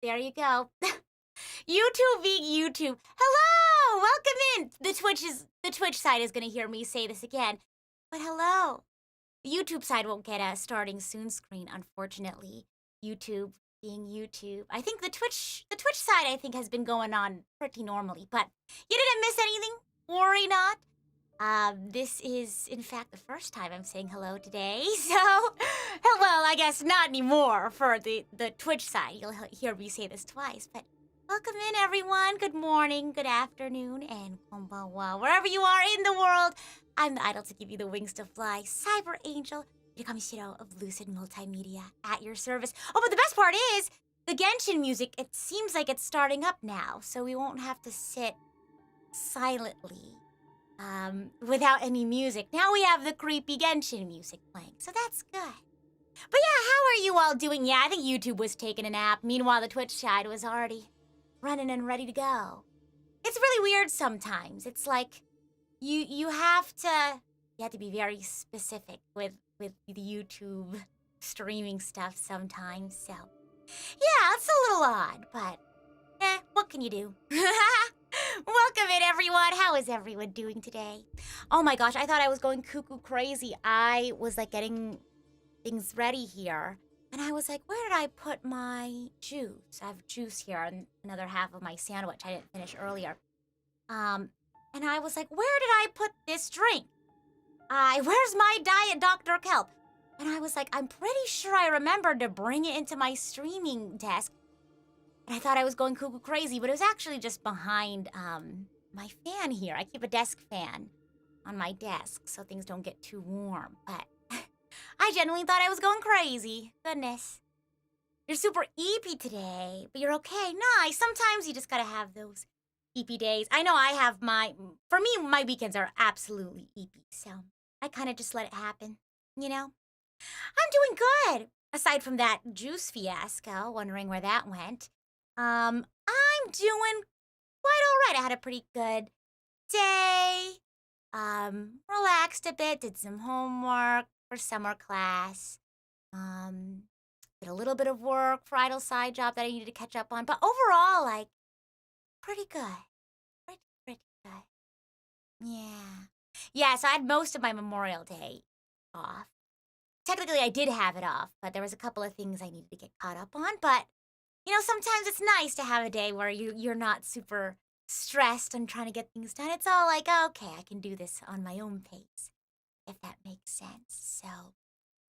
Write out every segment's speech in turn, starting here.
There you go. YouTube being YouTube. Hello! Welcome in! The Twitch side is gonna hear me say this again. But hello. The YouTube side won't get a starting soon screen, unfortunately. YouTube being YouTube. I think the Twitch side I think has been going on pretty normally, but you didn't miss anything. Worry not. This is, in fact, the first time I'm saying hello today, so, well, I guess not anymore for the Twitch side. You'll hear me say this twice, but welcome in, everyone. Good morning, good afternoon, and konbanwa. Wherever you are in the world, I'm the idol to give you the wings to fly, Cyber Angel, Rita Kamishiro of Lucid Multimedia, at your service. Oh, but the best part is, the Genshin music, it seems like it's starting up now, so we won't have to sit silently without any music. Now we have the creepy Genshin music playing, so that's good. But yeah, how are you all doing? Yeah, I think YouTube was taking a nap. Meanwhile, the Twitch side was already running and ready to go. It's really weird sometimes. It's like you have to be very specific with the YouTube streaming stuff sometimes. So yeah, it's a little odd, but what can you do? Welcome in, everyone. How is everyone doing today? Oh my gosh, I thought I was going cuckoo crazy. I was like getting things ready here, and I was like, where did I put my juice? I have juice here and another half of my sandwich I didn't finish earlier. And I was like, where did I put this drink? Where's my Diet Dr. Kelp? And I was like, I'm pretty sure I remembered to bring it into my streaming desk. And I thought I was going cuckoo crazy, but it was actually just behind my fan here. I keep a desk fan on my desk so things don't get too warm. But I genuinely thought I was going crazy. Goodness. You're super eepy today, but you're okay. Nice. Sometimes you just gotta have those eepy days. I know I have for me, my weekends are absolutely eepy. So I kind of just let it happen, you know? I'm doing good. Aside from that juice fiasco, wondering where that went. I'm doing quite all right. I had a pretty good day. Relaxed a bit, did some homework for summer class. Did a little bit of work for idle side job that I needed to catch up on. But overall, like, pretty good. Pretty good. Yeah. Yeah, so I had most of my Memorial Day off. Technically, I did have it off, but there was a couple of things I needed to get caught up on. But you know, sometimes it's nice to have a day where you're not super stressed and trying to get things done. It's all like, okay, I can do this on my own pace, if that makes sense. So,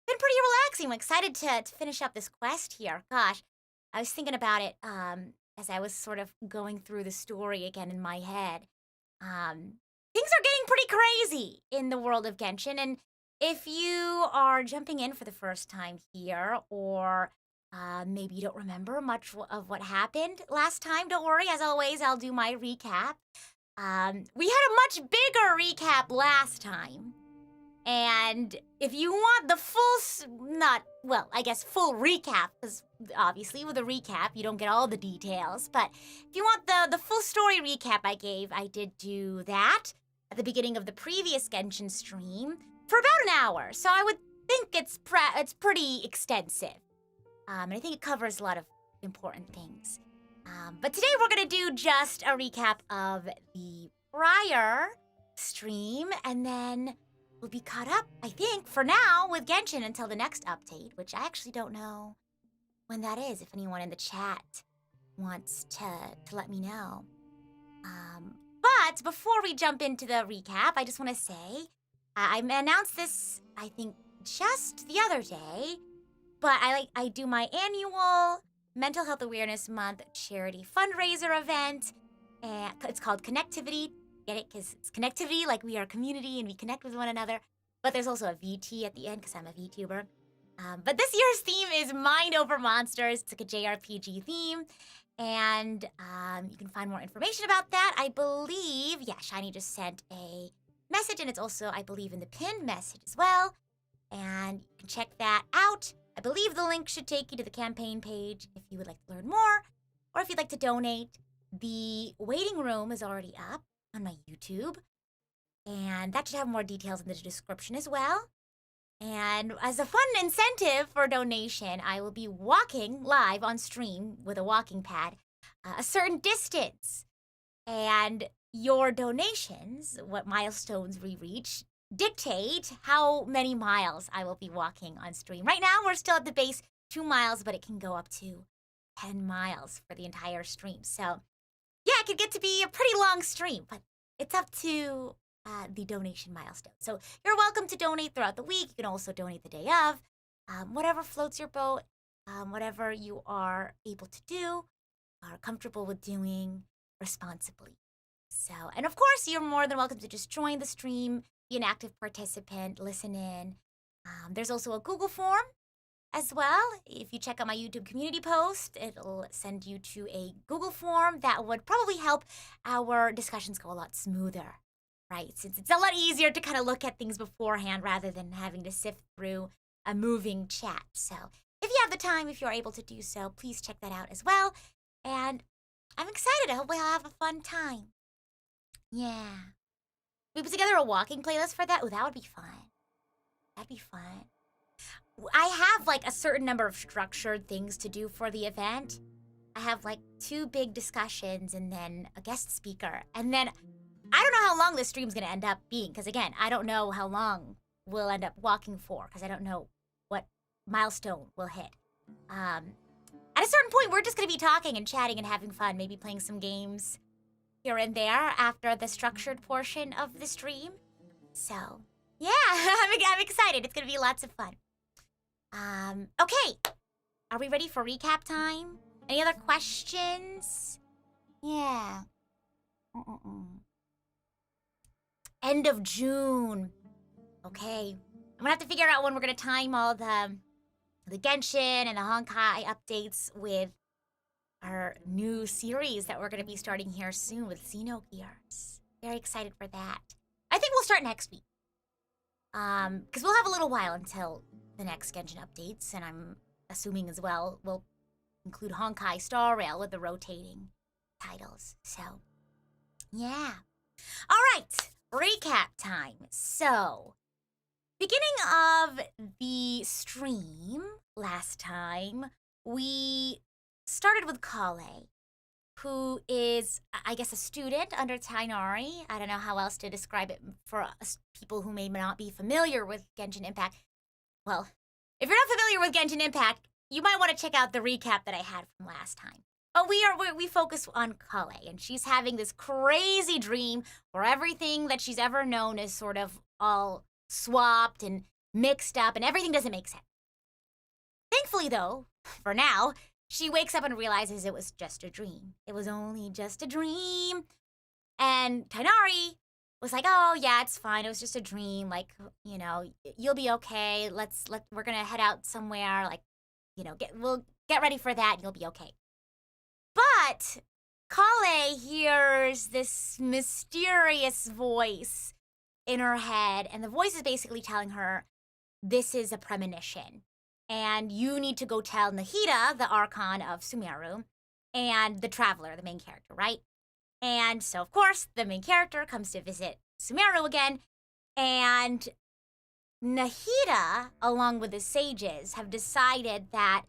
been pretty relaxing. I'm excited to finish up this quest here. Gosh, I was thinking about it as I was sort of going through the story again in my head. Things are getting pretty crazy in the world of Genshin, and if you are jumping in for the first time here, or maybe you don't remember much of what happened last time, don't worry. As always, I'll do my recap. We had a much bigger recap last time. And if you want the full recap, because obviously with a recap, you don't get all the details. But if you want the full story recap I gave, I did do that at the beginning of the previous Genshin stream for about an hour. So I would think it's pretty extensive. And I think it covers a lot of important things. But today we're going to do just a recap of the prior stream, and then we'll be caught up, I think, for now, with Genshin until the next update, which I actually don't know when that is, if anyone in the chat wants to let me know. But before we jump into the recap, I just want to say, I announced this, I think, just the other day, but I do my annual Mental Health Awareness Month charity fundraiser event, and it's called Connectivity. Get it? Because it's connectivity, like we are a community and we connect with one another. But there's also a VT at the end, because I'm a VTuber. But this year's theme is Mind Over Monsters. It's like a JRPG theme. And you can find more information about that. I believe, yeah, Shiny just sent a message, and it's also, I believe, in the pinned message as well. And you can check that out. I believe the link should take you to the campaign page if you would like to learn more, or if you'd like to donate. The waiting room is already up on my YouTube, and that should have more details in the description as well. And as a fun incentive for donation, I will be walking live on stream with a walking pad a certain distance. And your donations, what milestones we reach, dictate how many miles I will be walking on stream. Right now, we're still at the base 2 miles, but it can go up to 10 miles for the entire stream. So, yeah, it could get to be a pretty long stream, but it's up to the donation milestone. So, you're welcome to donate throughout the week. You can also donate the day of. Whatever floats your boat, whatever you are able to do, are comfortable with doing responsibly. So, and of course, you're more than welcome to just join the stream, be an active participant, listen in. There's also a Google form as well. If you check out my YouTube community post, it'll send you to a Google form that would probably help our discussions go a lot smoother, right? Since it's a lot easier to kind of look at things beforehand rather than having to sift through a moving chat. So, if you have the time, if you're able to do so, please check that out as well. And I'm excited. I hope we'll have a fun time. Yeah. We put together a walking playlist for that. Oh, that would be fun. That'd be fun. I have like a certain number of structured things to do for the event. I have like 2 big discussions and then a guest speaker. And then I don't know how long this stream's going to end up being. Because again, I don't know how long we'll end up walking for. Because I don't know what milestone we'll hit. At a certain point, we're just going to be talking and chatting and having fun, maybe playing some games here and there after the structured portion of the stream. So, yeah, I'm excited. It's going to be lots of fun. Okay. Are we ready for recap time? Any other questions? Yeah. End of June. Okay. I'm going to have to figure out when we're going to time all the Genshin and the Honkai updates with our new series that we're going to be starting here soon with Xenogears. Very excited for that. I think we'll start next week. Because we'll have a little while until the next Genshin updates, and I'm assuming as well we'll include Honkai Star Rail with the rotating titles. So, yeah. All right, recap time. So, beginning of the stream last time, we started with Kale, who is, I guess, a student under Tainari. I don't know how else to describe it for us people who may not be familiar with Genshin Impact. Well, if you're not familiar with Genshin Impact, you might want to check out the recap that I had from last time. But we focus on Kale, and she's having this crazy dream where everything that she's ever known is sort of all swapped and mixed up, and everything doesn't make sense. Thankfully, though, for now, she wakes up and realizes it was just a dream. It was only just a dream. And Tainari was like, oh, yeah, it's fine. It was just a dream. Like, you know, you'll be okay. We're going to head out somewhere. Like, you know, we'll get ready for that and you'll be okay. But Kale hears this mysterious voice in her head. And the voice is basically telling her, this is a premonition. And you need to go tell Nahida, the Archon of Sumeru, and the Traveler, the main character, right? And so, of course, the main character comes to visit Sumeru again, and Nahida, along with the sages, have decided that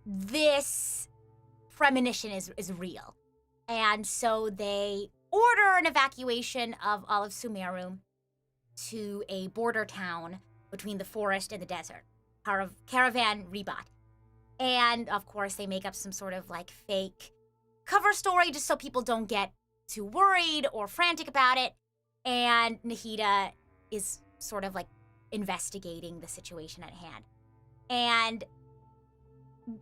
this premonition is real. And so they order an evacuation of all of Sumeru to a border town between the forest and the desert. Caravan Ribat. And, of course, they make up some sort of, like, fake cover story just so people don't get too worried or frantic about it. And Nahida is sort of, like, investigating the situation at hand. And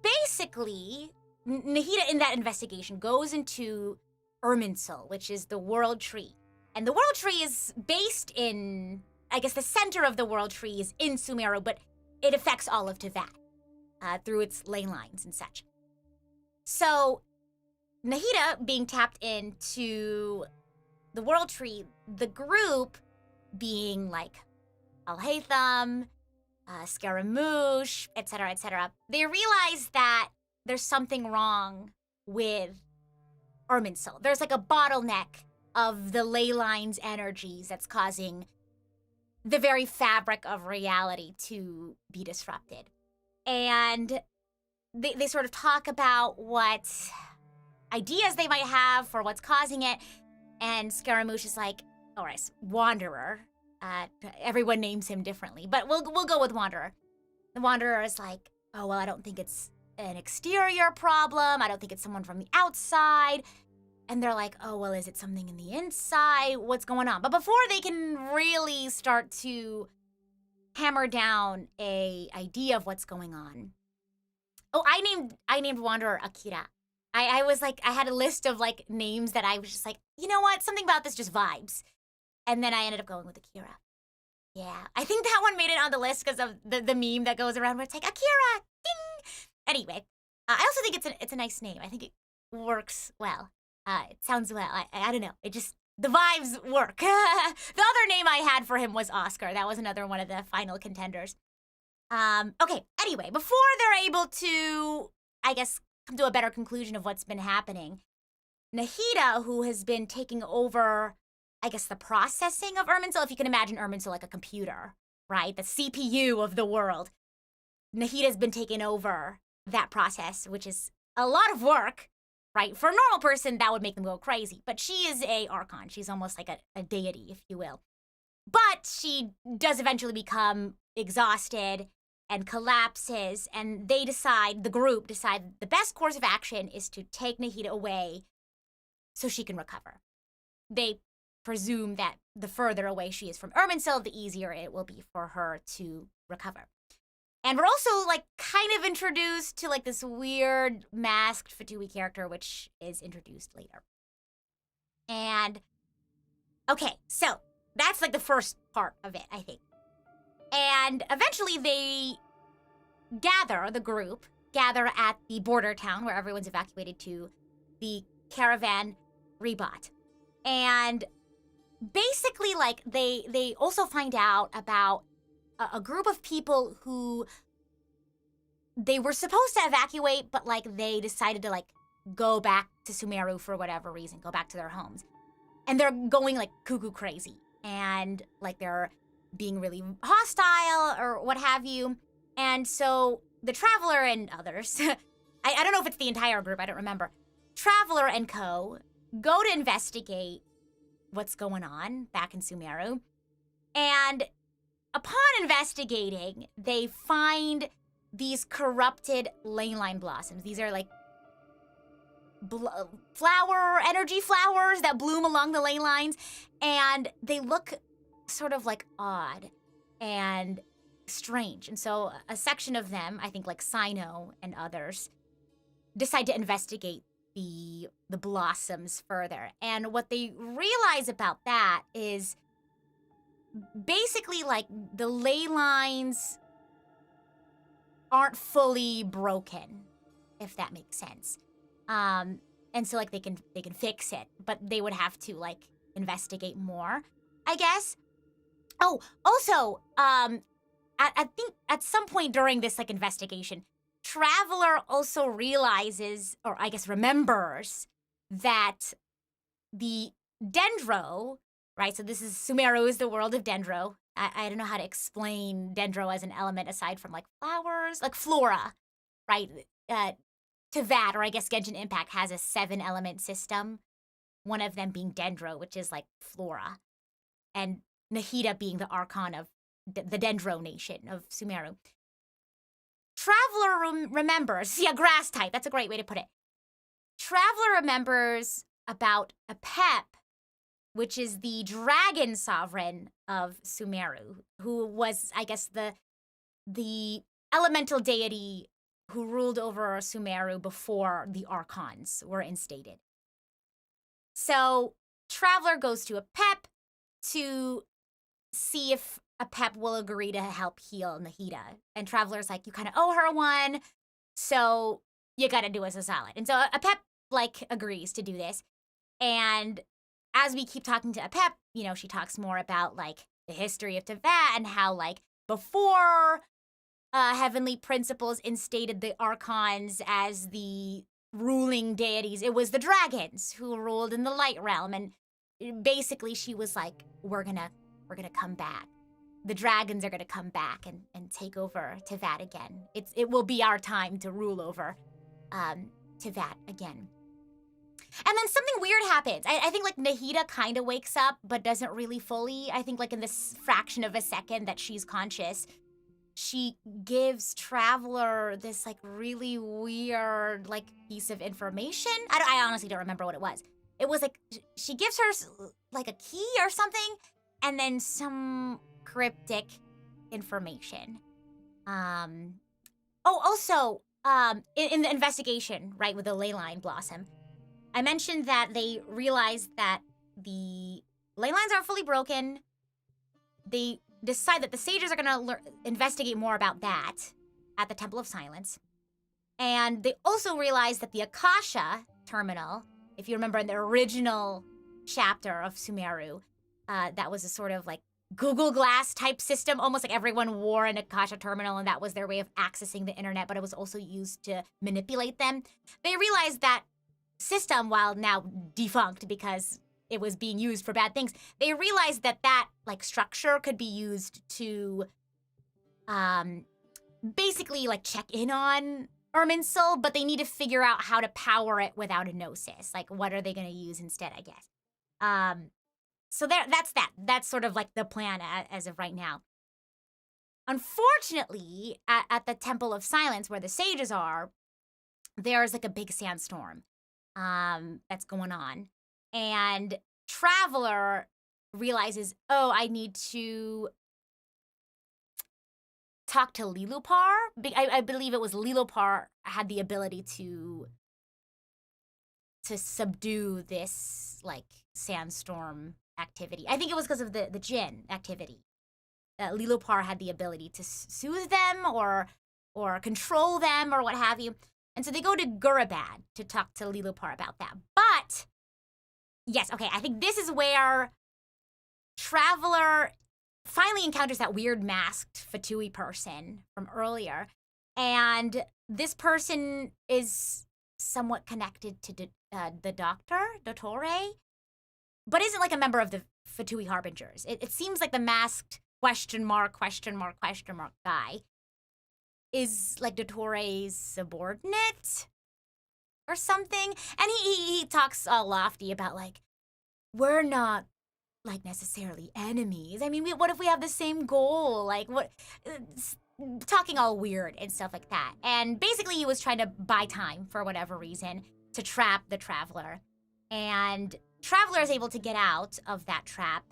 basically, Nahida in that investigation goes into Irminsul, which is the World Tree. And the World Tree is based in, I guess the center of the World Tree is in Sumeru, but it affects all of Teyvat through its ley lines and such. So, Nahida being tapped into the World Tree, the group being like Alhaitham, Scaramouche, etc., they realize that there's something wrong with Irminsul. There's like a bottleneck of the ley lines energies that's causing the very fabric of reality to be disrupted. And they sort of talk about what ideas they might have for what's causing it. And Scaramouche is like, all right, Wanderer. Everyone names him differently, but we'll go with Wanderer. The Wanderer is like, oh, well, I don't think it's an exterior problem. I don't think it's someone from the outside. And they're like, oh, well, is it something in the inside? What's going on? But before they can really start to hammer down a idea of what's going on. Oh, I named Wanderer Akira. I was like, I had a list of like names that I was just like, you know what? Something about this just vibes. And then I ended up going with Akira. Yeah, I think that one made it on the list because of the meme that goes around where it's like, Akira, ding! Anyway, I also think it's a nice name. I think it works well. It sounds well. I don't know. It just, the vibes work. The other name I had for him was Oscar. That was another one of the final contenders. Okay, anyway, before they're able to, I guess, come to a better conclusion of what's been happening, Nahida, who has been taking over, I guess, the processing of Irminsul, if you can imagine Irminsul like a computer, right? The CPU of the world. Nahida's been taking over that process, which is a lot of work, right? For a normal person, that would make them go crazy. But she is a Archon. She's almost like a deity, if you will. But she does eventually become exhausted and collapses, and the group decide the best course of action is to take Nahida away so she can recover. They presume that the further away she is from Irminsul, the easier it will be for her to recover. And we're also like kind of introduced to like this weird masked Fatui character, which is introduced later. And okay, so that's like the first part of it, I think. And eventually the group gather at the border town where everyone's evacuated to the caravan Rebot. And basically, like, they also find out about a group of people who they were supposed to evacuate, but, like, they decided to, like, go back to Sumeru for whatever reason, go back to their homes. And they're going, like, cuckoo crazy. And, like, they're being really hostile or what have you. And so the Traveler and others, I don't know if it's the entire group, I don't remember. Traveler and co. go to investigate what's going on back in Sumeru. And upon investigating, they find these corrupted ley line blossoms. These are like energy flowers that bloom along the ley lines. And they look sort of like odd and strange. And so a section of them, I think like Sino and others, decide to investigate the blossoms further. And what they realize about that is basically like the ley lines aren't fully broken, if that makes sense. And so like they can fix it, but they would have to like investigate more, I guess. Oh, also, I think at some point during this like investigation, Traveler also realizes, or I guess remembers, that the Dendro, right? So this is Sumeru is the world of Dendro. I don't know how to explain Dendro as an element aside from like flowers, like flora, right? Teyvat, or I guess Genshin Impact, has a 7-element system. One of them being Dendro, which is like flora, and Nahida being the Archon of the Dendro nation of Sumeru. Traveler remembers, yeah, grass type, that's a great way to put it. Traveler remembers about Apep, which is the dragon sovereign of Sumeru, who was, I guess, the elemental deity who ruled over Sumeru before the Archons were instated. So Traveler goes to Apep to see if Apep will agree to help heal Nahida. And Traveler's like, you kind of owe her one, so you gotta do us a solid. And so Apep, like, agrees to do this. And as we keep talking to Apep, you know, she talks more about, like, the history of Teyvat and how, like, before Heavenly Principles instated the Archons as the ruling deities, it was the dragons who ruled in the Light Realm. And basically she was like, we're gonna come back. the dragons are going to come back and take over Tevat again. It will be our time to rule over Tevat again. And then something weird happens. I think like Nahida kind of wakes up, but doesn't really fully. I think like in this fraction of a second that she's conscious, she gives Traveler this like really weird like piece of information. I honestly don't remember what it was. It was like she gives her like a key or something, and then some cryptic information. Also, in the investigation, right, with the ley line blossom, I mentioned that they realized that the ley lines aren't fully broken. They decide that the sages are gonna investigate more about that at the Temple of Silence. And they also realized that the Akasha terminal, if you remember in the original chapter of Sumeru, that was a sort of like Google Glass type system, almost like everyone wore an Akasha terminal and that was their way of accessing the internet, but it was also used to manipulate them. They realized that system, while now defunct because it was being used for bad things, they realized that that like structure could be used to basically like check in on Irminsul, but they need to figure out how to power it without a gnosis. Like, what are they going to use instead, I guess. So that's that. That's sort of like the plan as of right now. Unfortunately, at the Temple of Silence, where the sages are, there's like a big sandstorm that's going on. And Traveler realizes, oh, I need to talk to Lilupar. I believe it was Lilupar had the ability to subdue this like sandstorm activity. I think it was because of the Jinn activity. Lilupar had the ability to soothe them or control them or what have you. And so they go to Gurabad to talk to Lilupar about that. But yes, okay, I think this is where Traveler finally encounters that weird masked Fatui person from earlier. And this person is somewhat connected to the doctor, Dottore, but isn't like a member of the Fatui Harbingers. It seems like the masked question mark guy is like Dottore's subordinate or something. And he talks all lofty about like, we're not like necessarily enemies. I mean, what if we have the same goal? Like what, talking all weird and stuff like that. And basically he was trying to buy time for whatever reason to trap the Traveler. And Traveler is able to get out of that trap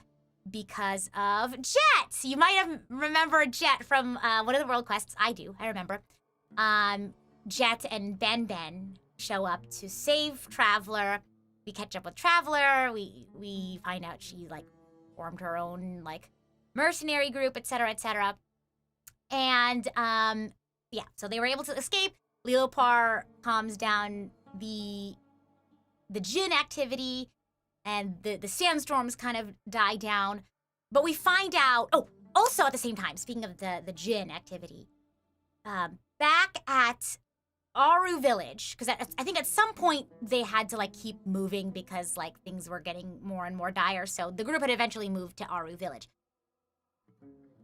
because of Jet. You might have remembered Jet from one of the world quests. I do, I remember. Jet and Ben show up to save Traveler. We catch up with Traveler. We find out she like formed her own like mercenary group, etc., etc. And yeah, so they were able to escape. Lilupar calms down the Jinn activity, and the sandstorms kind of die down. But we find out, oh, also at the same time, speaking of the Jinn activity, back at Aru Village, because I think at some point they had to like keep moving because like things were getting more and more dire, so the group had eventually moved to Aru Village.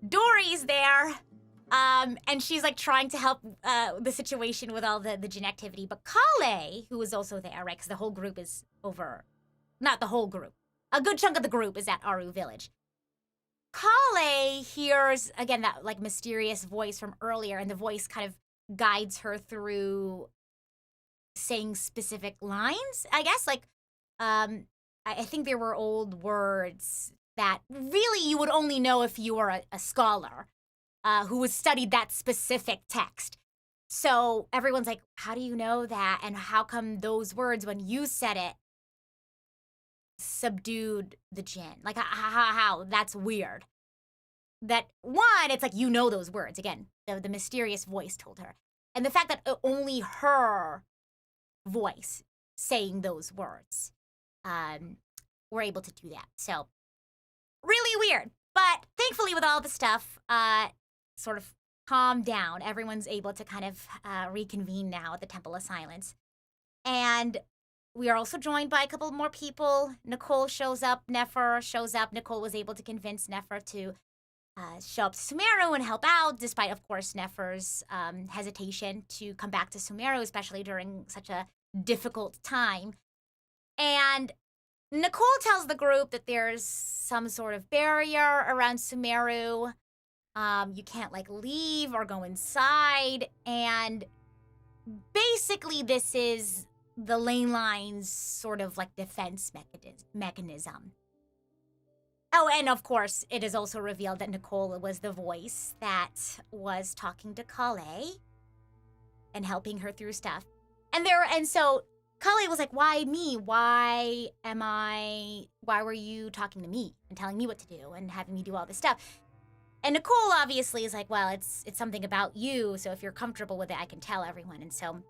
Dory's there, and she's like trying to help the situation with all the Jinn activity, but Kale, who is also there, right, because the whole group is over. Not the whole group. A good chunk of the group is at Aru Village. Kale hears, again, that like mysterious voice from earlier, and the voice kind of guides her through saying specific lines, I guess. Like, I think there were old words that really you would only know if you were a scholar who has studied that specific text. So everyone's like, how do you know that? And how come those words, when you said it, subdued the Jinn? Like, how? That's weird. That, one, it's like, you know those words. Again, the mysterious voice told her. And the fact that only her voice saying those words were able to do that. So, really weird. But thankfully, with all the stuff sort of calmed down, everyone's able to kind of reconvene now at the Temple of Silence. And we are also joined by a couple more people. Nicole shows up. Nefer shows up. Nicole was able to convince Nefer to show up to Sumeru and help out, despite, of course, Nefer's hesitation to come back to Sumeru, especially during such a difficult time. And Nicole tells the group that there's some sort of barrier around Sumeru. You can't, like, leave or go inside. And basically, this is the lane line's sort of, like, defense mechanism. Oh, and of course, it is also revealed that Nicole was the voice that was talking to Kale and helping her through stuff. And so Kale was like, why me? Why were you talking to me and telling me what to do and having me do all this stuff? And Nicole obviously is like, well, it's something about you, so if you're comfortable with it, I can tell everyone. And so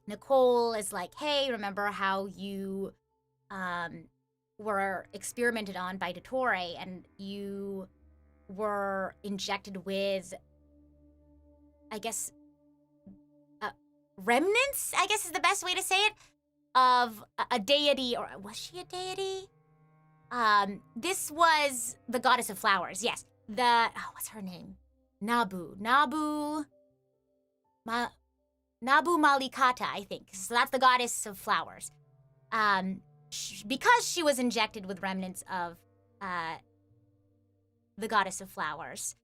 Nicole is like, hey, remember how you were experimented on by Dottore, and you were injected with, I guess, remnants, I guess is the best way to say it, of a deity, or was she a deity? This was the goddess of flowers, yes. What's her name? Nabu Malikata, I think. So that's the goddess of flowers. Because she was injected with remnants of the goddess of flowers,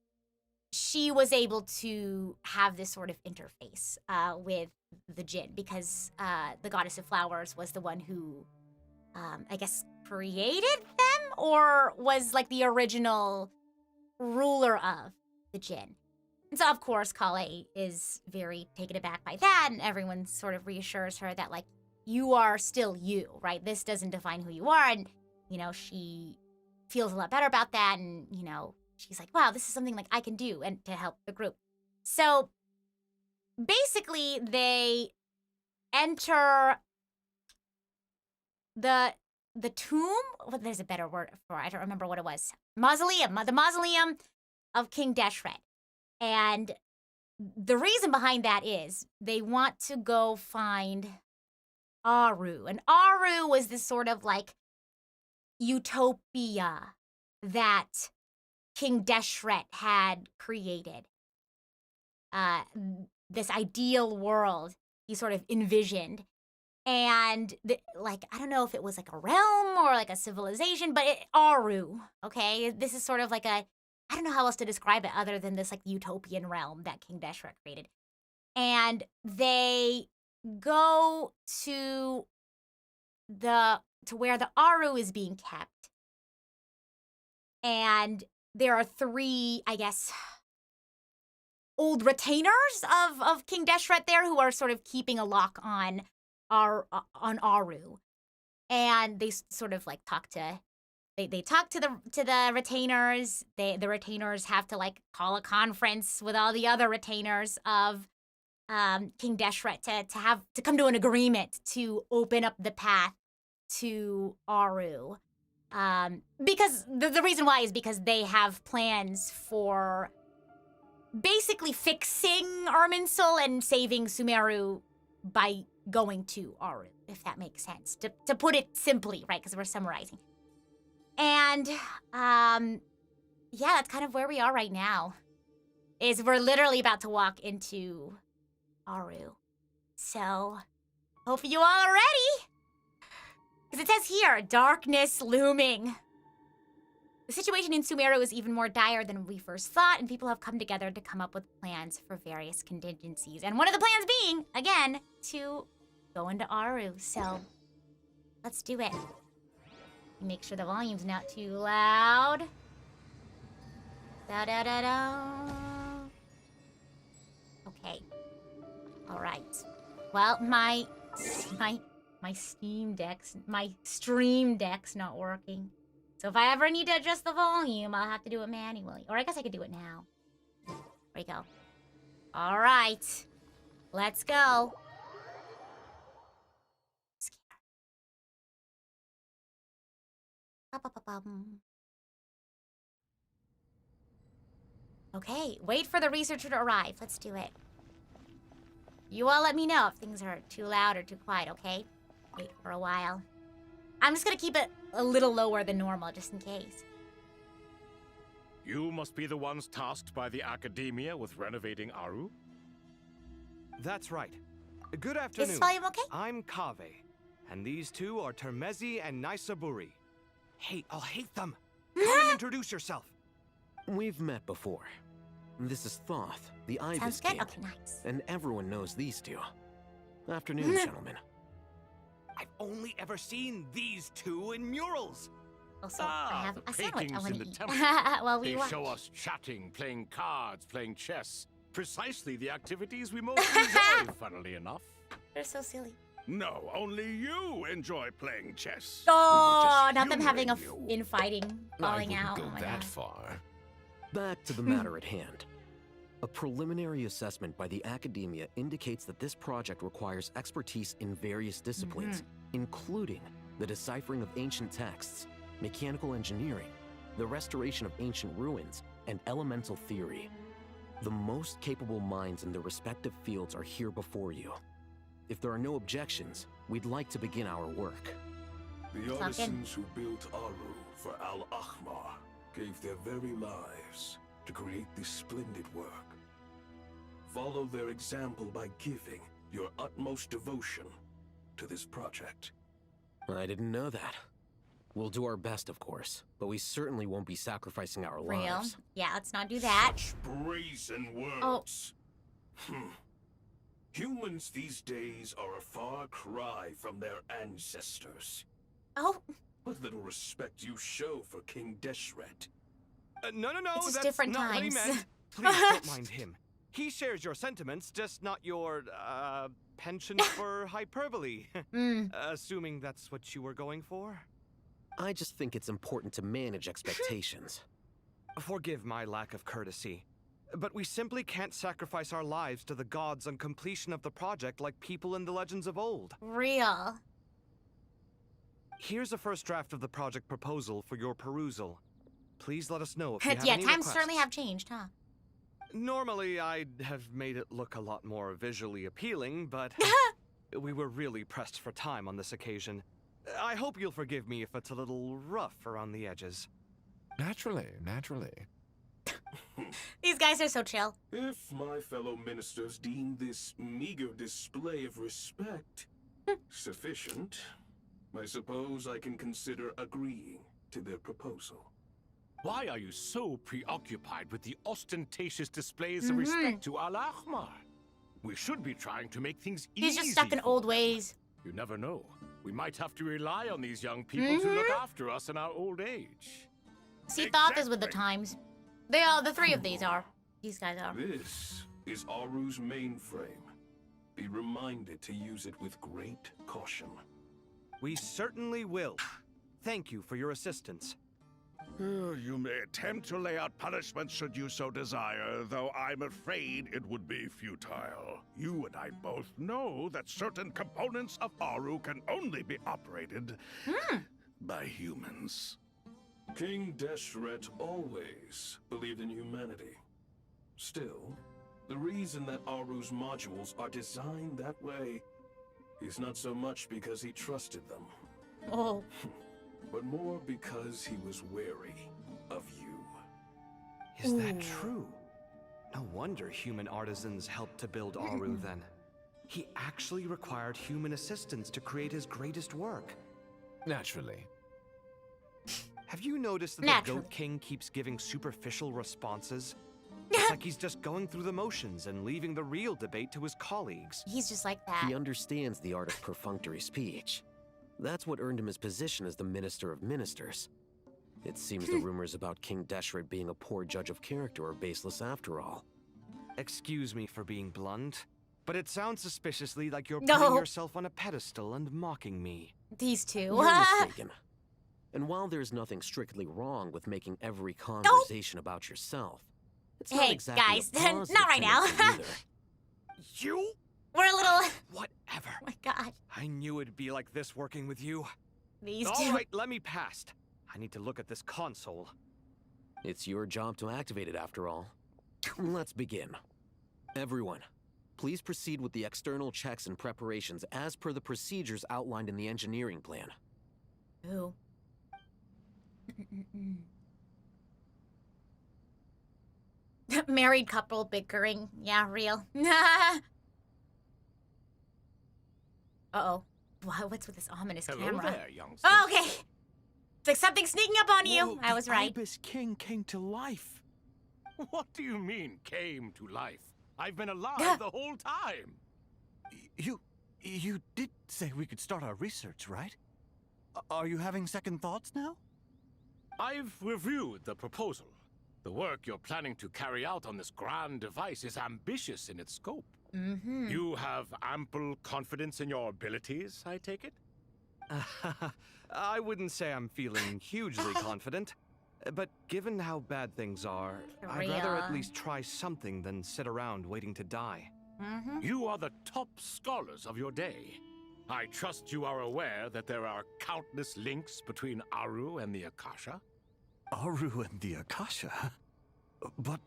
she was able to have this sort of interface with the djinn, because the goddess of flowers was the one who, I guess, created them, or was like the original ruler of the djinn. And so, of course, Kale is very taken aback by that, and everyone sort of reassures her that, like, you are still you, right? This doesn't define who you are. And, she feels a lot better about that. And, she's like, wow, this is something like I can do and to help the group. So basically they enter the tomb. Well, there's a better word for it. I don't remember what it was. Mausoleum, the mausoleum of King Deshret. And the reason behind that is they want to go find Aru. And Aru was this sort of like utopia that King Deshret had created. This ideal world he sort of envisioned. And I don't know if it was like a realm or like a civilization, but Aru, okay? This is sort of like I don't know how else to describe it other than this like utopian realm that King Deshret created. And they go to where the Aru is being kept. And there are 3, I guess, old retainers of King Deshret there who are sort of keeping a lock on Aru. And they sort of like talk to the retainers. The retainers have to like call a conference with all the other retainers of King Deshret to come to an agreement to open up the path to Aru. Because the reason why is because they have plans for basically fixing Irminsul and saving Sumeru by going to Aru, if that makes sense. To put it simply, right? Because we're summarizing. And that's kind of where we are right now. Is we're literally about to walk into Aru. So, hope you all are ready. Because it says here, darkness looming. The situation in Sumeru is even more dire than we first thought, and people have come together to come up with plans for various contingencies. And one of the plans being, again, to go into Aru. So, let's do it. Make sure the volume's not too loud. Da-da-da-da. Okay. All right. Well, my Stream Deck's not working. So if I ever need to adjust the volume, I'll have to do it manually. Or I guess I could do it now. There we go. All right. Let's go. Okay, wait for the researcher to arrive. Let's do it. You all let me know if things are too loud or too quiet, okay? Wait for a while. I'm just gonna keep it a little lower than normal, just in case. You must be the ones tasked by the Academia with renovating Aru? That's right. Good afternoon. Is this volume okay? I'm Kave, and these two are Termezi and Naisaburi. Hey, I'll hate them. Come and introduce yourself. We've met before. This is Thoth, the Ibis Sounds good. King, Okay, nice. and everyone knows these two. Afternoon, gentlemen. I've only ever seen these two in murals. Also, I have the a sandwich I paintings want in to the eat temple. while we They watch. show us chatting, playing cards, playing chess. Precisely the activities we most enjoy, funnily enough. They're so silly. No, only you enjoy playing chess. Oh, We were just not them having a humoring you. infighting, falling I out. wouldn't Oh go my that God. far. Back to the matter at hand. A preliminary assessment by the Academia indicates that this project requires expertise in various disciplines, including the deciphering of ancient texts, mechanical engineering, the restoration of ancient ruins, and elemental theory. The most capable minds in their respective fields are here before you. If there are no objections, we'd like to begin our work. The artisans who built Aru for Al-Ahmar gave their very lives to create this splendid work. Follow their example by giving your utmost devotion to this project. I didn't know that. We'll do our best, of course, but we certainly won't be sacrificing our Real. lives. Yeah, let's not do that. Such brazen Oh. words. Humans these days are a far cry from their ancestors. Oh, What little respect you show for King Deshret. No, It's just that's different not what he times. meant. Please don't mind him. He shares your sentiments, just not your, penchant for hyperbole. Assuming that's what you were going for. I just think it's important to manage expectations. Forgive my lack of courtesy, but we simply can't sacrifice our lives to the gods on completion of the project like people in the legends of old. real. Here's a first draft of the project proposal for your perusal. Please let us know if you have Yeah, any times requests. certainly have changed, huh? Normally, I'd have made it look a lot more visually appealing, but we were really pressed for time on this occasion. I hope you'll forgive me if it's a little rough around the edges. Naturally, naturally. These guys are so chill. If my fellow ministers deem this meager display of respect sufficient, I suppose I can consider agreeing to their proposal. Why are you so preoccupied with the ostentatious displays of respect to Al-Ahmar? We should be trying to make things easy. He's just stuck in for old them. ways. You never know. We might have to rely on these young people to look after us in our old age. See, Thoth is with the Exactly. times. They are, the three of these are. These guys are. This is Aru's mainframe. Be reminded to use it with great caution. We certainly will. Thank you for your assistance. You may attempt to lay out punishments should you so desire, though I'm afraid it would be futile. You and I both know that certain components of Aru can only be operated by humans. King Deshret always believed in humanity. Still, the reason that Aru's modules are designed that way is not so much because he trusted them, Oh. but more because he was wary of you. Is that true? No wonder human artisans helped to build Aru then. He actually required human assistance to create his greatest work. Naturally. Have you noticed that the Naturally. Goat King keeps giving superficial responses? It's like he's just going through the motions and leaving the real debate to his colleagues. He's just like that. He understands the art of perfunctory speech. That's what earned him his position as the Minister of Ministers. It seems the rumors about King Deshret being a poor judge of character are baseless after all. Excuse me for being blunt, but it sounds suspiciously like you're No. putting yourself on a pedestal and mocking me. These two. You're mistaken. And while there's nothing strictly wrong with making every conversation about yourself, it's not Hey, exactly guys, a positive not right now. tendency either. You? We're a little. Whatever. Oh my God. I knew it'd be like this working with you. These All two. right, let me past. I need to look at this console. It's your job to activate it after all. Let's begin. Everyone, please proceed with the external checks and preparations as per the procedures outlined in the engineering plan. Ooh. Married couple bickering. Yeah, real. Uh-oh. What's with this ominous Hello camera? there, youngsters. Oh, okay. It's like something's sneaking up on you. I was right. The Ibis King came to life. What do you mean, came to life? I've been alive the whole time. You did say we could start our research, right? Are you having second thoughts now? I've reviewed the proposal. The work you're planning to carry out on this grand device is ambitious in its scope. You have ample confidence in your abilities, I take it? I wouldn't say I'm feeling hugely confident, but given how bad things are, I'd rather at least try something than sit around waiting to die. You are the top scholars of your day. I trust you are aware that there are countless links between Aru and the Akasha. Aru and the Akasha? But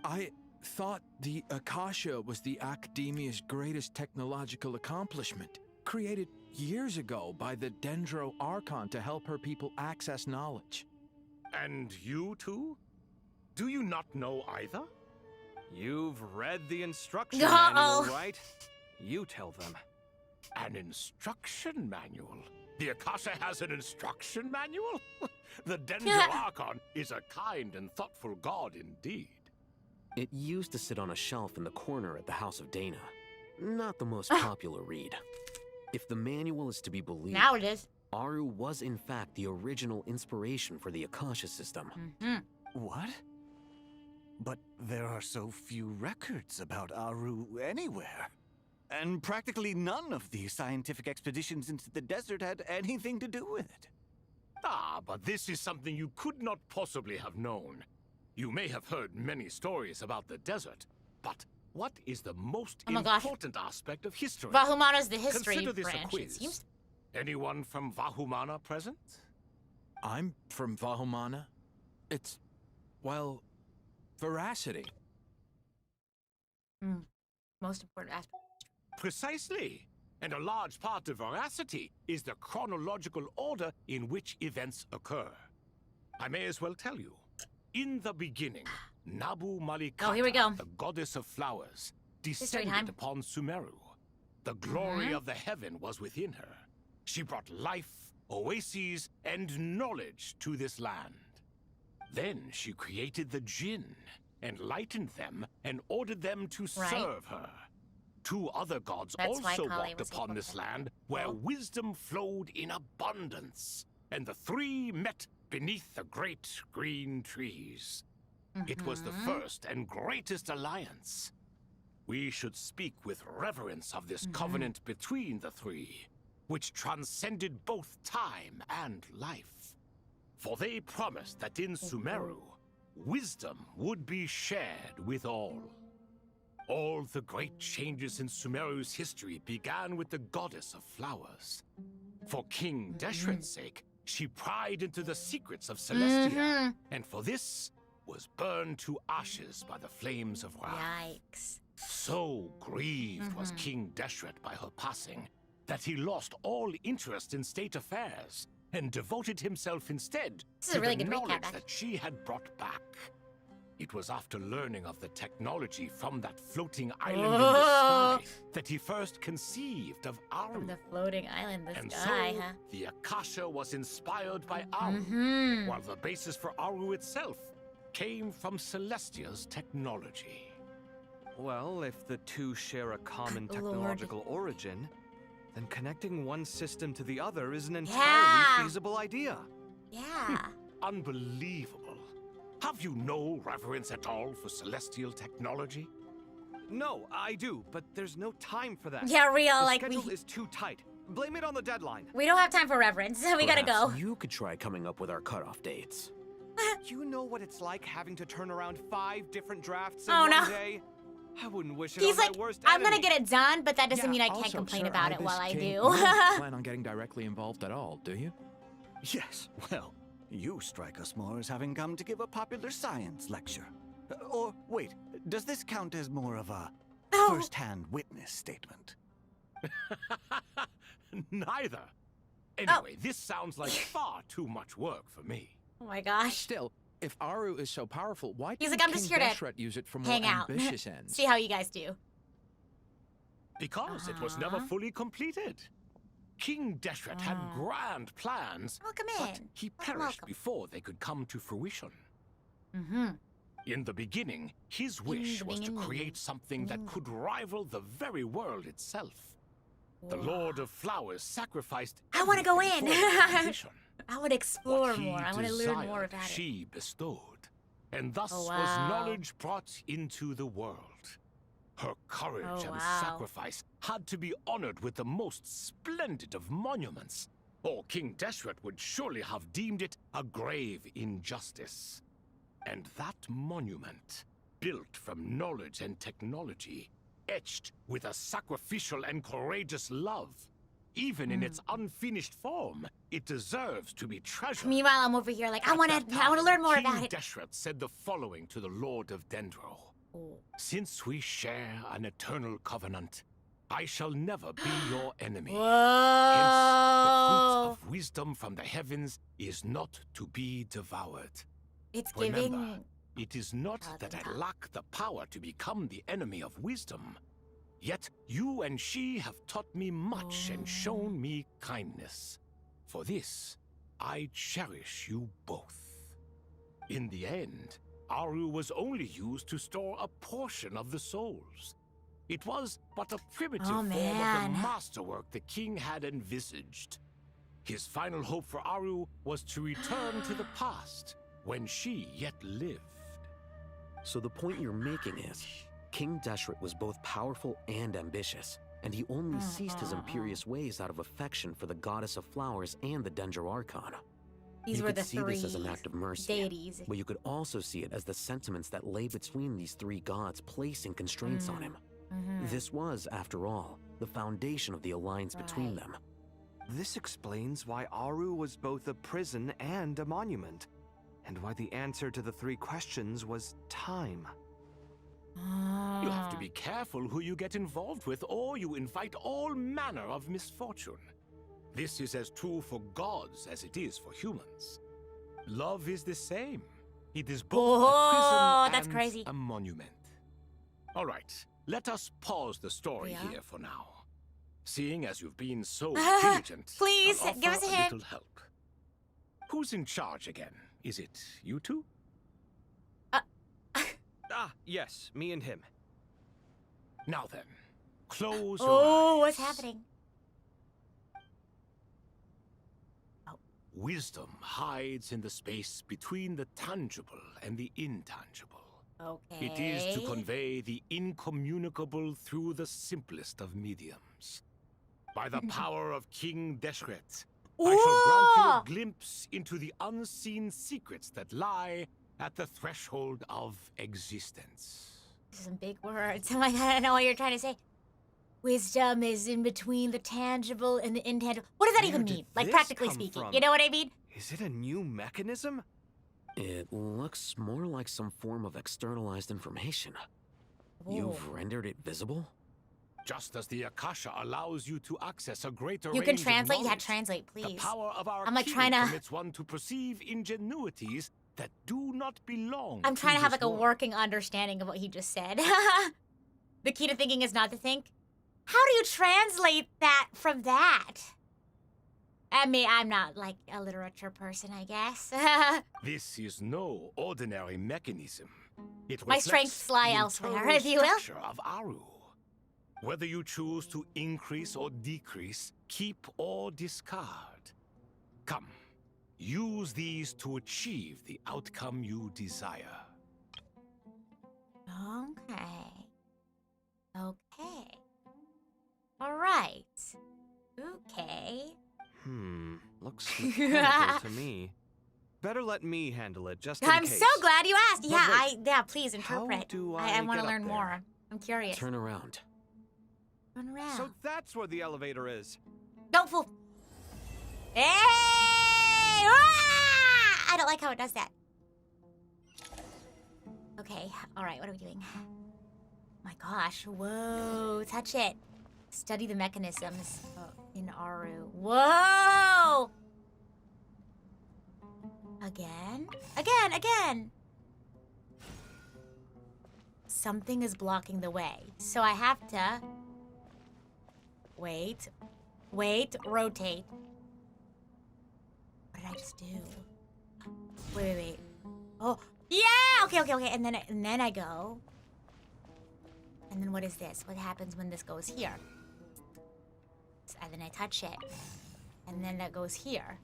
I thought the Akasha was the Academia's greatest technological accomplishment, created years ago by the Dendro Archon to help her people access knowledge. And you too? Do you not know either? You've read the instruction manual, right? You tell them. An instruction manual? The Akasha has an instruction manual? The Dendro Archon is a kind and thoughtful god indeed. It used to sit on a shelf in the corner at the House of Dana. Not the most popular read. If the manual is to be believed, Now it is. Aru was in fact the original inspiration for the Akasha system. what? But there are so few records about Aru anywhere. And practically none of the scientific expeditions into the desert had anything to do with it. Ah, but this is something you could not possibly have known. You may have heard many stories about the desert, but what is the most important aspect of history? Vahumana's the history Consider this branch. a quiz. Anyone from Vahumana present? I'm from Vahumana. It's, well, veracity. Most important aspect. Precisely. And a large part of veracity is the chronological order in which events occur. I may as well tell you. In the beginning, Nabu Malikata, here we go. the goddess of flowers, History time. descended upon Sumeru. The glory of the heaven was within her. She brought life, oases, and knowledge to this land. Then she created the Jinn, enlightened them, and ordered them to serve her. Two other gods also walked upon this land where wisdom flowed in abundance, and the three met beneath the great green trees. It was the first and greatest alliance. We should speak with reverence of this covenant between the three, which transcended both time and life. For they promised that in Sumeru, wisdom would be shared with all. All the great changes in Sumeru's history began with the goddess of flowers. For King Deshret's sake, she pried into the secrets of Celestia, and for this was burned to ashes by the flames of wrath. Yikes. So grieved was King Deshret by her passing that he lost all interest in state affairs and devoted himself instead to really the good recap, knowledge actually. that she had brought back. It was after learning of the technology from that floating island in the sky that he first conceived of Aru. From the floating island, the And sky, so, huh? the Akasha was inspired by Aru, while the basis for Aru itself came from Celestia's technology. Well, if the two share a common technological origin, then connecting one system to the other is an entirely feasible idea. Yeah. Unbelievable. Have you no reverence at all for celestial technology? No, I do, but there's no time for that. Yeah, real, The like schedule is too tight. Blame it on the deadline. we don't have time for reverence. We gotta go. Perhaps you could try coming up with our cutoff dates. You know what it's like having to turn around 5 different drafts in Oh, one no. day? I wouldn't wish it He's on like, my worst I'm gonna enemy. get it done, but that doesn't Yeah, mean I can't also, complain Sir about it Ibis while I King, do. you don't plan on getting directly involved at all, do you? Yes, well, you strike us more as having come to give a popular science lecture. Or, wait, does this count as more of a first-hand witness statement? Neither. Anyway, this sounds like far too much work for me. Oh my gosh. Still, If Aru is so powerful, why He's didn't like, I'm just King here to Deshret use it for more hang out. ambitious ends? See how you guys do. Because it was never fully completed. King Deshret had grand plans, Welcome but in. he Welcome, perished welcome. before they could come to fruition. Mm-hmm. In the beginning, his wish was to create something that could rival the very world itself. The Lord of Flowers sacrificed I wanna go everything in. for the ambition. I want to explore What he more. I want to learn more desired, about it. she bestowed, and thus Oh, was wow. knowledge brought into the world. Her courage Oh, and wow. sacrifice had to be honored with the most splendid of monuments, or King Deshret would surely have deemed it a grave injustice. And that monument, built from knowledge and technology, etched with a sacrificial and courageous love, even in its unfinished form, it deserves to be treasured. Meanwhile, I'm over here like, I At want that to time, learn more King about it. Deshret said the following to the Lord of Dendro. Since we share an eternal covenant, I shall never be your enemy. Hence, the Whoa! fruits of wisdom from the heavens is not to be devoured. It's Remember, giving. it is not that I lack the power to become the enemy of wisdom. Yet you and she have taught me much and shown me kindness. For this, I cherish you both. In the end, Aru was only used to store a portion of the souls. It was but a primitive form of man. the masterwork the king had envisaged. His final hope for Aru was to return to the past, when she yet lived. So the point you're making is, King Deshret was both powerful and ambitious, and he only ceased his imperious ways out of affection for the goddess of flowers and the Dendro Archon. These You were could the see three this as an act of mercy, deities. but you could also see it as the sentiments that lay between these three gods placing constraints on him. This was, after all, the foundation of the alliance between them. This explains why Aru was both a prison and a monument, and why the answer to the three questions was time. You have to be careful who you get involved with, or you invite all manner of misfortune. This is as true for gods as it is for humans. Love is the same. It is both a prison that's and crazy. a monument. All right, let us pause the story Yeah. here for now. Seeing as you've been so diligent, Please, I'll give offer us a a hint. little help. Who's in charge again? Is it you two? Ah, yes, me and him. Now then, close your Oh, eyes. what's happening? Wisdom hides in the space between the tangible and the intangible. Okay. It is to convey the incommunicable through the simplest of mediums. By the power of King Deshret, I shall grant you a glimpse into the unseen secrets that lie at the threshold of existence. Some big words. Oh my god, I don't know what you're trying to say. Wisdom is in between the tangible and the intangible. What does that even Where did mean? Like, this practically come speaking. from? You know what I mean? Is it a new mechanism? It looks more like some form of externalized information. You've rendered it visible? Just as the Akasha allows you to access a greater You range can of translate? Yeah, knowledge, translate, the please. power of our I'm, like, king trying to- permits one to perceive ingenuities that do not belong I'm trying to have this like a world. working understanding of what he just said. The key to thinking is not to think. How do you translate that from that? I mean, I'm not like a literature person, I guess. This is no ordinary mechanism. It My reflects strengths lie the elsewhere, internal if you will. structure of Aru. Whether you choose to increase or decrease, keep or discard. Come, use these to achieve the outcome you desire. Okay. Okay. All right. Okay. Looks mechanical to me. Better let me handle it, just in I'm case. so glad you asked. But Yeah, wait, yeah, please interpret. do I I want to get up learn there? more. I'm curious. Turn around. Run around. So that's where the elevator is. Don't fool. Hey! Ah! I don't like how it does that. Okay, all right, what are we doing? My gosh, whoa, touch it. Study the mechanisms in Aru. Whoa! Again? Again! Something is blocking the way. So I have to... Wait, rotate. What did I just do? Wait. Oh, yeah! Okay. And then I go. And then what is this? What happens when this goes here? And then I touch it. And then that goes here.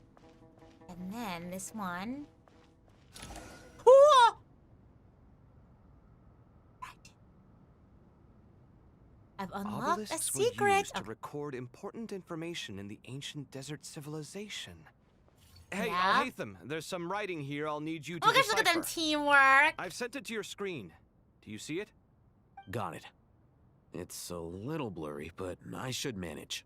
And then this one. Ooh! Right. I've unlocked a Obelisks secret. were used to record important information in the ancient desert civilization. Hey, Yeah? Alhaitham, there's some writing here I'll need you to Oh gosh, look at them decipher. teamwork. I've sent it to your screen. Do you see it? Got it. It's a little blurry, but I should manage.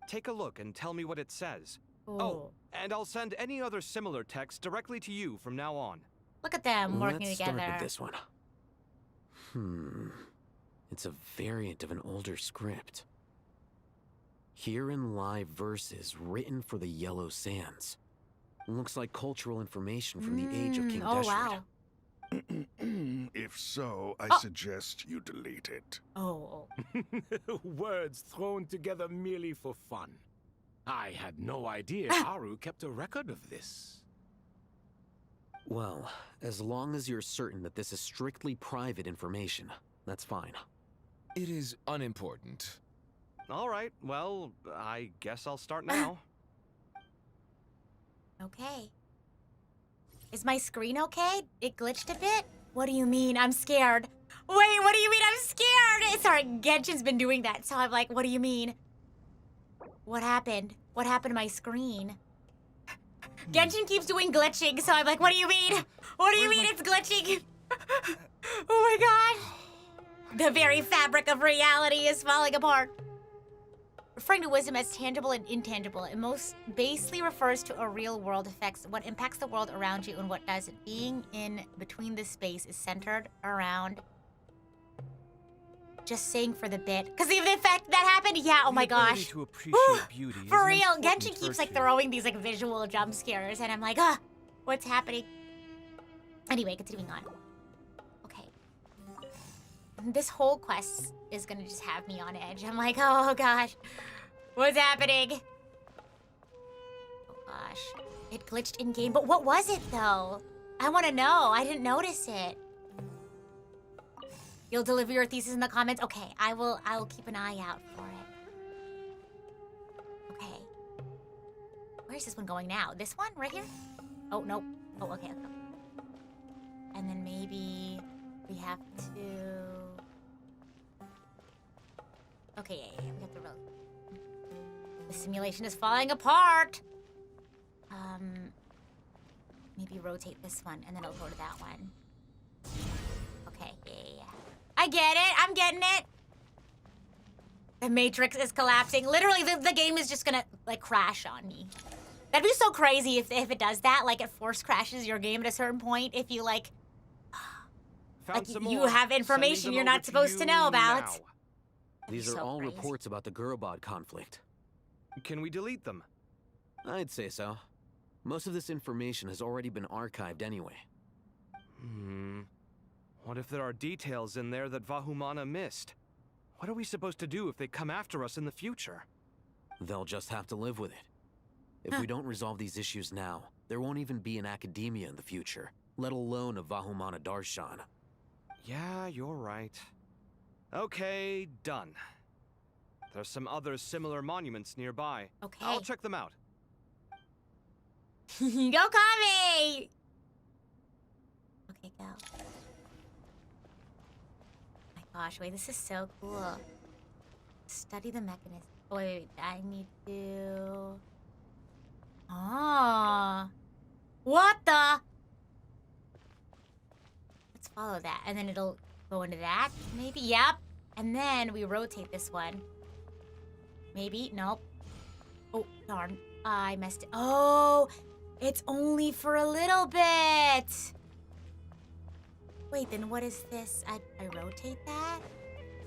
Take a look and tell me what it says. Ooh. Oh, and I'll send any other similar text directly to you from now on. Look at them working Let's together. start with this one. It's a variant of an older script. Herein lie verses written for the Yellow Sands. Looks like cultural information from the age of King Oh, Deshret. wow. If so, I suggest you delete it. Oh. Words thrown together merely for fun. I had no idea Aru kept a record of this. Well, as long as you're certain that this is strictly private information, that's fine. It is unimportant. All right, well, I guess I'll start now. Okay. Is my screen okay? It glitched a bit? What do you mean? I'm scared. Wait, what do you mean I'm scared? Sorry, Genshin's been doing that, so I'm like, what do you mean? What happened? What happened to my screen? Genshin keeps doing glitching, so I'm like, what do you mean? What do you mean it's glitching? Oh my gosh. The very fabric of reality is falling apart. Referring to wisdom as tangible and intangible, it most basely refers to a real world effects, what impacts the world around you and what doesn't. Being in between this space is centered around just saying for the bit. Because of the effect that happened, yeah, oh my The ability gosh. to appreciate beauty is For an real, important Genshin keeps like virtue. throwing these like visual jump scares and I'm like, what's happening? Anyway, continuing on. Okay. This whole quest is gonna just have me on edge. I'm like, oh gosh, what's happening? Oh gosh, it glitched in game, but what was it though? I wanna know, I didn't notice it. You'll deliver your thesis in the comments? Okay, I will keep an eye out for it. Okay. Where's this one going now? This one, right here? Oh, nope. Oh, okay. And then maybe we have to... Okay, yeah, we have to roll. The simulation is falling apart! Maybe rotate this one, and then I'll go to that one. Okay, yeah. I get it, I'm getting it! The Matrix is collapsing. Literally, the game is just gonna, like, crash on me. That'd be so crazy if it does that, like, it force crashes your game at a certain point if you, like... Found Like, some you more. have information Sending them you're over not supposed to you know about. now. These are So all crazy. reports about the Gurubad conflict. Can we delete them? I'd say so. Most of this information has already been archived anyway. What if there are details in there that Vahumana missed? What are we supposed to do if they come after us in the future? They'll just have to live with it. If we don't resolve these issues now, there won't even be an academia in the future, let alone a Vahumana Darshan. Yeah, you're right. Okay, done. There's some other similar monuments nearby. Okay. I'll check them out. Go Kami! Okay, go. My gosh, wait, this is so cool. Study the mechanism. Oh, wait, I need to... Ah. What the? Let's follow that, and then it'll go into that, maybe? Yep. And then we rotate this one. Maybe? Nope. Oh, darn. I messed it. Oh, it's only for a little bit. Wait, then what is this? I rotate that,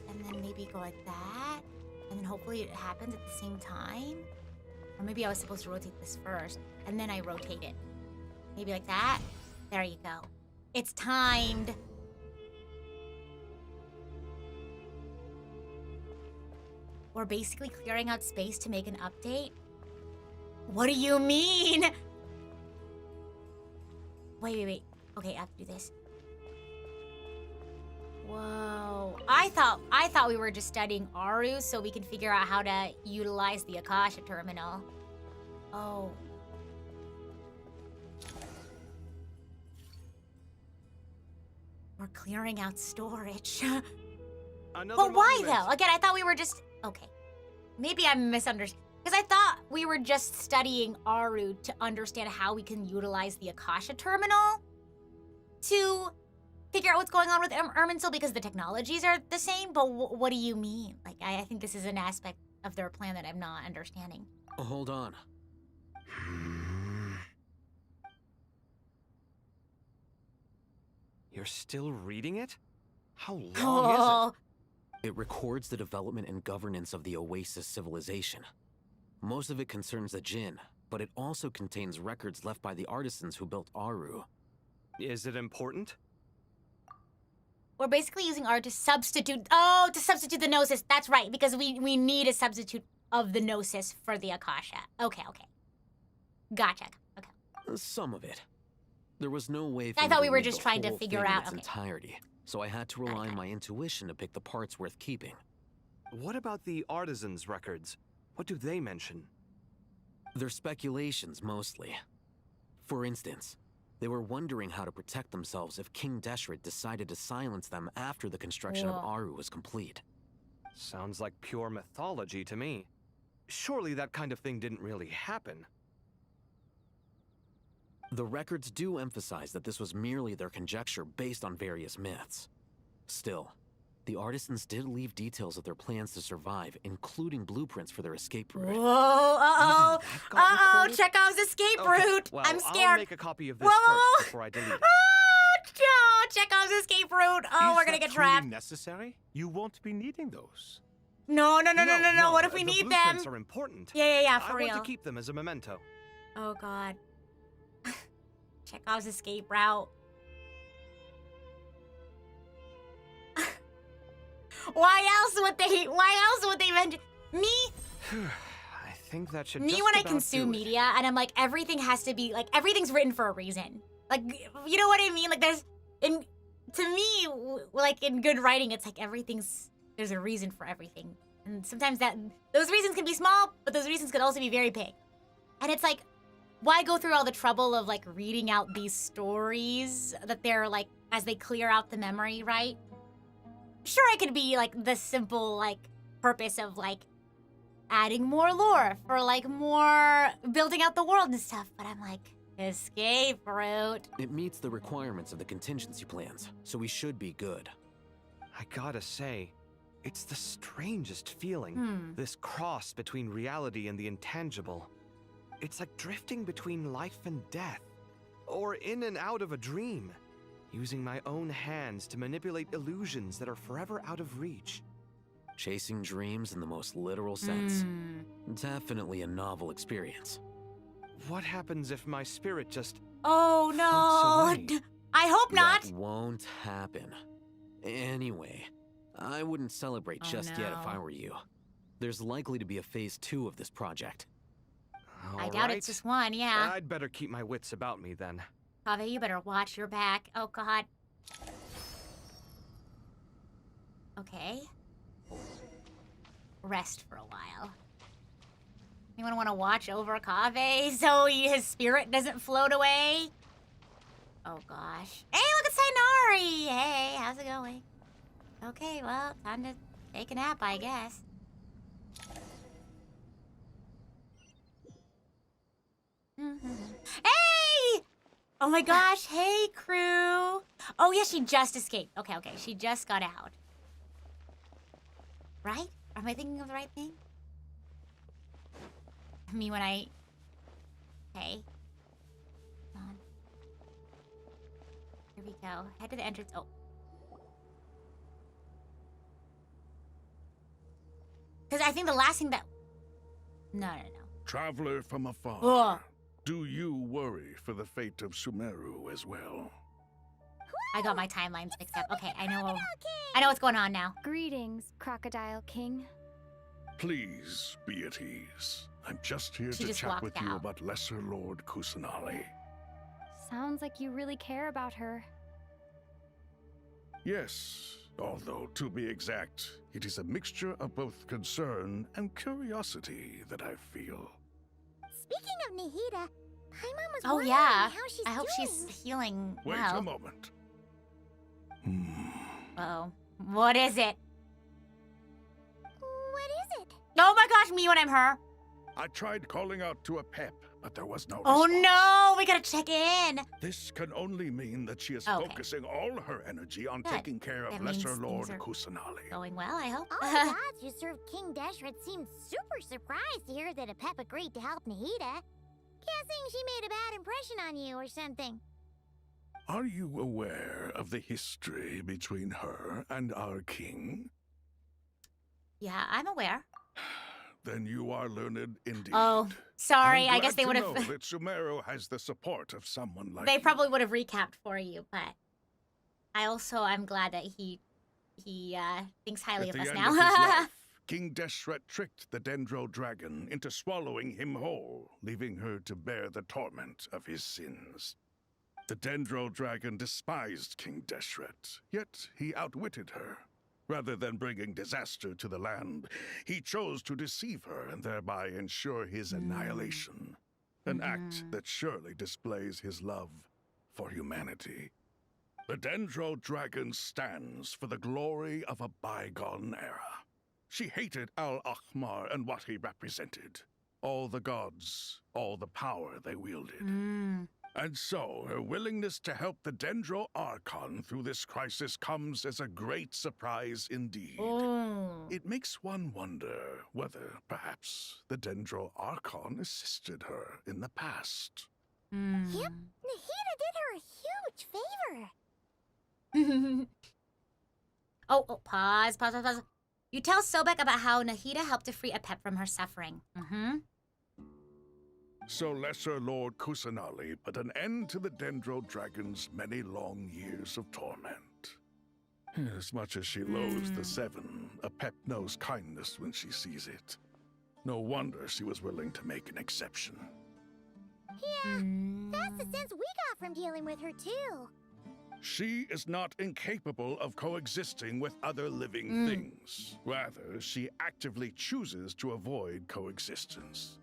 and then maybe go like that, and then hopefully it happens at the same time. Or maybe I was supposed to rotate this first, and then I rotate it. Maybe like that. There you go. It's timed. We're basically clearing out space to make an update? What do you mean? Wait. Okay, I have to do this. Whoa. I thought we were just studying Aru so we can figure out how to utilize the Akasha terminal. Oh. We're clearing out storage. Another But why monument. though? Again, I thought we were just... Okay. Maybe I'm misunderstanding. Because I thought we were just studying Aru to understand how we can utilize the Akasha terminal to figure out what's going on with Irminsul because the technologies are the same. But what do you mean? Like, I think this is an aspect of their plan that I'm not understanding. Hold on. You're still reading it? How long is Oh, It records the development and governance of the Oasis civilization. Most of it concerns the Jinn, but it also contains records left by the artisans who built Aru. it? Is it important? we're basically using art to substitute... Oh, to substitute the Gnosis. That's right, because we need a substitute of the Gnosis for the Akasha. Okay. Gotcha. Okay. Some of it. There was no way for I me thought to we were read just the trying to whole figure thing in out- its okay. entirety, so I had to rely on my intuition to pick the parts worth keeping. What about the artisans' records? What do they mention? They're speculations, mostly. For instance, they were wondering how to protect themselves if King Deshret decided to silence them after the construction of Whoa. Aru was complete. Sounds like pure mythology to me. Surely that kind of thing didn't really happen. The records do emphasize that this was merely their conjecture based on various myths. Still, the artisans did leave details of their plans to survive, including blueprints for their escape route. Whoa, uh-oh. Even that got recorded? Chekhov's escape Okay, route. well, I'm I'll scared. make a copy of this Whoa. first before I delete it. Oh, Chekhov's escape route. Oh, Is we're gonna that get truly trapped. necessary? You won't be needing those. No. What if we the need them? blueprints are important. Yeah, I for want real. to keep them as a memento. Oh, God. Chekhov's escape route. Why else would they mention me? I think that should Me just when I about consume do it. media and I'm like, everything has to be like, everything's written for a reason. Like, you know what I mean? Like, to me, like in good writing, it's like there's a reason for everything. And sometimes those reasons can be small, but those reasons could also be very big. And it's like, why go through all the trouble of like reading out these stories that they're like, as they clear out the memory, right? Sure, it could be like the simple like purpose of like adding more lore for like more building out the world and stuff, but I'm like, escape route. It meets the requirements of the contingency plans, so we should be good. I gotta say, it's the strangest feeling. This cross between reality and the intangible. It's like drifting between life and death, or in and out of a dream, using my own hands to manipulate illusions that are forever out of reach. Chasing dreams in the most literal sense. Definitely a novel experience. What happens if my spirit just... Oh no! Floats away. I hope not. That won't happen. Anyway, I wouldn't celebrate just yet if no. I were you. There's likely to be a phase 2 of this project. I doubt it's just one, yeah. I'd better keep my wits about me then. Kaveh, you better watch your back. Oh, God. Okay. Rest for a while. Anyone want to watch over Kaveh so his spirit doesn't float away? Oh, gosh. Hey, look at Sainari! Hey, how's it going? Okay, well, time to take a nap, I guess. Hey! Oh my gosh, hey crew! Oh yeah, she just escaped. Okay, she just got out. Right? Am I thinking of the right thing? Me when I... Okay. Hold on. Here we go. Head to the entrance. Oh. Because I think the last thing that... No. Traveler from afar. Oh. Do you worry for the fate of Sumeru as well? I got my timelines mixed up. Okay, I know what's going on now. Greetings, Crocodile King. Please be at ease. I'm just here She to just chat walked with you out. about Lesser Lord Kusanali. Sounds like you really care about her. Yes, although to be exact, it is a mixture of both concern and curiosity that I feel. Speaking of Nahida, Paimon was Oh wondering yeah. how she's I hope doing. she's healing Wait well. a moment. Uh-oh. What is it? What is it? Oh my gosh, me when I'm her. I tried calling out to a pep, but there was no Oh response. no, we gotta check in. This can only mean that she is Okay. focusing all her energy on Good. taking care of That means Lesser things Lord are Kusanali. Going well, I hope. All the gods who served King Deshret seemed super surprised to hear that a pep agreed to help Nahida. Guessing she made a bad impression on you or something. Are you aware of the history between her and our king? Yeah, I'm aware. Then you are learned indeed. Oh, sorry. I'm I guess glad they to would know have. that Sumeru has the support of someone like They you. probably would have recapped for you, but I'm glad that he thinks highly At of the us end now. of his life, King Deshret tricked the Dendro Dragon into swallowing him whole, leaving her to bear the torment of his sins. The Dendro Dragon despised King Deshret, yet he outwitted her. Rather than bringing disaster to the land, he chose to deceive her and thereby ensure his annihilation. An act that surely displays his love for humanity. The Dendro Dragon stands for the glory of a bygone era. She hated Al-Ahmar and what he represented. All the gods, all the power they wielded. And so, her willingness to help the Dendro Archon through this crisis comes as a great surprise indeed. Oh. It makes one wonder whether, perhaps, the Dendro Archon assisted her in the past. Yep, Nahida did her a huge favor. Pause. You tell Sobek about how Nahida helped to free a pet from her suffering. So Lesser Lord Kusanali put an end to the Dendro Dragon's many long years of torment. As much as she loathes the Seven, a pep knows kindness when she sees it. No wonder she was willing to make an exception. Yeah, that's the sense we got from dealing with her too. She is not incapable of coexisting with other living things. Rather, she actively chooses to avoid coexistence.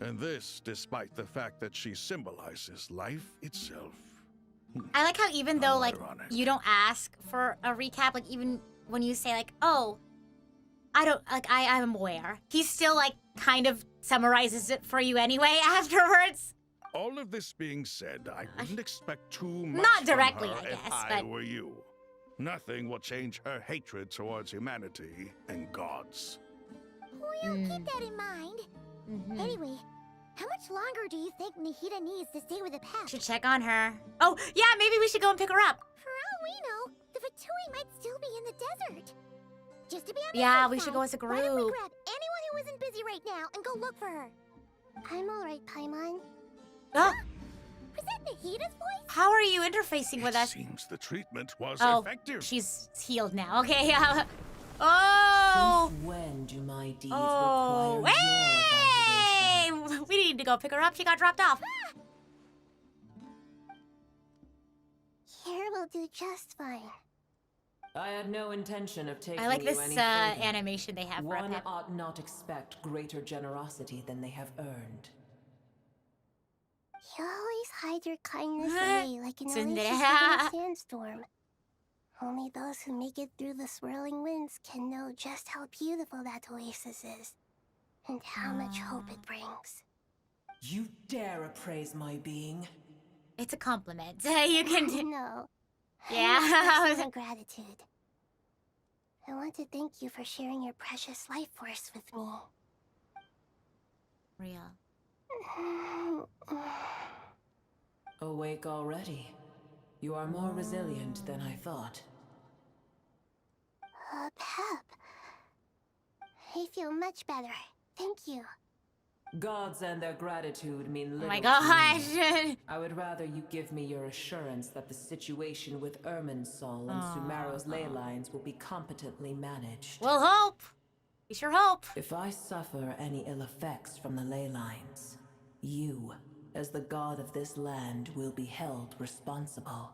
And this despite the fact that she symbolizes life itself. I like how even though, like, ironic. you don't ask for a recap, like, even when you say, like, oh, I don't, like, I'm aware, he still, like, kind of summarizes it for you anyway afterwards. All of this being said, I wouldn't expect too much Not from directly, her I if guess, I but- were you. Nothing will change her hatred towards humanity and gods. We'll keep that in mind. Anyway, how much longer do you think Nahida needs to stay with the pep? Should check on her. Oh, yeah, maybe we should go and pick her up. For all we know, the Fatui might still be in the desert. Just to be on the Yeah, safe we should side, go as a why don't we group. grab anyone who isn't busy right now and go look for her? I'm alright, Paimon. Oh, Was that Nahida's voice? how are you interfacing with It us? seems the treatment was Oh, effective. she's healed now. Okay, oh! Since when do my deeds Oh, require hey! your evaluation? We need to go pick her up. She got dropped off. Here will do just fine. I had no intention of taking I like you this any further. animation they have for a One pep. ought not expect greater generosity than they have earned. You always hide your kindness away like an Tsundere. oasis within a sandstorm. Only those who make it through the swirling winds can know just how beautiful that oasis is, and how much hope it brings. You dare appraise my being? It's a compliment. You can do. No. Yeah. I express my gratitude. I want to thank you for sharing your precious life force with me. Real. Awake already. You are more resilient than I thought. Pep. I feel much better. Thank you. Gods and their gratitude mean little Oh my to gosh. me. I would rather you give me your assurance that the situation with Irminsul and Sumeru's ley lines will be competently managed. We'll hope. We sure hope. If I suffer any ill effects from the ley lines, you, as the god of this land, will be held responsible.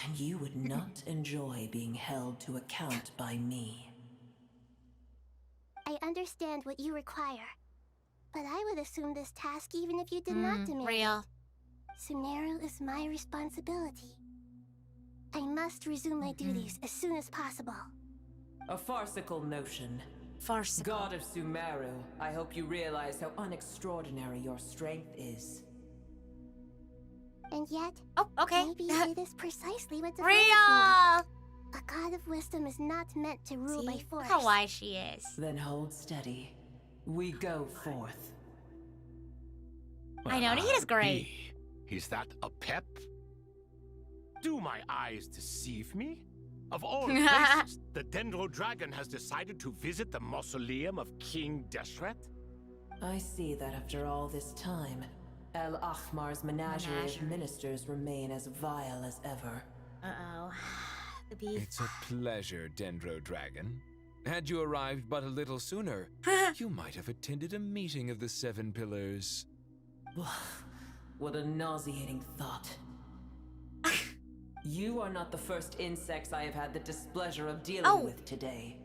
And you would not enjoy being held to account by me. I understand what you require, but I would assume this task even if you did not demand Real. it. Sumeru is my responsibility. I must resume my duties as soon as possible. A farcical notion. Farcical. God of Sumeru, I hope you realize how unextraordinary your strength is. And yet, Oh, okay. maybe it is precisely what defines Real. me. A god of wisdom is not meant to rule by See? force. Look how wise she is. Then hold steady. We go forth. I know, Nahita's great. B, is that a pep? Do my eyes deceive me? Of all places, the Dendro Dragon has decided to visit the mausoleum of King Deshret? I see that after all this time, El Ahmar's menagerie of ministers remain as vile as ever. Uh-oh. The beef. It's a pleasure, Dendro Dragon. Had you arrived but a little sooner, you might have attended a meeting of the Seven Pillars. What a nauseating thought. You are not the first insects I have had the displeasure of dealing with today.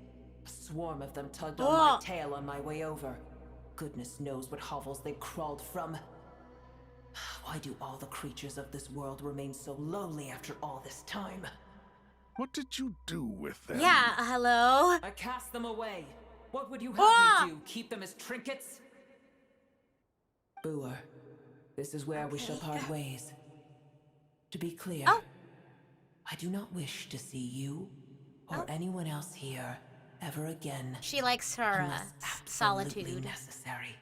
A swarm of them tugged on my tail on my way over. Goodness knows what hovels they crawled from. Why do all the creatures of this world remain so lowly after all this time? What did you do with them? Yeah, hello? I cast them away. What would you have me do? Keep them as trinkets? Booer, this is where we shall part ways. To be clear, I do not wish to see you or anyone else here ever again. She likes her unless absolutely solitude. necessary.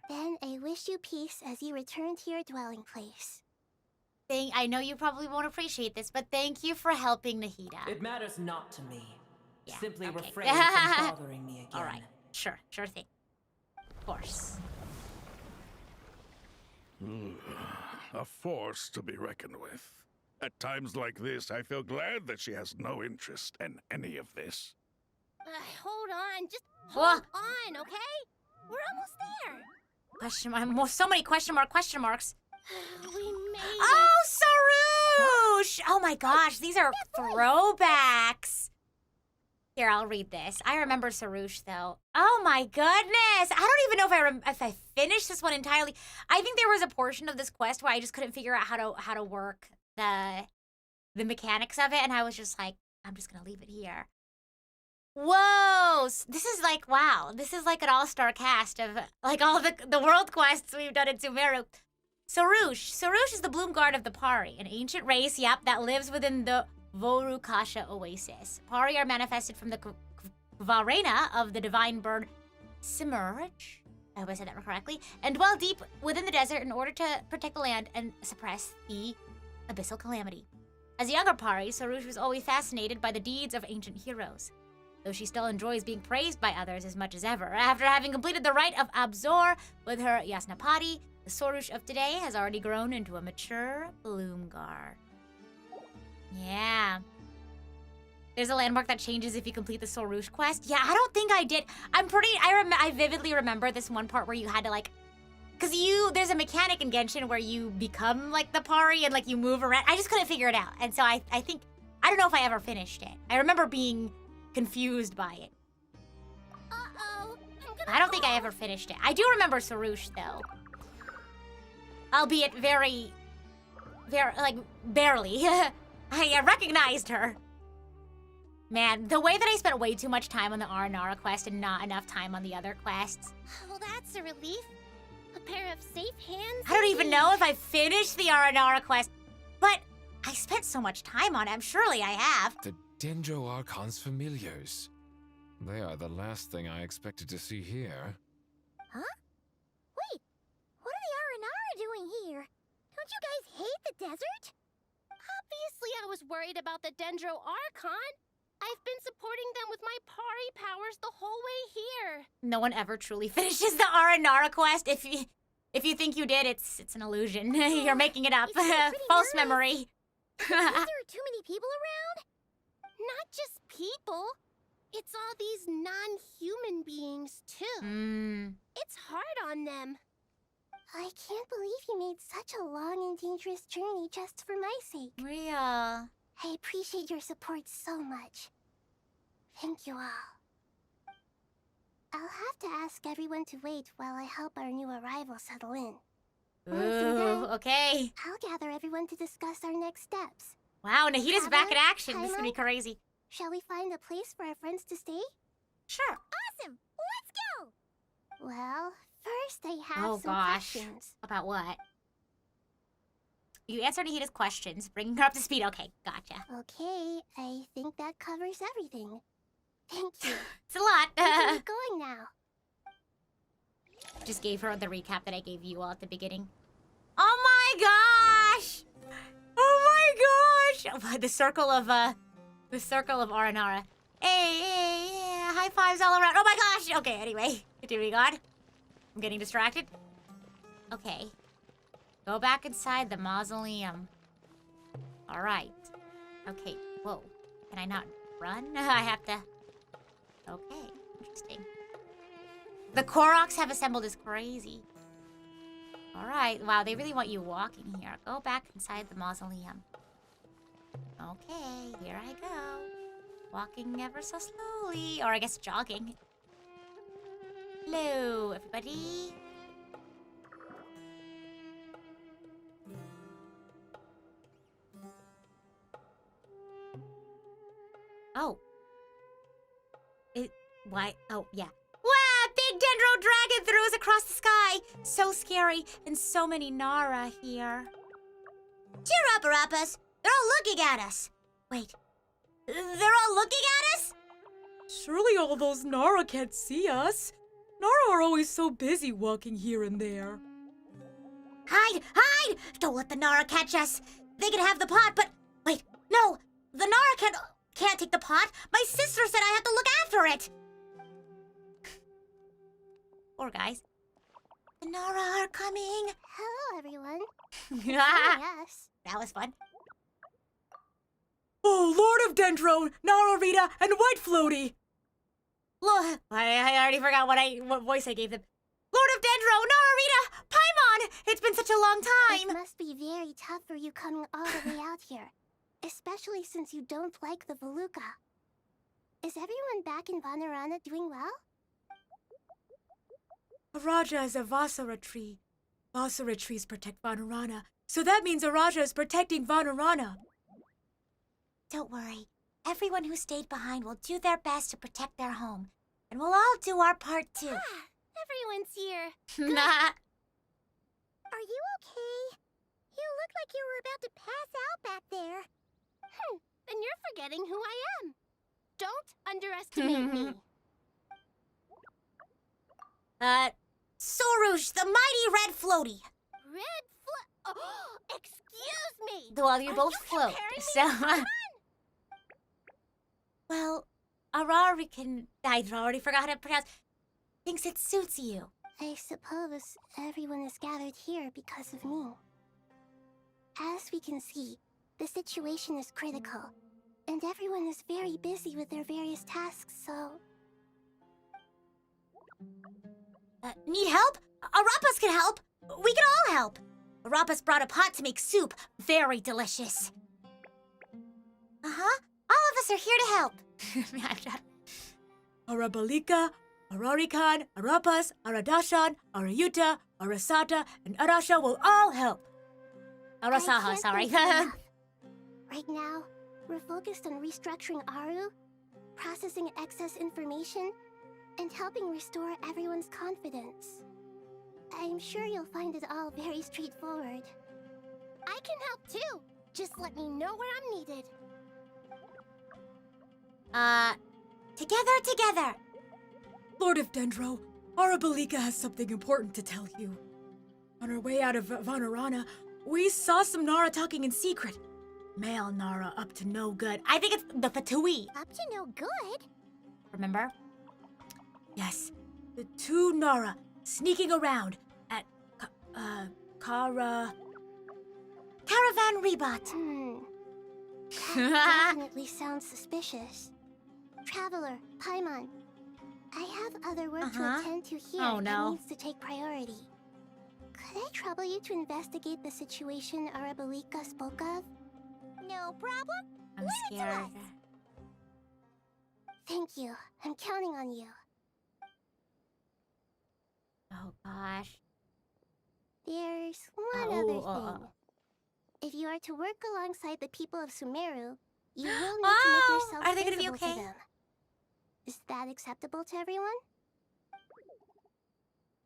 Then I wish you peace as you return to your dwelling place. I know you probably won't appreciate this, but thank you for helping Nahita. It matters not to me. Yeah, Simply okay. refrain from bothering me again. All right, sure thing. Of course. A force to be reckoned with. At times like this, I feel glad that she has no interest in any of this. Hold on, just Hold on, okay? We're almost there. Question mark. So many question marks. We made it. Oh, Sarouche! Oh my gosh, these are throwbacks. Here, I'll read this. I remember Sarouche, though. Oh my goodness! I don't even know if I finished this one entirely. I think there was a portion of this quest where I just couldn't figure out how to work the mechanics of it, and I was just like, I'm just gonna leave it here. Whoa! This is like, wow. This is like an all-star cast of like all the world quests we've done in Sumeru. Sarouche. Sarouche is the Bloom Guard of the Pari, an ancient race, that lives within the Vorukasha Oasis. Pari are manifested from the Varena of the divine bird Simurge, I hope I said that correctly, and dwell deep within the desert in order to protect the land and suppress the abyssal calamity. As a younger Pari, Sarouche was always fascinated by the deeds of ancient heroes, though she still enjoys being praised by others as much as ever. After having completed the rite of Abzor with her Yasnapati, the Sarouche of today has already grown into a mature Bloomguard. Yeah. There's a landmark that changes if you complete the Sarouche quest. Yeah, I don't think I did. I vividly remember this one part where you had to because there's a mechanic in Genshin where you become like the Pari and you move around. I just couldn't figure it out. And so I think, I don't know if I ever finished it. I remember being confused by it. Uh-oh. I don't think I ever finished it. I do remember Sarouche though. Albeit very, barely. I recognized her. Man, the way that I spent way too much time on the Aranara quest and not enough time on the other quests. Well, that's a relief. A pair of safe hands. I don't even know if I finished the Aranara quest, but I spent so much time on it. Surely I have. The Dendro Archon's familiars. They are the last thing I expected to see here. Huh? Wait, what are the Aranara doing here? Don't you guys hate the desert? Obviously, I was worried about the Dendro Archon. I've been supporting them with my Pari powers the whole way here. No one ever truly finishes the Aranara quest. If you think you did, it's an illusion. You're making it up. False memory. There are too many people around? Not just people. It's all these non-human beings, too. It's hard on them. I can't believe you made such a long and dangerous journey just for my sake. Real. I appreciate your support so much. Thank you all. I'll have to ask everyone to wait while I help our new arrival settle in. Once I'm Ooh, done, okay. I'll gather everyone to discuss our next steps. Wow, Nahita's back in Kava, action. This is gonna be Paimon, crazy. Shall we find a place for our friends to stay? Sure. Awesome! Let's go! Well, first I have Oh some gosh. questions. About what? You answered Nahita's questions, bringing her up to speed. Okay, gotcha. Okay, I think that covers everything. Thank you. It's a lot. We can get going now. Just gave her the recap that I gave you all at the beginning. Oh my gosh! Oh my gosh! The circle of Aranara. Hey, yeah, high fives all around. Oh my gosh! Okay, anyway, continuing on. I'm getting distracted. Okay. Go back inside the mausoleum. All right. Okay. Whoa. Can I not run? I have to. Okay. Interesting. The Koroks have assembled is crazy. All right. Wow, they really want you walking here. Go back inside the mausoleum. Okay, here I go. Walking ever so slowly. Or I guess jogging. Hello, everybody. Oh. Why? Oh, yeah. Wow, big Dendro dragon threw us across the sky. So scary, and so many Nara here. Cheer up, Arapas. They're all looking at us. Wait, they're all looking at us? Surely all those Nara can't see us. Nara are always so busy walking here and there. Hide! Hide! Don't let the Nara catch us. They can have the pot, but wait, no, the Nara can't take the pot. My sister said I have to look after it. Poor guys. The Nara are coming. Hello, everyone. Yes. That was fun. Oh, Lord of Dendro, Nara, Rita, and White Floaty! Look, I already forgot what voice I gave them. Lord of Dendro, Nara, Rita, Paimon! It's been such a long time! It must be very tough for you coming all the way out here. Especially since you don't like the Voluka. Is everyone back in Vanarana doing well? Araja is a Vasara tree. Vasara trees protect Vanarana, so that means Araja is protecting Vanarana. Don't worry. Everyone who stayed behind will do their best to protect their home. And we'll all do our part too. Everyone's here. Nah. Are you okay? You look like you were about to pass out back there. Then you're forgetting who I am. Don't underestimate me. Sorouge, the mighty red floaty. Red float? Oh, excuse me. Well, you both float, so... Well, Ararican, I already forgot how to pronounce, thinks it suits you. I suppose everyone is gathered here because of me. As we can see, the situation is critical, and everyone is very busy with their various tasks, so... Need help? Arapas can help. We can all help. Arapas brought a pot to make soup. Very delicious. Uh-huh. All of us are here to help. Arabalika, Ararikan, Arapas, Aradashan, Arayuta, Arasata, and Arasha will all help. Arasaha, sorry. Right now, we're focused on restructuring Aru, processing excess information, and helping restore everyone's confidence. I'm sure you'll find it all very straightforward. I can help too. Just let me know where I'm needed. Together. Lord of Dendro, Arabalika has something important to tell you. On our way out of Vanarana, we saw some Nara talking in secret. male Nara up to no good. I think it's the Fatui. Up to no good? Remember? Yes, the two Nara sneaking around at Caravan Rebat. That definitely sounds suspicious. Traveler, Paimon, I have other work to attend to here that needs to take priority. Could I trouble you to investigate the situation Arabalika spoke of? No problem. I'm scared. Thank you. I'm counting on you. Oh gosh. There's one other thing. If you are to work alongside the people of Sumeru, you will need to make yourself are they gonna be visible to okay? them. Is that acceptable to everyone?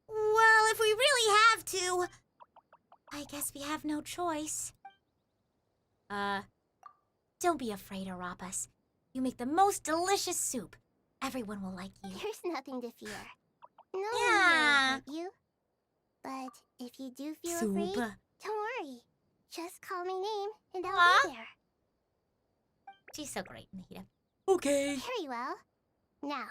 Well, if we really have to, I guess we have no choice. Don't be afraid, Arapas. You make the most delicious soup. Everyone will like you. There's nothing to fear. No one Yeah. will hurt you. But if you do feel afraid, don't worry. Just call my name and I'll be there. She's so great, Nahida. Okay. Very well. Now,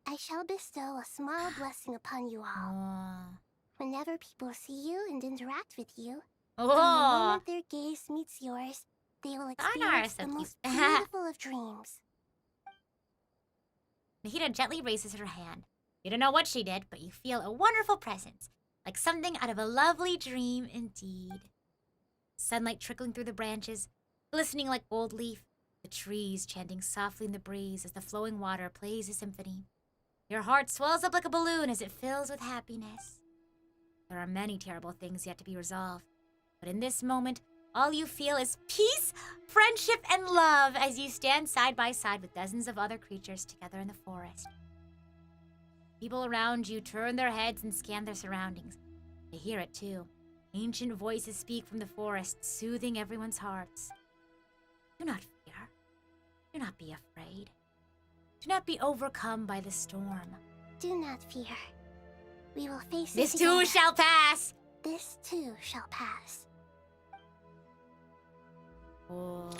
I shall bestow a small blessing upon you all. Whenever people see you and interact with you, from the moment their gaze meets yours, they will experience the most beautiful of dreams. Nahida gently raises her hand. You don't know what she did, but you feel a wonderful presence, like something out of a lovely dream indeed. Sunlight trickling through the branches, glistening like gold leaf, the trees chanting softly in the breeze as the flowing water plays a symphony. Your heart swells up like a balloon as it fills with happiness. There are many terrible things yet to be resolved, but in this moment, all you feel is peace, friendship, and love as you stand side by side with dozens of other creatures together in the forest. People around you turn their heads and scan their surroundings. They hear it too. Ancient voices speak from the forest, soothing everyone's hearts. Do not fear. Do not be afraid. Do not be overcome by the storm. Do not fear. We will face This it too together. shall pass. This too shall pass. Oh.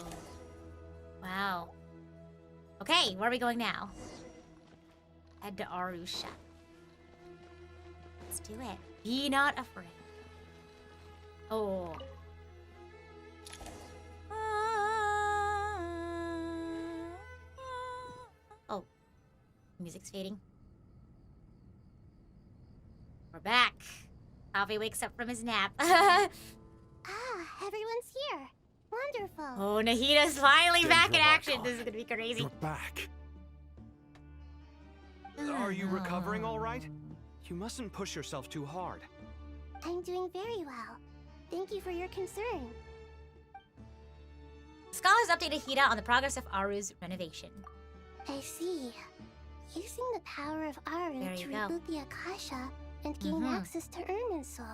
Wow. Okay, where are we going now? Head to Arusha. Let's do it. Be not afraid. Oh. Oh. Music's fading. We're back. Coffee wakes up from his nap. Everyone's here. Wonderful. Oh, Nahida's finally back in action. Archon, This is gonna be crazy. You're back. Are you recovering all right? You mustn't push yourself too hard. I'm doing very well. Thank you for your concern. Scholars update Nahida on the progress of Aru's renovation. I see. Using the power of Aru There to you go. reboot the Akasha and gain access to Irminsul.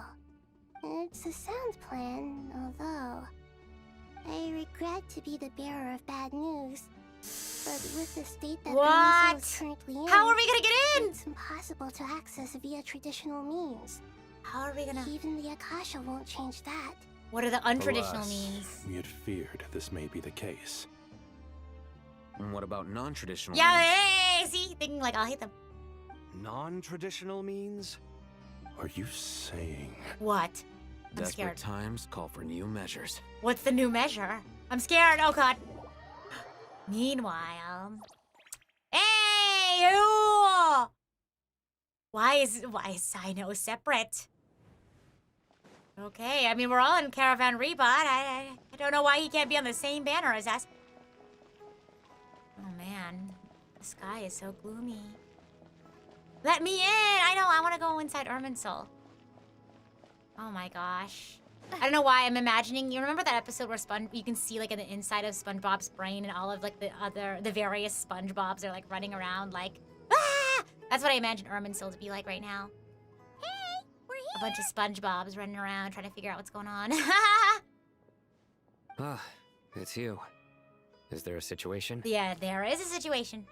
It's a sound plan, although I regret to be the bearer of bad news. But with the state that Irminsul is currently in, How are we gonna get in? It's impossible to access via traditional means. How are we gonna? Even the Akasha won't change that. What are the untraditional Alas, means? We had feared this may be the case. And what about non-traditional Yeah, means? hey, see? Thinking like I'll hit them. Non-traditional means? Are you saying... What? I'm Desperate scared. times call for new measures. What's the new measure? I'm scared. Oh god. Meanwhile. Hey! Ooh! Why is Sino separate? Okay, I mean we're all in Caravan Rebot. I don't know why he can't be on the same banner as us. Oh man, the sky is so gloomy. Let me in! I know, I want to go inside Irminsul. Oh my gosh. I don't know why I'm imagining. You remember that episode where you can see like in the inside of SpongeBob's brain and all of like the various SpongeBobs are like running around like, ah! That's what I imagine Irminsul to be like right now. Hey, we're here. A bunch of SpongeBobs running around trying to figure out what's going on. Ah, it's you. Is there a situation? Yeah, there is a situation.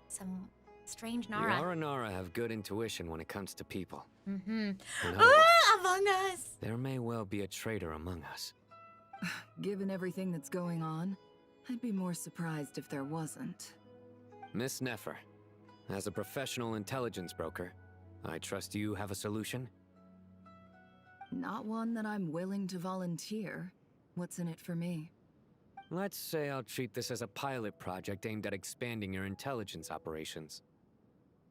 Some strange The Nara. Aranara have good intuition when it comes to people. Mm-hmm. In other words, Among Us! there may well be a traitor among us. Given everything that's going on, I'd be more surprised if there wasn't. Miss Nefer, as a professional intelligence broker, I trust you have a solution? Not one that I'm willing to volunteer. What's in it for me? Let's say I'll treat this as a pilot project aimed at expanding your intelligence operations.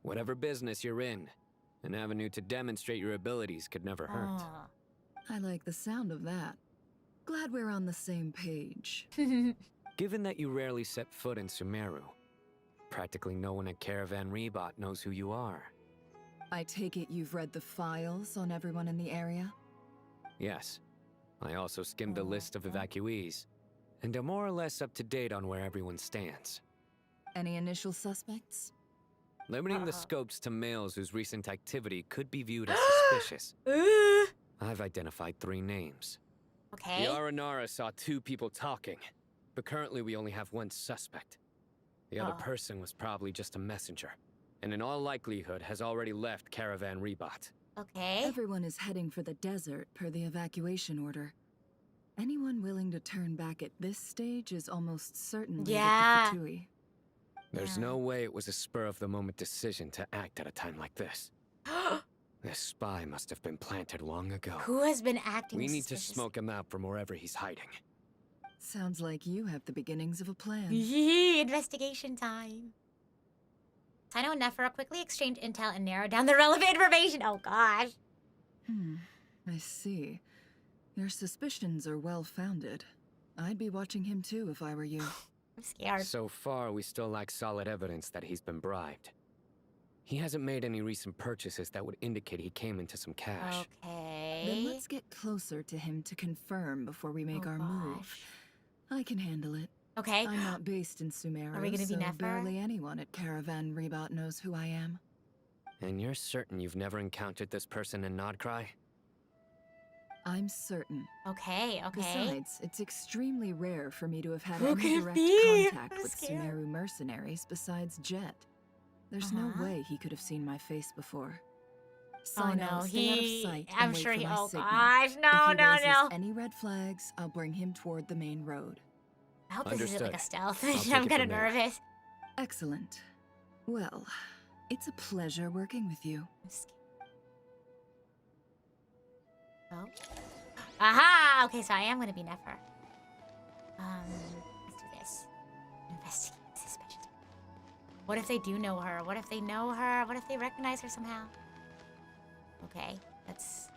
Whatever business you're in, an avenue to demonstrate your abilities could never hurt. I like the sound of that. Glad we're on the same page. Given that you rarely set foot in Sumeru, practically no one at Caravan Rebot knows who you are. I take it you've read the files on everyone in the area? Yes. I also skimmed the list of evacuees, and are more or less up to date on where everyone stands. Any initial suspects? Limiting the scopes to males whose recent activity could be viewed as suspicious. I've identified 3 names. Okay. The Aranara saw 2 people talking, but currently we only have 1 suspect. The other person was probably just a messenger, and in all likelihood has already left Caravan Rebot. Okay. Everyone is heading for the desert per the evacuation order. Anyone willing to turn back at this stage is almost certainly the Fatui. There's no way it was a spur-of-the-moment decision to act at a time like this. This spy must have been planted long ago. Who has been acting We need suspicious? to smoke him out from wherever he's hiding. Sounds like you have the beginnings of a plan. Yee, investigation time. Sino and Nephra quickly exchange intel and narrow down the relevant information. Oh gosh. I see. Your suspicions are well-founded. I'd be watching him too if I were you. I'm scared. So far, we still lack solid evidence that he's been bribed. He hasn't made any recent purchases that would indicate he came into some cash. Okay. Then let's get closer to him to confirm before we make our move. I can handle it. Okay. I'm not based in Sumeru, Are we gonna be so Nefer? barely anyone at Caravan Rebot knows who I am. And you're certain you've never encountered this person in Nodcry? I'm certain. Okay, okay. Besides, it's extremely rare for me to have had Who could any it direct be? contact I'm with scared. Sumeru mercenaries besides Jet. There's no way he could have seen my face before. Oh Sino, no, stay out of he. sight and I'm wait sure for he. my Oh signal. gosh, If no, he no, raises no. any red flags, I'll bring him toward the main road. I hope this isn't like a Understood. stealth. I'll take I'm it kind of from there. nervous. Excellent. Well, it's a pleasure working with you. Oh. Aha! Okay, so I am gonna be Nefer. Let's do this. Investigate suspicious. What if they do know her? What if they know her? What if they recognize her somehow? Okay, let's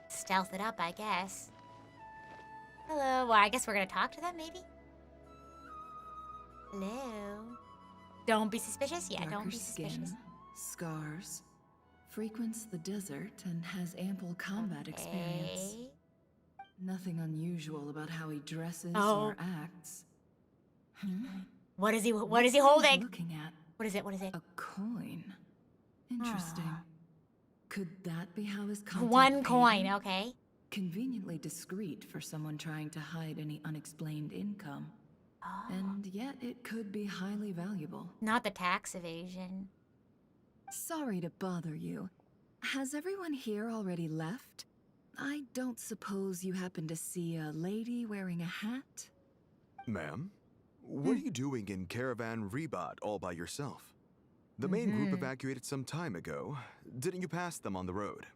stealth it up, I guess. Hello. Well, I guess we're gonna talk to them, maybe? Hello. Don't be suspicious? Yeah, Darker don't be skin, suspicious. scars, frequents the desert and has ample combat experience. Okay. Nothing unusual about how he dresses Oh. or acts. What is he What's he he holding? looking at? What is it? What is it? A coin. Interesting. Could that be how his contact One paid coin, him? okay. Conveniently discreet for someone trying to hide any unexplained income. And yet it could be highly valuable. Not the tax evasion. Sorry to bother you. Has everyone here already left? I don't suppose you happen to see a lady wearing a hat? Ma'am, what are you doing in Caravan Rebot all by yourself? The main group evacuated some time ago. Didn't you pass them on the road?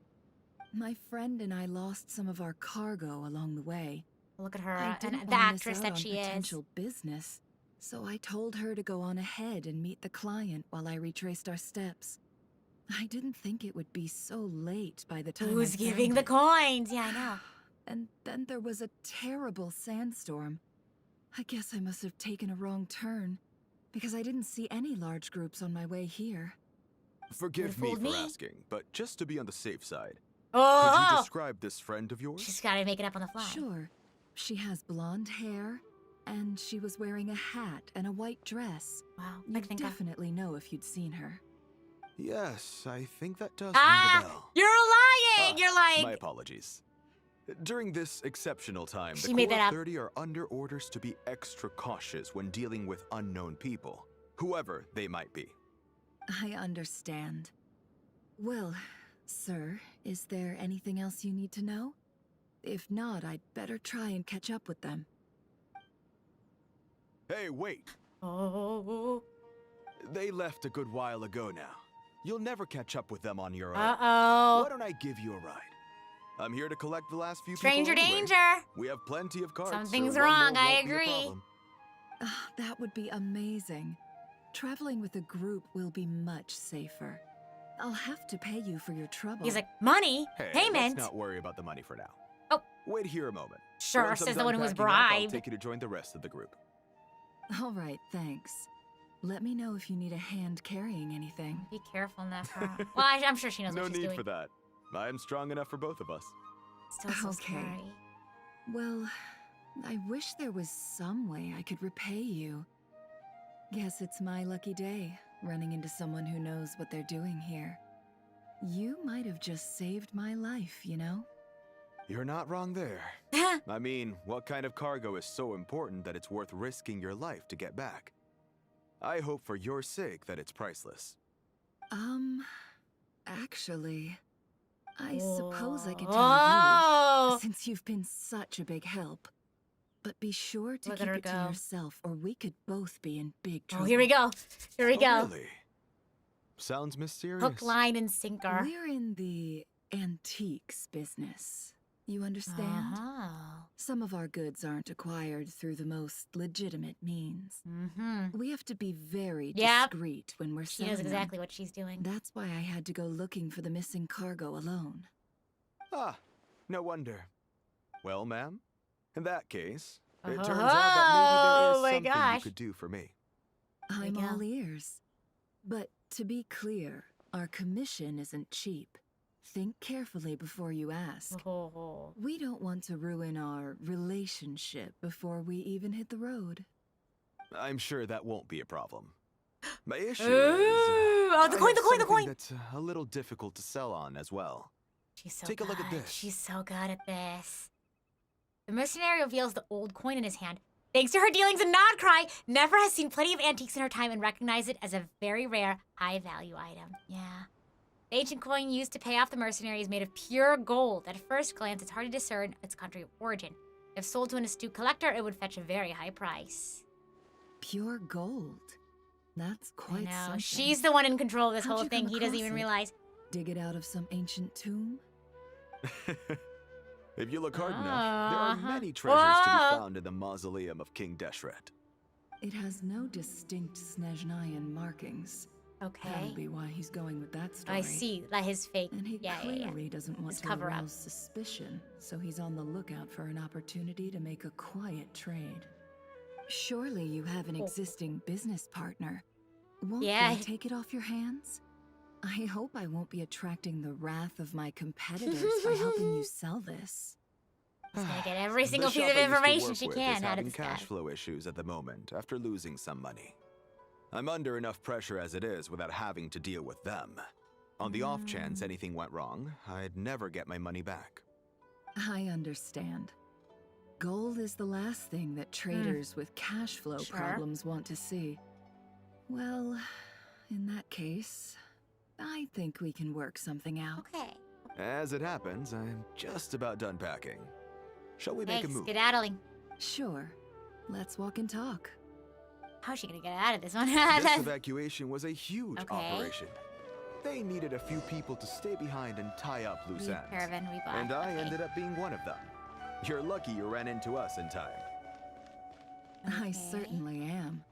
My friend and I lost some of our cargo along the way. Look at her, I and didn't the wanna miss actress out that on she is. potential business, so I told her to go on ahead and meet the client while I retraced our steps. I didn't think it would be so late by the time Who's I giving found the it. coins? Yeah, I know. And then there was a terrible sandstorm. I guess I must have taken a wrong turn, because I didn't see any large groups on my way here. Forgive me fooled for me. asking, but just to be on the safe side, Oh! could you describe this friend of yours? She's gotta make it up on the fly. Sure. She has blonde hair, and she was wearing a hat and a white dress. Wow, You'd definitely know if you'd seen her. Yes, I think that does ring Ah! a bell. You're lying! You're lying! My apologies. During this exceptional time, She the made Core that up. 30 are under orders to be extra cautious when dealing with unknown people, whoever they might be. I understand. Well, sir, is there anything else you need to know? If not, I'd better try and catch up with them. Hey, wait. Oh. They left a good while ago now. You'll never catch up with them on your own. Uh-oh. Why don't I give you a ride? I'm here to collect the last few Stranger people anyway. danger. We have plenty of carts. Something's so one wrong, more I won't be a agree. problem. That would be amazing. Traveling with a group will be much safer. I'll have to pay you for your trouble. He's like, money? Hey, Payment? let's not worry about the money for now. Oh. Wait here a moment. Sure, Once I'm says the done one who was packing up, I'll bribed. take you to join the rest of the group. All right, thanks. Let me know if you need a hand carrying anything. Be careful, Nefra. Well, I'm sure she knows No what she's need doing. for that. I am strong enough for both of us. Still so Okay. scary. Well, I wish there was some way I could repay you. Guess it's my lucky day, running into someone who knows what they're doing here. You might have just saved my life, you know? You're not wrong there. I mean, what kind of cargo is so important that it's worth risking your life to get back? I hope for your sake that it's priceless. Actually, I suppose I could tell Whoa. you, since you've been such a big help. But be sure to Look at keep her it to go. yourself, or we could both be in big trouble. Oh, here we go. Here we go. Really? Sounds mysterious. Hook, line, and sinker. We're in the antiques business. You understand? Oh. Some of our goods aren't acquired through the most legitimate means. Mm-hmm. We have to be very Yep. discreet when we're She selling knows exactly them. what she's doing. That's why I had to go looking for the missing cargo alone. Ah, no wonder. Well, ma'am, in that case, it turns Oh out that my maybe there is something gosh. you could do for me. I'm we go. all ears. But to be clear, our commission isn't cheap. Think carefully before you ask. Oh. We don't want to ruin our relationship before we even hit the road. I'm sure that won't be a problem. My issue Ooh, is... oh, the I coin, have the coin, the something coin. That's a little difficult to sell on as well. She's so Take a look at good. this. She's so good at this. The mercenary reveals the old coin in his hand. Thanks to her dealings in Nodcry, Never has seen plenty of antiques in her time and recognized it as a very rare, high-value item. Yeah. The ancient coin used to pay off the mercenary is made of pure gold. At first glance, it's hard to discern its country of origin. If sold to an astute collector, it would fetch a very high price. Pure gold. That's I quite know. something. She's the one in control of this How'd whole you thing. come He doesn't across even it? realize. Dig it out of some ancient tomb? If you look hard enough, there are Uh-huh. many treasures to Whoa. be found in the mausoleum of King Deshret. It has no distinct Snezhnayan markings. Okay. That'll be why he's going with that story. I see. Like his fake. And he yeah. clearly doesn't want His to cover-up. arouse suspicion, so he's on the lookout for an opportunity to make a quiet trade. Surely you have an Oh. existing business partner. Won't Yeah. they take it off your hands? I hope I won't be attracting the wrath of my competitors by helping you sell this. She's gonna get every The single piece shop of I used to information work she with can is out of having this guy. cash flow issues at the moment after losing some money. I'm under enough pressure as it is without having to deal with them. On the off chance anything went wrong, I'd never get my money back. I understand. Gold is the last thing that traders with cash flow Sure. problems want to see. Well, in that case, I think we can work something out. Okay. As it happens, I'm just about done packing. Shall we make Hey, a move? skedaddling. Sure. Let's walk and talk. How's she gonna get out of this one? This evacuation was a huge Okay. operation. They needed a few people to stay behind and tie up loose ends. Caravan we bought. And I Okay. ended up being one of them. You're lucky you ran into us in time. I certainly am.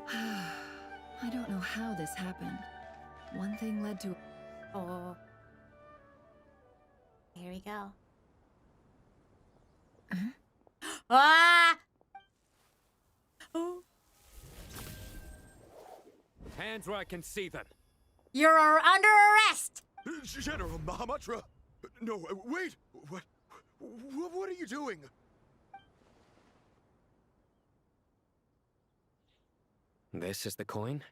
I don't know how this happened. One thing led to... Oh. Here we go. Ah! Oh. Hands where I can see them. You're under arrest! General Mahamatra! No, wait! What are you doing? This is the coin?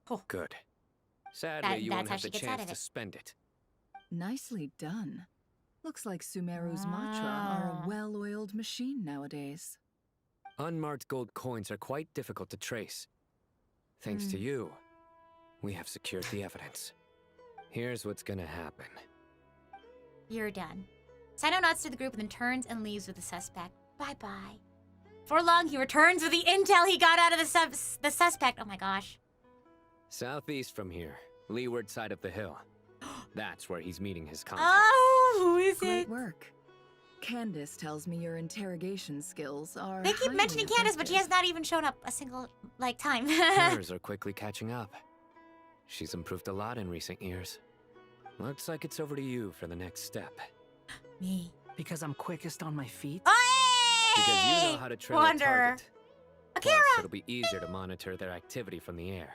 Oh. Good. Sadly, you that's won't how have she the gets out chance of to it. spend it. Nicely done. Looks like Sumeru's mantra are Ah. a well-oiled machine nowadays. Unmarked gold coins are quite difficult to trace. Thanks to you, we have secured the evidence. Here's what's gonna happen. You're done. Sino nods to the group and then turns and leaves with the suspect. Bye-bye. For long, he returns with the intel he got out of the suspect. Oh my gosh. Southeast from here, leeward side of the hill. That's where he's meeting his contact. Oh, who is Great it? work. Candace tells me your interrogation skills are They keep highly mentioning Candace, but she has effective. not even shown up a single, like, time. Hers are quickly catching up. She's improved a lot in recent years. Looks like it's over to you for the next step. Me. Because I'm quickest on my feet? Because you know how to trail a Wanderer. target. Akira! Plus, it'll be easier to monitor their activity from the air.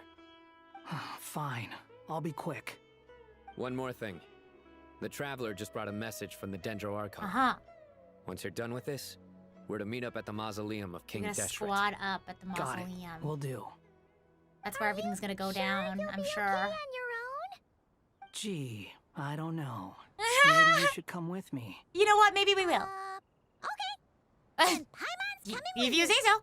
Fine. I'll be quick. One more thing. The Traveler just brought a message from the Dendro Archon. Uh-huh. Once you're done with this, we're to meet up at the mausoleum of King We're gonna Deshret. squad up at the Got it. mausoleum. Will do. That's where everything's gonna go down, I'm sure. On your own? Gee, I don't know. Maybe you should come with me. You know what? Maybe we will. Okay. Paimon's coming with If you you. say so.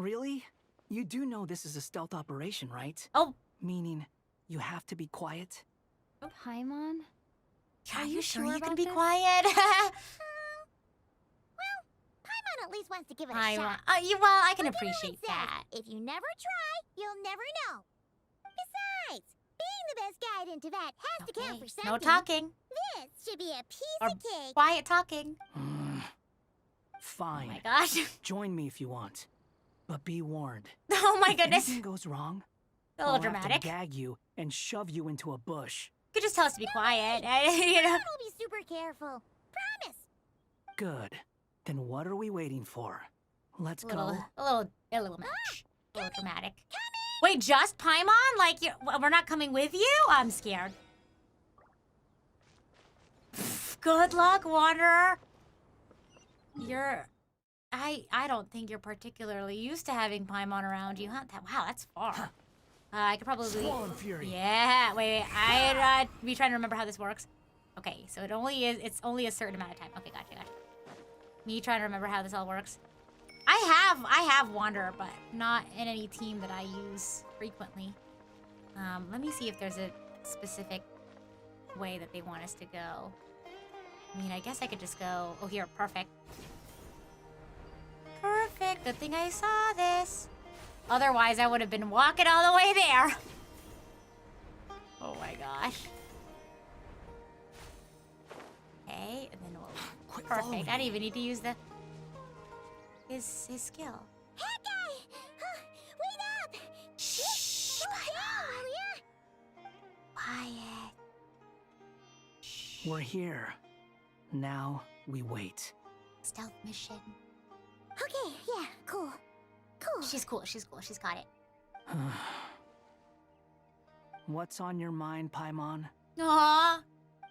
Really? You do know this is a stealth operation, right? Oh. Meaning, you have to be quiet? Paimon? Are you sure you can about be this? quiet? Well, Paimon at least wants to give it a I shot. well, I can But everyone appreciate says, that. If you never try, you'll never know. Besides, being the best guide into that has to count for something. No talking. This should be a piece Or of cake. quiet talking. Fine. Oh my gosh. Join me if you want. But be warned. Oh my if goodness. anything goes wrong, A little I'll have dramatic. to gag you and shove you into a bush. You could just tell us to be quiet. You know? I'll be super careful. Promise. Good. Then what are we waiting for? Let's A go. little much. A little dramatic. Wait, just Paimon? Like, we're not coming with you? I'm scared. Good luck, Wanderer. I don't think you're particularly used to having Paimon around you, huh? Wow, that's far. I could probably... Swollen Fury. Yeah, wait. I'd be trying to remember how this works. Okay, so it's only a certain amount of time. Okay, gotcha. Me trying to remember how this all works. I have Wanderer, but not in any team that I use frequently. Let me see if there's a specific way that they want us to go. I mean, I guess I could just go... Oh, here, perfect. Perfect, good thing I saw this. Otherwise, I would have been walking all the way there. Oh my gosh. Okay, and then we'll... Perfect, I didn't even need to use his skill. Hey, guy! Wait up! Shh! Quiet. We're here. Now we wait. Stealth mission. Okay, yeah, cool. Cool. She's cool, she's got it. What's on your mind, Paimon? Aww.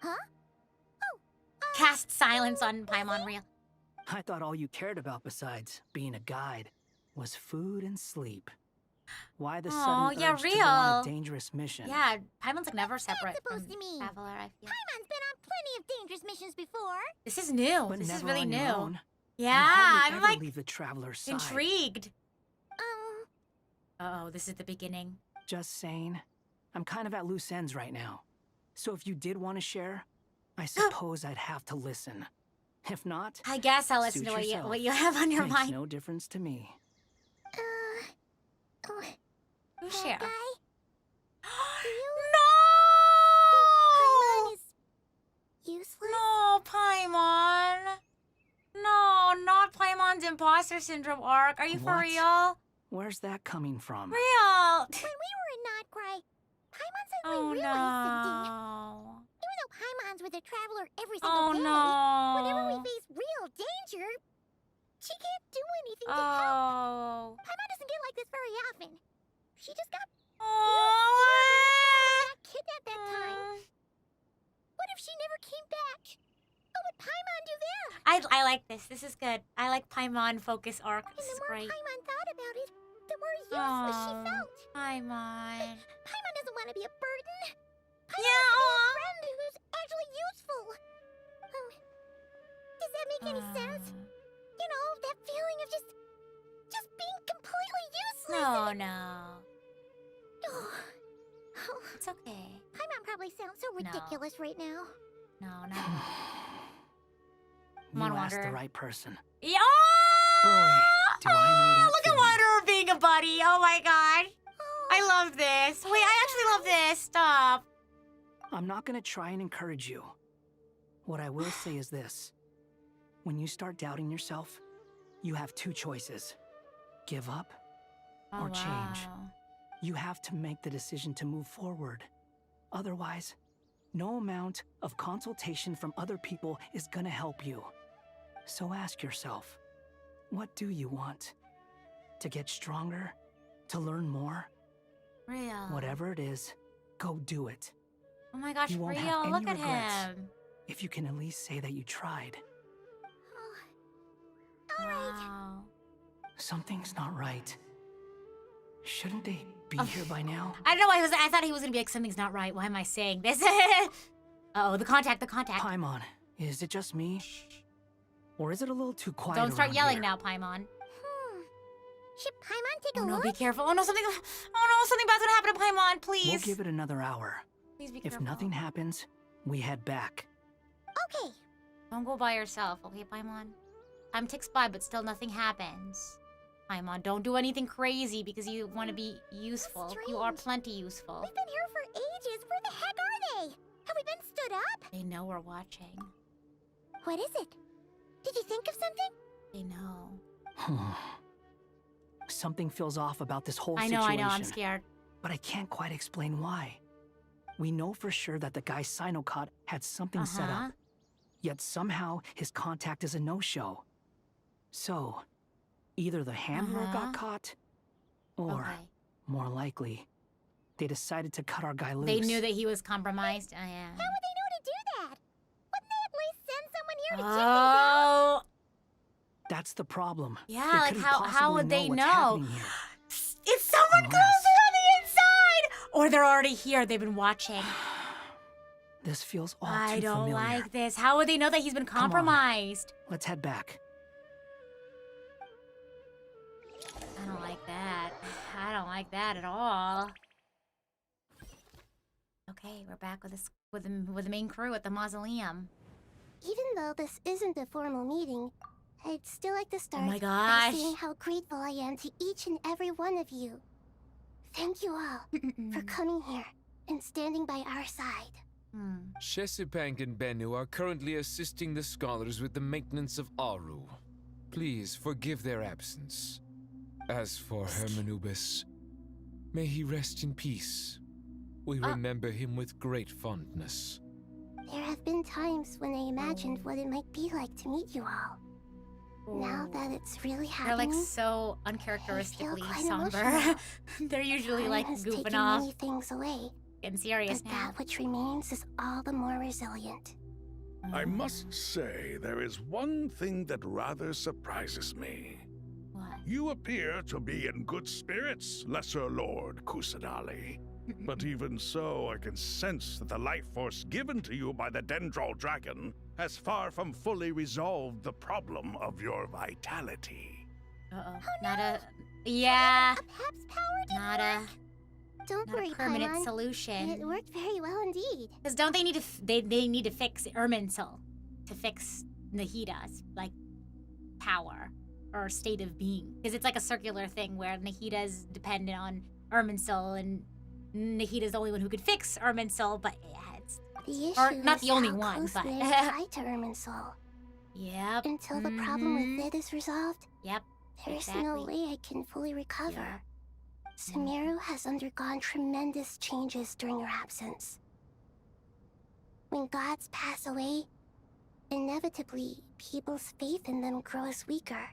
Huh? Cast silence on Paimon Real. I thought all you cared about besides being a guide was food and sleep. Why the Aw, sudden yeah, urge to go on Real. a dangerous mission? Yeah, Paimon's like never separate from supposed to mean? Traveler, I feel. Paimon's been on plenty of dangerous missions before. This is new. But This is never really on your new. own. Yeah, You hardly I'm ever like leave the traveler's side. intrigued. Uh-oh, this is the beginning. Just saying. I'm kind of at loose ends right now. So if you did want to share, I suppose I'd have to listen. If not, I guess I'll listen suit to what yourself. you have on your Makes mind. no difference to me. You share. Paimon is useless? No, Paimon. No, not Paimon's imposter syndrome arc. Are you for What? real? Where's that coming from? Real. When we were in Notcry, Paimon said Oh we realized something. no. Even though Paimon's with a traveler every Oh single day, no. whenever we face real danger, she can't do anything to help. Oh. Paimon doesn't get like this very often. She just got Oh. kidnapped that time. What if she never came back? What would Paimon do then? I like this. This is good. I like Paimon focus arc. And This the is more great. Paimon thought about it, the more useless she Aw, felt. Paimon. Paimon doesn't want to be a burden. Paimon Yeah, wants to be aw. a friend who's actually useful. Does that make any sense? You know, that feeling of just being completely useless. No, no. Oh, It's okay. Paimon probably sounds so No. ridiculous right now. No, not. You on, asked the Wanderer. right person. Yeah! do I know that Look at feeling. Wanderer being a buddy. Oh my god. I love this. Wait, I actually love this. Stop. I'm not gonna try and encourage you. What I will say is this. When you start doubting yourself, you have two choices. Give up or change. You have to make the decision to move forward. Otherwise, no amount of consultation from other people is gonna help you. So ask yourself, what do you want? To get stronger? To learn more? Real. Whatever it is, go do it. Oh my gosh, You won't Rio, have any look at regrets him. if you can at least say that you tried. Wow. Something's not right. Shouldn't they be here by now? I don't know why I thought he was gonna be like, something's not right. Why am I saying this? Oh, the contact. Paimon, is it just me? Or is it a little too quiet Don't start around yelling here? now, Paimon. Should Paimon take a Oh no, look? be careful. Oh no, something bad's gonna happen to Paimon, please. We'll give it another hour. Please be If careful. nothing happens, we head back. Okay. Don't go by yourself, okay, Paimon? Time ticks by, but still nothing happens. Paimon, don't do anything crazy because you want to be useful. You are plenty useful. We've been here for ages. Where the heck are they? Have we been stood up? They know we're watching. What is it? Did you think of something? They know. Something feels off about this whole I situation. know, I'm scared. But I can't quite explain why. We know for sure that the guy Sinocot had something set up. Yet somehow his contact is a no-show. So, either the handler got caught, or, more likely, they decided to cut our guy loose. They knew that he was compromised. Oh, yeah. How would they know to do that? Wouldn't they at least send someone here to check Oh. That's the problem. Yeah, They like couldn't how possibly would they what's know? happening here. It's someone closer on the inside! Or they're already here, they've been watching. This feels all I too don't familiar. like this. How would they know that he's been Come on. compromised? Let's head back. I don't like that. I don't like that at all. Okay, we're back with this with the main crew at the mausoleum. Even though this isn't a formal meeting, I'd still like to start my by gosh. saying how grateful I am to each and every one of you. Thank you all for coming here and standing by our side. Shesipank and Bennu are currently assisting the scholars with the maintenance of Aru. Please forgive their absence. As for Hermanubis, may he rest in peace. We remember him with great fondness. There have been times when I imagined what it might be like to meet you all. Now that it's really They're happening, like so uncharacteristically quite somber. emotional. They're usually Time like has goofing taken off, many things away, getting serious but now. that which remains is all the more resilient. I must say, there is one thing that rather surprises me. What? You appear to be in good spirits, Lesser Lord Kusanali. But even so, I can sense that the life force given to you by the Dendral Dragon has far from fully resolved the problem of your vitality. Uh-oh. Not a... Yeah. Perhaps power didn't Not a... Don't Not worry, a permanent Paimon. solution. It worked very well indeed. Because don't they need to... They need to fix Irminsul to fix Nahida's, like, power or state of being. Because it's like a circular thing where Nahida's dependent on Irminsul and Nahida's the only one who could fix Irminsul, but yeah, it's... The Or issue not is the only how one, close but... Nair is tied to Irminsul. Yep. Until the problem with it is resolved, Yep. there's no way I can fully recover. Sumeru has undergone tremendous changes during your absence. When gods pass away, inevitably, people's faith in them grows weaker.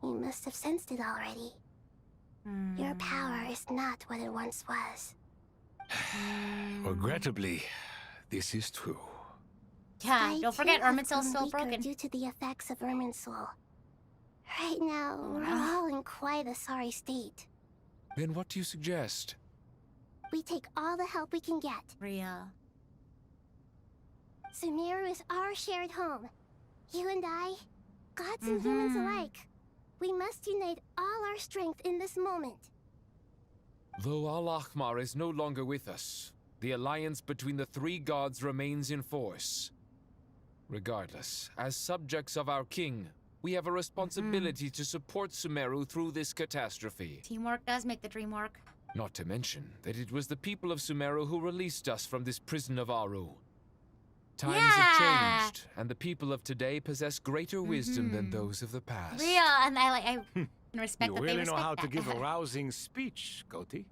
You must have sensed it already. Your power is not what it once was. Regrettably, this is true. Yeah, I don't forget too have Irminsul's grown still weaker broken. due to the effects of Irminsul. Right now, we're all in quite a sorry state. Then what do you suggest? We take all the help we can get. Rhea. Sumeru is our shared home. You and I, gods and humans alike. We must unite all our strength in this moment. Though Al-Ahmar is no longer with us, the alliance between the three gods remains in force. Regardless, as subjects of our king, we have a responsibility to support Sumeru through this catastrophe. Teamwork does make the dream work. Not to mention that it was the people of Sumeru who released us from this prison of Aru. Times have changed, and the people of today possess greater wisdom than those of the past. Real, and I respect You that they really respect know how that. to give a rousing speech, Goti.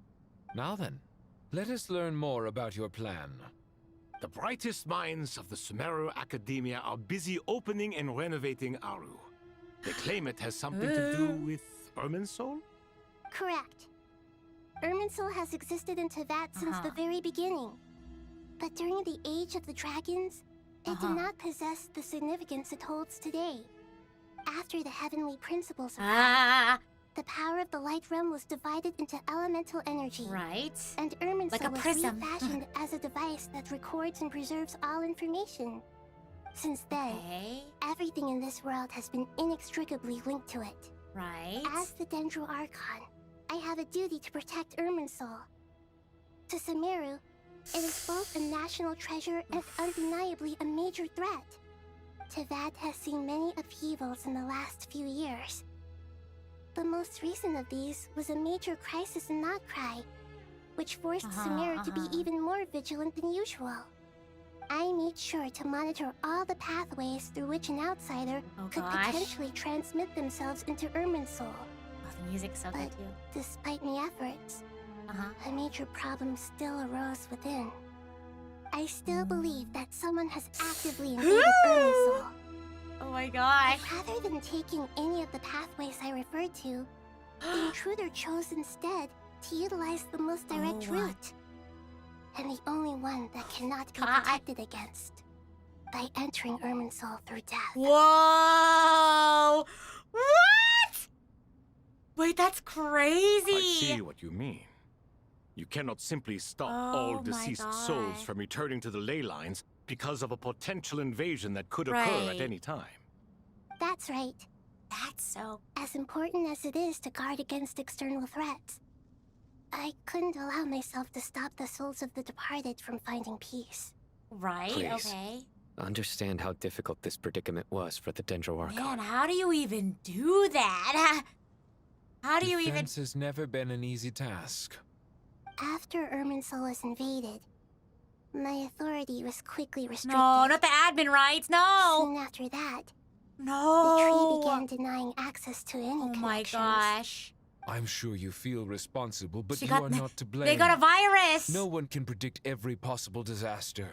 Now then, let us learn more about your plan. The brightest minds of the Sumeru Academia are busy opening and renovating Aru. They claim it has something to do with Irminsul? Correct. Irminsul has existed in Teyvat since the very beginning. But during the Age of the Dragons, it did not possess the significance it holds today. After the heavenly principles arrived, the power of the Light Realm was divided into elemental energy. Right. And Irminsul Like a was prism. refashioned as a device that records and preserves all information. Since then, everything in this world has been inextricably linked to it. Right. As the Dendro Archon, I have a duty to protect Irminsul. To Sumeru, it is both a national treasure and undeniably a major threat. Teyvat has seen many upheavals in the last few years. The most recent of these was a major crisis in Notcry, which forced Sumeru to be even more vigilant than usual. I made sure to monitor all the pathways through which an outsider could potentially transmit themselves into Irminsul. The music's so good too. Despite my efforts, a major problem still arose within. I still believe that someone has actively invaded Irminsul. Oh my gosh. But rather than taking any of the pathways I referred to, the intruder chose instead to utilize the most direct route. And the only one that cannot be protected against. By entering Irminsul through death. Whoa! What? Wait, that's crazy. I see what you mean. You cannot simply stop all deceased souls from returning to the ley lines because of a potential invasion that could occur at any time. That's right. That's so... As important as it is to guard against external threats, I couldn't allow myself to stop the souls of the departed from finding peace. Right, Please. okay. Understand how difficult this predicament was for the Dendro Archon. Man, how do you even do that? How do you even... Defense has never been an easy task. After Irminsul was invaded, my authority was quickly restricted. No, not the admin rights, no! Soon after that, no, the tree began denying access to any connections. Oh my gosh. I'm sure you feel responsible, but She you got- are not to blame. They got a virus! No one can predict every possible disaster.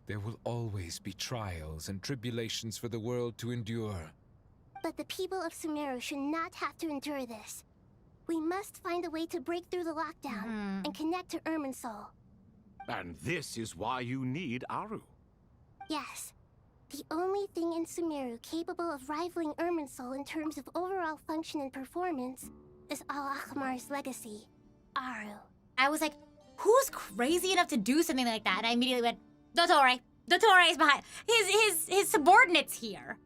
There will always be trials and tribulations for the world to endure. But the people of Sumeru should not have to endure this. We must find a way to break through the lockdown and connect to Irminsul. And this is why you need Aru. Yes. The only thing in Sumeru capable of rivaling Irminsul in terms of overall function and performance is Al-Akhmar's legacy, Aru. I was like, who's crazy enough to do something like that? And I immediately went, Dottore. Dottore is behind. His subordinates here.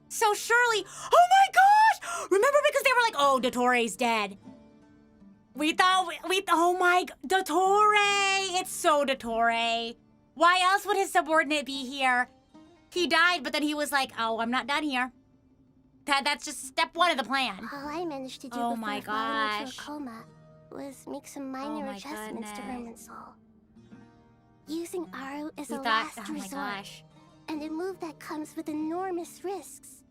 So surely, oh my gosh! Remember because they were like, oh, Dottore's dead. We thought, oh my, Dottore! It's so Dottore. Why else would his subordinate be here? He died, but then he was like, oh, I'm not done here. That's just step one of the plan. All I managed to do Oh before my falling into gosh. a coma was make some minor my adjustments to goodness. Irminsul. Using Aru is We a thought- last oh my resort, gosh. and a move that comes with enormous risks.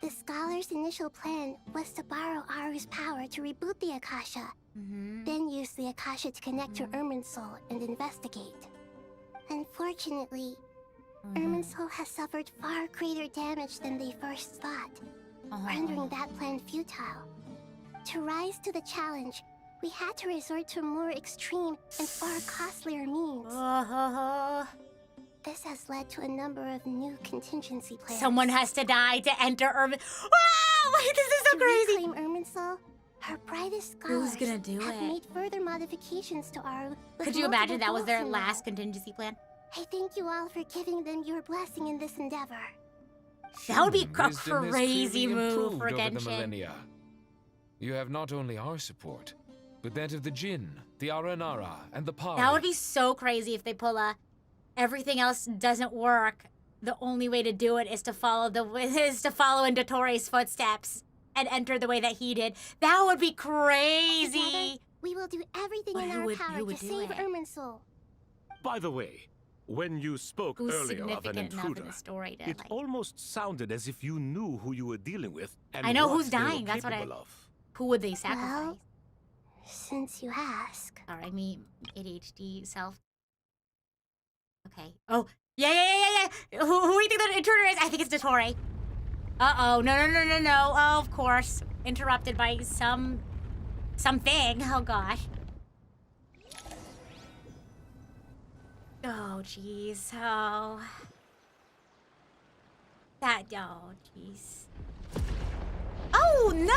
The scholar's initial plan was to borrow Aru's power to reboot the Akasha, then use the Akasha to connect to Irminsul and investigate. Unfortunately, Irminsul has suffered far greater damage than they first thought, rendering that plan futile. To rise to the challenge, we had to resort to a more extreme and far costlier means. This has led to a number of new contingency plans. Someone has to die to enter Irmin. Wow! This is so crazy. To reclaim Irminsul, her brightest scholars Who's gonna do have it? made further modifications to Aru. with Could you imagine multiple that was their goals in last mind. contingency plan? I thank you all for giving them your blessing in this endeavor. That would be a Wisdom has crazy clearly move improved for over the Genshin. millennia. You have not only our support, but that of the Jinn, the Aranara, and the Pari. That would be so crazy if they pull a everything else doesn't work. the only way to do it is to follow in Dottoro's footsteps and enter the way that he did. That would be crazy. Together, we will do everything in our power to save Irminsul. By the way, when you spoke Who's earlier of an significant enough in intruder, the story to, it almost sounded as if you knew who you were dealing with and I know what who's they were dying. That's what I. capable of. Who would they sacrifice? Well, since you ask. Sorry, me ADHD self. Okay. Oh, yeah. Who do you think the intruder is? I think it's Dottore. Uh-oh. No. Oh, of course. Interrupted by something. Oh, gosh. Oh, jeez. Oh. Jeez. Oh, no!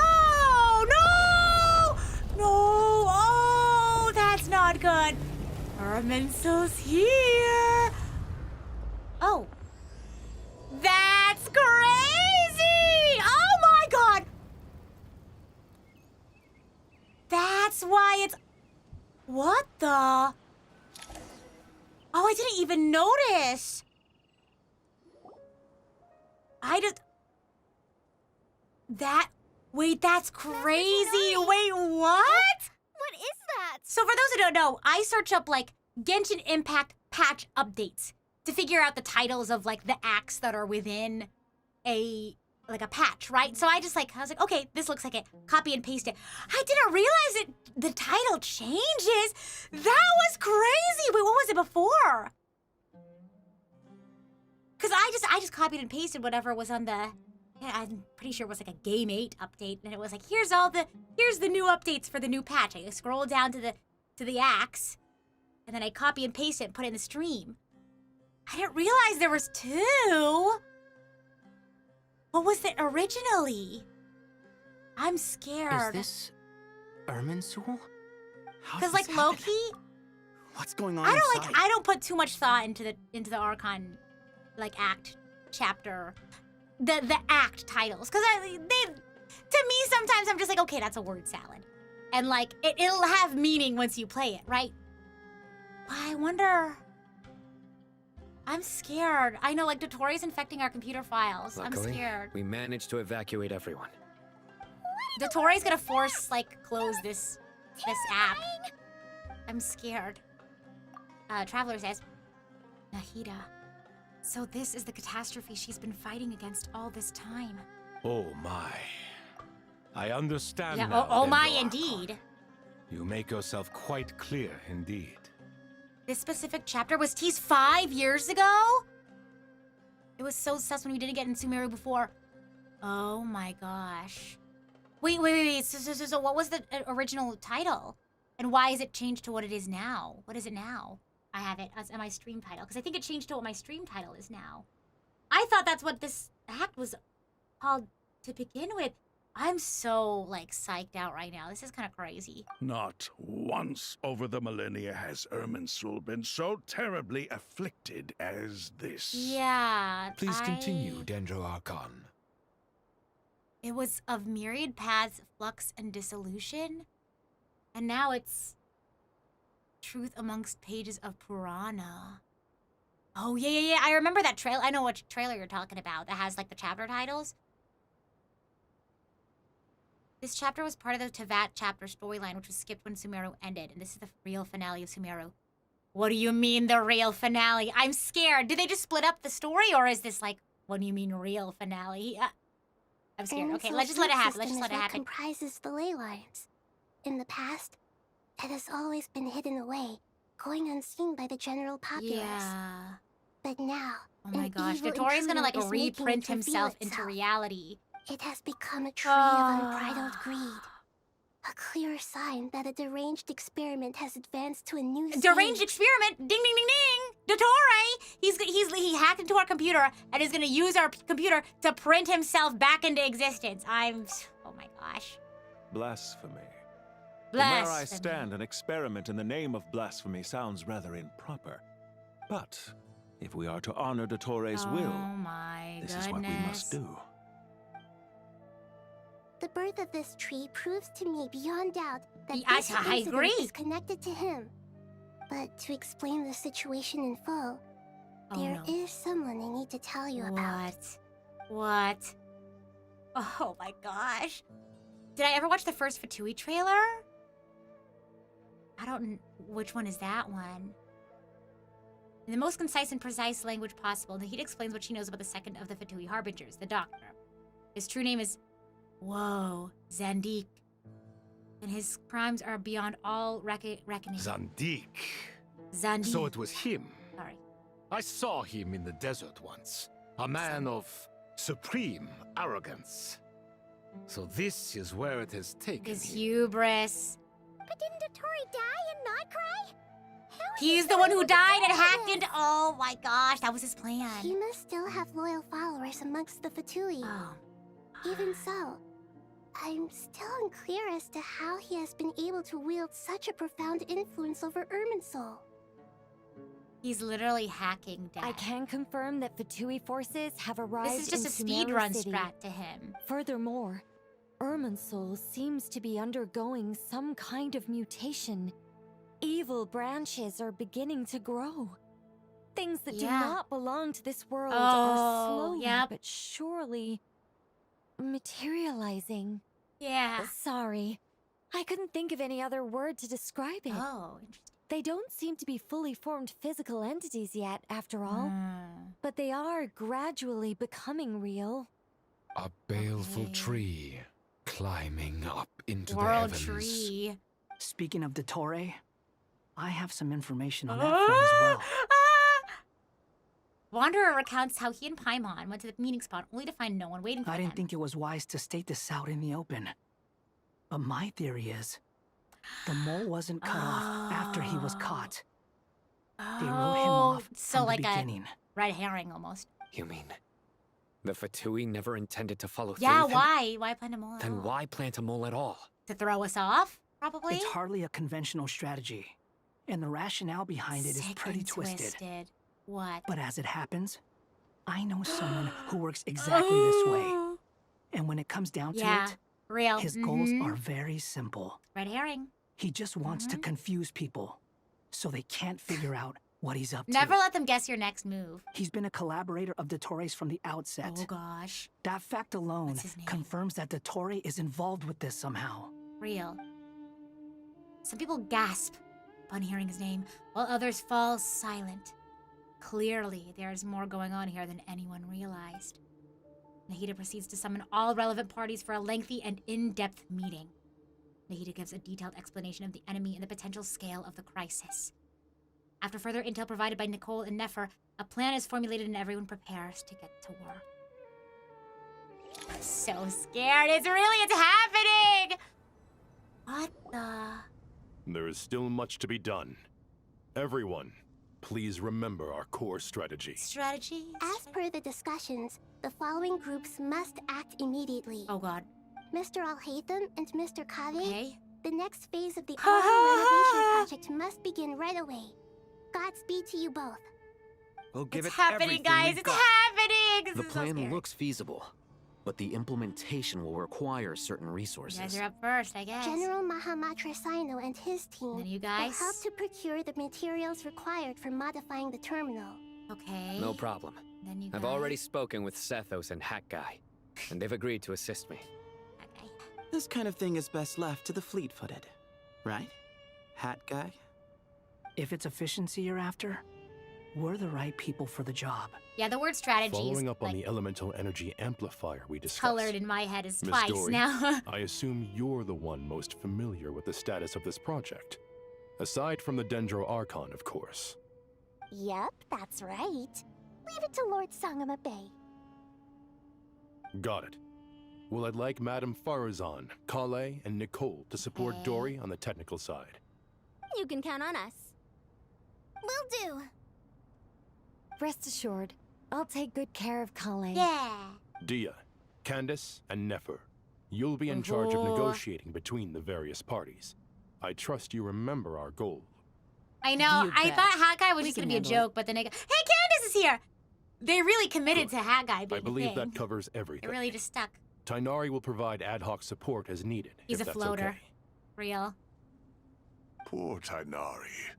Oh, that's not good. Irminsul's here. Oh. That's crazy! Oh my god! That's why it's... What the... Oh, I didn't even notice. Wait, that's crazy. Wait, what? What is that? So for those who don't know, I search up like Genshin Impact patch updates to figure out the titles of like the acts that are within a patch, right? So I was like, okay, this looks like it. Copy and paste it. I didn't realize the title changes. That was crazy. Wait, what was it before? Cause I just copied and pasted whatever was on the. Yeah, I'm pretty sure it was like a Game 8 update, and it was like, here's the new updates for the new patch. I scroll down to the acts, and then I copy and paste it and put it in the stream. I didn't realize there was 2. What was it originally? I'm scared. Is this Irminsul? Because like Loki, What's going on? I don't put too much thought into the Archon like act chapter. The act titles, because to me sometimes I'm just like, okay, that's a word salad, and like it'll have meaning once you play it, right? But I wonder. I'm scared. I know, like Dottori's infecting our computer files. Luckily, I'm scared. we managed to evacuate everyone. Dottori's gonna force close this app. I'm scared. Traveler says, Nahida. So this is the catastrophe she's been fighting against all this time. Oh my. I understand Yeah, now. oh my, Dendro Archon. indeed. You make yourself quite clear indeed. This specific chapter was teased 5 years ago? It was so sus when we didn't get in Sumeru before. Oh my gosh. Wait. So what was the original title? And why is it changed to what it is now? What is it now? I have it as my stream title, because I think it changed to what my stream title is now. I thought that's what this act was called to begin with. I'm so, psyched out right now. This is kind of crazy. Not once over the millennia has Irminsul been so terribly afflicted as this. Yeah. Please continue, Dendro Archon. It was of myriad paths, flux, and dissolution. And now it's truth amongst pages of Purana. Oh, yeah. I remember that trailer. I know what trailer you're talking about that has, the chapter titles. This chapter was part of the Tevat chapter storyline, which was skipped when Sumeru ended, and this is the real finale of Sumeru. What do you mean, the real finale? I'm scared. Did they just split up the story, or is this, what do you mean, real finale? I'm scared. Okay, let's just let it happen. Let's just let it happen. Comprises the ley lines. In the past, it has always been hidden away, going unseen by the general populace. Yeah. But now, oh my gosh, Dottori's gonna reprint himself into reality. It has become a tree of unbridled greed. A clear sign that a deranged experiment has advanced to a new stage. Deranged experiment? Ding, ding, ding, ding! Dottore! He hacked into our computer and is gonna use our computer to print himself back into existence. Oh my gosh. Blasphemy. From where I stand, an experiment in the name of blasphemy sounds rather improper. But if we are to honor Dottore's will, this is what we must do. The birth of this tree proves to me beyond doubt that this I incident agree. is connected to him. But to explain the situation in full, there is someone I need need to tell you about. What? Oh my gosh. Did I ever watch the first Fatui trailer? I don't... Which one is that one? In the most concise and precise language possible, Nahida explains what she knows about the second of the Fatui Harbingers, the Doctor. His true name is... Whoa, Zandik. And his crimes are beyond all reckoning. Zandik. Zandik. So it was him. Sorry. I saw him in the desert once. A man of supreme arrogance. So this is where it has taken His hubris. But didn't Dottore die and not cry? He's the one who died and hacked into... Oh my gosh, that was his plan. He must still have loyal followers amongst the Fatui. Oh. Even so, I'm still unclear as to how he has been able to wield such a profound influence over Irminsul. He's literally hacking death. I can confirm that Fatui forces have arrived This is just a into speedrun City. strat to him. Furthermore, Irminsul seems to be undergoing some kind of mutation. Evil branches are beginning to grow. Things that do not belong to this world are slowly but surely materializing. Yeah. Sorry. I couldn't think of any other word to describe it. Oh, interesting. They don't seem to be fully formed physical entities yet, after all. But they are gradually becoming real. A baleful tree climbing up into the World heavens. tree. Speaking of Dottore, I have some information on that front as well. Wanderer recounts how he and Paimon went to the meeting spot only to find no one waiting for I them. didn't think it was wise to state this out in the open. But my theory is, the mole wasn't cut off after he was caught. They wrote him off so from like the beginning. a red herring almost. You mean the Fatui never intended to follow through Yeah, with him? why? Why plant a mole at Then all? why plant a mole at all? To throw us off, probably? It's hardly a conventional strategy, and the rationale behind it is Sick pretty and twisted. What? But as it happens, I know someone who works exactly this way. And when it comes down to it, real. his goals are very simple. Red herring. He just wants to confuse people, so they can't figure out what he's up to. Never let them guess your next move. He's been a collaborator of Dottore's from the outset. Oh gosh. That fact alone confirms that Dottore is involved with this somehow. Real. Some people gasp upon hearing his name, while others fall silent. Clearly, there's more going on here than anyone realized. Nahida proceeds to summon all relevant parties for a lengthy and in-depth meeting. Nahida gives a detailed explanation of the enemy and the potential scale of the crisis. After further intel provided by Nicole and Nefer, a plan is formulated and everyone prepares to get to work. I'm so scared. It's happening! What the... There is still much to be done. Everyone, please remember our core strategy. Strategy? As per the discussions, the following groups must act immediately. Oh god. Mr. Al-Haytham and Mr. Kave, Okay. the next phase of the Arrow renovation project must begin right away. Godspeed to you both. We'll give It's it happening, everything guys. we've It's got. happening. This The is so plan scary. looks feasible, but the implementation will require certain You resources. guys are up first, I guess. General Mahamatra Sino and his team Then you will guys? help to procure the materials required for modifying the terminal. Okay. No problem. Then you I've guys. already spoken with Sethos and Hat Guy, and they've agreed to assist me. This kind of thing is best left to the fleet-footed, right? Hat guy? If it's efficiency you're after, we're the right people for the job. Yeah, the word strategy is Following up on like, the elemental energy amplifier we discussed. colored in my head as Miss twice Dory, now. I assume you're the one most familiar with the status of this project. Aside from the Dendro Archon, of course. Yep, that's right. Leave it to Lord Sangama Bay. Got it. Well, I'd like Madame Farazan, Kale, and Nicole to support Dory on the technical side. You can count on us. Will do. Rest assured, I'll take good care of Kale. Yeah. Dia, Candace, and Nefer, you'll be in charge of negotiating between the various parties. I trust you remember our goal. I know. You I bet. thought Hat Guy was We just can gonna be a handle joke, but then I go, hey, Candace is here! They really committed to Hat Guy being I believe a thing. that covers everything. It really just stuck. Tainari will provide ad hoc support as needed. He's if a that's floater. Okay. Real. Poor Tainari.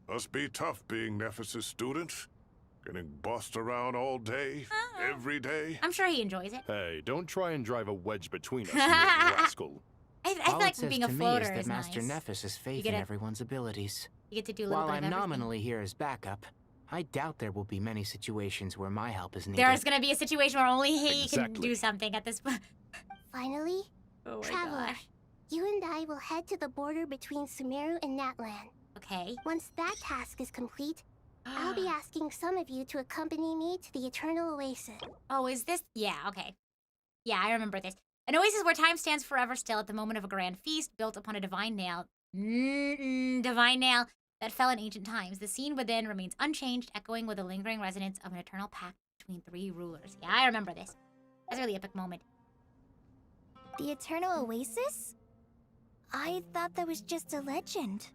Must be tough being Nephis' student. Getting bossed around all day, every day? I'm sure he enjoys it. Hey, don't try and drive a wedge between us, you rascal. I feel like being a floater that is Master nice. Nephis has faith get in a- everyone's abilities. You get to do a little While bit I'm of everything. nominally here as backup, I doubt there will be many situations where my help is needed. There's gonna be a situation where only he can Exactly. do something at this point. Finally, Oh my Traveler, gosh. you and I will head to the border between Sumeru and Natlan. Okay. Once that task is complete, I'll be asking some of you to accompany me to the Eternal Oasis. Oh, is this? Yeah, okay. Yeah, I remember this. An oasis where time stands forever still at the moment of a grand feast built upon a divine nail. Divine nail that fell in ancient times. The scene within remains unchanged, echoing with the lingering resonance of an eternal pact between three rulers. Yeah, I remember this. That's a really epic moment. The Eternal Oasis? I thought that was just a legend.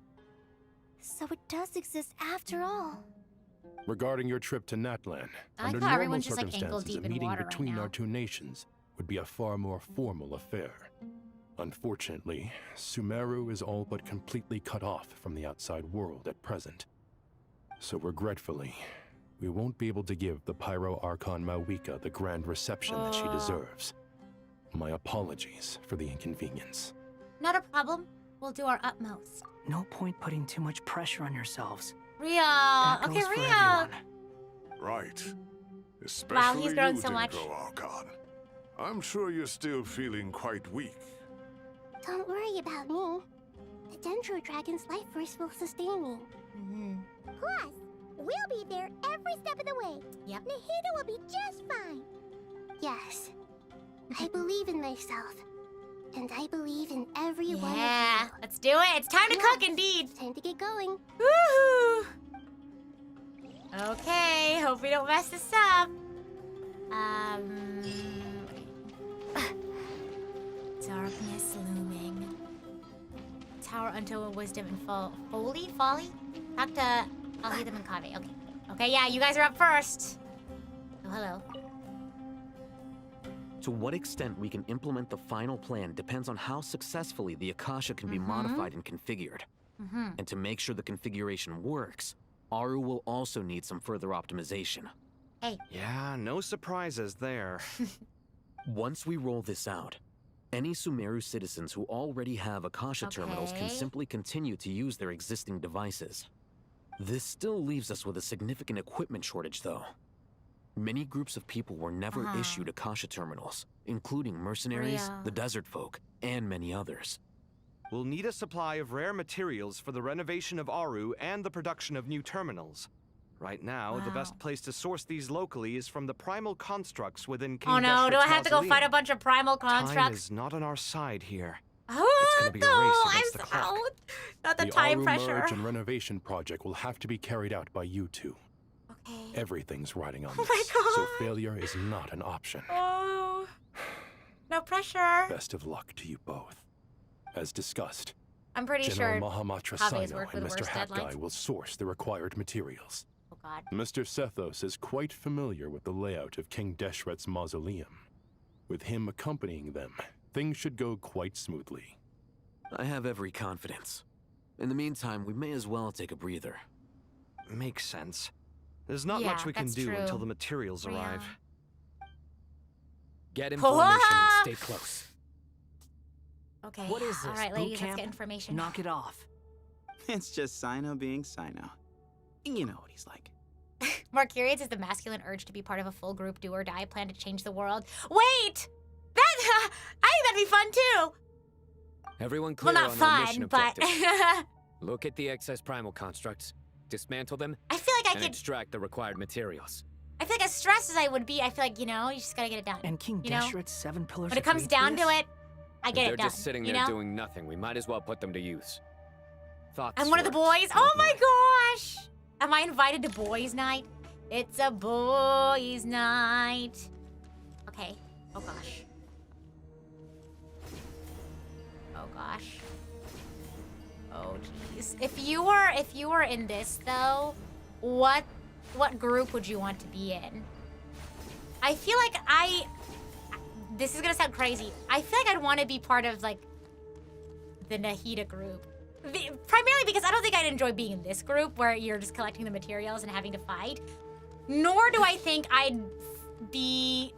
So it does exist after all. Regarding your trip to Natlan, I under thought normal everyone's just, like, ankle circumstances, deep a in meeting water right between now. our two nations would be a far more formal affair. Unfortunately, Sumeru is all but completely cut off from the outside world at present. So regretfully, we won't be able to give the Pyro Archon Mawika the grand reception that she deserves. My apologies for the inconvenience. Not a problem. We'll do our utmost. No point putting too much pressure on yourselves. Real. That Okay, goes for real. everyone. Right. Especially Wow, he's grown you, so much. Dendro Archon. I'm sure you're still feeling quite weak. Don't worry about me. The Dendro Dragon's life force will sustain me. Plus, we'll be there every step of the way. Yep. Nahida will be just fine. Yes. I believe in myself. And I believe in every one of you. Yeah, let's do it. It's time to cook, indeed. Time to get going. Woohoo! Okay, hope we don't mess this up. Darkness looming. Tower unto wisdom and folly? Talk to Alhidam and Kave. Okay. Okay, yeah, you guys are up first. Oh, hello. To what extent we can implement the final plan depends on how successfully the Akasha can be modified and configured. And to make sure the configuration works, Aru will also need some further optimization. Hey. Yeah, no surprises there. Once we roll this out, any Sumeru citizens who already have Akasha terminals can Okay. simply continue to use their existing devices. This still leaves us with a significant equipment shortage, though. Many groups of people were never issued Akasha terminals, including mercenaries, Real. the desert folk, and many others. We'll need a supply of rare materials for the renovation of Aru and the production of new terminals. Right now, the best place to source these locally is from the primal constructs within King Oh no, do I Deshret's have to go fight a mausoleum. bunch of primal Time constructs? is not on our side here. Oh, It's gonna be a race against the I'm clock. out. Not the The time Aru pressure. merge and renovation project will have to be carried out by you two. Okay. Everything's riding on Oh this, my God. so failure is not an option. Oh. No pressure. Best of luck to you both. As discussed, I'm pretty General sure Mahamatra Kave's Sino worked with and Mr. worse Hat Guy deadlines. will source the required materials. Oh God. Mr. Sethos is quite familiar with the layout of King Deshret's mausoleum. With him accompanying them, things should go quite smoothly. I have every confidence. In the meantime, we may as well take a breather. Makes sense. There's not Yeah, much we can that's do true. until the materials arrive. Get information and stay close. Okay. What is this? All right, boot ladies, let's camp? get information. Knock it off. It's just Sino being Sino. You know what he's like. Mercurius is the masculine urge to be part of a full group do or die plan to change the world. Wait! That I think that'd be fun too. Everyone clear Well, not on our mission fun, but objectives. Look at the excess primal constructs, dismantle them, I feel like I and could. extract the required materials. I feel like as stressed as I would be, I feel like, you know, you just gotta get it done. And King you know? Deshret's 7 pillars When it comes agreed down this? to it, I If get they're it done. just sitting you there know? doing nothing. We might as well put them to use. Thoughts. I'm one of the boys. Oh my gosh! Am I invited to boys' night? It's a boys' night. Okay. Oh gosh. Oh gosh. Oh jeez. If you were in this though, what group would you want to be in? I feel like this is gonna sound crazy. I feel like I'd want to be part of like the Nahida group. Primarily because I don't think I'd enjoy being in this group where you're just collecting the materials and having to fight. Nor do I think I'd be...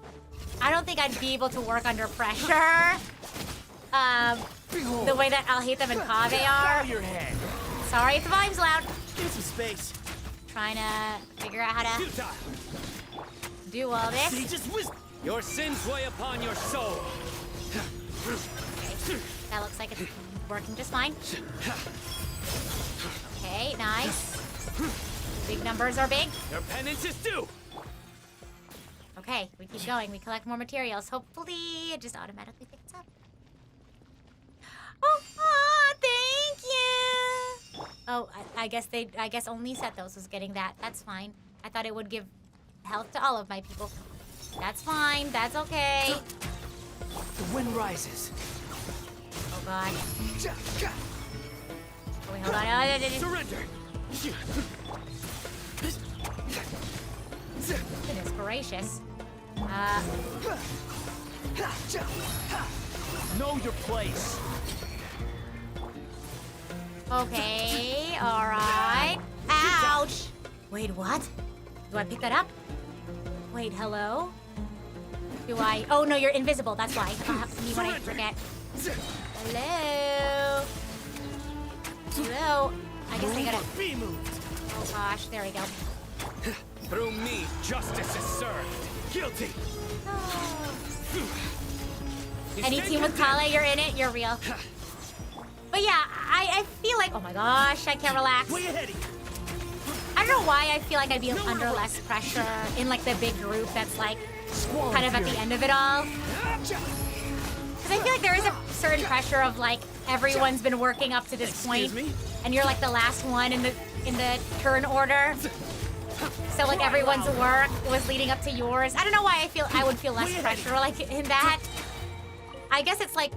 I don't think I'd be able to work under pressure. The way that I'll hate them and Kave are. Your head. Sorry if the volume's loud. Give some space. Trying to figure out how to do all this. Your sins weigh upon your soul. Okay. That looks like it's working just fine. Okay, nice. Big numbers are big. Your penance is due. Okay, we keep going. We collect more materials. Hopefully, it just automatically picks up. Oh, thank you. Oh, I guess only Sethos was getting that. That's fine. I thought it would give health to all of my people. That's fine. That's okay. The wind rises. Oh God. Oh, wait, hold on. Surrender. Goodness gracious. Know your place. Okay, alright. Ouch! Wait, what? Do I pick that up? Wait, hello? Do I? Oh no, you're invisible, that's why. Me when I forget. Hello? Hello? I guess I gotta... Oh gosh, there we go. Through me, justice is served. Guilty. Any team with Kale, you're in it, you're real. But yeah, I feel like, oh my gosh, I can't relax. I don't know why I feel like I'd be under less pressure in like the big group that's like kind of at the end of it all. Because I feel like there is a certain pressure of like everyone's been working up to this point, and you're like the last one in the turn order. So like everyone's work was leading up to yours. I don't know why I would feel less pressure like in that. I guess it's like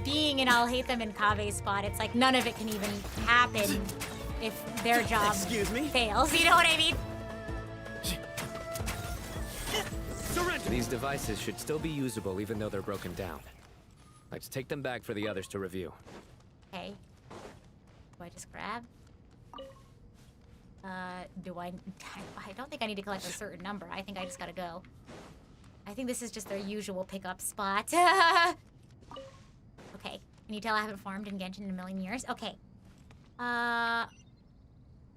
being in I'll hate them in Kave's spot. It's like none of it can even happen if their job fails. You know what I mean? These devices should still be usable even though they're broken down. Let's take them back for the others to review. Okay. Do I just grab? Do I don't think I need to collect a certain number. I think I just gotta go. I think this is just their usual pickup spot. Okay. Can you tell I haven't farmed in Genshin in a million years? Okay.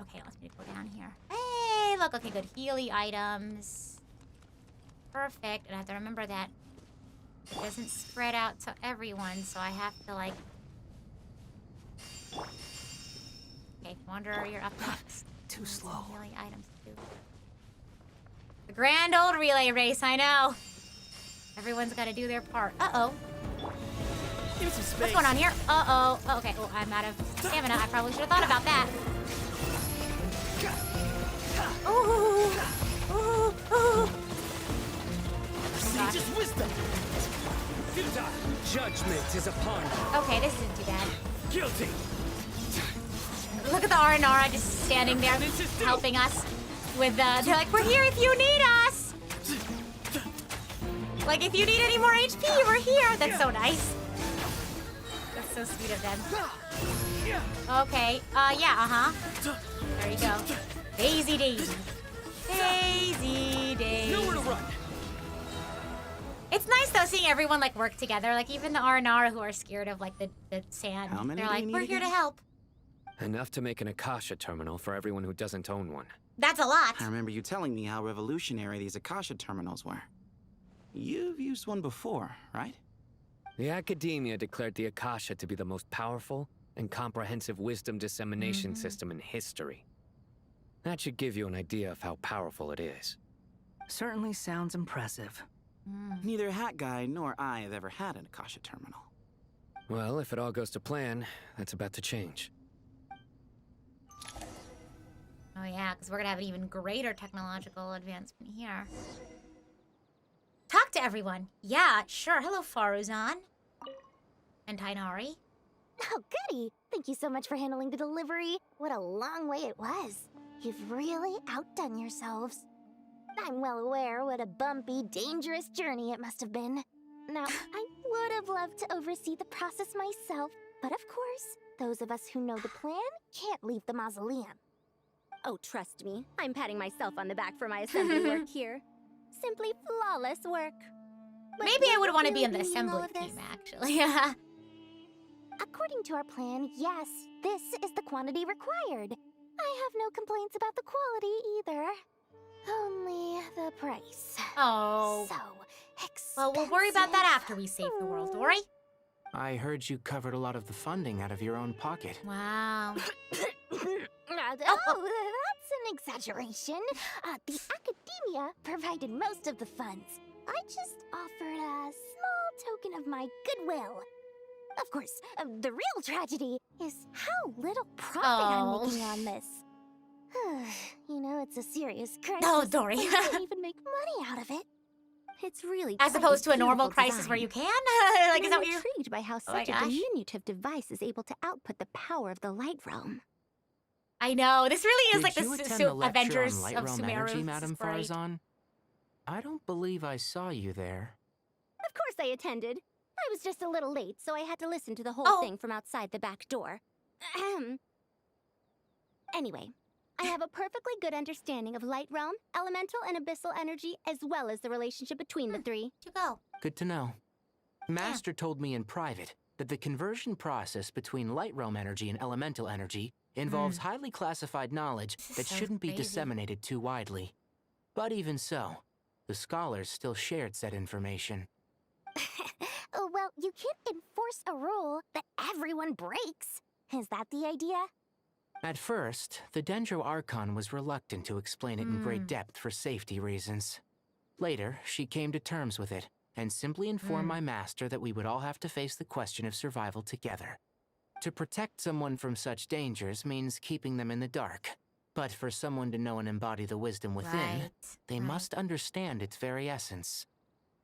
Okay, let's go down here. Hey, look, okay, good. Healy items. Perfect. And I have to remember that it doesn't spread out to everyone, so I have to, like... Okay, Wanderer, you're up next. Too slow. Healy items, too. The grand old relay race, I know. Everyone's got to do their part. Uh-oh. Give me some space. What's going on here? Uh-oh. Oh, okay. Oh, I'm out of stamina. I probably should have thought about that. Ooh. Ooh. Ooh. Sage's wisdom. Judgment is upon you. Okay, this isn't too bad. Guilty. Look at the Aranara just standing there helping us with they're like, we're here if you need us. Like, if you need any more HP, we're here. That's so nice. That's so sweet of them. Okay, yeah, There you go. Daisy Daisy. Daisy Daisy. Nowhere to run. It's nice though seeing everyone like work together. Like even the Aranara who are scared of like the sand. How many They're do like, we we're need here to again? help. Enough to make an Akasha terminal for everyone who doesn't own one. That's a lot. I remember you telling me how revolutionary these Akasha terminals were. You've used one before, right? The Academia declared the Akasha to be the most powerful and comprehensive wisdom dissemination system in history. That should give you an idea of how powerful it is. Certainly sounds impressive. Neither Hat Guy nor I have ever had an Akasha terminal. Well, if it all goes to plan, that's about to change. Oh yeah, because we're gonna have an even greater technological advancement here. Talk to everyone. Yeah, sure. Hello, Faruzan. And Tainari. Oh, goody! Thank you so much for handling the delivery. What a long way it was. You've really outdone yourselves. I'm well aware what a bumpy, dangerous journey it must have been. Now, I would have loved to oversee the process myself, but of course, those of us who know the plan can't leave the mausoleum. Oh, trust me, I'm patting myself on the back for my assembly work here. Simply flawless work. But Maybe I will would you want to be really in the needing all assembly of this? team, actually. According to our plan, yes, this is the quantity required. I have no complaints about the quality either. Only the price. Oh. So well, we'll worry about that after we save the world, Dory. I heard you covered a lot of the funding out of your own pocket. Wow. Oh, that's an exaggeration. The academia provided most of the funds. I just offered a small token of my goodwill. Of course, the real tragedy is how little profit I'm making on this. You know, it's a serious crisis. Oh, Dory. I can't even make money out of it. It's really As quite opposed to a normal beautiful crisis where design. you can? Like, is that I'm what you're... intrigued by how Oh my such a gosh. diminutive device is able to output the power of the light realm. I know, this really is Did like you the attend the lecture Avengers on light of realm Sumeru. energy, This Madame is great. Farazan? I don't believe I saw you there. Of course I attended. I was just a little late, so I had to listen to the whole thing from outside the back door. Ahem. Anyway, I have a perfectly good understanding of light realm, elemental, and abyssal energy, as well as the relationship between the three. To go. Good to know. Master told me in private that the conversion process between light realm energy and elemental energy involves highly classified knowledge that so shouldn't be crazy. disseminated too widely. But even so, the scholars still shared said information. Well, you can't enforce a rule that everyone breaks. Is that the idea? At first, the Dendro Archon was reluctant to explain it in great depth for safety reasons. Later, she came to terms with it, and simply informed my master that we would all have to face the question of survival together. To protect someone from such dangers means keeping them in the dark. But for someone to know and embody the wisdom within, they must understand its very essence.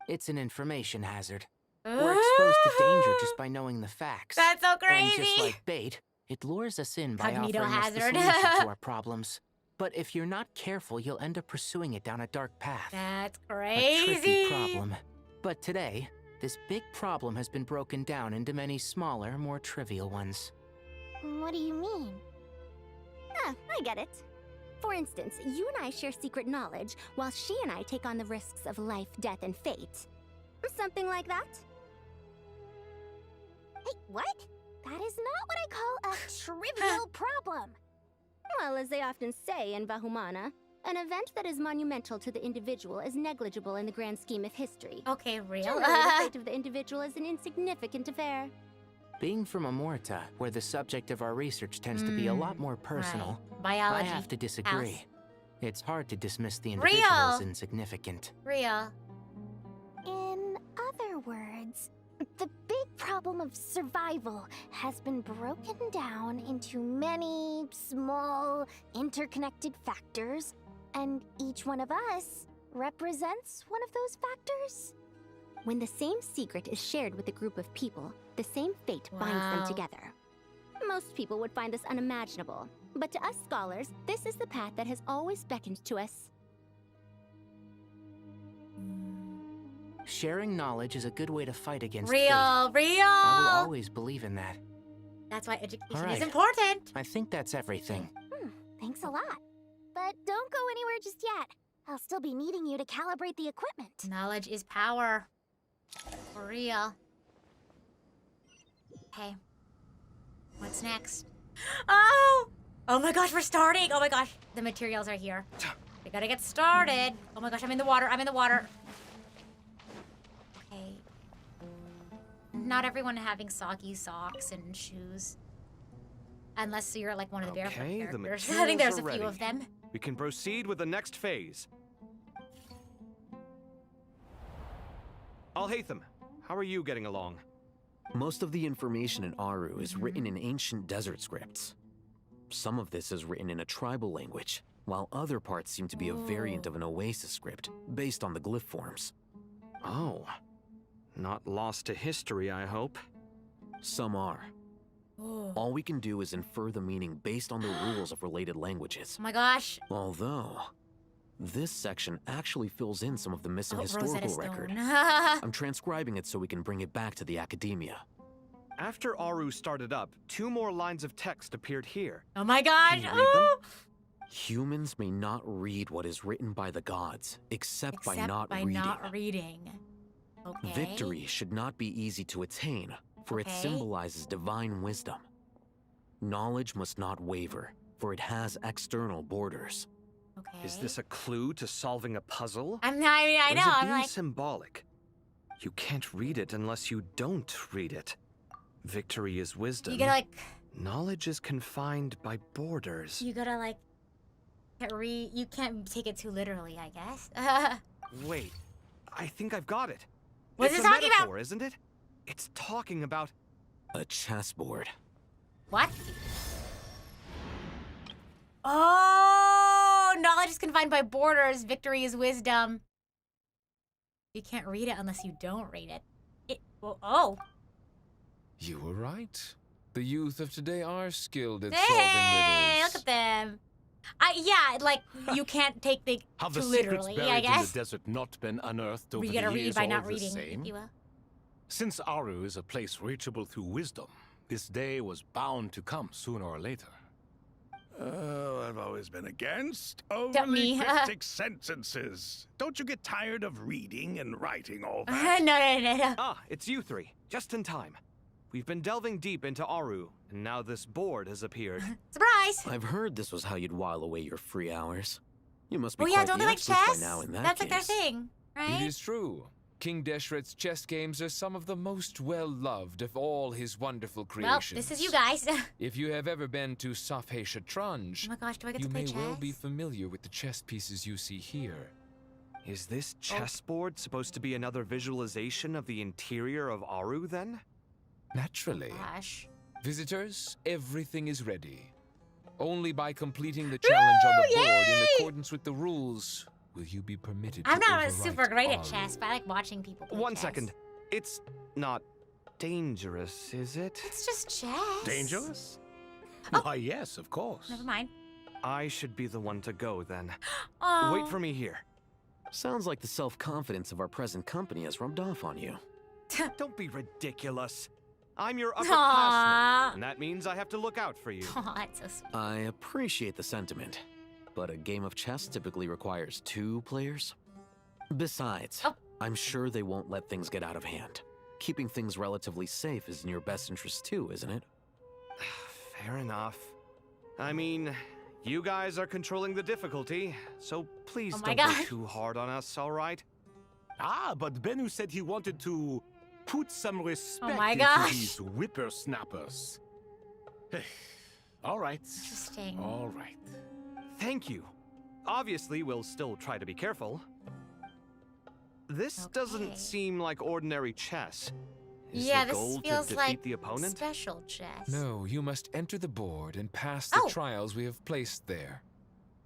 It's an information hazard. We're exposed to danger just by knowing the facts. That's so And just crazy. like bait, it lures us in by Cognito offering us the hazard. solution to our problems. But if you're not careful, you'll end up pursuing it down a dark path. That's A crazy. tricky problem. But today, this big problem has been broken down into many smaller, more trivial ones. What do you mean? Ah, I get it. For instance, you and I share secret knowledge, while she and I take on the risks of life, death, and fate. Something like that? Hey, what? That is not what I call a trivial problem. Well, as they often say in Vahumana, an event that is monumental to the individual is negligible in the grand scheme of history. Okay, real. Generally, the fate of the individual is an insignificant affair. Being from Amorta, where the subject of our research tends to be a lot more personal, Biology. I have to disagree. House. It's hard to dismiss the individual Real. as insignificant. Real. In other words, the big problem of survival has been broken down into many small, interconnected factors, and each one of us represents one of those factors. When the same secret is shared with a group of people, the same fate binds them Wow. together. Most people would find this unimaginable, but to us scholars, this is the path that has always beckoned to us. Sharing knowledge is a good way to fight against Real, fate. real. I will always believe in that. That's why education All is right. important. I think that's everything. Thanks a lot. But don't go anywhere just yet. I'll still be needing you to calibrate the equipment. Knowledge is power. For real. Okay. What's next? Oh! Oh my gosh, we're starting! Oh my gosh, the materials are here. We gotta get started. Oh my gosh, I'm in the water, I'm in the water. Okay. Not everyone having soggy socks and shoes. Unless you're like one of the barefoot Okay, the characters. materials I think there's are a few ready. of them. We can proceed with the next phase. Alhaitham, how are you getting along? Most of the information in Aru is written in ancient desert scripts. Some of this is written in a tribal language, while other parts seem to be a variant of an Oasis script, based on the glyph forms. Oh. Not lost to history, I hope. Some are. All we can do is infer the meaning based on the rules of related languages. Oh my gosh. Although, this section actually fills in some of the missing Oh, Rosetta historical Stone. record. I'm transcribing it so we can bring it back to the academia. After Aru started up, 2 more lines of text appeared here. Oh my gosh. Can you read them? Humans may not read what is written by the gods, except by not reading. Okay. Victory should not be easy to attain, for it symbolizes divine wisdom. Knowledge must not waver, for it has external borders. Okay. Is this a clue to solving a puzzle? I know. Or is it I'm being like symbolic? You can't read it unless you don't read it. Victory is wisdom. you gotta like Knowledge is confined by borders. you gotta like can't read. You can't take it too literally, I guess. Wait, I think I've got it. What's It's it a talking about? metaphor, isn't it? It's talking about A chessboard. What? Oh, knowledge is confined by borders. Victory is wisdom. You can't read it unless you don't read it. Oh. You were right. The youth of today are skilled at Hey, solving riddles. look at them. Yeah, like you can't take the Have too the secrets literally, buried I in guess. the desert not been unearthed over You the gotta years read by all not the reading, same? if you will. Since Aru is a place reachable through wisdom, this day was bound to come sooner or later. Oh, I've always been against Don't overly me. cryptic sentences. Don't you get tired of reading and writing all that? No. Ah, it's you three. Just in time. We've been delving deep into Aru, and now this board has appeared. Surprise! I've heard this was how you'd while away your free hours. You must be Oh yeah, quite don't the they like expert chess? by now in that That's like their case. thing, right? It is true. King Deshret's chess games are some of the most well-loved of all his wonderful Well, creations. this is you guys. If you have ever been to Safhe Shatranj, Oh my gosh, do I get you to play may well chess? be familiar with the chess pieces you see here. Is this chessboard supposed to be another visualization of the interior of Aru, then? Naturally. Gosh. Visitors, everything is ready. Only by completing the challenge on the board in accordance with the rules will you be permitted I'm to not overwrite super great at Aru. chess, but I like watching people play One chess. second. It's not dangerous, is it? It's just chess. Dangerous? Oh. Why, yes, of course. Never mind. I should be the one to go, then. Oh. Wait for me here. Sounds like the self-confidence of our present company has rubbed off on you. Don't be ridiculous. I'm your Aw. upperclassman, and that means I have to look out for you. Oh, that's so sweet. I appreciate the sentiment, but a game of chess typically requires 2 players. Besides, I'm sure they won't let things get out of hand. Keeping things relatively safe is in your best interest too, isn't it? Fair enough. I mean, you guys are controlling the difficulty, so please Oh my don't go God. too hard on us, all right? Ah, but Bennu said he wanted to put some respect Oh my into gosh. these whippersnappers. All right. Interesting. All right. Thank you. Obviously, we'll still try to be careful. This doesn't seem like ordinary chess. Is Yeah, the this goal feels to defeat like the opponent? special chess. No, you must enter the board and pass the Oh. trials we have placed there.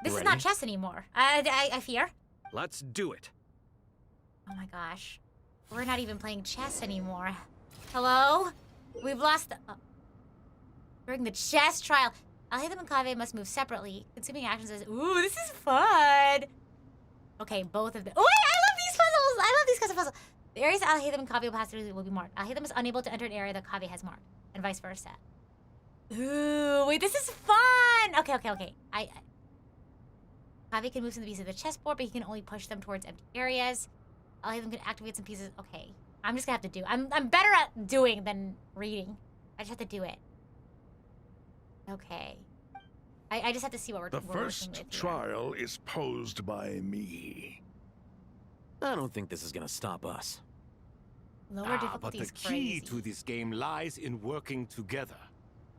This is not chess anymore. I fear. Let's do it. Oh my gosh. We're not even playing chess anymore. Hello? We've lost the... During the chess trial, Alhaitham and Kaveh must move separately. Consuming actions says, ooh, this is fun. Okay, both of them. Oh, wait, I love these puzzles. I love these kinds of puzzles. The areas Alhaitham and Kaveh will pass through will be marked. Alhaitham is unable to enter an area that Kaveh has marked, and vice versa. Ooh, wait, this is fun. Okay. Kaveh can move some pieces of the chessboard, but he can only push them towards empty areas. Alhaitham can activate some pieces. Okay, I'm just gonna have to do. I'm better at doing than reading. I just have to do it. Okay. I just have to see what we're The working with first here. trial is posed by me. I don't think this is gonna stop us. Lower But difficulty the is key crazy. to this game lies in working together.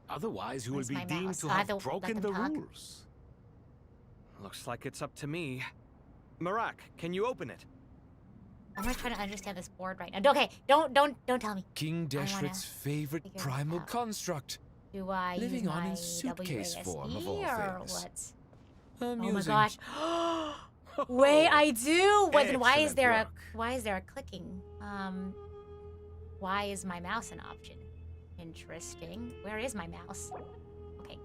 Otherwise, you Where's will my be deemed mouse? to Oh, I have have to let broken them the talk? rules. Looks like it's up to me. Marak, can you open it? I'm gonna try to understand this board right now. Okay, don't tell me. King I wanna Deshret's favorite figure it primal out. construct. Do I Living use on in my suitcase form of all WASD or things. what? Oh Amusing. my gosh. Wait, I do. Wait, then why is Excellent there work. why is there a clicking? Why is my mouse an option? Interesting. Where is my mouse? Okay.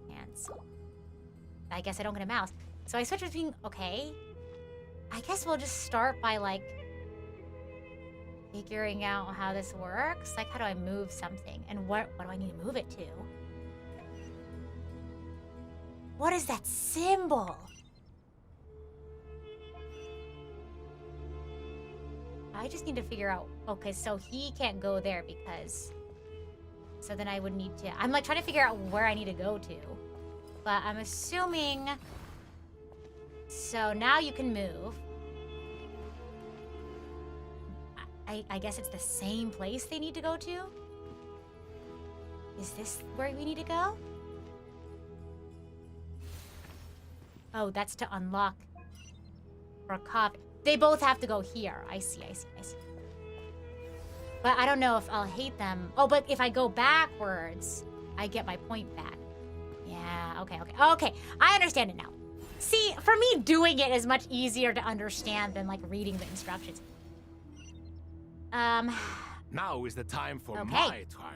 Hands. I guess I don't get a mouse. So I switch between okay. I guess we'll just start by like figuring out how this works. Like how do I move something? And what do I need to move it to? What is that symbol? I just need to figure out, okay, so he can't go there because, so then I would need to, I'm like trying to figure out where I need to go to. But I'm assuming, so now you can move. I guess it's the same place they need to go to? Is this where we need to go? Oh, that's to unlock for a copy. They both have to go here. I see. But I don't know if I'll hate them. Oh, but if I go backwards, I get my point back. Yeah, okay. I understand it now. See, for me, doing it is much easier to understand than, like, reading the instructions. Now is the time for my trial.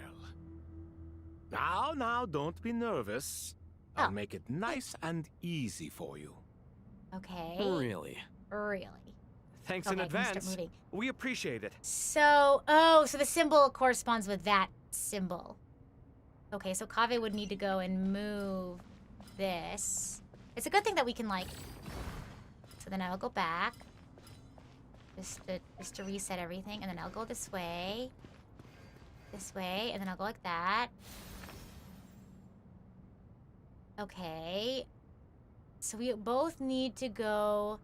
Now, don't be nervous. I'll make it nice and easy for you. Okay. Really? Thanks in advance. We appreciate it. So, so the symbol corresponds with that symbol. Okay, so Kaveh would need to go and move this. It's a good thing that we can, like... So then I'll go back. Just to reset everything. And then I'll go this way. And then I'll go like that. Okay. So we both need to go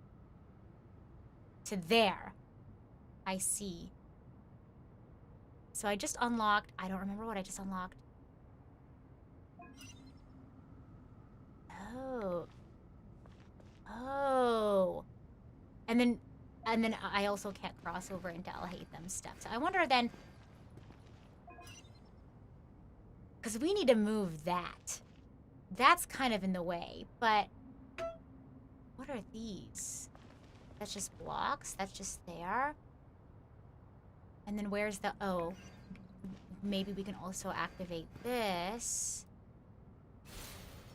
to there. I see. So I just unlocked... I don't remember what I just unlocked. Oh. And then I also can't cross over into I'll hate them stuff. So I wonder then... Because we need to move that. That's kind of in the way, but... What are these? That's just blocks? That's just there? And then where's the... Oh. Maybe we can also activate this.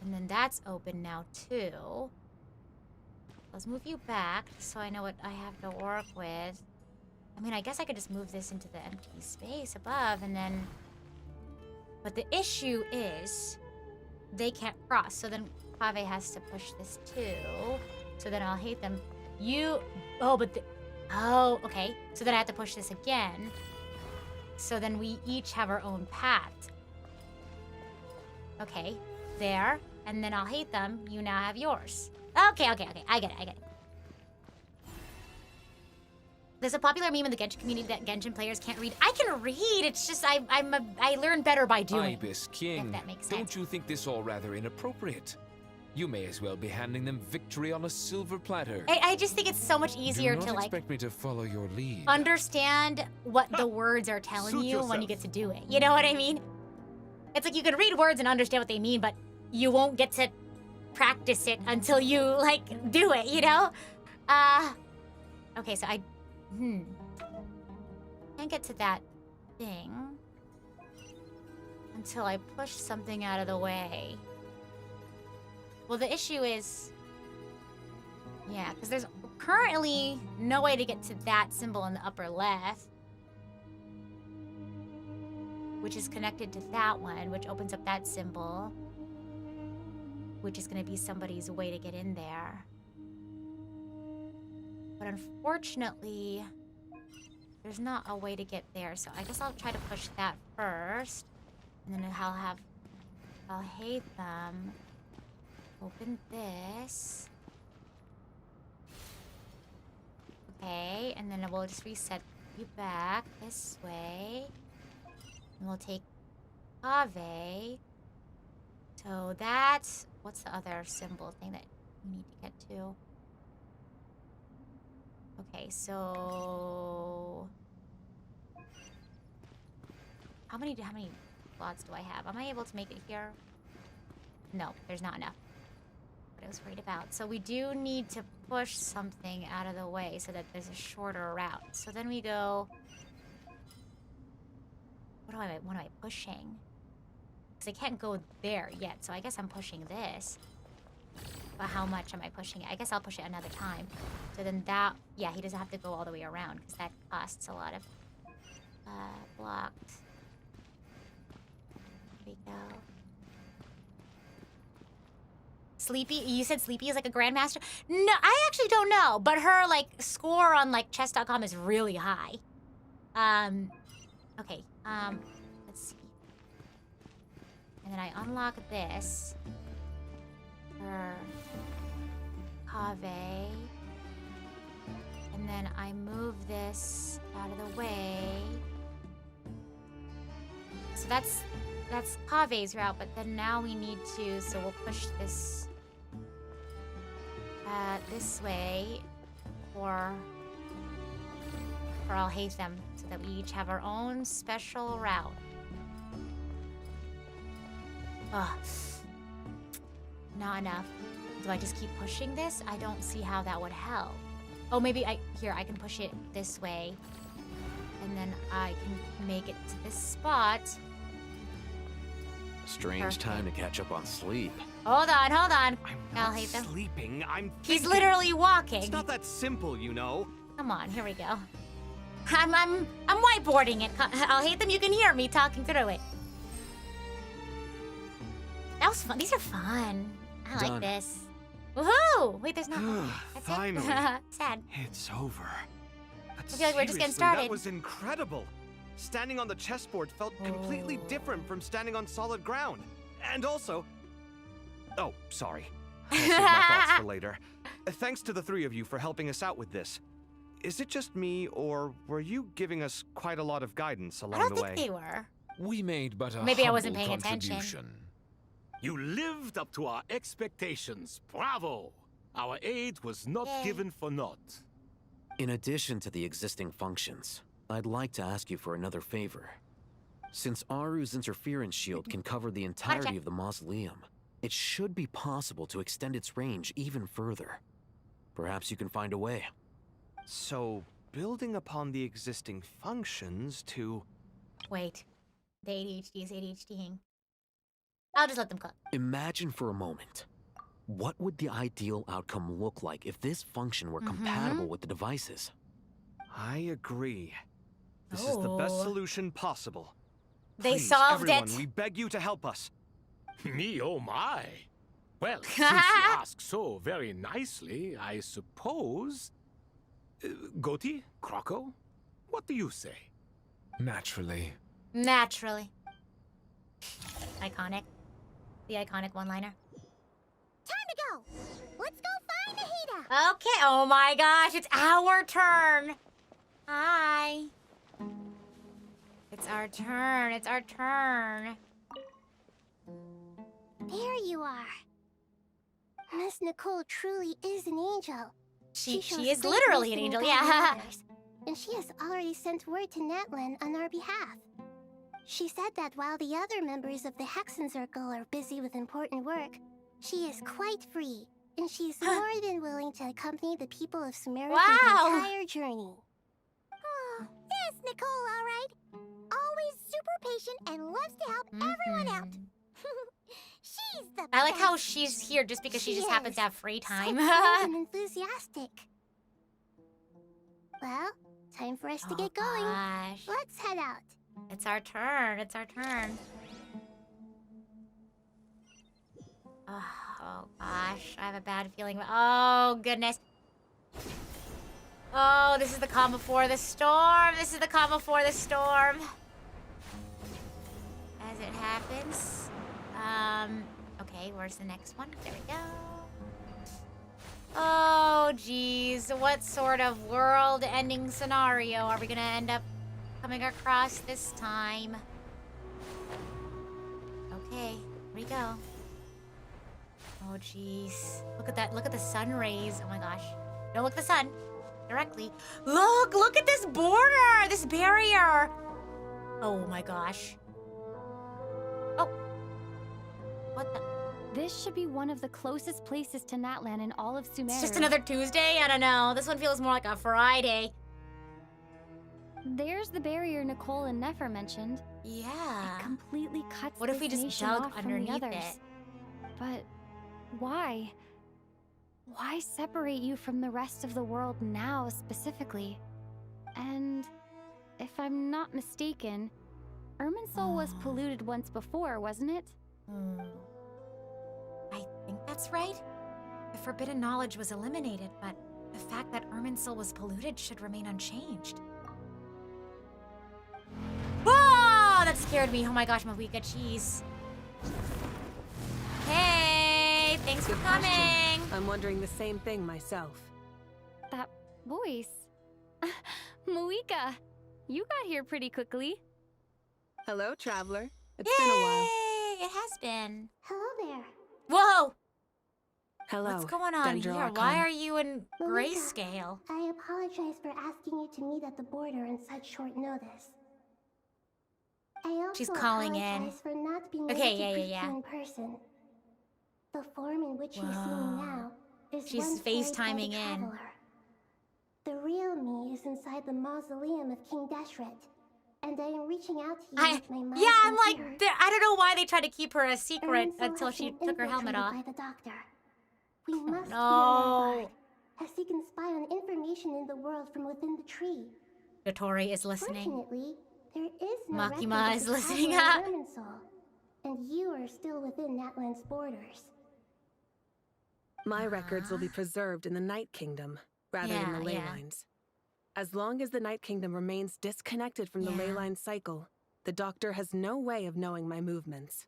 And then that's open now, too. Let's move you back, so I know what I have to work with. I mean, I guess I could just move this into the empty space above, and then... But the issue is... They can't cross, so then Kaveh has to push this, too. So then I'll hate them. Oh, but oh, okay. So then I have to push this again. So then we each have our own path. Okay, there. And then I'll hate them. You now have yours. Okay. I get it. There's a popular meme in the Genshin community that Genshin players can't read. I can read. It's just I learn better by doing. Ibis King, if that makes sense. don't you think this all rather inappropriate? You may as well be handing them victory on a silver platter. I just think it's so much easier Do to not like expect me to follow your lead. understand what the words are telling Suit you when yourself. you get to do it. You know what I mean? It's like you can read words and understand what they mean, but you won't get to practice it until you like do it, you know? Okay, so I can't get to that thing until I push something out of the way. Well, the issue is, yeah, because there's currently no way to get to that symbol in the upper left, which is connected to that one, which opens up that symbol, which is going to be somebody's way to get in there. But unfortunately, there's not a way to get there, so I guess I'll try to push that first, and then I'll hate them. Open this. Okay, and then we'll just reset you back this way. And we'll take Kaveh. So that's... What's the other symbol thing that you need to get to? Okay, so... How many slots do I have? Am I able to make it here? No, there's not enough. What I was worried about. So we do need to push something out of the way so that there's a shorter route. So then we go... What am I pushing? Because I can't go there yet, so I guess I'm pushing this. But how much am I pushing it? I guess I'll push it another time. So then that... Yeah, he doesn't have to go all the way around, because that costs a lot of... blocks. There we go. Sleepy, you said Sleepy is like a grandmaster? No, I actually don't know, but her like score on like chess.com is really high. Okay, let's see. And then I unlock this. Her Kave. And then I move this out of the way. So that's Kave's route, but then now we need to, so we'll push this this way, or I'll hate them, so that we each have our own special route. Ugh. Not enough. Do I just keep pushing this? I don't see how that would help. Oh, maybe I can push it this way. And then I can make it to this spot. Strange time to catch up on sleep. Hold on. I'm I'll not hate them. sleeping. I'm He's thinking. literally walking. It's not that simple, you know. Come on, here we go. I'm whiteboarding it. I'll hate them. You can hear me talking through it. That was fun. These are fun. I like Done. this. Woohoo! Wait, there's not. That's Finally. it. Sad. It's over. But I feel like we're just getting seriously, started. That was incredible. Standing on the chessboard felt completely different from standing on solid ground. And also... Oh, sorry. I'll save my thoughts for later. Thanks to the three of you for helping us out with this. Is it just me, or were you giving us quite a lot of guidance along I don't the think way? they were. We made but a Maybe I wasn't humble paying attention. contribution. You lived up to our expectations. Bravo! Our aid was not given for naught. In addition to the existing functions, I'd like to ask you for another favor. Since Aru's interference shield can cover the entirety of the mausoleum, it should be possible to extend its range even further. Perhaps you can find a way. So, building upon the existing functions to... Wait. The ADHD is ADHDing. I'll just let them cook. Imagine for a moment. What would the ideal outcome look like if this function were compatible with the devices? I agree. This is the best solution possible. They Please, solved everyone, it. we beg you to help us. Me, oh my. Well, since you ask so very nicely, I suppose... Goti? Croco? What do you say? Naturally. Naturally. Iconic. The iconic one-liner. Time to go! Let's go find Ahita! Okay, oh my gosh, it's our turn. Hi. It's our turn, it's our turn. There you are. Miss Nicole truly is an angel. She shows is great literally an wisdom angel, in yeah. guiding others, and she has already sent word to Natlan on our behalf. She said that while the other members of the Hexen Circle are busy with important work, she is quite free, and she's more than willing to accompany the people of Sumeru through the entire journey. Oh, yes, Nicole, all right. Always super patient and loves to help everyone out. She's the I like how best. she's here just because she just happens to have free time. So kind and enthusiastic. Well, time for us to get going. Gosh. Let's head out. It's our turn, it's our turn. Oh gosh, I have a bad feeling. Oh goodness. Oh, this is the calm before the storm. This is the calm before the storm. As it happens. Okay, where's the next one? There we go. Oh, geez. What sort of world-ending scenario are we gonna end up coming across this time? Okay, here we go. Oh, jeez. Look at that. Look at the sun rays. Oh, my gosh. Don't look at the sun directly. Look at this border, this barrier. Oh, my gosh. Oh. What the? This should be one of the closest places to Natlan in all of Sumeru. It's just another Tuesday? I don't know. This one feels more like a Friday. There's the barrier Nicole and Nefer mentioned. Yeah. It completely cuts What if we this just nation dug off from the underneath others. it? But why? Why separate you from the rest of the world now, specifically? And if I'm not mistaken, Irminsul was polluted once before, wasn't it? I think That's right. The forbidden knowledge was eliminated, but the fact that Irminsul was polluted should remain unchanged. Whoa! That scared me. Oh my gosh, Mavika, jeez. Hey, thanks for coming. I'm wondering the same thing myself. That voice. Moika, you got here pretty quickly. Hello, traveler. It's been a while. It has been. Hello there. Whoa! Hello. What's going on here? Dendro Why Archon. are you in Moika, grayscale? I apologize for asking you to meet at the border on such short notice. I also She's calling in. apologize for not being Okay, able to greet yeah. you in person. The form in which you're seeing Whoa. now is She's once carried by the FaceTiming in. traveler. The real me is inside the mausoleum of King Deshret, and I am reaching out to you with my mind. Yeah, I'm and like, ear. I don't know why they tried to keep her a secret Irminsul until has she been took her helmet off. infiltrated by the doctor. We must be on no. our guard, as he can spy on information in the world from within the tree. Dotori is listening. Fortunately, there is no Makima record of is the listening traveler up. Irminsul, and you are still within Natlan's borders. My records will be preserved in the Night Kingdom, rather than the ley Yeah. lines. As long as the Night Kingdom remains disconnected from the ley line cycle, the Doctor has no way of knowing my movements.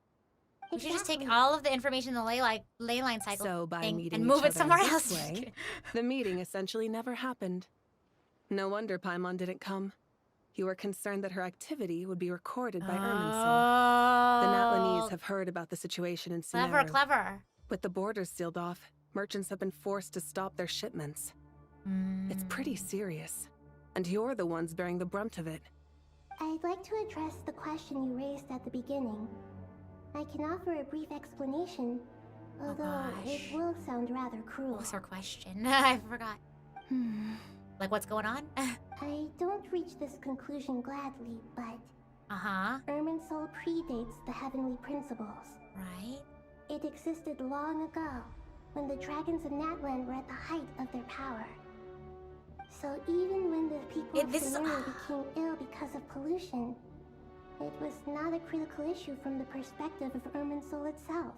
We should just take all of the information in the ley line cycle So by thing meeting and move each it other somewhere this else. way, the meeting essentially never happened. No wonder Paimon didn't come. You were concerned that her activity would be recorded by Irminsul. The Natlanese have heard about the situation in Sumeru. Clever. With the borders sealed off, merchants have been forced to stop their shipments. It's pretty serious. And you're the ones bearing the brunt of it. I'd like to address the question you raised at the beginning. I can offer a brief explanation, although it will sound rather cruel. What's her question? I forgot. Like, what's going on? I don't reach this conclusion gladly, but... Irminsul predates the heavenly principles. Right. It existed long ago, when the dragons of Natlan were at the height of their power. So even when the people of Sumeru became ill because of pollution, it was not a critical issue from the perspective of Irminsul itself.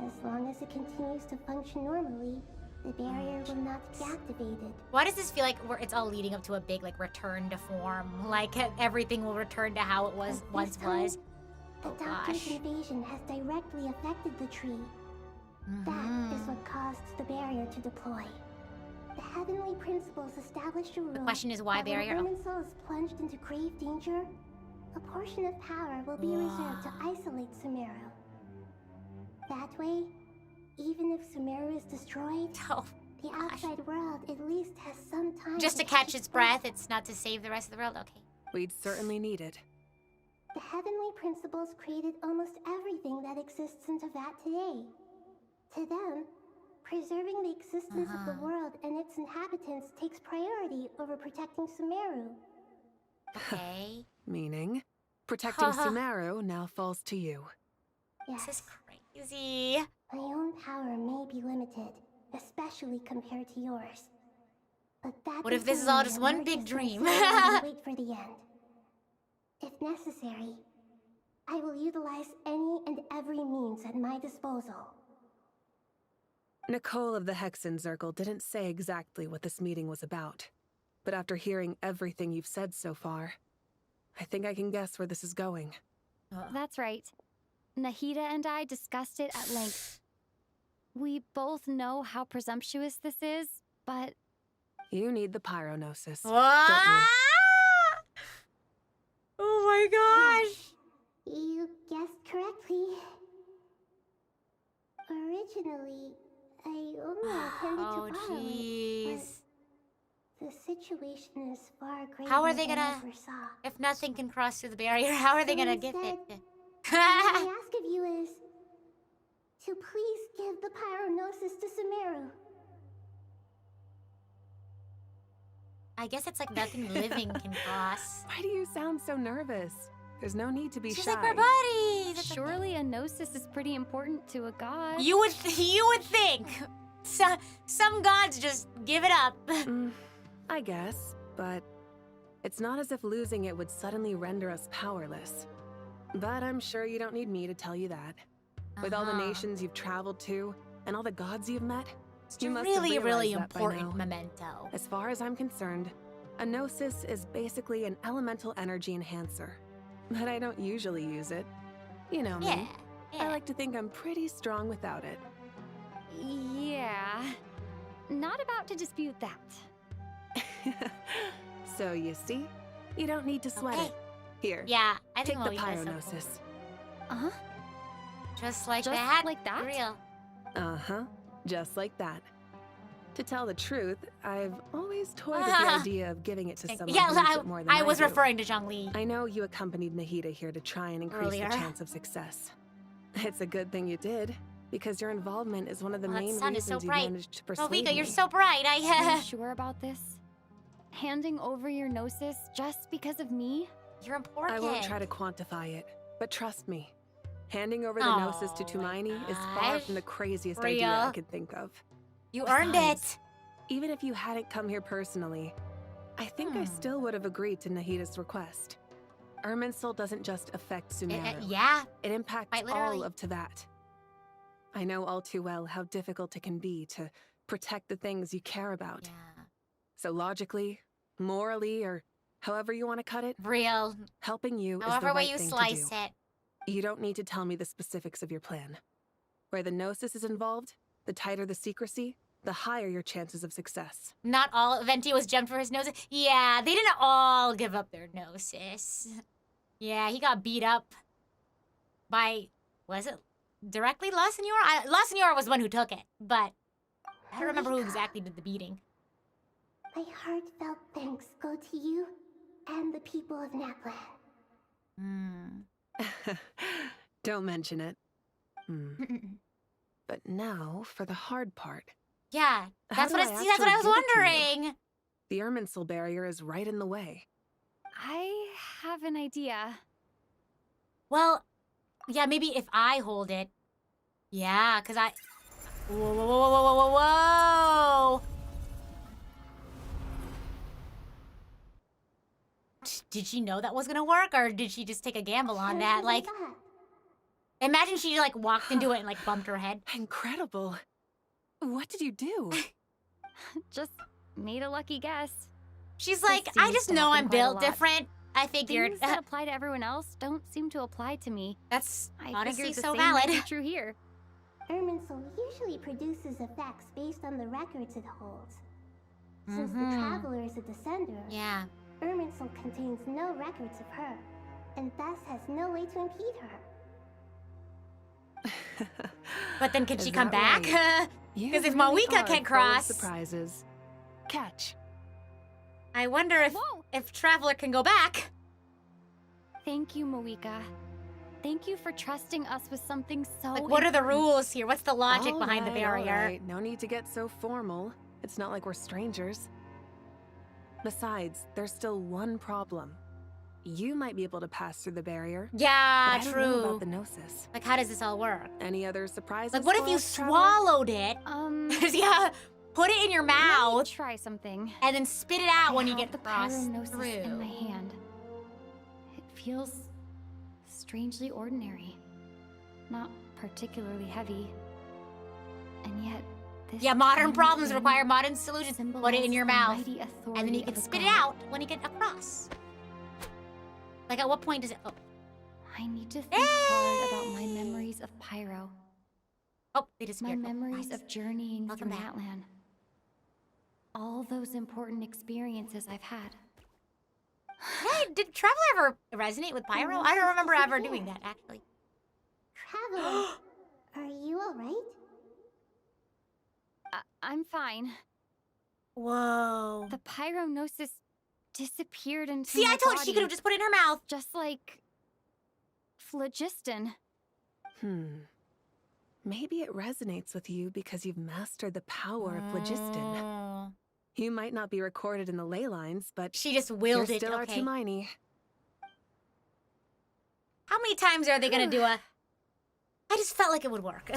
As long as it continues to function normally, the barrier will not be activated. Why does this feel like it's all leading up to a big, like, return to form? Like, everything will return to how it was once was? The Doctor's invasion has directly affected the tree. That is what caused the barrier to deploy. The heavenly principles established a rule. The question is why that barrier? When Irminsul is plunged into grave danger, a portion of power will be reserved to isolate Sumeru. That way, even if Sumeru is destroyed, the outside world at least has some time Just to catch its breath, it's not to save the rest of the world? Okay. We'd certainly need it. The heavenly principles created almost everything that exists in Teyvat today. To them, preserving the existence of the world and its inhabitants takes priority over protecting Sumeru. Okay. Meaning, protecting Sumeru now falls to you. Yes. This is crazy. My own power may be limited, especially compared to yours. But that What if this is all just one big dream? Wait for the end. If necessary, I will utilize any and every means at my disposal. Nicole of the Hexen Circle didn't say exactly what this meeting was about, but after hearing everything you've said so far, I think I can guess where this is going. That's right. Nahida and I discussed it at length. We both know how presumptuous this is, but... You need the pyronosis, What? don't you? Oh my gosh! You guessed correctly. Originally, I only intended to borrow it, but the situation is far greater How are they than gonna... I foresaw. If nothing can cross through the barrier, how are they gonna get it? What I ask of you is to please give the pyronosis to Sumeru. I guess it's like nothing living can cross. Why do you sound so nervous? There's no need to be She's shy. like, we're buddies! Surely a gnosis is pretty important to a god. You would think. Some gods just give it up. I guess, but it's not as if losing it would suddenly render us powerless. But I'm sure you don't need me to tell you that. With all the nations you've traveled to, and all the gods you've met, It's you a must really, have really realized that by important now. memento. As far as I'm concerned, a gnosis is basically an elemental energy enhancer. But I don't usually use it. You know me. I like to think I'm pretty strong without it. Yeah. Not about to dispute that. So you see, you don't need to sweat it. Here. Yeah, I think take the Moika's so cool. pyronosis. Uh-huh. Just like Just that? like that? Real. Uh-huh. Just like that. To tell the truth, I've always toyed with the idea of giving it to someone Yeah, who needs it more than I was do. referring to Zhongli. I know you accompanied Nahida here to try and increase Earlier. the chance of success. It's a good thing you did, because your involvement is one of the Oh, that main sun is reasons so you bright. managed to persuade Malvika, me. you're so bright. Are you sure about this? Handing over your gnosis just because of me? You're important. I won't try to quantify it, but trust me, handing over the gnosis to Tumaini is far from the craziest idea I Real. could think of. You earned Besides, it. Even if you hadn't come here personally, I think I still would have agreed to Nahida's request. Irminsul doesn't just affect Sumeru. Yeah. It impacts Quite all literally. of Teyvat. I know all too well how difficult it can be to protect the things you care about. Yeah. So logically, morally, or however you want to cut it, Real. helping you is However the way right you thing slice to do. it. You don't need to tell me the specifics of your plan. Where the gnosis is involved, the tighter the secrecy, the higher your chances of success. Not all Venti was gemmed for his nose. Yeah, they didn't all give up their gnosis. Yeah, he got beat up by, was it directly La Senora? La Senora was the one who took it, but I don't remember who exactly did the beating. My heartfelt thanks go to you and the people of Napland. Don't mention it. But now for the hard part. Yeah, How that's do what I I that's what I was actually give it to you? wondering. The Irminsul barrier is right in the way. I have an idea. Well, yeah, maybe if I hold it. Yeah, because I... Whoa, whoa, whoa, whoa, whoa, whoa, whoa! Did she know that was gonna work, or did she just take a gamble on that? Like, imagine she, like, walked into it and, like, bumped her head. Incredible. What did you do? Just made a lucky guess. She's This like, I seems just to know happen I'm quite a built lot. different. I figured. Things that apply to everyone else don't seem to apply to me. That's I honestly figured the so same valid. might be true here. Irminsul usually produces effects based on the records it holds. Since the Mhm. Traveler is a descender, Yeah. Irminsul contains no records of her, and thus has no way to impede her. But then can Is she come that back? right? Because You if really Malvika are can't full of cross, surprises. Catch. I wonder if Traveler can go back. Thank you, Moika. Thank you for trusting us with something so Like, what are the important. rules here? What's the logic All behind the right, barrier? all right. No need to get so formal. It's not like we're strangers. Besides, there's still one problem. You might be able to pass through the barrier. Yeah, but I don't true. know about the gnosis. Like, how does this all work? Any other surprises? Like, what if for you us, Traveler? swallowed it? Yeah, put it in your Let me mouth try something. and then spit it out when you I get have the across pyronosis through. in my hand. It feels strangely ordinary. Not particularly heavy. And yet, this Yeah, modern tiny problems thing require modern solutions. Put it in symbolizes your the mouth, mighty and then authority you can of a spit it god. out when you get across. Like, at what point does it... Oh, I need to think hard about my memories of Pyro. oh they My disappeared. Oh, memories nice. of journeying Welcome through back. Natlan. All those important experiences I've had. Hey, did Traveler ever resonate with Pyro? I don't remember ever doing that, actually. Traveler, are you alright? I'm fine. Whoa. The pyronosis disappeared into See, my I told you she body, could have just put it in her mouth. just like phlogiston. Maybe it resonates with you because you've mastered the power of phlogiston. Oh. You might not be recorded in the ley lines, but She just willed you're it. still Okay. our Tumaini. How many times are they gonna do a... I just felt like it would work.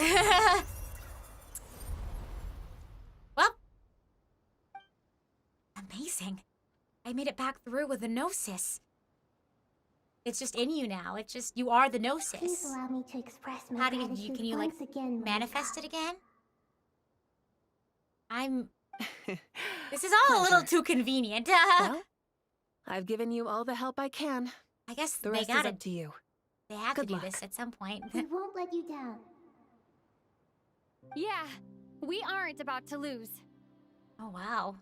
Well. Amazing. I made it back through with a gnosis. It's just in you now. It's just, you are the Please gnosis. allow me to express my How do you, gratitude can you like once again, manifest it again? This is all a little Pleasure. too convenient. Well, I've given you all the help I can. I guess The they rest is gotta, up to you. they have Good to do luck. this at some point. We won't let you down. Yeah, we aren't about to lose. Oh, wow.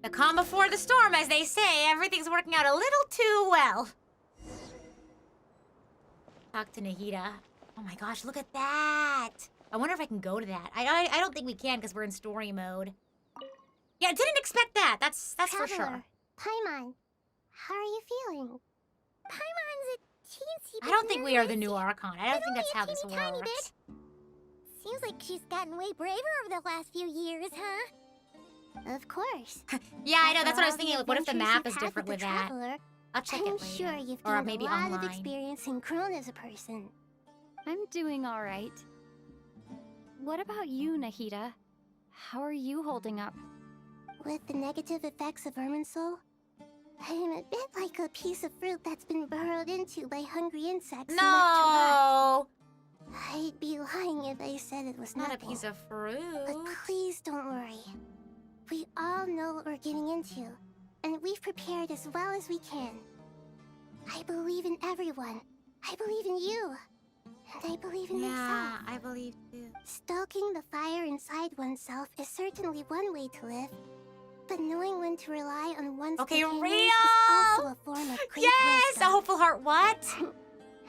The calm before the storm, as they say. Everything's working out a little too well. Talk to Nahida. Oh my gosh, look at that. I wonder if I can go to that. I don't think we can because we're in story mode. Yeah, I didn't expect that. That's for sure. Traveler, Paimon, how are you feeling? Paimon's a teensy bit I don't think we are the nervous. new Archon. I don't think that's how this Tiny works. bit. Seems like she's gotten way braver over the last few years, huh? Of course. Yeah, I know. That's what I was After all thinking. the Like, what if the adventures map you've is had different with the that? Traveler, I'll check I'm it later. sure you've Or gained maybe a lot online. of experience in grown as a person. I'm doing all right. What about you, Nahida? How are you holding up? With the negative effects of Irminsul, I am a bit like a piece of fruit that's been burrowed into by hungry insects. and left to rot. No! I'd be lying if I said it was Not a nothing. piece of fruit. But please don't worry. We all know what we're getting into, and we've prepared as well as we can. I believe in everyone. I believe in you. And I believe in Yeah, myself. I believe too. Stoking the fire inside oneself is certainly one way to live, but knowing when to rely on one's Okay, companions real! is also a form of great Yes! A wisdom. hopeful heart. What?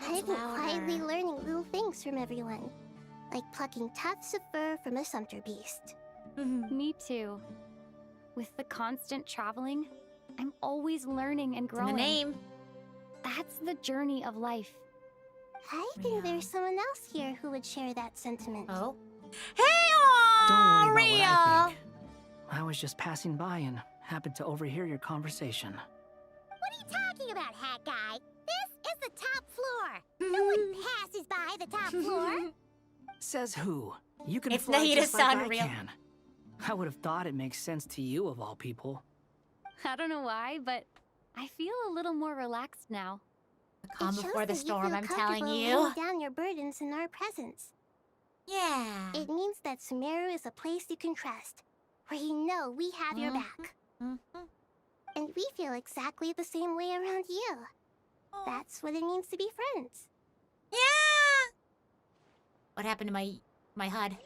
I've been louder. quietly learning little things from everyone, like plucking tufts of fur from a sumpter beast. Me too. With the constant traveling, I'm always learning and In growing. the name. That's the journey of life. I think there's someone else here who would share that sentiment. Oh? Don't worry about Real. what I think. I was just passing by and happened to overhear your conversation. What are you talking about, hat guy? This is the top floor. No one passes by the top floor. Says who? You can It's fly Nahida's just like son, I Real. can. I would have thought it makes sense to you of all people. I don't know why, but I feel a little more relaxed now. The calm It shows before the that you storm, feel I'm telling comfortable you. laying down your burdens in our presence. Yeah. It means that Sumeru is a place you can trust, where you know we have your back. And we feel exactly the same way around you. That's what it means to be friends. Yeah. What happened to my HUD?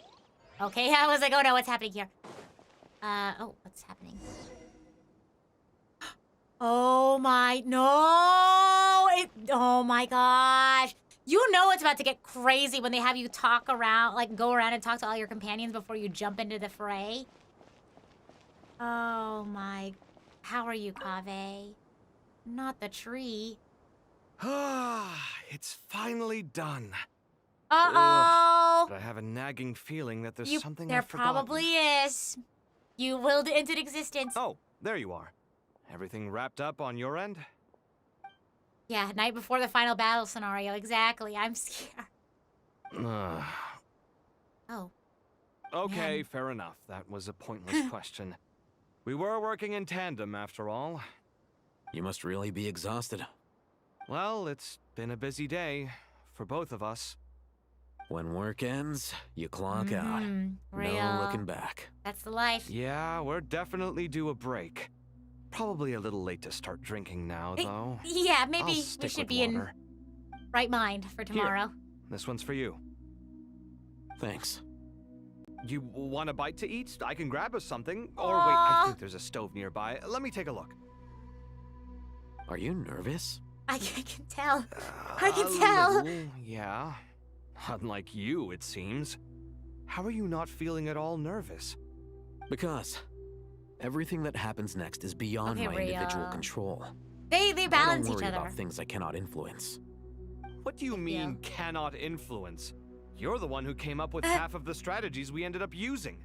Okay, I was like, oh no, what's happening here? Oh, what's happening? Oh my, no! Oh my gosh. You know it's about to get crazy when they have you talk around, like go around and talk to all your companions before you jump into the fray. Oh my, how are you, Kaveh? Not the tree. It's finally done. Uh-oh! But I have a nagging feeling that there's something There I've forgotten. probably is. You willed it into existence. Oh, there you are. Everything wrapped up on your end? Yeah, night before the final battle scenario. Exactly. I'm scared. Oh. Okay, Man. fair enough. That was a pointless question. We were working in tandem, after all. You must really be exhausted. Well, it's been a busy day for both of us. When work ends, you clock out. Real. No looking back. That's the life. Yeah, we're definitely due a break. Probably a little late to start drinking now, though. Yeah, I'll maybe we stick should with be in water. right mind for tomorrow. This one's for you. Thanks. You want a bite to eat? I can grab us something. Or wait, I think there's a stove nearby. Let me take a look. Are you nervous? I can tell. I A can tell. little, yeah. Unlike you, it seems. How are you not feeling at all nervous? Because everything that happens next is beyond Okay, my individual Rhea. control. They balance I don't each worry other. about things I cannot influence. What do you mean, cannot influence? You're the one who came up with half of the strategies we ended up using.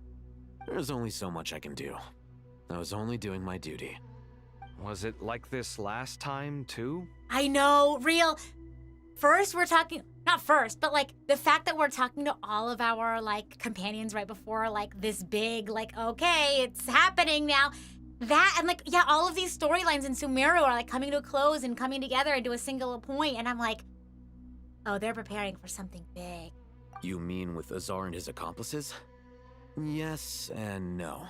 There's only so much I can do. I was only doing my duty. Was it like this last time, too? I know, real. First, we're talking, not first, but like the fact that we're talking to all of our like companions right before like this big, like, okay, it's happening now. That, and like, yeah, all of these storylines in Sumeru are like coming to a close and coming together into a single point, and I'm like, oh, they're preparing for something big. You mean with Azar and his accomplices? Yes and no.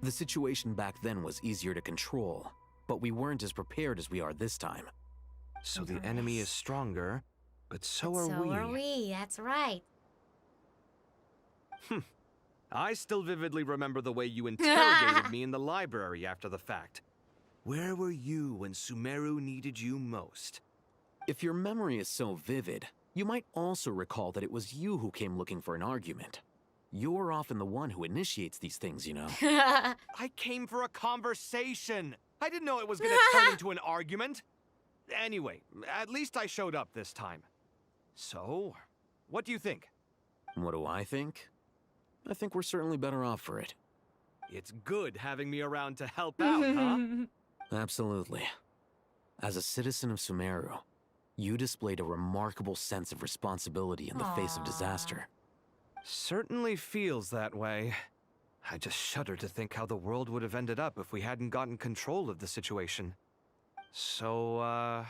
The situation back then was easier to control, but we weren't as prepared as we are this time. So the enemy is stronger, but so are we. So are we, that's right. I still vividly remember the way you interrogated me in the library after the fact. Where were you when Sumeru needed you most? If your memory is so vivid, you might also recall that it was you who came looking for an argument. You're often the one who initiates these things, you know. I came for a conversation. I didn't know it was gonna turn into an argument. Anyway, at least I showed up this time. So, what do you think? What do I think? I think we're certainly better off for it. It's good having me around to help out, huh? Absolutely. As a citizen of Sumeru, you displayed a remarkable sense of responsibility in the face of disaster. Certainly feels that way. I just shudder to think how the world would have ended up if we hadn't gotten control of the situation. So,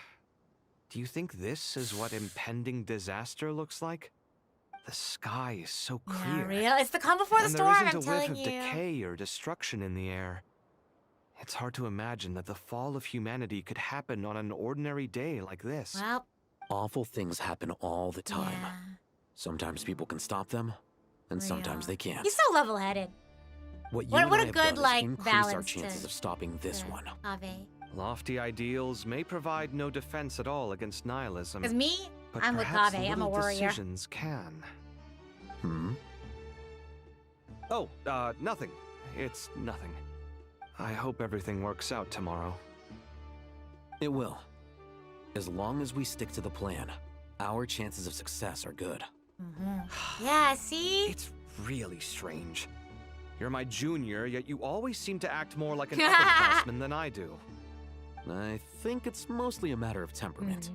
do you think this is what impending disaster looks like? The sky is so clear. Yeah, real. It's the calm before the storm, I'm telling you. And there isn't a whiff of decay or destruction in the air. It's hard to imagine that the fall of humanity could happen on an ordinary day like this. Well, awful things happen all the time. Yeah. Sometimes people can stop them, and sometimes they can't. He's so level-headed. What a good, like, increase balance our chances of stopping this one. Ave. Lofty ideals may provide no defense at all against nihilism. Because me, but I'm with perhaps Kaveh. I'm a little warrior. Decisions can. Hmm? Oh, nothing. It's nothing. I hope everything works out tomorrow. It will. As long as we stick to the plan, our chances of success are good. Yeah, see? It's really strange. You're my junior, yet you always seem to act more like an upperclassman than I do. I think it's mostly a matter of temperament.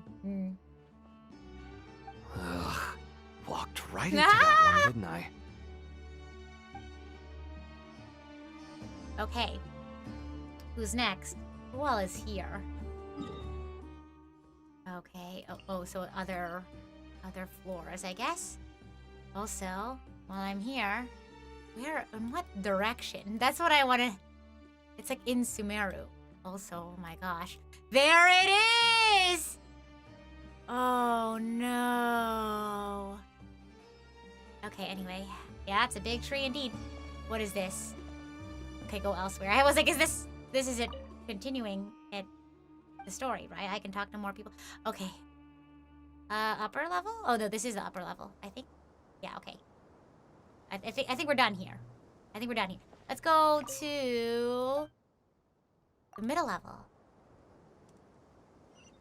Ugh. Walked right into that one, didn't I? Okay. Who's next? Who all is here? Okay. Oh, so other floors, I guess. Also, while I'm here, in what direction? That's what I want to... It's like in Sumeru. Also, oh my gosh. There it is! Oh, no. Okay, anyway. Yeah, it's a big tree indeed. What is this? Okay, go elsewhere. I was like, this isn't continuing at the story, right? I can talk to more people. Okay. Upper level? Oh, no, this is the upper level, I think. Yeah, okay. I think we're done here. I think we're done here. Let's go to the middle level.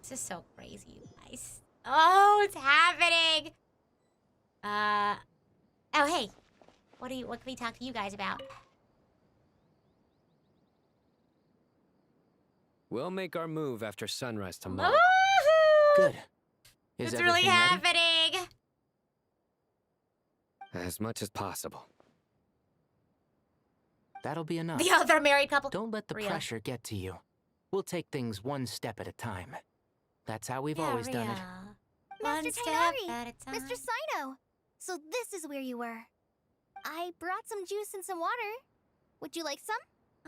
This is so crazy, you guys. Oh, it's happening. Oh, hey. What can we talk to you guys about? We'll make our move after sunrise tomorrow. Woohoo! Good. Is It's really everything ready? happening. As much as possible. That'll be enough. The other married couple. Don't let the Rhea. pressure get to you. We'll take things one step at a time. That's how we've always done it. One Mr. step Tainari, at a time. Mr. Sino. So this is where you were. I brought some juice and some water. Would you like some?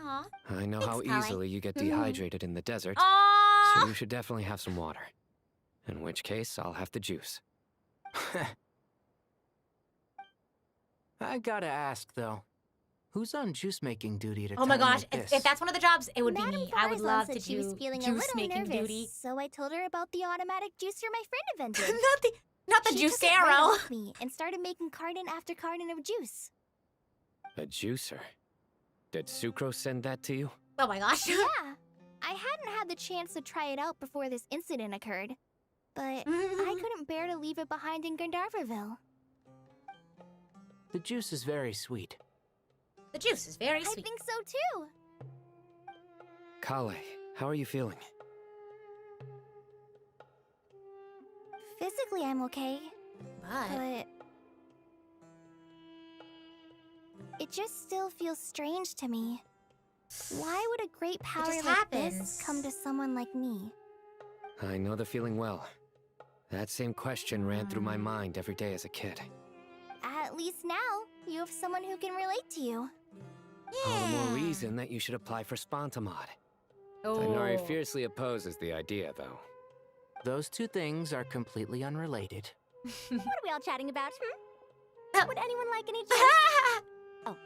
Aw. I know how Thanks, Colin. easily you get dehydrated in the desert, Aw. so you should definitely have some water. In which case, I'll have the juice. I gotta ask, though. Who's on juice-making duty at a Oh my time gosh, like this? if that's one of the jobs, it would Madame be me. I would Farazan love said to she was do feeling a juice little making nervous, duty. so I told her about the automatic juicer my friend invented. Not the She took it right juicero. off me and started making carton after carton of juice. A juicer? Did Sucrose send that to you? Oh my gosh. Yeah, I hadn't had the chance to try it out before this incident occurred, but I couldn't bear to leave it behind in Gandharvaville. The juice is very sweet. The juice is very I sweet. think so too. Kale, how are you feeling? Physically, I'm okay, But it just still feels strange to me. Why would a great power just like happens. this come to someone like me? I know the feeling well. That same question ran through my mind every day as a kid. At least now, you have someone who can relate to you. All the more reason that you should apply for Spontamod. Tighnari fiercely opposes the idea, though. Those two things are completely unrelated. What are we all chatting about, Would anyone like any juice? Oh,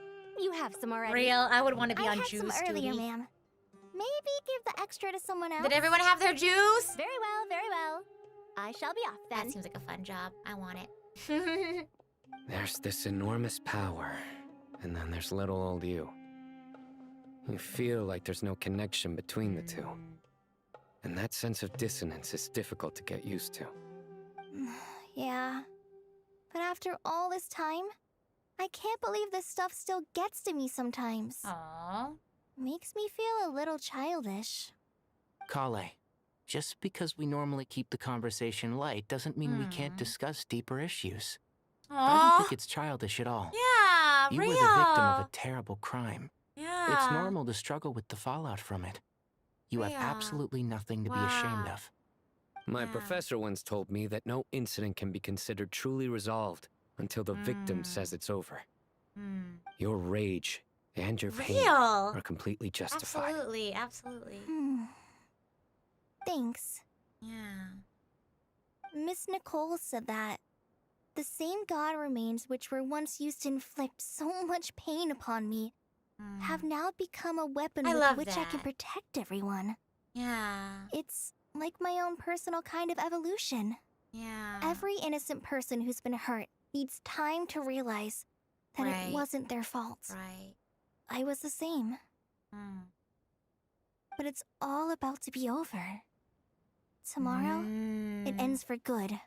you have some already. Real, I would want to be I on had juice some earlier, duty. ma'am. Maybe give the extra to someone else. Did everyone have their juice? Very well, very well. I shall be off then. That seems like a fun job. I want it. There's this enormous power, and then there's little old you. You feel like there's no connection between the two. And that sense of dissonance is difficult to get used to. Yeah. But after all this time, I can't believe this stuff still gets to me sometimes. Aww. Makes me feel a little childish. Kale, just because we normally keep the conversation light doesn't mean we can't discuss deeper issues. I don't think it's childish at all. Yeah, You real. were the victim of a terrible crime. Yeah. It's normal to struggle with the fallout from it. You have absolutely nothing to be ashamed of. My professor once told me that no incident can be considered truly resolved until the victim says it's over. Your rage and your pain Real. are completely justified. Absolutely, absolutely. Thanks. Yeah. Miss Nicole said that the same god remains which were once used to inflict so much pain upon me have now become a weapon I with love which I can that. protect everyone. Yeah. It's like my own personal kind of evolution. Yeah. Every innocent person who's been hurt needs time to realize that Right. it wasn't their fault. Right. I was the same. But it's all about to be over. Tomorrow, it ends for good.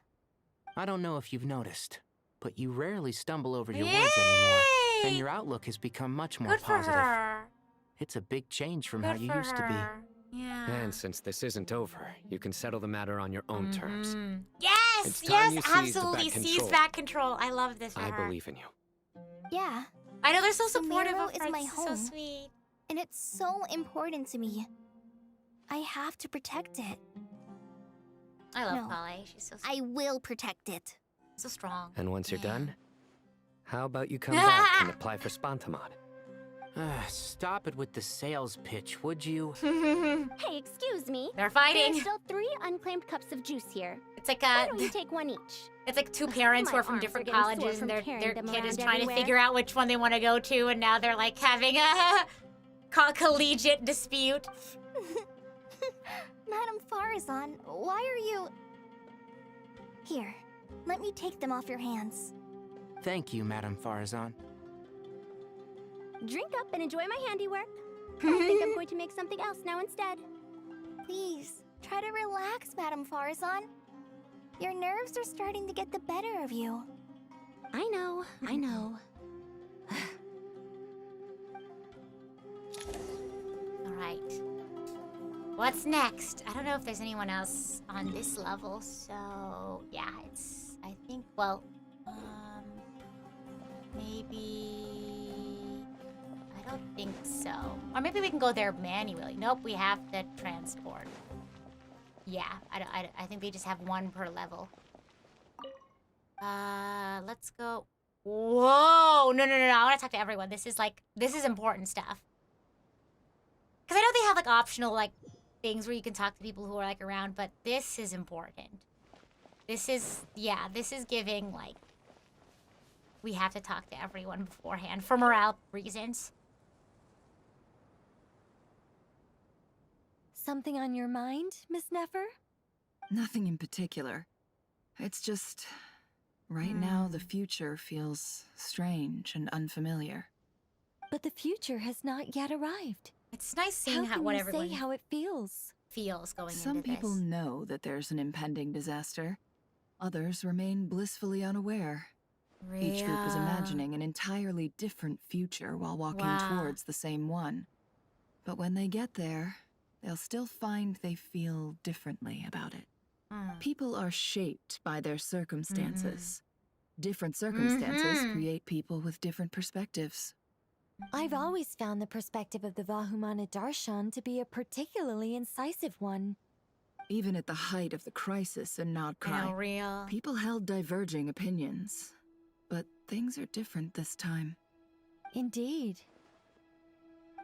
I don't know if you've noticed, but you rarely stumble over your words anymore, and your outlook has become much more Good for positive. her. It's a big change from Good how you for used to her. Yeah. And since this isn't over, you can settle the matter on your own terms. Yes, It's time you yes, seized the absolutely. back Seize control. back control. I love this for I her. believe in you. Yeah. I know they're so supportive Sumeru of is her. my It's home. so sweet. And it's so important to me. I have to protect it. I love No. Kale. She's so sweet. I will protect it. So strong. And once you're done, how about you come back and apply for Spontamod? Stop it with the sales pitch, would you? Hey, excuse me. They're fighting. There's still 3 unclaimed cups of juice here. It's like Why don't you take one each? It's like two parents who My are from arms different are getting sore colleges, from and carrying their them kid is around trying everywhere. to figure out which one they want to go to, and now they're like having a collegiate dispute. Madam Farazan, why are you... Here, let me take them off your hands. Thank you, Madame Farazan. Drink up and enjoy my handiwork. I think I'm going to make something else now instead. Please, try to relax, Madam Farazan. Your nerves are starting to get the better of you. I know, I know. All right. What's next? I don't know if there's anyone else on this level, so yeah, it's. I think. Well, maybe. I don't think so. Or maybe we can go there manually. Nope, we have the transport. Yeah, I think they just have one per level. Let's go. Whoa! No. I want to talk to everyone. This is important stuff. Because I know they have, like, optional, like, things where you can talk to people who are, like, around, but this is important. This is giving, like, we have to talk to everyone beforehand for morale reasons. Something on your mind, Miss Nefer? Nothing in particular. It's just... right now, the future feels strange and unfamiliar. But the future has not yet arrived. It's nice seeing how what can you everyone say how it feels. feels going Some into people this. know that there's an impending disaster. Others remain blissfully unaware. Each group is Real. imagining an entirely different future while walking Wow. towards the same one. But when they get there, they'll still find they feel differently about it. People are shaped by their circumstances. Different circumstances create people with different perspectives. I've always found the perspective of the Vahumana Darshan to be a particularly incisive one. Even at the height of the crisis in Nodcry, real. people held diverging opinions. But things are different this time. Indeed.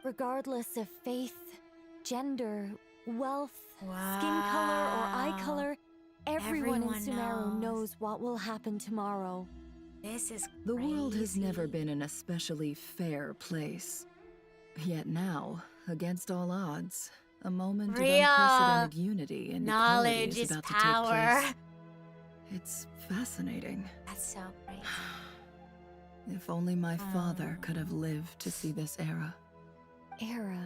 Regardless of faith, gender, wealth, skin color, or eye color, everyone in Sumeru knows what will happen tomorrow. This is The world has never been an especially fair place. Yet now, against all odds, a moment Real. of unprecedented unity and Knowledge equality is about power. to take place. It's fascinating. That's so crazy. If only my father could have lived to see this era. Era.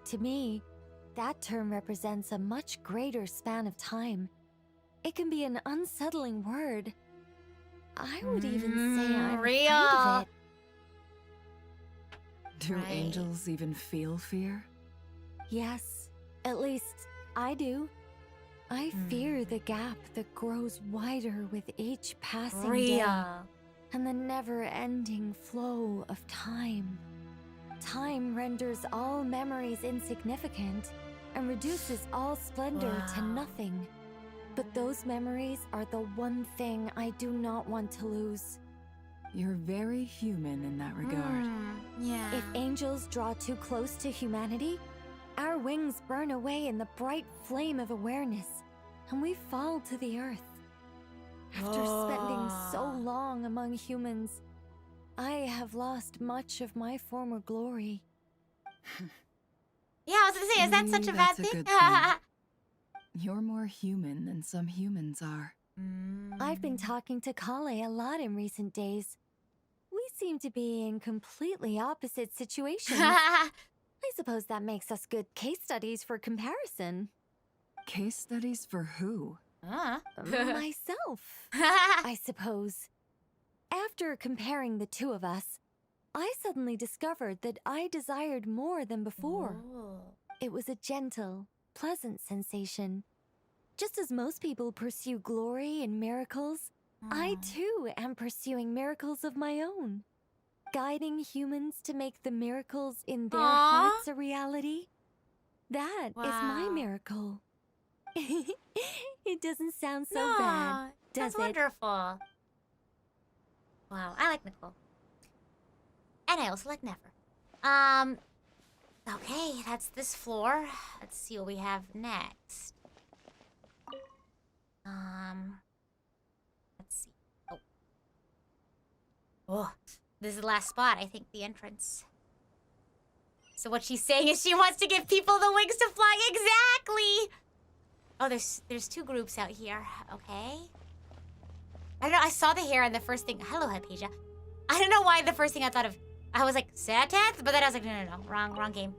To me, that term represents a much greater span of time. It can be an unsettling word. I would even say I'm afraid of it. Do angels even feel fear? Yes, at least I do. I fear the gap that grows wider with each passing day, and the never-ending flow of time. Time renders all memories insignificant and reduces all splendor to nothing. But those memories are the one thing I do not want to lose. You're very human in that regard. Yeah. If angels draw too close to humanity, our wings burn away in the bright flame of awareness, and we fall to the earth. After spending so long among humans, I have lost much of my former glory. Yeah, I was gonna say, is that Maybe such a bad that's thing? good thing. You're more human than some humans are. I've been talking to Kale a lot in recent days. We seem to be in completely opposite situations. I suppose that makes us good case studies for comparison. Case studies for who? Myself, I suppose. After comparing the two of us, I suddenly discovered that I desired more than before. It was a gentle, pleasant sensation. Just as most people pursue glory and miracles, I too am pursuing miracles of my own. Guiding humans to make the miracles in their hearts a reality. That is my miracle. It doesn't sound so bad, does That's it? wonderful. Wow, I like Nicole. And I also like Never. Okay, that's this floor. Let's see what we have next. Let's see. Oh, this is the last spot, I think, the entrance. So what she's saying is she wants to give people the wings to fly. Exactly! Oh, there's two groups out here. Okay. I don't know, I saw the hair and the first thing... Hello, Hypatia. I don't know why the first thing I thought of... I was like, Sateth? But then I was like, no. Wrong game.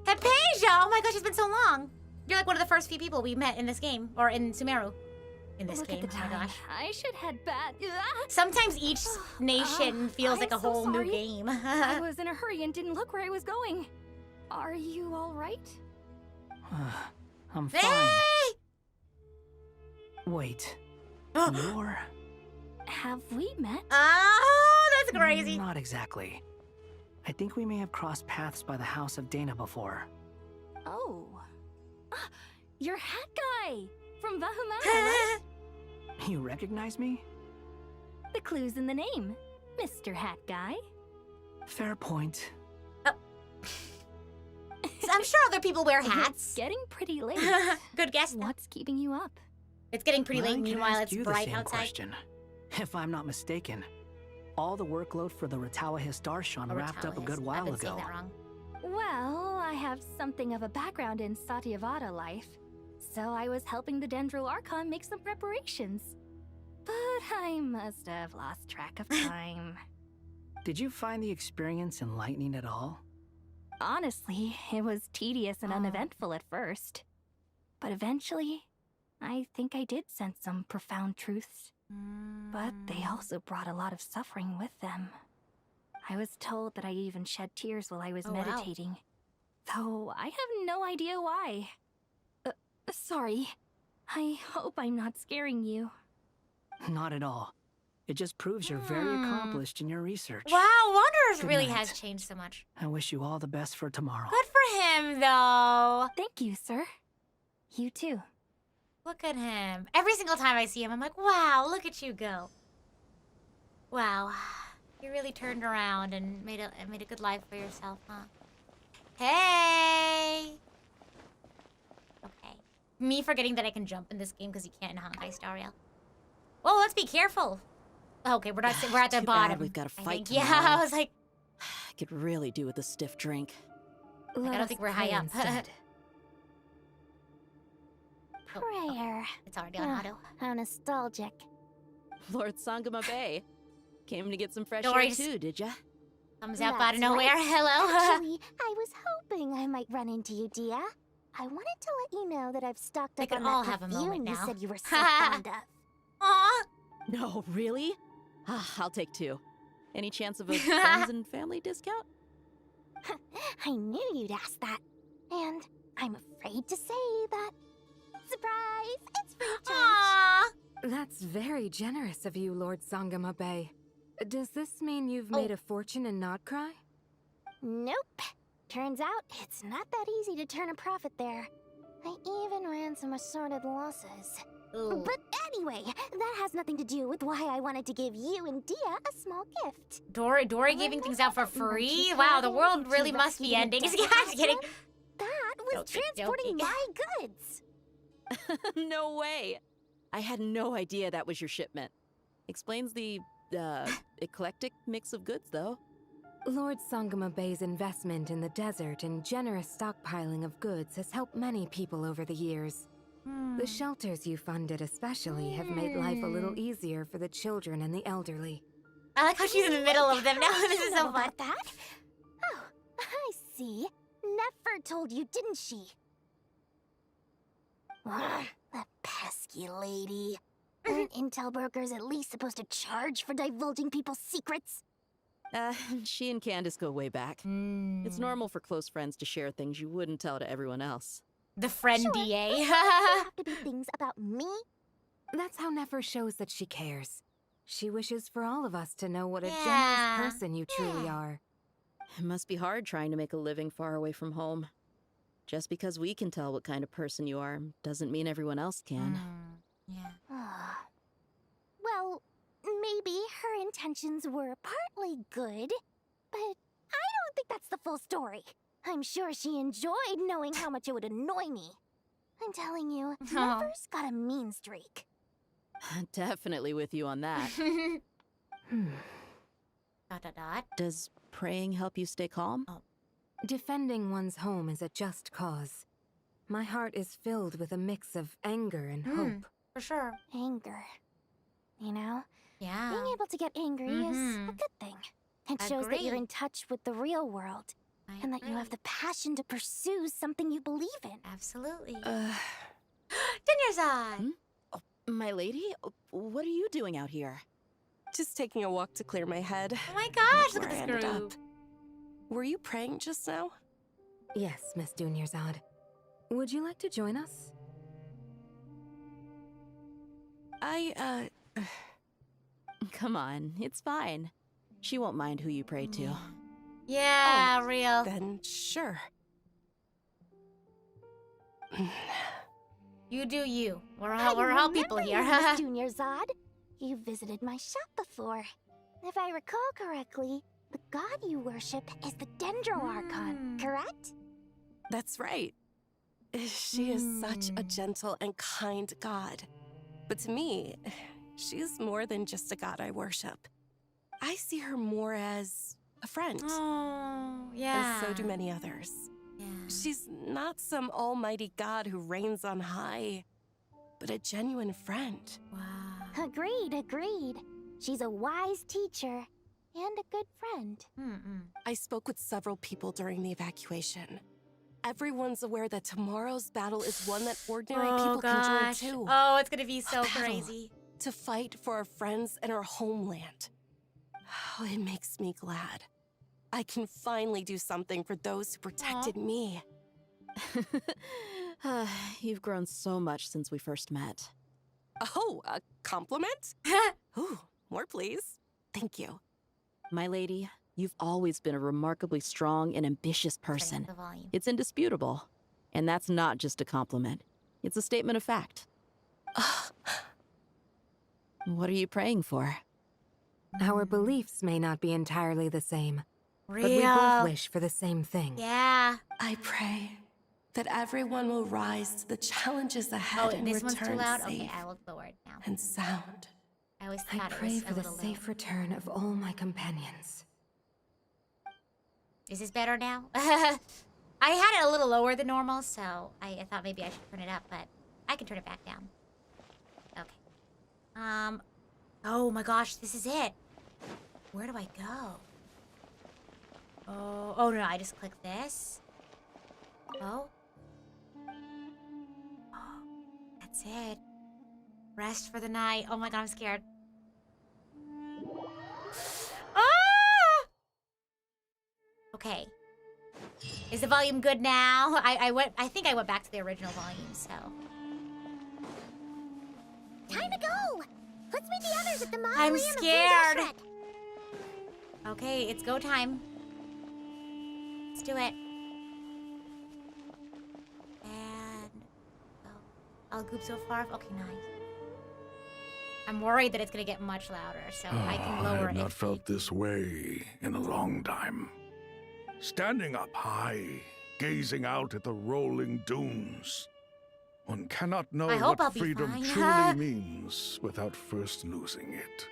Hypatia! Oh my gosh, it's been so long. You're like one of the first few people we met in this game. Or in Sumeru. In this Look game, at the oh my time. gosh. I should head back. Sometimes each nation feels like a I'm so whole new sorry. game. I was in a hurry and didn't look where I was going. Are you all right? I'm fine. Hey! Wait. You're... Have we met? Oh, that's crazy. Not exactly. I think we may have crossed paths by the house of Dana before. Oh. Ah, you're Hat Guy! From Vahumana, right? You recognize me? The clue's in the name. Mr. Hat Guy. Fair point. I'm sure other people wear hats. It's getting pretty late. Good guess. What's keeping you up? It's getting pretty Well, I late. can Meanwhile, ask it's you the bright same outside. question. If I'm not mistaken, all the workload for the Ritawa Histarshan wrapped up a good while I've been saying ago. that wrong. Well, I have something of a background in Satyavada life, so I was helping the Dendro Archon make some preparations. But I must have lost track of time. Did you find the experience enlightening at all? Honestly, it was tedious and uneventful at first. But eventually, I think I did sense some profound truths. But they also brought a lot of suffering with them. I was told that I even shed tears while I was meditating. Though I have no idea why. Sorry. I hope I'm not scaring you. Not at all. It just proves you're very accomplished in your research. Wow, Wanderers Good really night. has changed so much. I wish you all the best for tomorrow. Good for him, though. Thank you, sir. You too. Look at him. Every single time I see him, I'm like, wow, look at you go. Wow. You really turned around and made a good life for yourself, huh? Hey! Okay. Me forgetting that I can jump in this game because you can't in Honkai Star Rail. Well, let's be careful. Okay, we're at the Too bottom. bad we've got to I fight think. Yeah, tomorrow. I was like, I could really do with a stiff drink. I don't think we're high up. Prayer. It's already on auto. How nostalgic. Lord Sangama Bay. Came to get some fresh Dory air just too, did ya? Comes up out of That's nowhere. right. Hello. Actually, I was hoping I might run into you, Dia. I wanted to let you know that I've stocked We up could on all that have a perfume moment you now. said you were so fond of. Aw. No, really? I'll take 2. Any chance of a friends and family discount? I knew you'd ask that. And I'm afraid to say that. Surprise! It's free of charge. That's very generous of you, Lord Sangama Bay. Does this mean you've made a fortune in Nodcry? Nope. Turns out it's not that easy to turn a profit there. I even ran some assorted losses. But anyway, that has nothing to do with why I wanted to give you and Dia a small gift. Dory giving things out for free? Wow, the world really must be ending. Yeah, just kidding. That was transporting my goods. No way. I had no idea that was your shipment. Explains the, eclectic mix of goods, though. Lord Sangama Bay's investment in the desert and generous stockpiling of goods has helped many people over the years. The shelters you funded especially have made life a little easier for the children and the elderly. I like how she's in the middle of them now. This is so fun. About that? Oh, I see. Nefer told you, didn't she? The pesky lady. Aren't intel brokers at least supposed to charge for divulging people's secrets? She and Candace go way back. It's normal for close friends to share things you wouldn't tell to everyone else. The friend DA. Have to be things about me? That's how Nefer shows that she cares. She wishes for all of us to know what a Yeah. generous person you truly are. It must be hard trying to make a living far away from home. Just because we can tell what kind of person you are doesn't mean everyone else can. Well, maybe her intentions were partly good, but I don't think that's the full story. I'm sure she enjoyed knowing how much it would annoy me. I'm telling you, Nefer's got a mean streak. Definitely with you on that. Does praying help you stay calm? Defending one's home is a just cause. My heart is filled with a mix of anger and hope. For sure. Anger. You know? Yeah. Being able to get angry is a good thing. It shows that you're in touch with the real world. And that you have the passion to pursue something you believe in. Absolutely. Dinyarzad! My lady? What are you doing out here? Just taking a walk to clear my head. Oh my gosh, That's look where at I this ended group. up. Were you praying just now? Yes, Miss Dunyarzad. Would you like to join us? Come on, it's fine. She won't mind who you pray to. Yeah, real. Then sure. You do you. We're all people here. Miss Dunyarzad. You visited my shop before. If I recall correctly, the god you worship is the Dendro Archon, correct? That's right. She is such a gentle and kind god. But to me, she's more than just a god I worship. I see her more as a friend. Oh, yeah. And so do many others. Yeah. She's not some almighty god who reigns on high, but a genuine friend. Wow. Agreed. She's a wise teacher and a good friend. I spoke with several people during the evacuation. Everyone's aware that tomorrow's battle is one that ordinary people can join too. Oh, it's gonna be so A battle crazy. to fight for our friends and our homeland. Oh, it makes me glad. I can finally do something for those who protected me. You've grown so much since we first met. Oh, a compliment? Ooh, More, please. Thank you. My lady, you've always been a remarkably strong and ambitious person. The volume. It's indisputable. And that's not just a compliment. It's a statement of fact. What are you praying for? Our beliefs may not be entirely the same, but we Real. both wish for the same thing. Yeah. I pray that everyone will rise to the challenges ahead Oh, and this one's too return loud? safe Okay, I will lower it now. and sound. I always I thought it pray was for a the little low. safe return of all my companions. Is this better now? I had it a little lower than normal, so I thought maybe I should turn it up, but I can turn it back down. Okay. Oh my gosh, this is it. Where do I go? Oh no, I just click this. Oh. Oh, that's it. Rest for the night. Oh my god, I'm scared. Ah! Okay. Is the volume good now? I think I went back to the original volume, so. Time to go! Let's meet the others at the mausoleum. I'm of scared. Shrek. Okay, it's go time. Let's do it. And I'll goop so far. Okay, nice. I'm worried that it's gonna get much louder, so I can I lower have it. not felt this way in a long time. Standing up high, gazing out at the rolling dunes. One cannot know I hope I'll what be freedom fine. truly means without first losing it.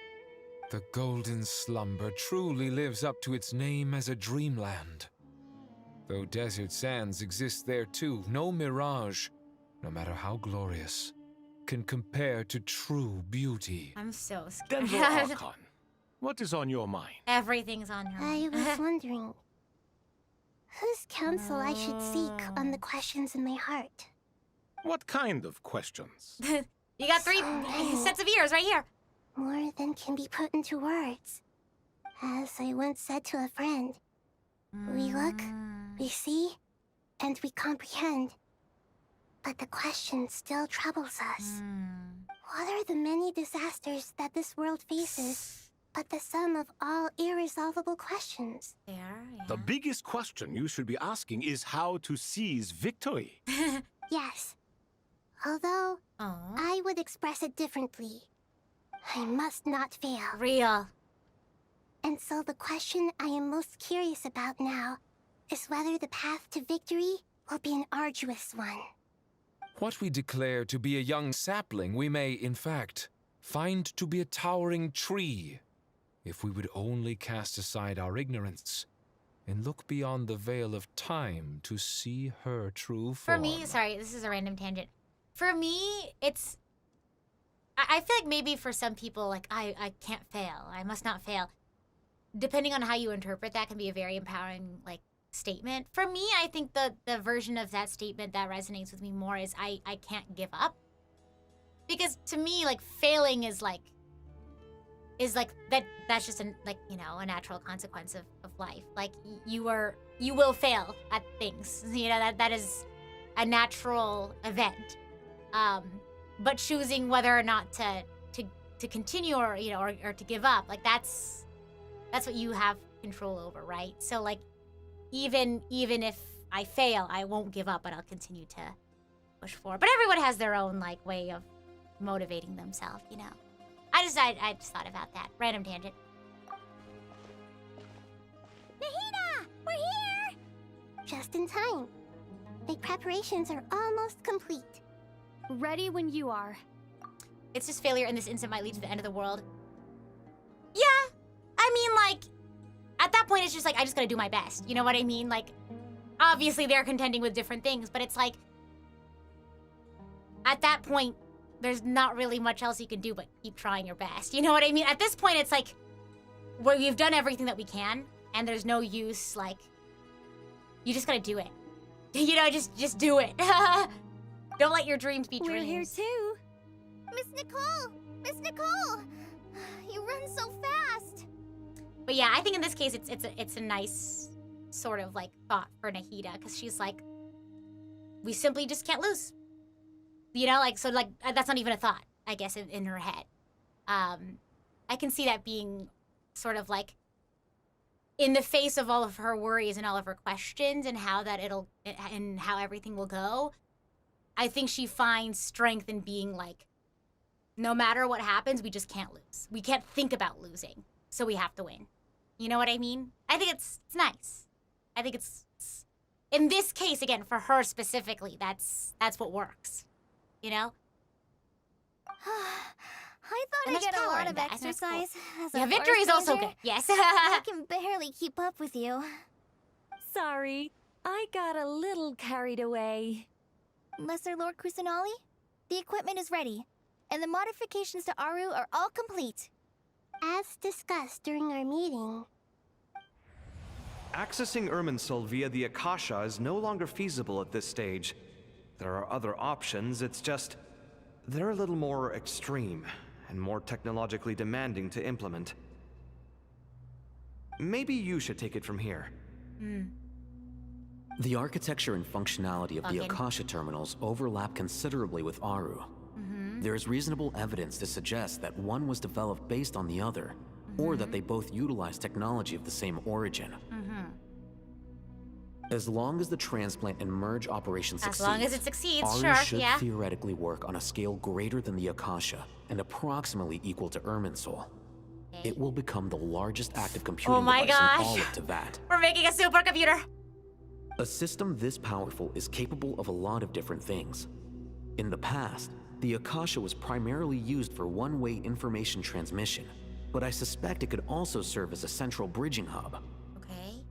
The golden slumber truly lives up to its name as a dreamland. Though desert sands exist there too, no mirage, no matter how glorious, can compare to true beauty. I'm so scared. Denver Archon, what is on your mind? Everything's on her I mind. was wondering whose counsel I should seek on the questions in my heart. What kind of questions? You got 3 sets of ears right here. More than can be put into words. As I once said to a friend, we look, we see, and we comprehend. But the question still troubles us. What are the many disasters that this world faces, but the sum of all irresolvable questions? The biggest question you should be asking is how to seize victory. Yes. Although, I would express it differently. I must not fail. Real. And so the question I am most curious about now is whether the path to victory will be an arduous one. What we declare to be a young sapling, we may, in fact, find to be a towering tree, if we would only cast aside our ignorance and look beyond the veil of time to see her true form. For me, sorry, this is a random tangent. For me, it's... I feel like maybe for some people, like, I can't fail. I must not fail. Depending on how you interpret that can be a very empowering, like, statement. For me, I think the version of that statement that resonates with me more is I can't give up. Because to me, like, failing is like that's just a natural consequence of life. Like, you will fail at things. You know, that is a natural event. But choosing whether or not to continue or to give up, like, that's what you have control over, right? So, like, even if I fail, I won't give up, but I'll continue to push forward. But everyone has their own, like, way of motivating themselves, you know. I just thought about that. Random tangent. Nahida! We're here! Just in time. The preparations are almost complete. Ready when you are. It's just failure in this instant might lead to the end of the world. Yeah. I mean, like, at that point, it's just like, I just gotta do my best. You know what I mean? Like, obviously they're contending with different things, but it's like, at that point, there's not really much else you can do but keep trying your best. You know what I mean? At this point, it's like, we've done everything that we can, and there's no use, like, you just gotta do it. You know, just do it. Don't let your dreams be dreams. We're here too. Miss Nicole! Miss Nicole! You run so fast! But yeah, I think in this case, it's a nice sort of, like, thought for Nahida, because she's like, we simply just can't lose. You know, like, so, like, that's not even a thought, I guess, in her head. I I can see that being sort of like in the face of all of her worries and all of her questions and how everything will go. I think she finds strength in being like, no matter what happens, we just can't lose. We can't think about losing, so we have to win. You know what I mean? I think it's nice. I think it's in this case, again, for her specifically, that's what works. You know? I thought I'd get a lot of exercise. As a yeah, victory is forest also ranger. good. Yes. I can barely keep up with you. Sorry, I got a little carried away. Lesser Lord Kusanali, the equipment is ready, and the modifications to Aru are all complete. As discussed during our meeting. Accessing Irminsul via the Akasha is no longer feasible at this stage. There are other options, it's just... they're a little more extreme, and more technologically demanding to implement. Maybe you should take it from here. The architecture and functionality of the Akasha terminals overlap considerably with Aru. There is reasonable evidence to suggest that one was developed based on the other, or that they both utilize technology of the same origin. As long as the transplant and merge operation succeeds, as long as it succeeds, Aru sure, should yeah. theoretically work on a scale greater than the Akasha and approximately equal to Irminsul. It will become the largest active computing device in all of Teyvat. We're making a supercomputer. A system this powerful is capable of a lot of different things. In the past, the Akasha was primarily used for one-way information transmission, but I suspect it could also serve as a central bridging hub. Okay.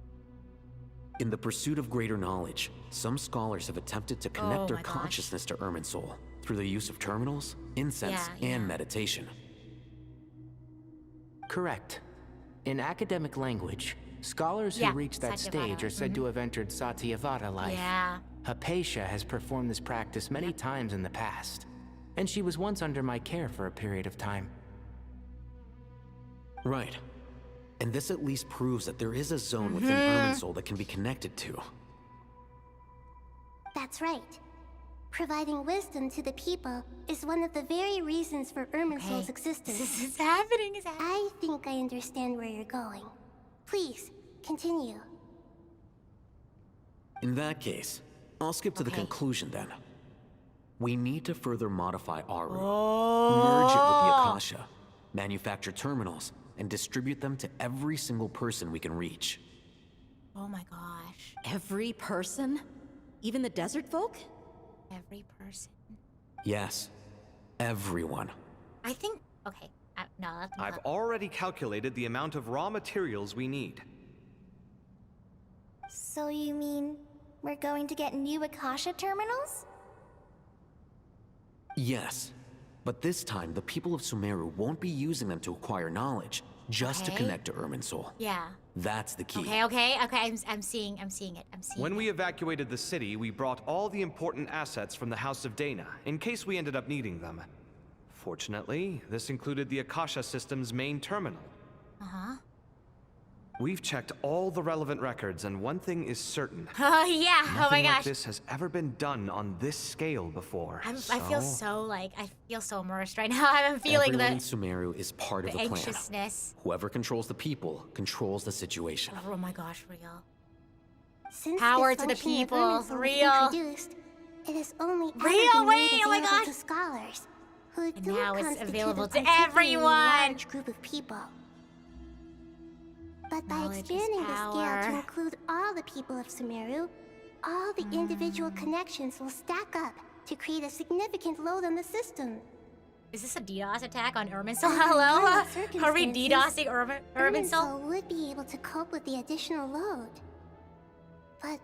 In the pursuit of greater knowledge, some scholars have attempted to connect their consciousness to Irminsul through the use of terminals, incense, and meditation. Correct. In academic language, scholars who reach that stage are said to have entered Satyavada life. Yeah. Hypatia has performed this practice many times in the past, and she was once under my care for a period of time. Right. And this at least proves that there is a zone within Irminsul that can be connected to. That's right. Providing wisdom to the people is one of the very reasons for Irminsul's existence. This is happening, I think I understand where you're going. Please, continue. In that case, I'll skip to the conclusion then. We need to further modify Aru, merge it with the Akasha, manufacture terminals, and distribute them to every single person we can reach. Oh my gosh. Every person? Even the desert folk? Every person. Yes, everyone. I think, okay, no, that's I've already calculated the amount of raw materials we need. So you mean we're going to get new Akasha terminals? Yes, but this time the people of Sumeru won't be using them to acquire knowledge, just to connect to Irminsul. Yeah. That's the key. Okay, I'm seeing it. When we evacuated the city, we brought all the important assets from the House of Dana, in case we ended up needing them. Fortunately, this included the Akasha system's main terminal. We've checked all the relevant records, and one thing is certain. Oh yeah, oh my Nothing like gosh. this has ever been done on this scale before. I feel so immersed right now. I'm feeling Everyone in the Sumeru is part of the plan. anxiousness. Whoever controls the people controls the situation. Oh my gosh, real. Since Power the to the function of people, Irminsul was real. introduced, it has only ever Real, been made wait, oh my available gosh. to scholars, who And do now it's constitute available a to particularly everyone. large group of people. But by Knowledge is expanding the scale power. to include all the people of Sumeru, all the individual connections will stack up to create a significant load on the system. Is this a DDoS attack on Irminsul? Under Hello? normal Are we circumstances, DDoSing Irminsul? Irminsul would be able to cope with the additional load. But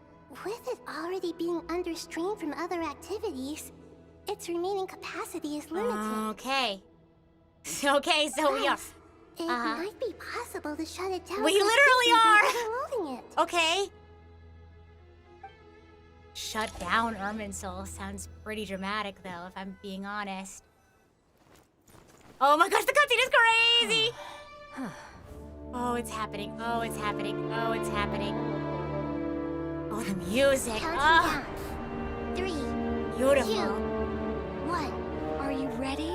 with it already being under strain from other activities, its remaining capacity is limited. Okay. Okay, so we are. Thus, it might be possible to shut it down. We literally are. Overloading it. Okay. Shut down Irminsul sounds pretty dramatic, though, if I'm being honest. Oh my gosh, the cutscene is crazy! Oh, it's happening. Oh, it's happening. Oh, it's happening. Oh, the music. Oh, 3, beautiful. 2, 1. Are you ready?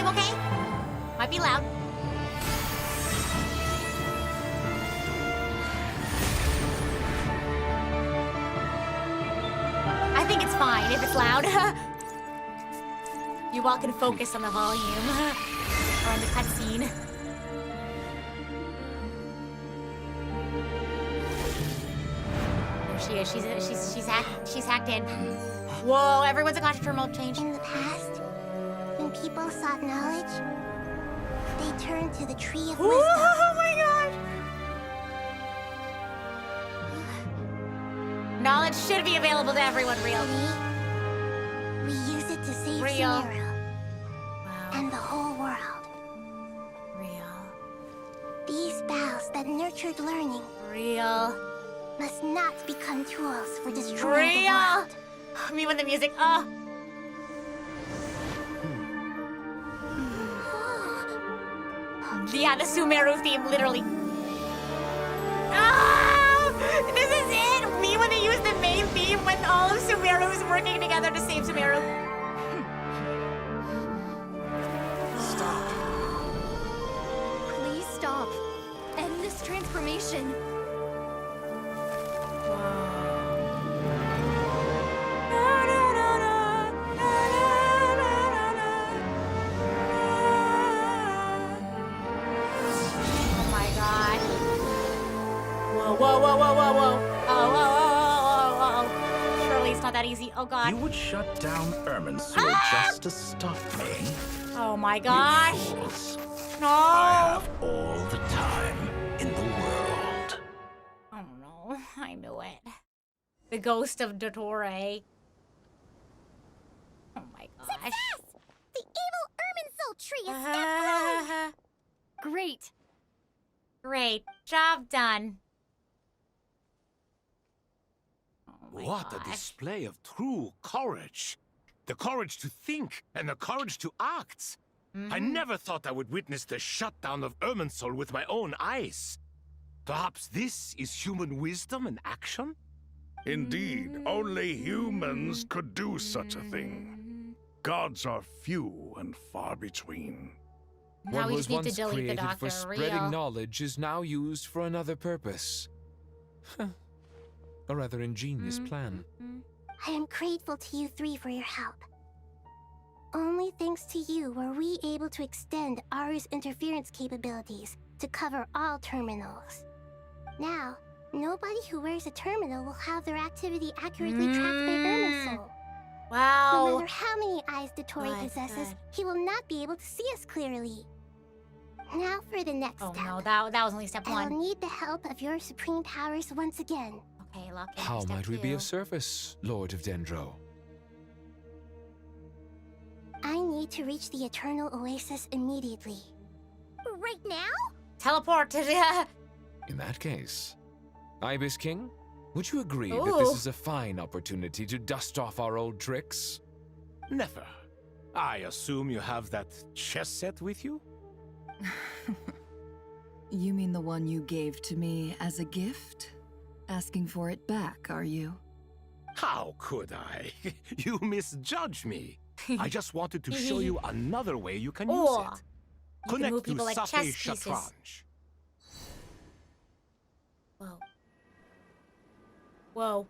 volume okay? Might be loud. I think it's fine if it's loud. You all can focus on the volume or on the cutscene. There she is. She's hacked in. Whoa! Everyone's a conscious terminal change. In the past, when people sought knowledge, they turned to the tree of wisdom. Oh my god! Knowledge should be available to everyone, real. We use it to save Real. Sumeru and the whole world. Real. These vows that nurtured learning Real. must not become tools for destroying the Real. world. Me with the music. Oh. Yeah, the Sumeru theme, literally. Ah! This is it! Me when they use the main theme when all of Sumeru is working together to save Sumeru. Stop. Please stop. End this transformation. Oh my god. Whoa, whoa, whoa, whoa, whoa, whoa. Oh, whoa, whoa, whoa, whoa. Surely it's not that easy. Oh god. You would shut down Irminsul just to stop me. Oh my gosh. Fools. No. I have all the time in the world. Oh no. I knew it. The ghost of Dottore. Oh my gosh. Success! The evil Irminsul tree is Great. Great. Job done. What a display of true courage. The courage to think and the courage to act. I never thought I would witness the shutdown of Irminsul with my own eyes. Perhaps this is human wisdom in action? Indeed, only humans could do such a thing. Gods are few and far between. Now What we was just need to once delete the created doctor. for spreading Real. knowledge is now used for another purpose. A rather ingenious plan. I am grateful to you three for your help. Only thanks to you were we able to extend Aru's interference capabilities to cover all terminals. Now, nobody who wears a terminal will have their activity accurately tracked by Irminsul. Wow. No matter how many eyes Dottore possesses, he will not be able to see us clearly. Now for the next step. No, that was only step I'll one. need the help of your supreme powers once again. Okay, lock in. How step might we be two. of service, Lord of Dendro? I need to reach the Eternal Oasis immediately. Right now? Teleport to the... In that case, Ibis King, would you agree that this is a fine opportunity to dust off our old tricks? Never. I assume you have that chess set with you? You mean the one you gave to me as a gift? Asking for it back, are you? How could I? You misjudge me. I just wanted to show you another way you can use Or it. you can move Connect to people like Safe chess pieces. Shatranj. Whoa. Whoa.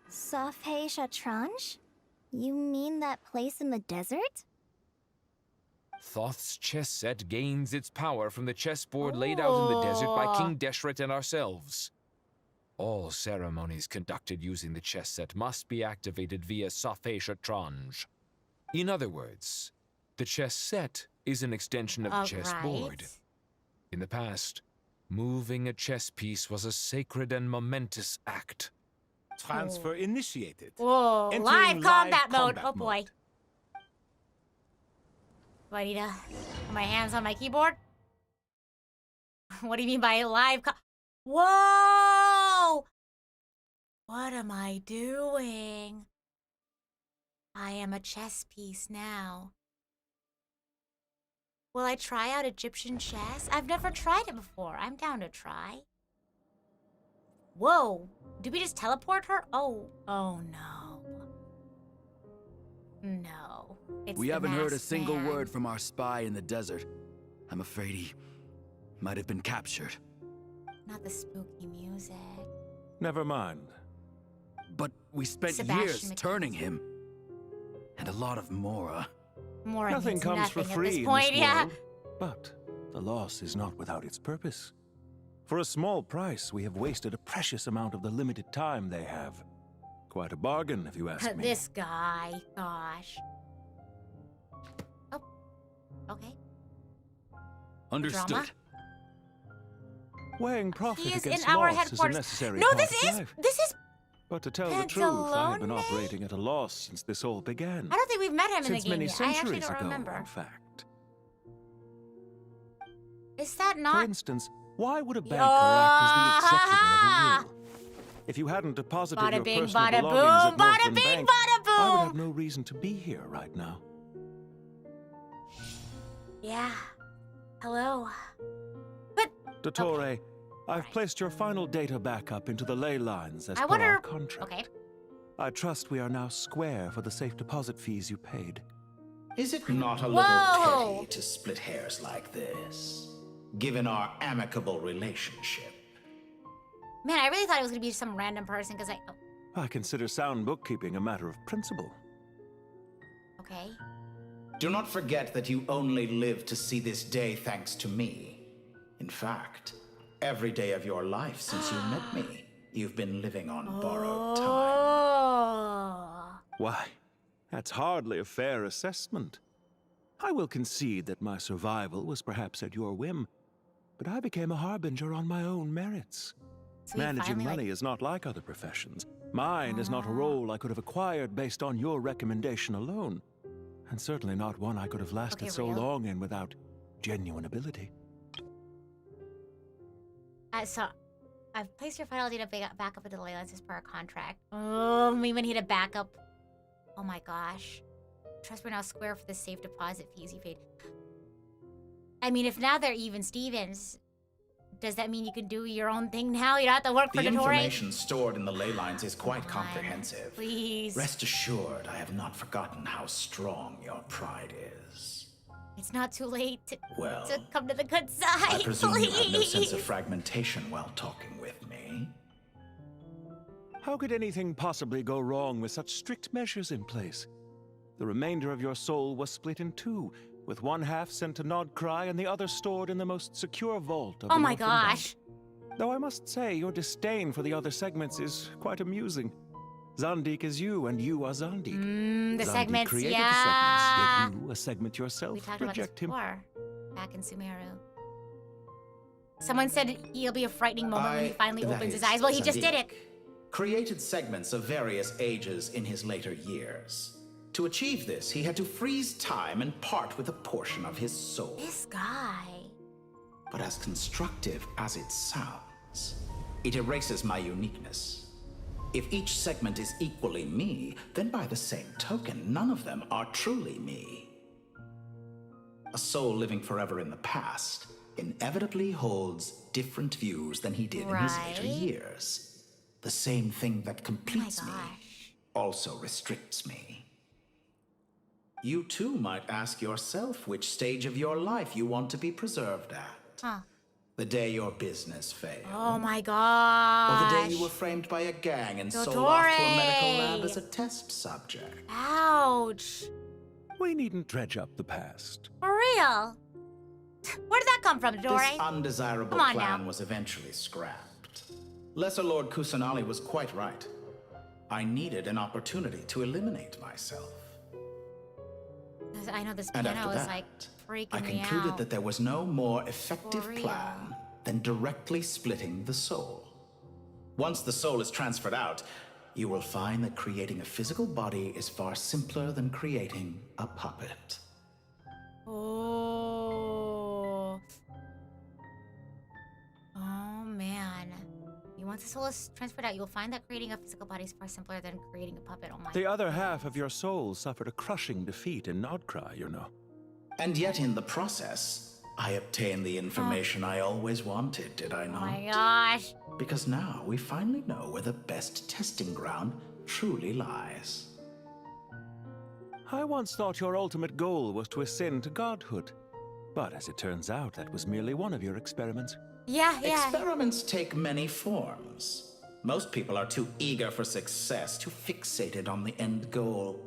Safe Shatranj? You mean that place in the desert? Thoth's chess set gains its power from the chessboard laid out in the desert by King Deshret and ourselves. All ceremonies conducted using the chess set must be activated via Safe Shatranj. In other words, the chess set is an extension of the chessboard. In the past, moving a chess piece was a sacred and momentous act. Transfer initiated. Whoa, Entering live combat mode. combat Oh boy. Do I need to put my hands on my keyboard? What do you mean by live Whoa! What am I doing? I am a chess piece now. Will I try out Egyptian chess? I've never tried it before. I'm down to try. Whoa. Did we just teleport her? Oh no. No. It's We the haven't heard a masked single man. word from our spy in the desert. I'm afraid he might have been captured. Not the spooky music. Never mind. But we spent Sebastian years turning him. And a lot of Mora. More Nothing means comes for nothing free at this in point, this yeah. world. But the loss is not without its purpose. For a small price, we have wasted a precious amount of the limited time they have. Quite a bargain, if you ask me. This guy, gosh. Oh, okay. Understood. Drama? Weighing profit He is against in our loss is a headquarters. necessary No, part this of is life. this is. But to tell the truth, I've been Pantalone? operating at a loss since this all began. I don't think we've met him in Since the game many yet. I actually centuries don't ago, remember. in fact. Is that For not? instance, why would a banker act as the executor of a Ah! will? If you hadn't deposited Bada your bing, personal bada belongings boom, at bada Northland bing, Bank, bada boom. I would have no reason to be here right now. Yeah. Hello. Dottore, I've placed your final data backup into the ley lines as I per wonder. our contract. Okay. I trust we are now square for the safe deposit fees you paid. Is it not a Whoa! little petty to split hairs like this, given our amicable relationship? Man, I really thought it was gonna be some random person because I. Oh, I consider sound bookkeeping a matter of principle. okay. Do not forget that you only live to see this day thanks to me. In fact, every day of your life since you met me, you've been living on borrowed time. Oh. Why, that's hardly a fair assessment. I will concede that my survival was perhaps at your whim, but I became a harbinger on my own merits. So you Managing finally, money is not like other professions. Mine is not a role I could have acquired based on your recommendation alone, and certainly not one I could have lasted Okay, so real. long in without genuine ability. So, I've placed your final data backup into the ley lines as per our contract. Oh, we even need a backup. Oh my gosh. Trust we're now square for the safe deposit fees you paid. I mean, if now they're even Stevens, does that mean you can do your own thing now? You don't have to work for The Dottore? information stored in the ley lines is quite comprehensive. Please. Rest assured, I have not forgotten how strong your pride is. It's not too late to Well, come to the good side. I presume you have no sense of please. fragmentation while talking with me. How could anything possibly go wrong with such strict measures in place? The remainder of your soul was split in two, with one half sent to Nodcry and the other stored in the most secure vault of Oh the my Northland Bank. gosh. Though I must say, your disdain for the other segments is quite amusing. Zandik is you, and you are Zandik. The Zandik segments, created yeah. the segments, yet you, a segment yourself, We talked about this reject him. before, back in Sumeru. Someone said he'll be a frightening moment when he finally that opens his is, eyes. Well, he just did Zandik, it. Created segments of various ages in his later years. To achieve this, he had to freeze time and part with a portion of his soul. This guy. But as constructive as it sounds, it erases my uniqueness. If each segment is equally me, then by the same token, none of them are truly me. A soul living forever in the past inevitably holds different views than he did in his later Right. years. The same thing that completes me also restricts me. You too might ask yourself which stage of your life you want to be preserved at. Huh. The day your business failed. Oh my Or gosh. the day you were framed by a gang and sold off to a medical lab Dottore. as a test subject. Ouch. We needn't dredge up the past. For real. Where did that come from, This Dottore? undesirable Come on plan now. was eventually scrapped. Lesser Lord Kusanali was quite right. I needed an opportunity to eliminate myself. I know this And piano after is that, like freaking I me concluded out. that there was no more effective For real. plan than directly splitting the soul. Once the soul is transferred out, you will find that creating a physical body is far simpler than creating a puppet. Oh. Oh man. Once the soul is transferred out, you will find that creating a physical body is far simpler than creating a puppet. Oh my. The other half of your soul suffered a crushing defeat in Nodcry, you know. And yet in the process, I obtained the information I always wanted, did I Oh not? my gosh. Because now we finally know where the best testing ground truly lies. I once thought your ultimate goal was to ascend to godhood. But as it turns out, that was merely one of your experiments. Yeah. Experiments take many forms. Most people are too eager for success, too fixated on the end goal.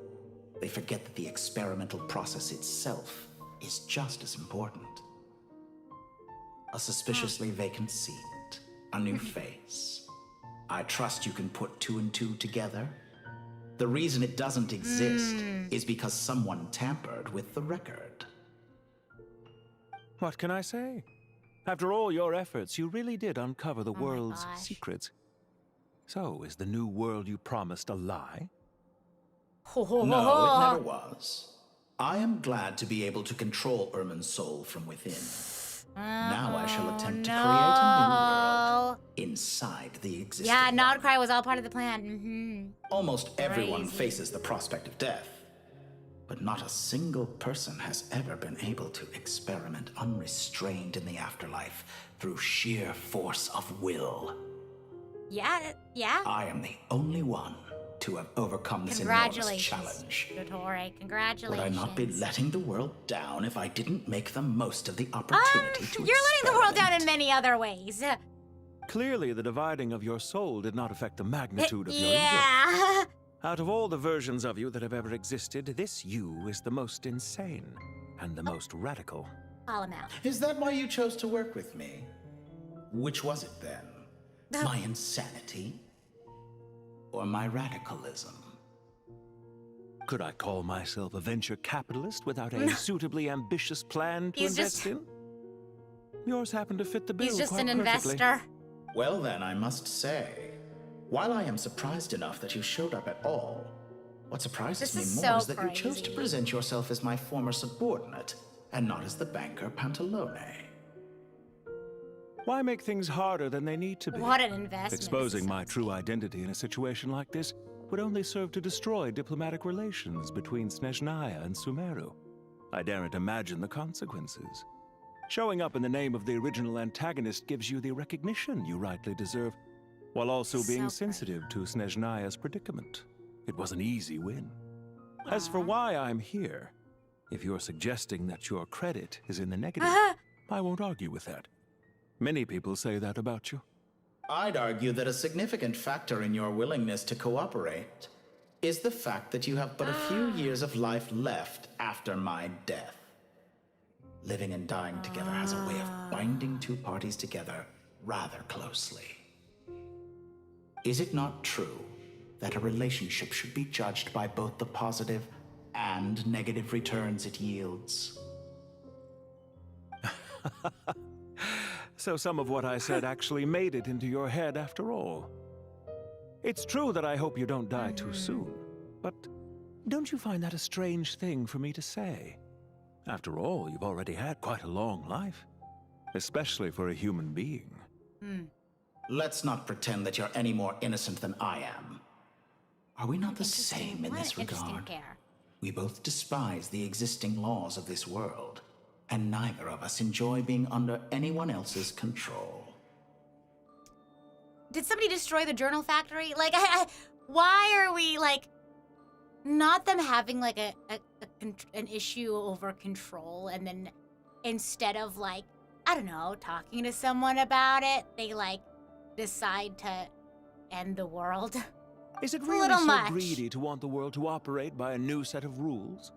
They forget that the experimental process itself is just as important. A suspiciously vacant seat, a new face. I trust you can put two and two together. The reason it doesn't exist is because someone tampered with the record. What can I say? After all your efforts, you really did uncover the world's secrets. So, is the new world you promised a lie? No, it never was. I am glad to be able to control Irmin's soul from within. Now I shall attempt to create a new world inside the existing Yeah, one. Nod Cry was all part of the plan. Almost everyone faces the prospect of death. But not a single person has ever been able to experiment unrestrained in the afterlife through sheer force of will. Yeah. I am the only one to have overcome this enormous challenge. Dottore, congratulations. Would I not be letting the world down if I didn't make the most of the opportunity to You're letting the world down in many other ways. Clearly, the dividing of your soul did not affect the magnitude of your ego. Yeah. Out of all the versions of you that have ever existed, this you is the most insane and the most radical. Call him out. Is that why you chose to work with me? Which was it then? My insanity? Or my radicalism? Could I call myself a venture capitalist without a suitably ambitious plan to invest in? Yours happened to fit the bill. He's just quite an perfectly. investor. Well then, I must say, while I am surprised enough that you showed up at all, what surprises me more is that you chose to present yourself as my former subordinate and not as the banker Pantalone. Why make things harder than they need to be? What an investment. Exposing my true identity in a situation like this would only serve to destroy diplomatic relations between Snezhnaya and Sumeru. I daren't imagine the consequences. Showing up in the name of the original antagonist gives you the recognition you rightly deserve, while also being sensitive to Snezhnaya's predicament. It was an easy win. As for why I'm here, if you're suggesting that your credit is in the negative, I won't argue with that. Many people say that about you. I'd argue that a significant factor in your willingness to cooperate is the fact that you have but a few years of life left after my death. Living and dying together has a way of binding two parties together rather closely. Is it not true that a relationship should be judged by both the positive and negative returns it yields? So some of what I said actually made it into your head after all. It's true that I hope you don't die too soon, but don't you find that a strange thing for me to say? After all, you've already had quite a long life, especially for a human being. Let's not pretend that you're any more innocent than I am. Are we not the same in this regard? We both despise the existing laws of this world, and neither of us enjoy being under anyone else's control. Did somebody destroy the journal factory? Like, why are we, like, not them having, like, an issue over control, and then instead of, like, I don't know, talking to someone about it, they, like, decide to end the world? Is it It's really a little so much. greedy to want the world to operate by a new set of rules?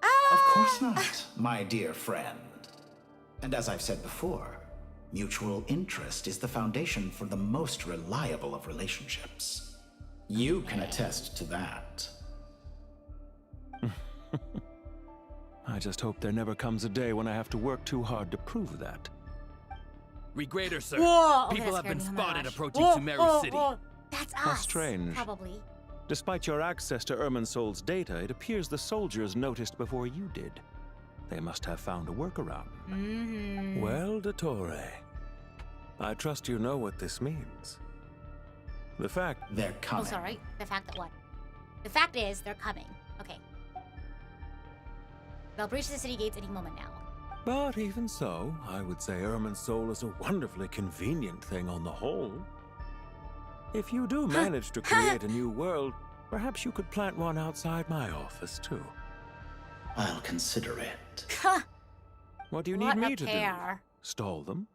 Of course not, my dear friend. And as I've said before, mutual interest is the foundation for the most reliable of relationships. You can attest to that. I just hope there never comes a day when I have to work too hard to prove that. Regrader, sir. Whoa! Okay, People that have been scared me. Oh my spotted gosh. approaching Whoa, Sumeru whoa, City. whoa. That's us. How strange. Probably. Despite your access to Irminsol's data, it appears the soldiers noticed before you did. They must have found a workaround. Well, Dottore, I trust you know what this means. The fact they're Oh, sorry. The fact that what? The fact is, they're coming. Okay. They'll breach the city gates any moment now. But even so, I would say Irminsol is a wonderfully convenient thing on the whole. If you do manage to create a new world, Perhaps you could plant one outside my office, too. I'll consider it. What do you need What me a to pair. do? Stall them?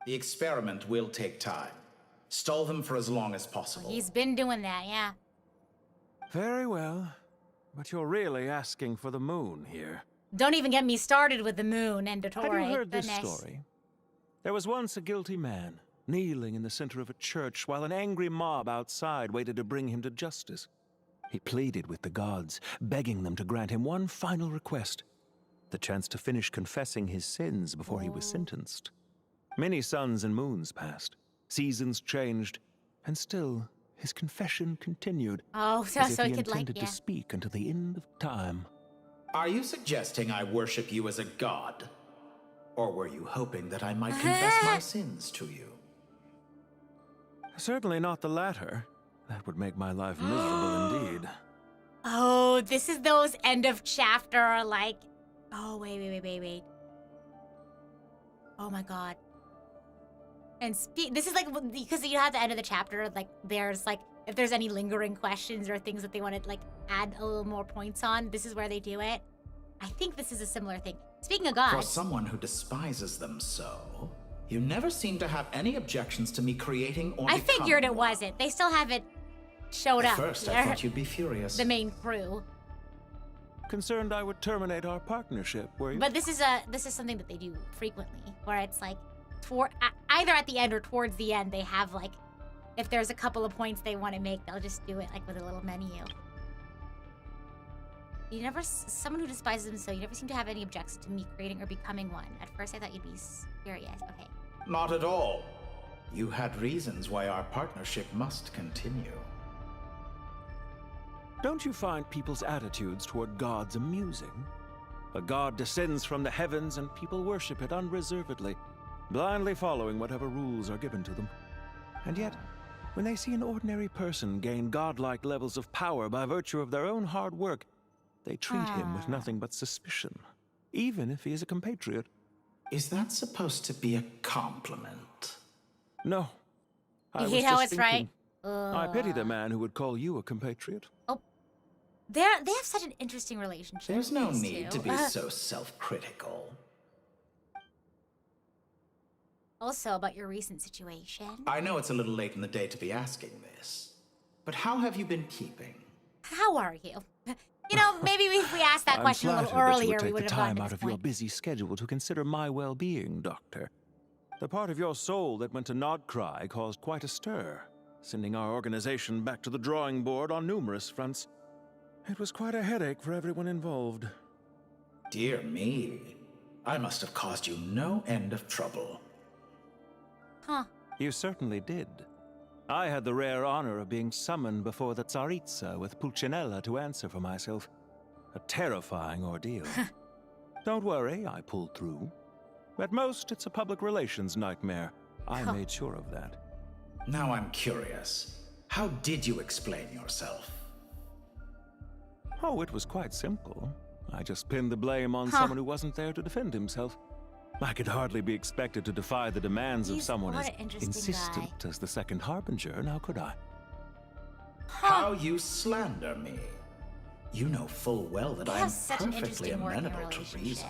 The experiment will take time. Stall them for as long as possible. He's been doing that, yeah. Very well. But you're really asking for the moon here. Don't even get me started with the moon and Dottore. Have you heard this Goodness. story? There was once a guilty man, kneeling in the center of a church while an angry mob outside waited to bring him to justice. He pleaded with the gods, begging them to grant him one final request, the chance to finish confessing his sins before he was sentenced. Many suns and moons passed, seasons changed, and still his confession continued. Oh, so as if he he could, like, intended yeah. to speak until the end of time. Are you suggesting I worship you as a god? Or were you hoping that I might confess my sins to you? Certainly not the latter. That would make my life miserable indeed. Oh, this is those end of chapter, like... Oh, wait. Oh my god. And this is like, because you have the end of the chapter, like, there's like, if there's any lingering questions or things that they want to, like, add a little more points on, this is where they do it. I think this is a similar thing. Speaking of For gods... someone who despises them so, you never seem to have any objections to me creating or I becoming figured it one. wasn't. They still haven't showed At up. first, I They're thought you'd be furious. the main crew. Concerned I would terminate our partnership, were you? But this is something that they do frequently, where it's like, either at the end or towards the end, they have like, if there's a couple of points they want to make, they'll just do it like with a little menu. You never, someone who despises them so, you never seem to have any objections to me creating or becoming one. At first I thought you'd be furious. Okay. Not at all. You had reasons why our partnership must continue. Don't you find people's attitudes toward gods amusing? A god descends from the heavens and people worship it unreservedly, blindly following whatever rules are given to them. And yet, when they see an ordinary person gain godlike levels of power by virtue of their own hard work, they treat him with nothing but suspicion, even if he is a compatriot. Is that supposed to be a compliment? No. I You was hate how just it's right? thinking, I pity the man who would call you a compatriot. Oh. They have such an interesting relationship. There's no these need two. to be so self-critical. Also, about your recent situation. I know it's a little late in the day to be asking this, but how have you been keeping? How are you? You know, maybe if we asked that question a little earlier, we would have gotten time to out this of your point. busy schedule to consider my well-being, Doctor. The part of your soul that went to Nodcry caused quite a stir, sending our organization back to the drawing board on numerous fronts. It was quite a headache for everyone involved. Dear me, I must have caused you no end of trouble. Huh. You certainly did. I had the rare honor of being summoned before the Tsaritsa with Pulcinella to answer for myself. A terrifying ordeal. Don't worry, I pulled through. At most, it's a public relations nightmare. I made sure of that. Now I'm curious. How did you explain yourself? Oh, it was quite simple. I just pinned the blame on someone who wasn't there to defend himself. I could hardly be expected to defy the demands of someone what as an interesting insistent as the second harbinger, now could I? How you slander me. You know full well that They I'm have such an perfectly interesting working amenable to relationship. reason.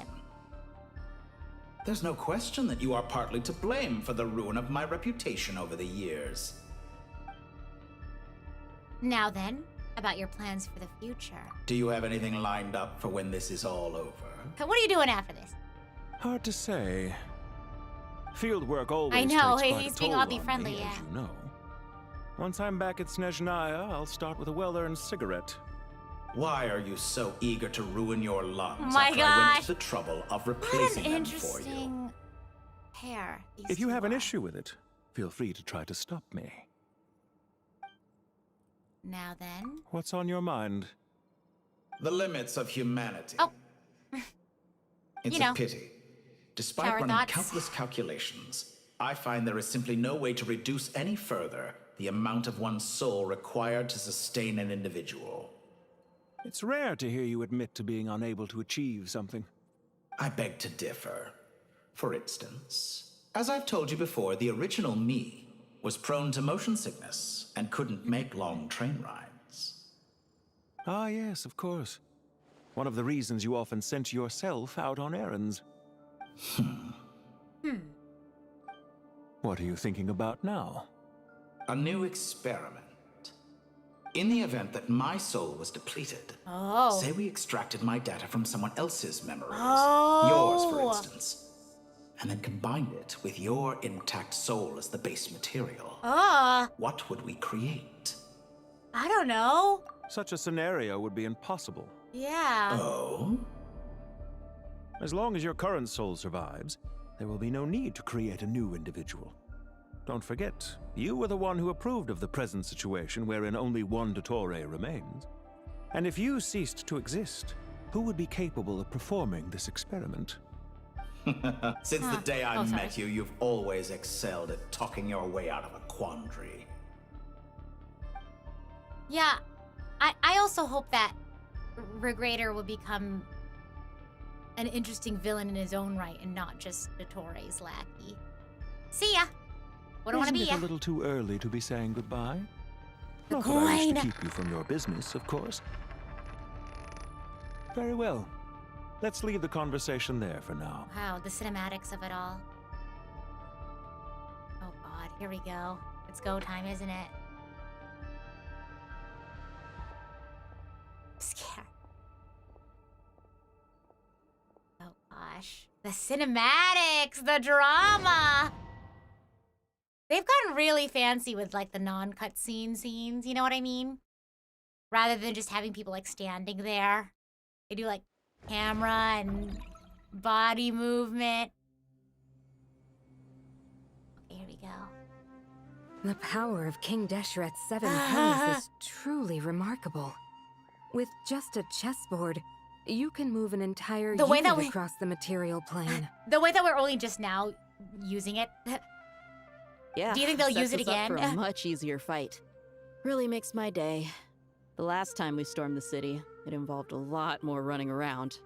There's no question that you are partly to blame for the ruin of my reputation over the years. Now then, about your plans for the future. Do you have anything lined up for when this is all over? What are you doing after this? Hard to say. Field work always I know, takes quite he's a being toll oddly on friendly, me, yeah. as you know. Once I'm back at Snezhnaya, I'll start with a well-earned cigarette. Why are you so eager to ruin your lungs Oh my after I went gosh. to the trouble of What replacing an them for you? interesting pair. If you have an issue with it, feel free to try to stop me. Now then. What's on your mind? The limits of humanity. Oh. It's You know. a pity. Despite Shower running thoughts. countless calculations, I find there is simply no way to reduce any further the amount of one's soul required to sustain an individual. It's rare to hear you admit to being unable to achieve something. I beg to differ. For instance, as I've told you before, the original me was prone to motion sickness and couldn't make long train rides. Ah, yes, of course. One of the reasons you often sent yourself out on errands. What are you thinking about now? A new experiment. In the event that my soul was depleted, say we extracted my data from someone else's memories, yours for instance, and then combined it with your intact soul as the base material. What would we create? I don't know. Such a scenario would be impossible. Yeah. Oh? As long as your current soul survives, there will be no need to create a new individual. Don't forget, you were the one who approved of the present situation wherein only one Dottore remains. And if you ceased to exist, who would be capable of performing this experiment? Since the day I met you, you've always excelled at talking your way out of a quandary. Yeah, I also hope that Regrader will become an interesting villain in his own right and not just Dottore's lackey. See ya. Wouldn't want to be Isn't it ya. a little too early to be saying goodbye? The Not that I wish coin. to keep you from your business, of course. Very well. Let's leave the conversation there for now. Wow, the cinematics of it all. Oh god, here we go. It's go time, isn't it? I'm scared. Oh gosh. The cinematics! The drama! They've gotten really fancy with like the non-cutscene scenes, you know what I mean? Rather than just having people like standing there. They do like camera and body movement. Okay, here we go. The power of King Desheret's 7 pennies is truly remarkable. With just a chessboard, you can move an entire The way unit that we- across the material plane. The way that we're only just now using it. Yeah. Do you think they'll sets use it us up again? for a much easier fight. Really makes my day. The last time we stormed the city, it involved a lot more running around.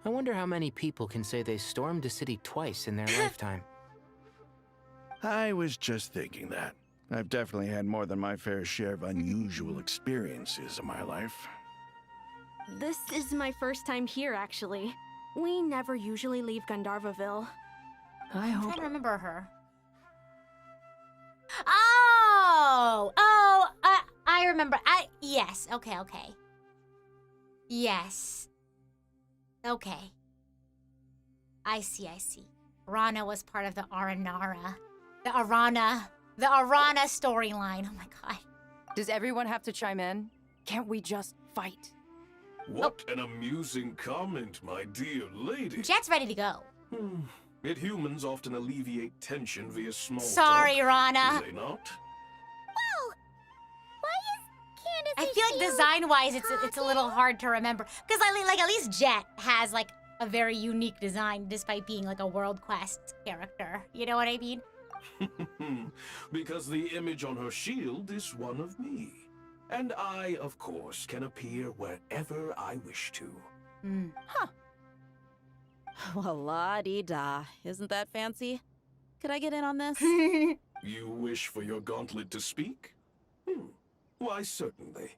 I wonder how many people can say they stormed a city twice in their lifetime. I was just thinking that. I've definitely had more than my fair share of unusual experiences in my life. This is my first time here, actually. We never usually leave Gandharvaville. I'm trying to remember her. I remember. Yes. Okay. Yes. Okay. I see. Rana was part of the Aranara. The Arana storyline. Oh my god. Does everyone have to chime in? Can't we just fight? What an amusing comment, my dear lady. Jet's ready to go. Yet humans often alleviate tension via small Sorry, talk. Rana. Do they not? I feel like design-wise, it's a little hard to remember because like at least Jet has like a very unique design despite being like a World Quest character. You know what I mean? Because the image on her shield is one of me. And I, of course, can appear wherever I wish to. Huh. Well, la-dee-da. Isn't that fancy? Could I get in on this? You wish for your gauntlet to speak? Why, certainly.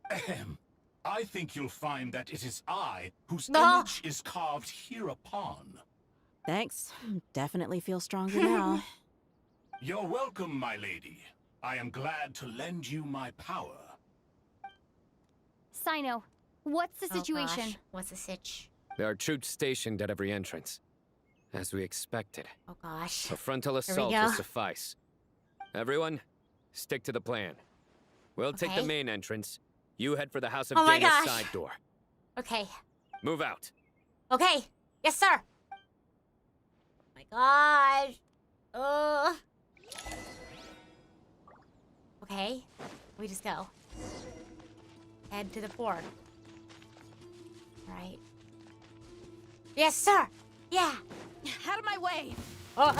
Ahem. I think you'll find that it is I whose No. image is carved hereupon. Thanks. Definitely feel stronger now. You're welcome, my lady. I am glad to lend you my power. Sino, what's the Oh, situation? gosh. What's the sitch? There are troops stationed at every entrance. As we expected. Oh gosh. A frontal Here we assault go. will suffice. Everyone, stick to the plan. We'll take the Okay. main entrance. You head for the House of Oh my Dana's gosh. side door. Okay. Move out. Okay. Yes, sir. Oh my gosh. Ugh. Okay. We just go. Head to the port. Right. Yes, sir. Yeah. Out of my way! Oh,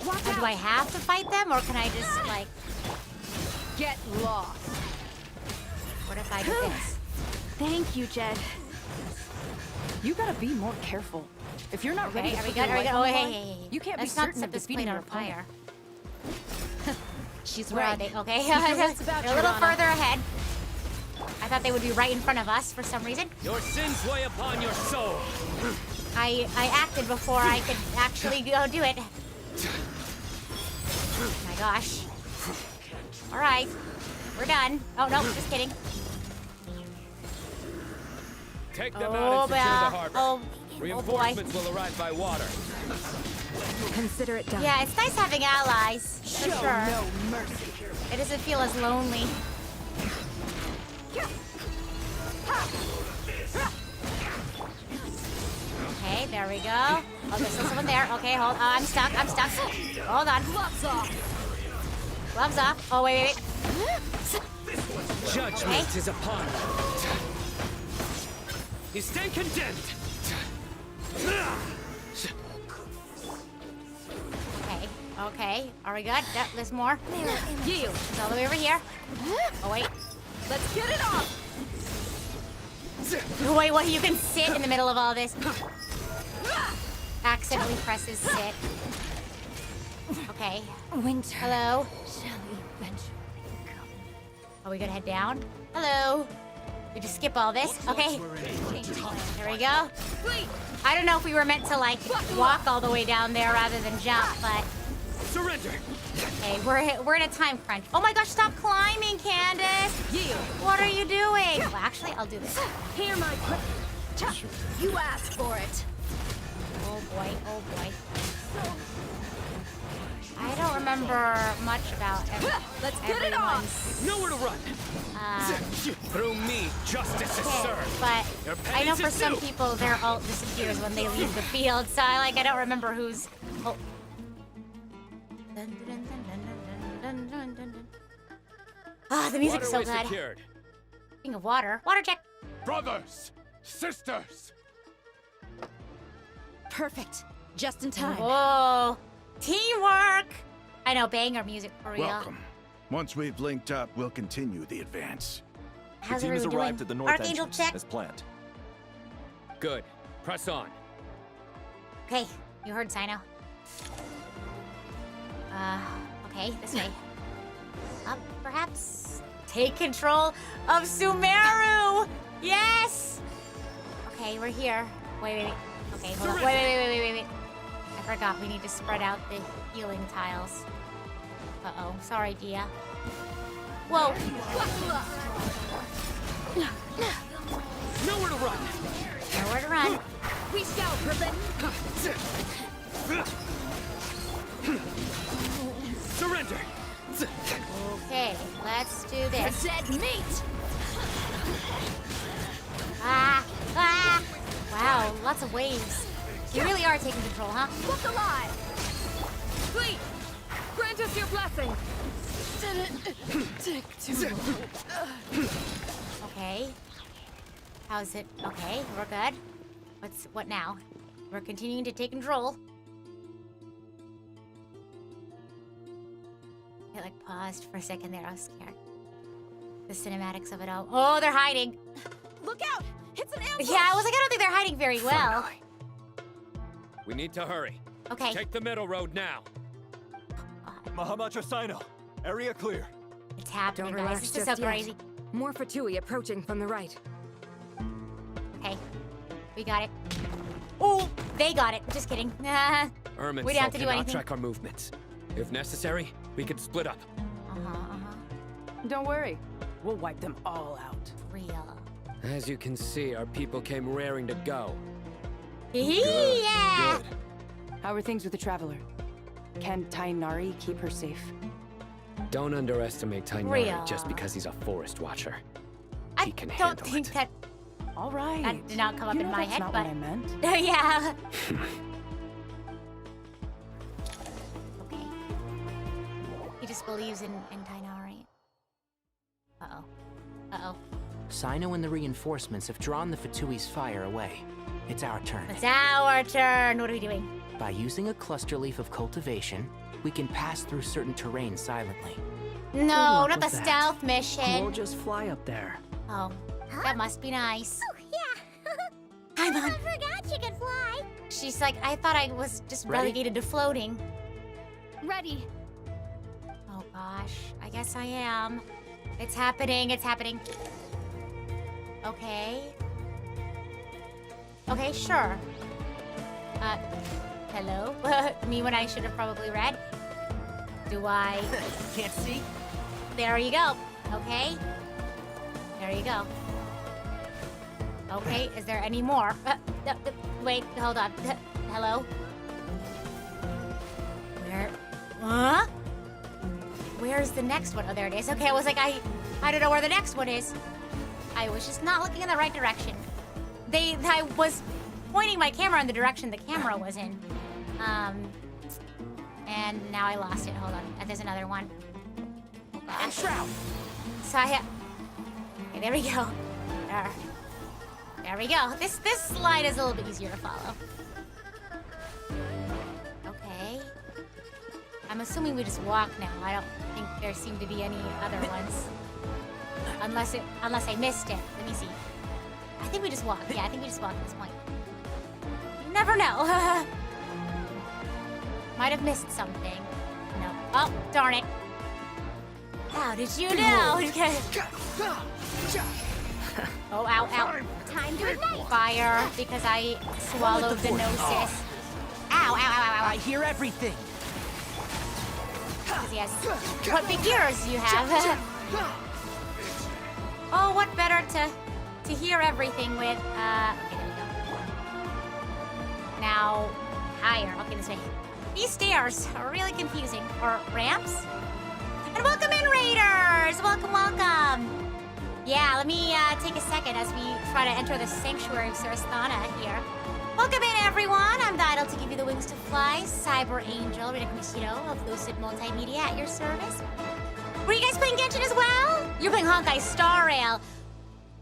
Watch Do I have to fight them, or can I just like? Get lost! What if I do this? Thank you, Jed. You gotta be more careful. If you're not Okay, ready to are we put good? your Are we life good? on Oh, the hey, line, hey, hey. you can't Let's be not certain set of this defeating plate your on fire. opponent. She's Where are right. they? Okay. Keep your wits about They're a you, little Rana. further ahead. I thought they would be right in front of us for some reason. Your sins weigh upon your soul. I acted before I could actually go do it. Oh my gosh. All right. We're done. Oh, no, just kidding. Take them out and secure the harbor. Oh, Reinforcements will arrive by water. Consider it done. yeah, it's nice having allies, for sure. No mercy. It doesn't feel as lonely. Okay, there we go. Oh, there's still someone there. Okay, hold. I'm stuck. I'm stuck. Hold on. Gloves off. Gloves off. Oh, wait. Judgment is upon you. You stand condemned. Okay. Are we good? There's more. You. It's all the way over here. Oh, wait. Let's get it off. Wait, what? You can sit in the middle of all this. Accidentally presses sit. Okay. Winter. Hello. Shall eventually come. Are we gonna head down? Hello. We just skip all this. Okay. Here we go. I don't know if we were meant to like walk all the way down there rather than jump, but surrender. Okay, we're in a time crunch. Oh my gosh! Stop climbing, Candace. What are you doing? Well, actually, I'll do this. Here, my quick. You asked for it. Oh boy. I don't remember much about Let's get it on. Nowhere to run. Through me, justice is served. But Your I know penance for is some due. people their ult disappears when they leave the field, so I don't remember who's. Oh. Ah, the music's so Waterway good. secured. Speaking of water check. Brothers, sisters. Perfect. Just in time. Whoa, teamwork. I know, banger music for real. Welcome. Once we've linked up, we'll continue the advance. How's the team has everyone arrived doing? at the north Archangel entrance, check. as planned. Good. Press on. Okay, you heard Sino. Okay, this way. Up, perhaps. Take control of Sumeru! Yes! Okay, we're here. Wait. Okay, hold on. Wait. I forgot, we need to spread out the healing tiles. Uh-oh, sorry, Dia. Whoa! Nowhere to run. Nowhere to run. We shall prevent. Surrender. Okay, let's do this. Dead meat. Ah! Wow, lots of waves. You really are taking control, huh? Look alive. Please, grant us your blessing. Take too long. Okay. How's it? Okay, we're good. What now? We're continuing to take control. I like paused for a second there. I was scared. The cinematics of it all. Oh, they're hiding. Look out! It's an ambush. Yeah, I was like, I don't think they're hiding very well. We need to hurry. Okay. Take the middle road now. Mahamacho Sino, area clear. It's happening, Don't guys. relax This is just so yet. crazy. More Fatui approaching from the right. Okay, we got it. Oh, they got it. Just kidding. Ermin We don't have to do cannot anything. track our movements. If necessary, we can split up. Don't worry. We'll wipe them all out. Real. As you can see, our people came raring to go. Yeah. Good. How are things with the Traveler? Can Tainari keep her safe? Don't underestimate Tainari Real. just because he's a forest watcher. I He can don't handle think it. that All right. that did not come up You in know my that's head, not but what I meant. yeah. Okay. He just believes in Tainari. Uh-oh. Sino and the reinforcements have drawn the Fatui's fire away. It's our turn. It's our turn. What are we doing? By using a cluster leaf of cultivation, we can pass through certain terrain silently. No, not the stealth mission. We'll just fly up there. Oh, that must be nice. Oh, yeah. Hi, Mom. I forgot you could fly. She's like, I thought I was just Ready? relegated to floating. Ready. Oh gosh. I guess I am. It's happening. It's happening. Okay. Okay, sure. Hello? Me when I should have probably read. Do I... Can't see? There you go. Okay. There you go. Okay, is there any more? Wait, hold on. Hello? Where? Huh? Where's the next one? Oh, there it is. Okay, I was like, I don't know where the next one is. I was just not looking in the right direction. I was pointing my camera in the direction the camera was in. And now I lost it. Hold on. There's another one. Oh, gosh. Shroud. So okay, there we go. There we go. This slide is a little bit easier to follow. Okay. I'm assuming we just walk now. I don't think there seem to be any other ones. Unless I missed it. Let me see. I think we just walk. Yeah, I think we just walk at this point. You never know. Might have missed something. No. Oh, darn it. How did you know? Oh, ow, ow. Time to ignite. Fire, because I swallowed the gnosis. Ow, ow, ow, ow, ow. I hear everything. Yes. What big ears you have. Oh, what better to hear everything with, okay, there we go. Now, higher. Okay, this way. These stairs are really confusing. Or ramps? And welcome in, Raiders! Welcome, welcome. Yeah, let me take a second as we try to enter the Sanctuary of Sarasthana here. Welcome in, everyone. I'm the idol to give you the wings to fly, Cyber Angel, Rita Kamishiro of Lucid Multimedia at your service. Were you guys playing Genshin as well? You're playing Honkai Star Rail.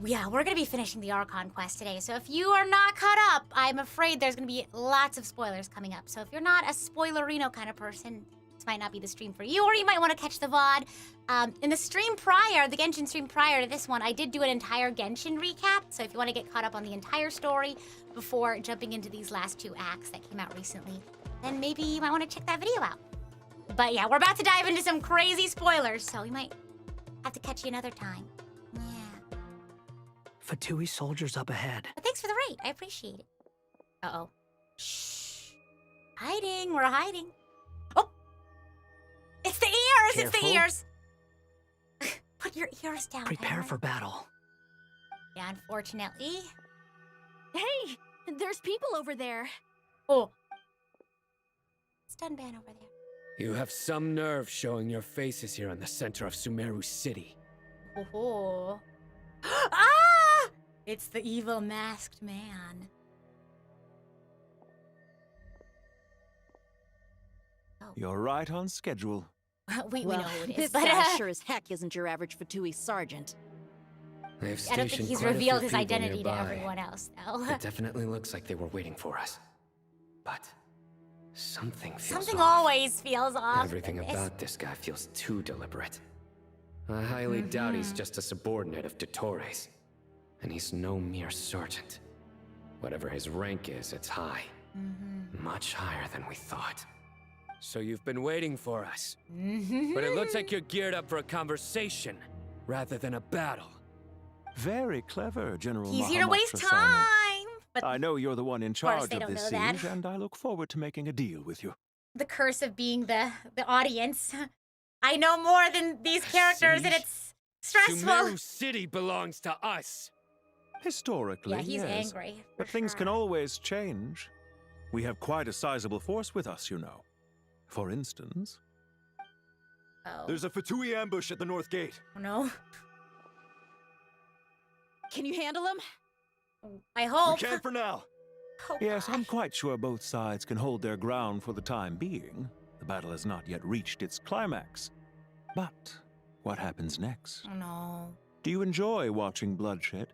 Yeah, we're gonna be finishing the Archon quest today, so if you are not caught up, I'm afraid there's gonna be lots of spoilers coming up. So if you're not a spoilerino kind of person, this might not be the stream for you, or you might want to catch the VOD. In the stream prior, the Genshin stream prior to this one, I did do an entire Genshin recap, so if you want to get caught up on the entire story before jumping into these last 2 acts that came out recently, then maybe you might want to check that video out. But yeah, we're about to dive into some crazy spoilers, so we might have to catch you another time. Yeah. Fatui soldiers up ahead. But thanks for the raid. I appreciate it. Uh-oh. Shh. Hiding. We're hiding. Oh! It's the ears! Careful. It's the ears! Put your ears down. Prepare for battle. Yeah, unfortunately. Hey! There's people over there. Oh. Stun ban over there. You have some nerve showing your faces here in the center of Sumeru City. Oh. Ah! It's the evil masked man. You're right on schedule. we know who it is, This but guy sure as heck isn't your average Fatui sergeant. They've I don't think stationed he's quite a revealed few his people identity to nearby. everyone else, though. It definitely looks like they were waiting for us. But something feels Something off. always feels off. Everything with this. about this guy feels too deliberate. I highly doubt he's just a subordinate of Dottores. And he's no mere sergeant. Whatever his rank is, it's high. Much higher than we thought. So you've been waiting for us. But it looks like you're geared up for a conversation, rather than a battle. Very clever, General He's here to Mahamud waste Trasana. time. But I know you're the one in course charge they of don't this know that. siege, and I look forward to making a deal with you. the curse of being the audience. I know more than these characters, and it's stressful. Sumeru City belongs to us. Historically, Yeah, he's yes. angry. But things can always change. We have quite a sizable force with us, you know. For instance... Oh. There's a Fatui ambush at the north gate. Oh, no. Can you handle him? I hope. We can for now. Yes, I'm quite sure both sides can hold their ground for the time being. The battle has not yet reached its climax. But what happens next? Oh, no. Do you enjoy watching bloodshed?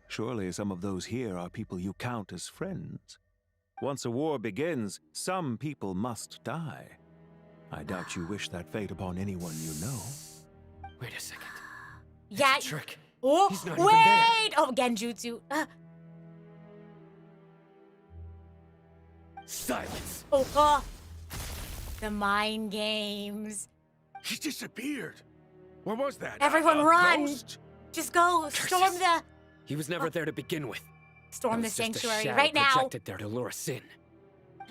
Surely some of those here are people you count as friends. Once a war begins, some people must die. I doubt you wish that fate upon anyone you know. Wait a second. Yeah. It's a trick. Oh, He's not wait! even there. Oh, Genjutsu. Silence. Oh, oh. The mind games. He disappeared. What was that? Everyone a run! ghost? Just go! Storm the... He was never there to begin with. Storm It the was just a sanctuary shadow right now! projected there to lure us in.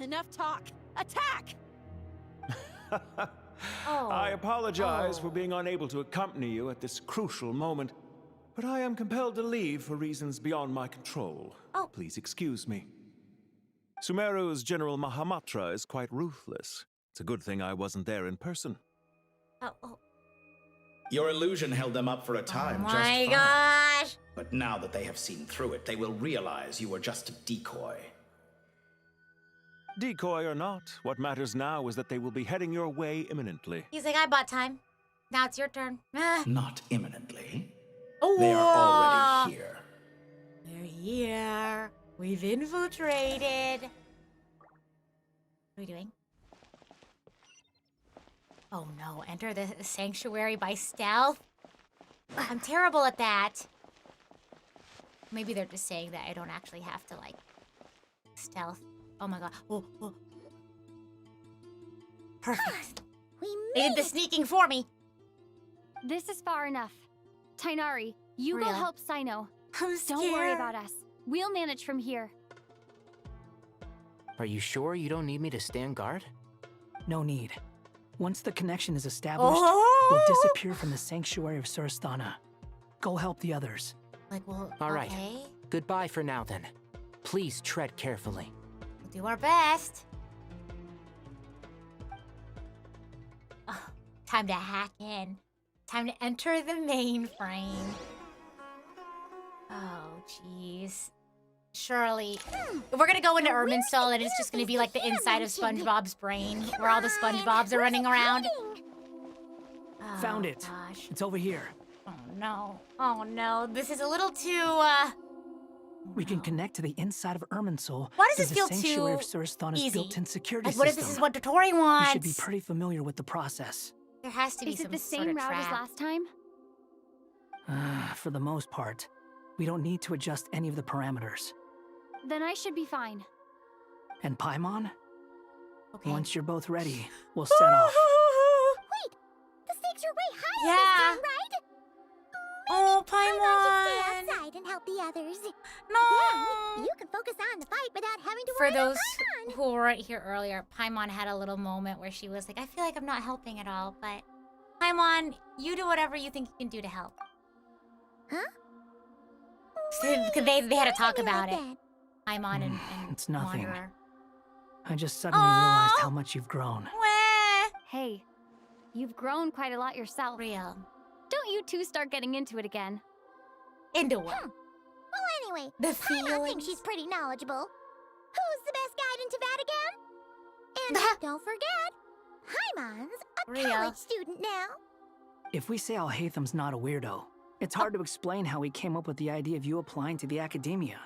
Enough talk. Attack! I apologize for being unable to accompany you at this crucial moment, but I am compelled to leave for reasons beyond my control. Please excuse me. Sumeru's General Mahamatra is quite ruthless. It's a good thing I wasn't there in person. Your illusion held them up for a time just my fine. gosh! But now that they have seen through it, they will realize you were just a decoy. Decoy or not, what matters now is that they will be heading your way imminently. He's like, I bought time. Now it's your turn. Not imminently. Oh, They are already here. They're here. We've infiltrated. What are we doing? Oh no, enter the sanctuary by stealth? I'm terrible at that. Maybe they're just saying that I don't actually have to, like, stealth. Oh my god. Oh. Perfect. They did the sneaking for me. This is far enough. Tainari, you go Rhea. help Sino. I'm Don't worry scared. about us. We'll manage from here. Are you sure you don't need me to stand guard? No need. Once the connection is established, we'll disappear from the sanctuary of Surasthana. Go help the others. Like, well, All right. okay. Goodbye for now, then. Please tread carefully. We'll do our best. Oh, time to hack in. Time to enter the mainframe. Oh, jeez. Surely. We're gonna go into Irminsul and it's just gonna be like the inside of SpongeBob's brain, where all the SpongeBobs are running around. Oh, Found it. gosh. It's over here. Oh no. Oh no. This is a little too, We can connect to the inside of Irminsul. Why does through this feel the sanctuary too of Surasthana's easy? built-in security Like, what if system? this is what Dotori wants? You should be pretty familiar with the process. There has to be Is it some the sort same of route as trap. last time? For the most part. We don't need to adjust any of the parameters. Then I should be fine. And Paimon? Okay. Once you're both ready, we'll set off. Wait! The stakes are way high Yeah. this time, right? Oh, Why Paimon! don't you stay outside and help the others? No! Then you can focus on the fight without having to For worry about those Paimon. who weren't here earlier, Paimon had a little moment where she was like, I feel like I'm not helping at all, but Paimon, you do whatever you think you can do to help. Huh? So they had to talk Something about like it. that. Paimon and It's nothing. Wanderer. I just suddenly realized how much you've grown. Wah! Hey, you've grown quite a lot yourself. Real. Don't you two start getting into it again. Into what? Well, anyway, The Paimon feelings. thinks she's pretty knowledgeable. Who's the best guide into Vatican? And don't forget, Paimon's a Real. college student now. If we say Alhatham's not a weirdo, it's hard to explain how he came up with the idea of you applying to the academia.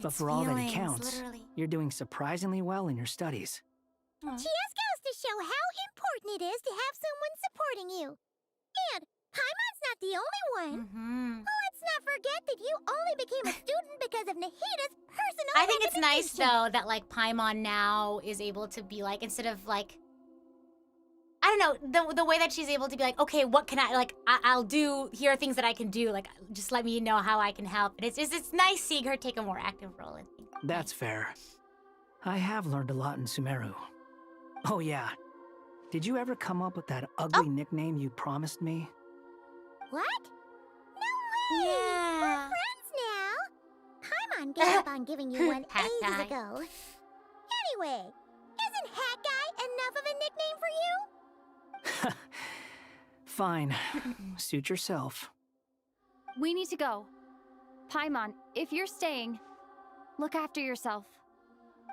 But It's for all that it feelings, counts, literally. you're doing surprisingly well in your studies. She just goes to show how important it is to have someone supporting you. And Paimon's not the only one. Mm-hmm. Let's not forget that you only became a student because of Nahita's personal I think it's nice recommendation. though that like Paimon now is able to be like, instead of like, I don't know, the way that she's able to be like, okay, what can I like? I'll do. Here are things that I can do. Like, just let me know how I can help. And it's nice seeing her take a more active role in things. That's fair. I have learned a lot in Sumeru. Oh yeah. Did you ever come up with that ugly nickname you promised me? What? No way! Yeah. We're friends now. Paimon gave up on giving you one Hat ages guy. ago. Anyway, isn't Hat Guy enough of a nickname for you? Fine. Suit yourself. We need to go. Paimon, if you're staying, look after yourself.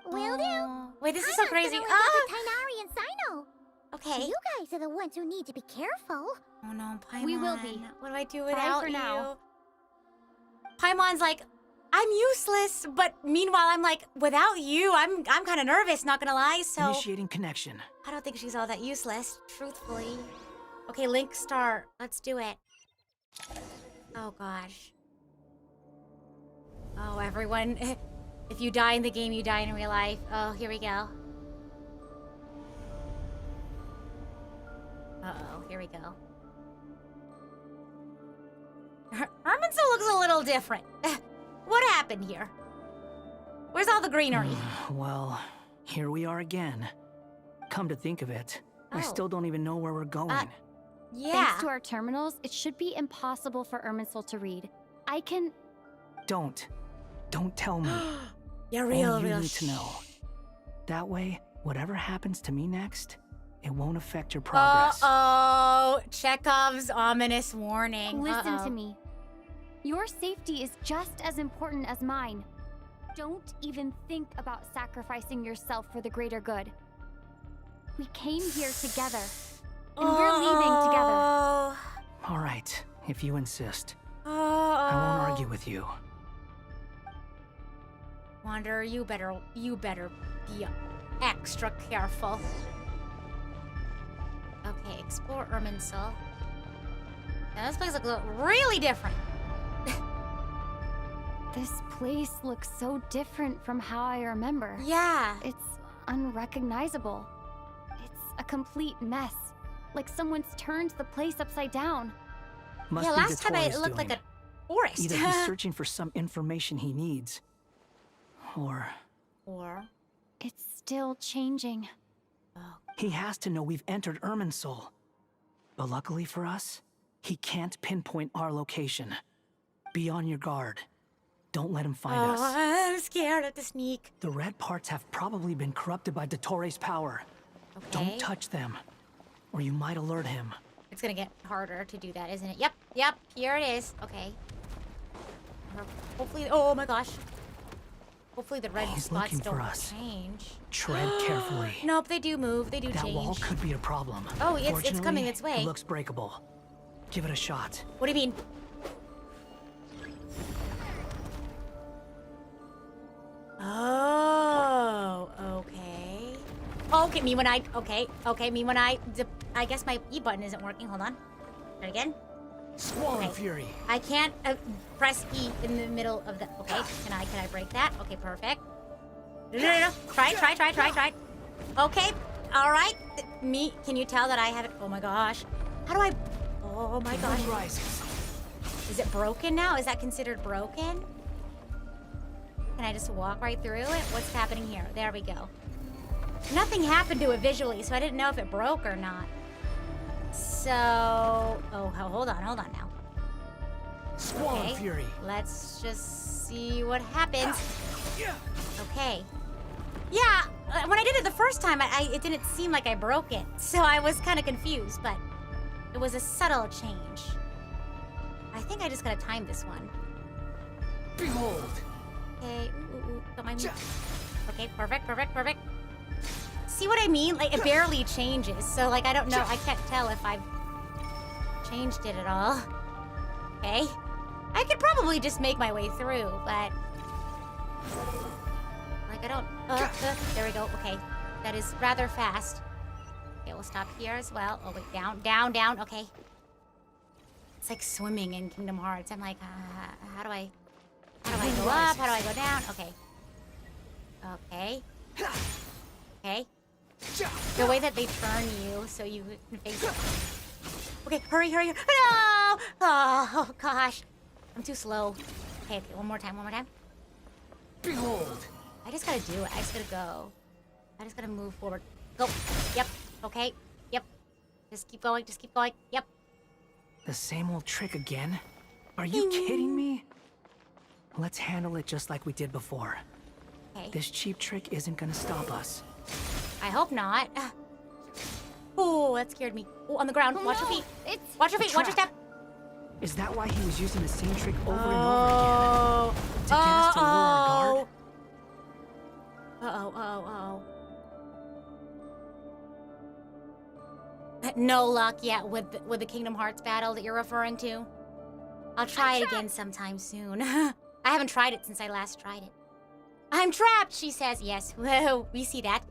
Will do. Wait, this is so Paimon's crazy. gonna look after Tainari and Sino. Okay. You guys are the ones who need to be careful. Oh no, Paimon. We will be. What do I do Bye without for you? now. Paimon's like, I'm useless, but meanwhile I'm like, without you, I'm kind of nervous, not gonna lie. So Initiating connection. I don't think she's all that useless, truthfully. Okay, Link start. Let's do it. Oh gosh. Oh, everyone. If you die in the game, you die in real life. Oh, here we go. Uh-oh. here we go. Irminsul looks a little different. What happened here? Where's all the greenery? Well, here we are again. Come to think of it, I still don't even know where we're going. Yeah. Thanks to our terminals, it should be impossible for Irminsul to read. I can... Don't tell me. You're Only real, you real need to know. That way, whatever happens to me next, it won't affect your progress. Uh-oh. Chekhov's ominous warning. Listen to me. Your safety is just as important as mine. Don't even think about sacrificing yourself for the greater good. We came here together, and we're leaving together. All right, if you insist. Oh. I won't argue with you. Wanderer, you better be extra careful. Okay, explore Irminsul. Now this place looks really different. This place looks so different from how I remember. Yeah. It's unrecognizable. It's a complete mess. Like someone's turned the place upside down. Must yeah, be last time it Vittori's looked like doing. a forest. Either he's searching for some information he needs, or it's still changing. he has to know we've entered Irminsul. But luckily for us, he can't pinpoint our location. Be on your guard. Don't let him find us. I'm scared of the sneak. The red parts have probably been corrupted by Dottores' power. Okay. Don't touch them, or you might alert him. It's gonna get harder to do that, isn't it? Yep, here it is. Okay. Hopefully, oh my gosh. Hopefully the red He's spots looking for don't us. change. Tread carefully. Nope, they do move. They do That change. wall could be a problem. Oh, it's Fortunately, coming its way. It looks breakable. Give it a shot. What do you mean? Oh, okay. Okay, me when I, okay, me when I guess my E button isn't working. Hold on. Try it again. Squall and Fury. I can't press E in the middle of the, okay, can I break that? Okay, perfect. No. Try. Okay, all right. Can you tell that I have it? Oh my gosh. How do I, oh my gosh. Rises. Is it broken now? Is that considered broken? Can I just walk right through it? What's happening here? There we go. Nothing happened to it visually, so I didn't know if it broke or not. So, oh, hold on now. Squall and Fury. Let's just see what happens. Okay. Yeah, when I did it the first time, it didn't seem like I broke it, so I was kind of confused, but it was a subtle change. I think I just gotta time this one. Behold. Okay, don't mind me. Okay, perfect. See what I mean? Like, it barely changes, so, like, I don't know. I can't tell if I've changed it at all. Okay. I could probably just make my way through, but... like, I don't... there we go. Okay. That is rather fast. Okay, we'll stop here as well. Oh, wait, down. Okay. It's like swimming in Kingdom Hearts. I'm like, how do I go up? How do I go down? Okay. The way that they turn you so you can face it. Okay, hurry. No! Oh, gosh. I'm too slow. Okay, one more time. Behold. I just gotta do it. I just gotta go. I just gotta move forward. Go. Yep. Okay. Yep. Just keep going. Yep. The same old trick again? Are you kidding me? Let's handle it just like we did before. Okay. This cheap trick isn't gonna stop us. I hope not. Oh, that scared me. Oh, on the ground. Watch your feet. Watch your feet. Watch your step. Is that why he was using the same trick over and over again? To get us to lower our guard? Uh-oh. No luck yet with the Kingdom Hearts battle that you're referring to. I'll try it again sometime soon. I haven't tried it since I last tried it. I'm trapped, she says. Yes, whoa, we see that.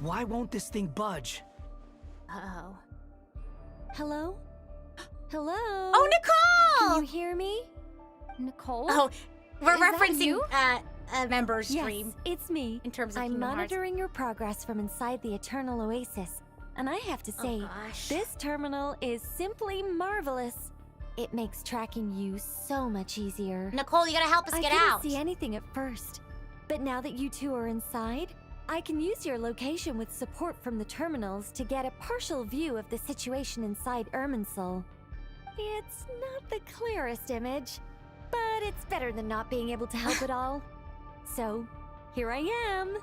Why won't this thing budge? Uh-oh. Hello? Hello? Oh, Nicole! Can you hear me? Nicole? Oh, we're Is that referencing you? a member's stream. Yes, it's me. In terms of I'm Kingdom Hearts. monitoring your progress from inside the Eternal Oasis. And I have to say, this terminal is simply marvelous. It makes tracking you so much easier. Nicole, you gotta help us get I out. couldn't see anything at first, but now that you two are inside, I can use your location with support from the terminals to get a partial view of the situation inside Irminsul. It's not the clearest image, but it's better than not being able to help at all. So, here I am.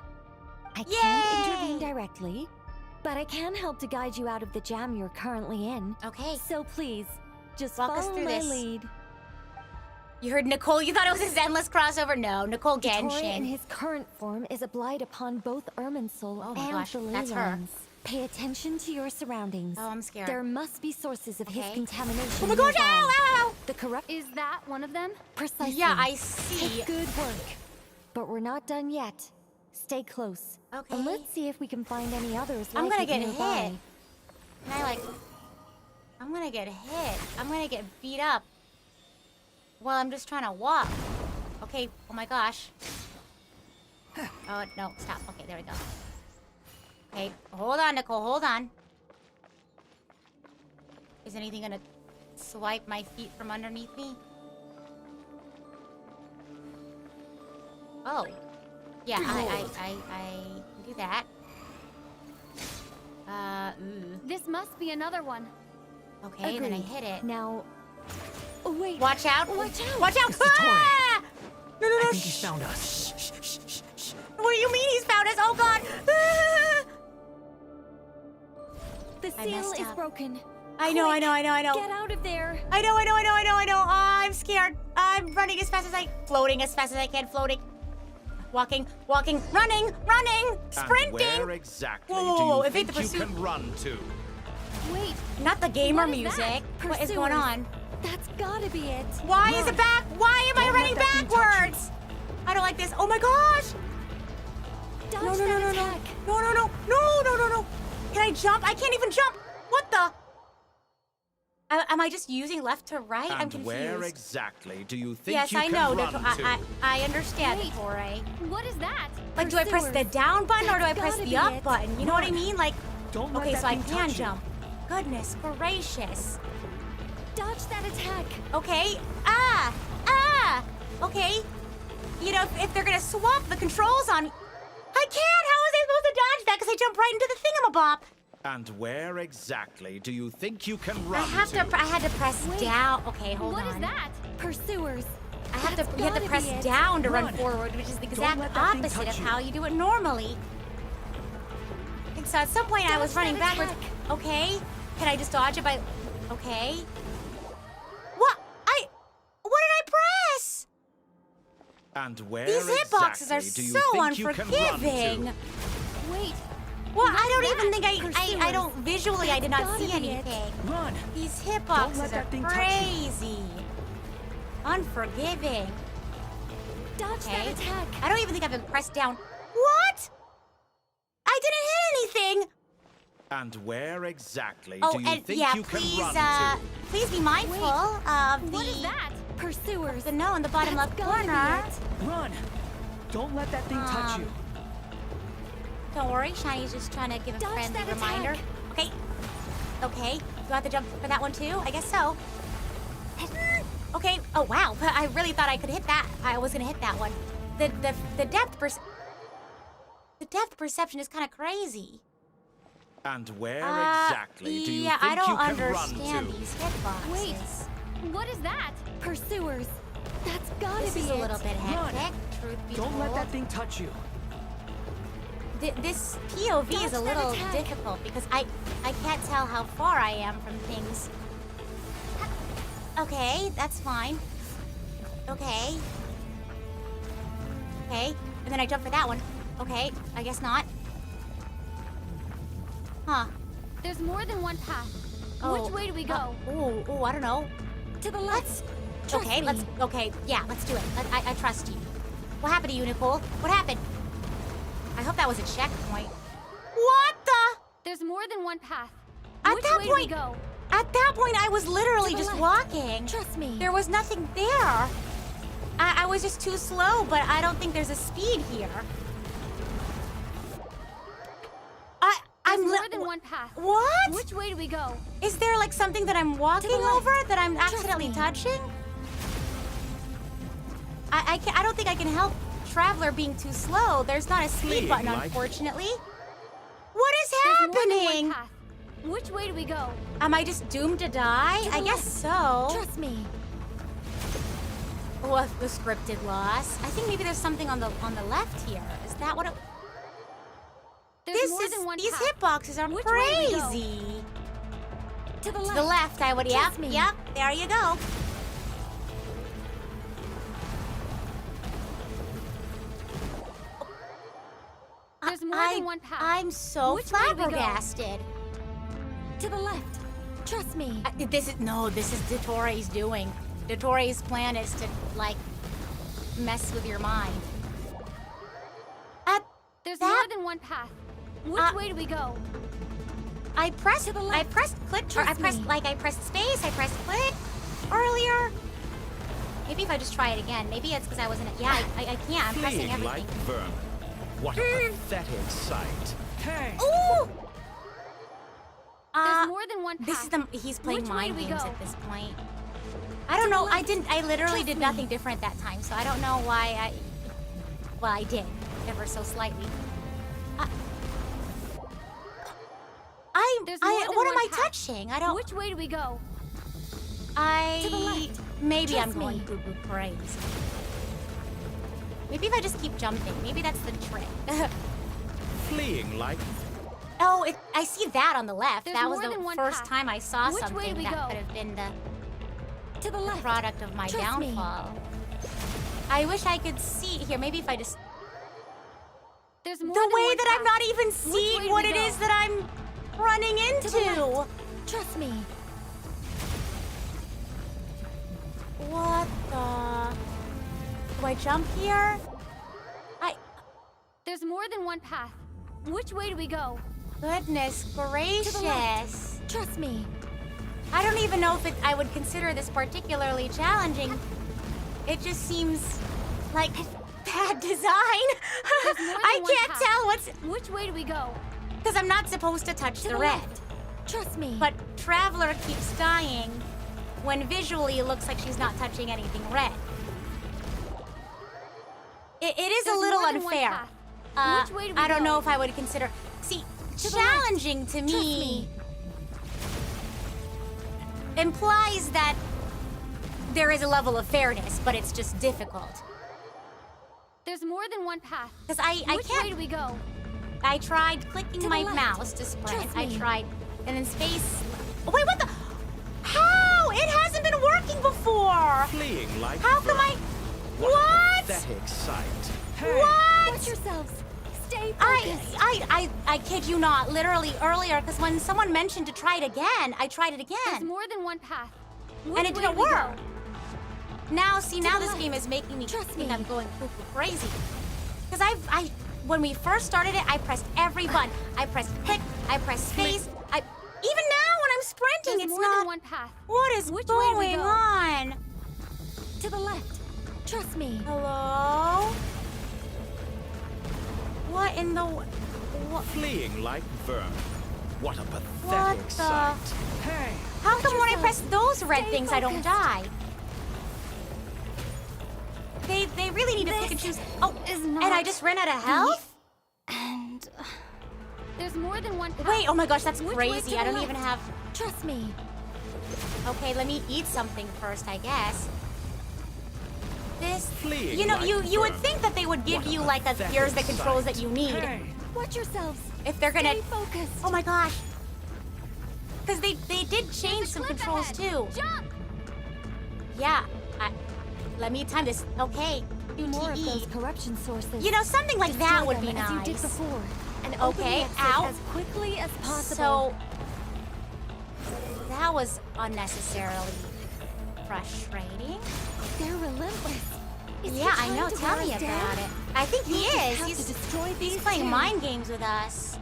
I can't intervene directly, but I can help to guide you out of the jam you're currently in. Okay. So please, just walk us follow through my this. lead. You heard Nicole, you thought it was a Zenless crossover? No, Nicole Dottore in Genshin. his current form is a blight upon both Irminsul Oh my and gosh, the that's her. Leylands. Pay attention to your surroundings. Oh, I'm scared. There must be sources of his contamination. Oh my gosh, nearby. ow, ow, ow! The corrupt... Is that one of them? Precisely. Yeah, I see. It's good work. But we're not done yet. Stay close. Okay. And let's see if we can find any others I'm like gonna it get nearby. hit. I'm gonna get hit. I'm gonna get beat up. Well, I'm just trying to walk. Okay, oh my gosh. Oh, no, stop. Okay, there we go. Okay, hold on, Nicole, hold on. Is anything gonna swipe my feet from underneath me? Oh. Yeah, I can do that. This must be another one. Okay, then I hit it. Now, wait. Watch out! Watch out! Watch out! It's the Tory. Ah! No, no, no! I think he's found us. What do you mean he's found us? Oh God! Ah! The I seal messed is up. broken. I know, I know, I know, I know. Get out of there. I know, I know, I know, I know, I know. Oh, I'm scared. I'm running as fast as floating as fast as I can, floating. Walking, walking, running, sprinting. And where exactly Whoa, whoa, do whoa, you evade think the you pursuit. can run to? Wait. Not the gamer What is music. that? What is going Pursuers. on? That's gotta be it. Why is it back? Why am I Don't running let that thing touch backwards? I don't like this. Oh my gosh! Dodge No, no, that no, no, no. attack. No, no, no, no, no, no, no. Can I jump? I can't even jump. What the? Am I just using left to right? I'm And confused. where exactly do you think Yes, you I can know. run to? I understand, Wait. Toray. What is that? Like, do I press the down button or do I press gotta the be up it. button? You know what I mean? Like, Don't let okay, that so I thing can touch you. jump. Goodness gracious. Dodge that attack. Okay. Okay. You know, if they're gonna swap the controls on me, I can't. How was I supposed to dodge that? Because I jumped right into the thingamabop. And where exactly do you think you can run I had to press down. Okay, hold on. What is that? Pursuers. You have to gotta press be it. down to run Run. forward, which is the Don't exact let that thing opposite touch of you. how you do it normally. And so at some point I was Dodge running that backwards. attack. Okay. Can I just dodge it by... Okay. What? What did I press? And where These hitboxes are exactly do you so think you can run unforgiving. to? Wait. Well, I don't that? even think I Pursuers. don't visually I did not Gotta see be it. anything. Run. These Don't hitboxes let that are thing touch you. crazy. Unforgiving. Dodge Okay. that attack. I don't even think I've been pressed down. What? I didn't hit anything. And where exactly Oh, do you and think yeah, you can please, run to? please be mindful of the What is that? Pursuers. the no in the bottom That's left gotta be corner. it. Run. Don't let that thing touch you. Don't worry, Shiny's just trying to give a Dodge friendly that reminder. attack. Okay. Okay. Do I have to jump for that one too? I guess so. Okay. Oh wow. I really thought I could hit that. I was gonna hit that one. The depth perception is kind of crazy. And where exactly do you yeah, think I don't you can understand run to? these hitboxes. Wait. What is that? Pursuers. That's gotta This be is it. a little bit Run. hectic. Truth be Don't told. let that thing touch you. This POV is Dodge a that little attack. difficult because I can't tell how far I am from things. Okay, that's fine. Okay. Okay, and then I jump for that one. Okay, I guess not. Huh. There's more than one path. Oh, Which way do we go? Oh, I don't know. To the left. Trust Okay, me. yeah, let's do it. I trust you. What happened to you, Nicole? What happened? I hope that was a checkpoint. What the? There's more than one path. At Which that way point, do we go? At that point, I was literally To the just left. walking. Trust me. There was nothing there. I was just too slow, but I don't think there's a speed here. I'm There's more than one path. What? Which way do we go? Is there like something that I'm walking over that I'm accidentally me. touching? I don't think I can help Traveler being too slow. There's not a speed button, unfortunately. What is happening? Which way do we go? Am I just doomed to die? I guess so. Trust me. What the scripted loss? I think maybe there's something on the left here. Is that what it? These hitboxes are Which way do we go? crazy. To the To left. the left, I would. Yep, Trust me. yep. There you go. There's more than one path. I'm so Which way do we go? flabbergasted. To the left. Trust me. This is Dottoro's doing. Dottoro's plan is to like mess with your mind. There's more than one path. Which way do we go? I pressed To the left. I pressed click or I Trust pressed me. I pressed space, I pressed click earlier. Maybe if I just try it again. Maybe it's because I wasn't I can't. I'm pressing Fleeing everything. like vermin. What a pathetic sight. Hey. Ooh! There's more than one path. This is he's playing Which way mind do we games go? at this point. I don't know. I literally did nothing different that time, so I don't know why well, I did, ever so slightly. There's more than what am one I path. touching? I don't. Which way do we go? To the left. Maybe Trust I'm going me. boo-boo crazy. Maybe if I just keep jumping, maybe that's the trick. Fleeing like Oh, I see that on the left. There's that was more the than one first path. time I saw Which way something do we that go? could have been the To the left. product of my Trust me. downfall. I wish I could see here. Maybe if I just There's the more way than one that I'm path. not even way seeing do what we it go? is that I'm running To the into. left. Trust me. What the? Do I jump here? There's more than one path. Which way do we go? Goodness gracious. Trust me. I don't even know if I would consider this particularly challenging. It just seems like bad design. There's more than I one can't path. tell what's Which way do we go? because I'm not supposed to touch To the the red. left. Trust me. But Traveler keeps dying when visually it looks like she's not touching anything red. It is There's a little more than one unfair. path. Which way do we I don't go? know if I would consider. See, To the challenging to Trust me me. implies that there is a level of fairness, but it's just difficult. There's more than one path. Because I Which can't. way do we go? I tried clicking To the my left. mouse to sprint. Trust I me. tried, and then space. Oh, wait, what the? How? It hasn't been working before. fleeing like How come I? What a What? pathetic sight. What? Watch yourselves. Stay focused. I kid you not. Literally earlier, because when someone mentioned to try it again, I tried it There's again, more than one path. Which and it way didn't do we work. go? Now, see, now the this left. game is making me Trust think me. I'm going cuckoo crazy. Because when we first started it, I pressed every button. I pressed click. I pressed space. Even now when I'm sprinting, There's it's more not. than one path. What is Which way do we going go? on? To the left. Trust me. Hello? What in the? What? Fleeing like vermin. What a What pathetic the? sight. Hey. How come when I press those red Stay things, I don't focused. die? They really need to pick and choose. Oh, is and I not just ran out of health? And There's more than one path. Wait, oh my gosh, that's Which way crazy. to I the don't even left? have. trust me. Okay, let me eat something first, I guess. This, Fleeing you know, like you would vermin. think that they would give What a you like a pathetic here's the controls sight. that you need Watch yourselves. if they're gonna. Stay focused. Oh my gosh. Because they did change some cliff controls ahead. too. Jump! Yeah. Let me time this. Okay. More of QTE. those corruption sources. You know, something like Destroy that would them be as you did nice. before, and open Okay, the exit ow. as quickly as possible. So that was unnecessarily frustrating. They're relentless. Is he Yeah, I trying know. to Tell wear me us about down? it. I think he You just is. have He's to destroy he's these playing too. mind games with us.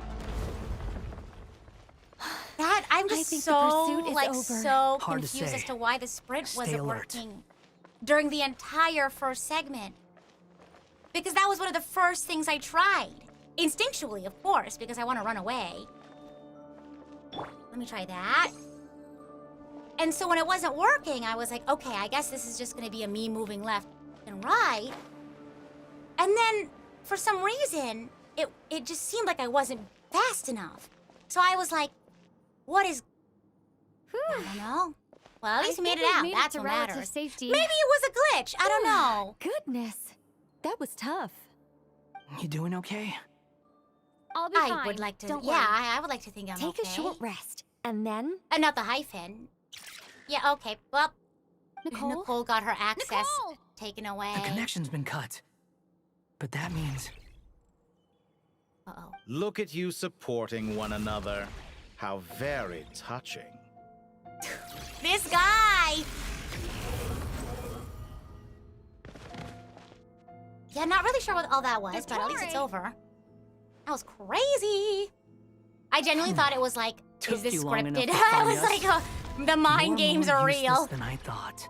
That I'm I just think the so pursuit is like over. so Hard to confused as say. to why the sprint Stay wasn't alert. working during the entire first segment. Because that was one of the first things I tried. Instinctually, of course, because I want to run away. let me try that. And so when it wasn't working, I was like, okay, I guess this is just gonna be a me moving left and right. And then, for some reason, it just seemed like I wasn't fast enough. So I was like, what is... I don't know. Well, at least we made it out. That's what matters. Safety. Maybe it was a glitch. I don't know. Goodness. That was tough. You doing okay? I'll be fine. I would like to... Don't yeah, worry. I would like to think I'm okay. Take a short rest, and then... Not the hyphen. Yeah, okay. Well, Nicole got her access taken away. The connection's been cut. But that means... Uh-oh. Look at you supporting one another. How very touching. This guy! Yeah, not really sure what all that was, but at least it's over. That was crazy. I genuinely thought it was like, is this scripted? I was like, the mind games are real. Than I thought.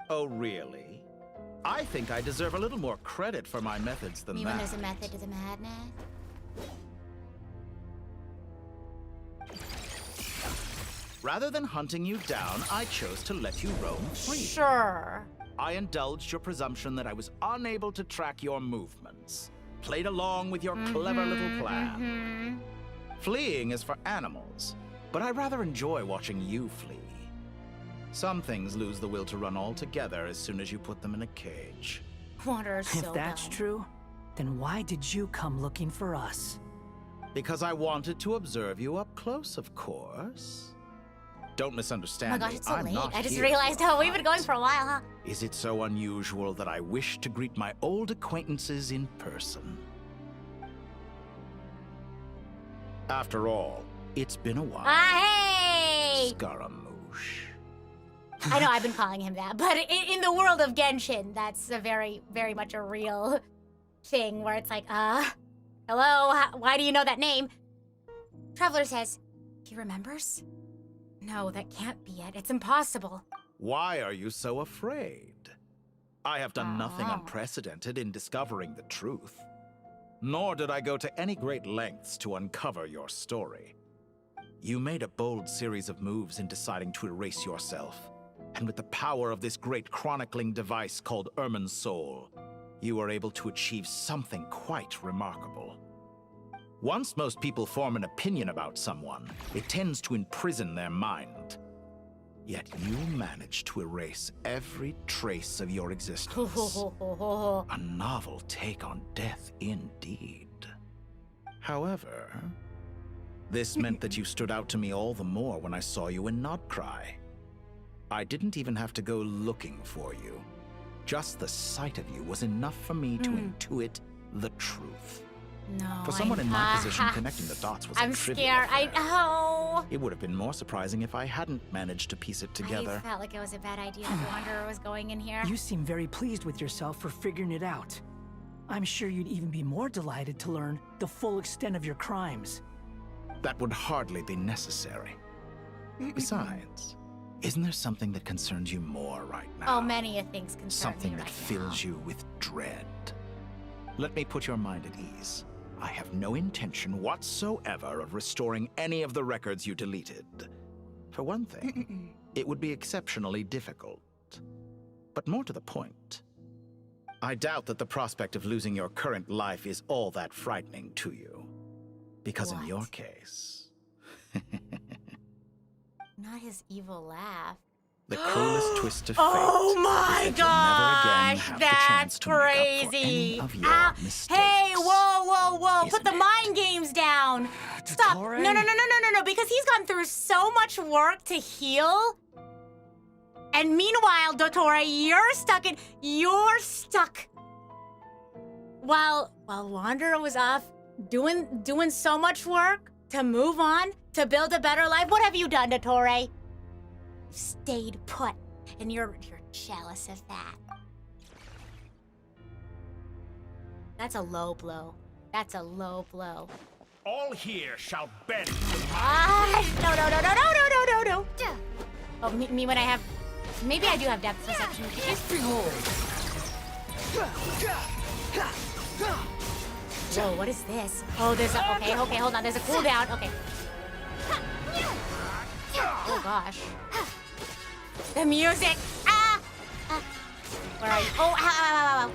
Oh, really? I think I deserve a little more credit for my methods than Me that. when there's a method to the madness. Rather than hunting you down, I chose to let you roam free. Sure. I indulged your presumption that I was unable to track your movements. Played along with your clever little plan. Fleeing is for animals, but I rather enjoy watching you flee. Some things lose the will to run altogether as soon as you put them in a cage. Water is so If that's dumb. true, then why did you come looking for us? Because I wanted to observe you up close, of course. Don't Oh misunderstand my gosh, me. it's so I'm late. not I just here realized for how a we've been going fight. for a while, huh? Is it so unusual that I wish to greet my old acquaintances in person? After all, it's been a while. Hey! Scaramouche. I know I've been calling him that, but in the world of Genshin, that's a very, very much a real thing where it's like, hello, why do you know that name? Traveler says, he remembers? No, that can't be it. It's impossible. Why are you so afraid? I have done nothing unprecedented in discovering the truth. Nor did I go to any great lengths to uncover your story. You made a bold series of moves in deciding to erase yourself. And with the power of this great chronicling device called Irmin's Soul, you were able to achieve something quite remarkable. Once most people form an opinion about someone, it tends to imprison their mind. Yet you managed to erase every trace of your existence. A novel take on death indeed. However, this meant that you stood out to me all the more when I saw you in Nodcry. I didn't even have to go looking for you. Just the sight of you was enough for me to intuit the truth. No, For someone in my position, connecting the dots was I'm a trivial scared. affair. I know. It would have been more surprising if I hadn't managed to piece it I together. felt like it was a bad idea if the Wanderer was going in here. You seem very pleased with yourself for figuring it out. I'm sure you'd even be more delighted to learn the full extent of your crimes. That would hardly be necessary. Besides, isn't there something that concerns you more right now? Oh, many things concern Something me that right fills you with dread. Let me put your mind at ease. I have no intention whatsoever of restoring any of the records you deleted. For one thing, it would be exceptionally difficult. But more to the point, I doubt that the prospect of losing your current life is all that frightening to you. Because in your case... Not his evil laugh. The cruelest twist of fate Oh my is that gosh, you'll never again have the chance that's to make up for crazy. any of your mistakes. Hey, whoa, put the mind games down. Stop. No, because he's gone through so much work to heal. And meanwhile, Dottore, you're stuck. While Wanderer was off doing so much work to move on, to build a better life. What have you done, Dottore? Stayed put, and you're jealous of that. That's a low blow. That's a low blow. All here shall bend. No. Oh, me when I have... Maybe I do have depth perception. whoa, what is this? Oh, there's a, okay, hold on, there's a cooldown, okay. Oh gosh. The music! Ah! Where are you? Oh, ow, ow, ow, ow.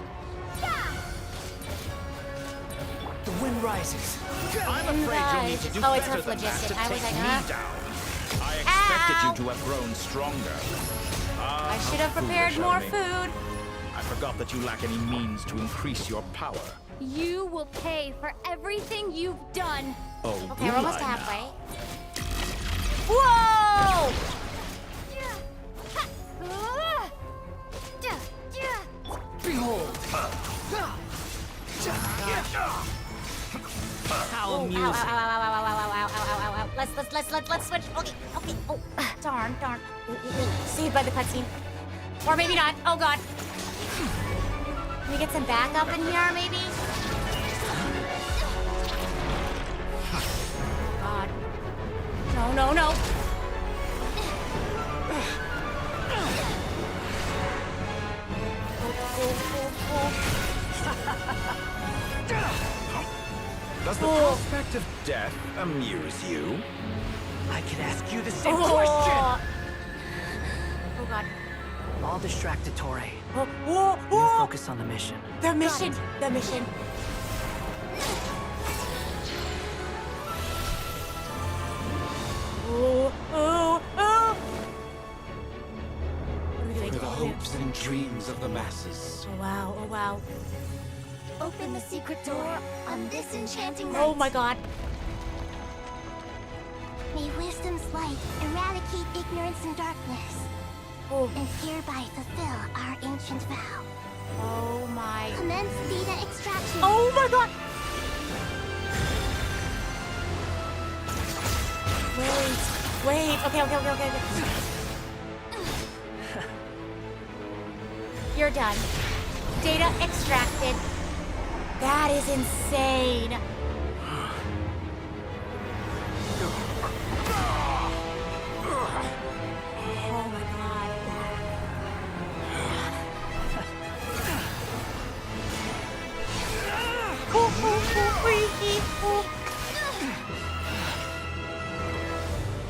The wind rises. I'm afraid you'll need to do Oh, it's better her than that to phlogiston. I was take like, me down. I expected you to have grown stronger. I should have prepared more food. I forgot that you lack any means to increase your power. You will pay for everything you've done. Oh, Okay, we're almost will I halfway. now? Whoa! Behold! How Ow, amusing. ow, ow, ow, ow, ow, ow, ow, ow, ow. Let's switch. Okay. Oh, darn. Ooh. Saved by the cutscene. Or maybe not. Oh, God. Can we get some backup in here, maybe? Oh, God. No. Does the prospect of death amuse you? I can ask you the same Oh. question! Oh, God. I'll distract Torre. Whoa. You focus on the mission. The mission. Oh. What are we doing? For the hopes and dreams of the masses. Oh, wow. Open the secret door on this enchanting night. Oh, my God. May wisdom's light eradicate ignorance and darkness. And hereby fulfill our ancient vow. Oh, my. Commence data extraction. Oh, my God. Wait. Okay. You're done. Data extracted. That is insane. Oh my God. Freaky.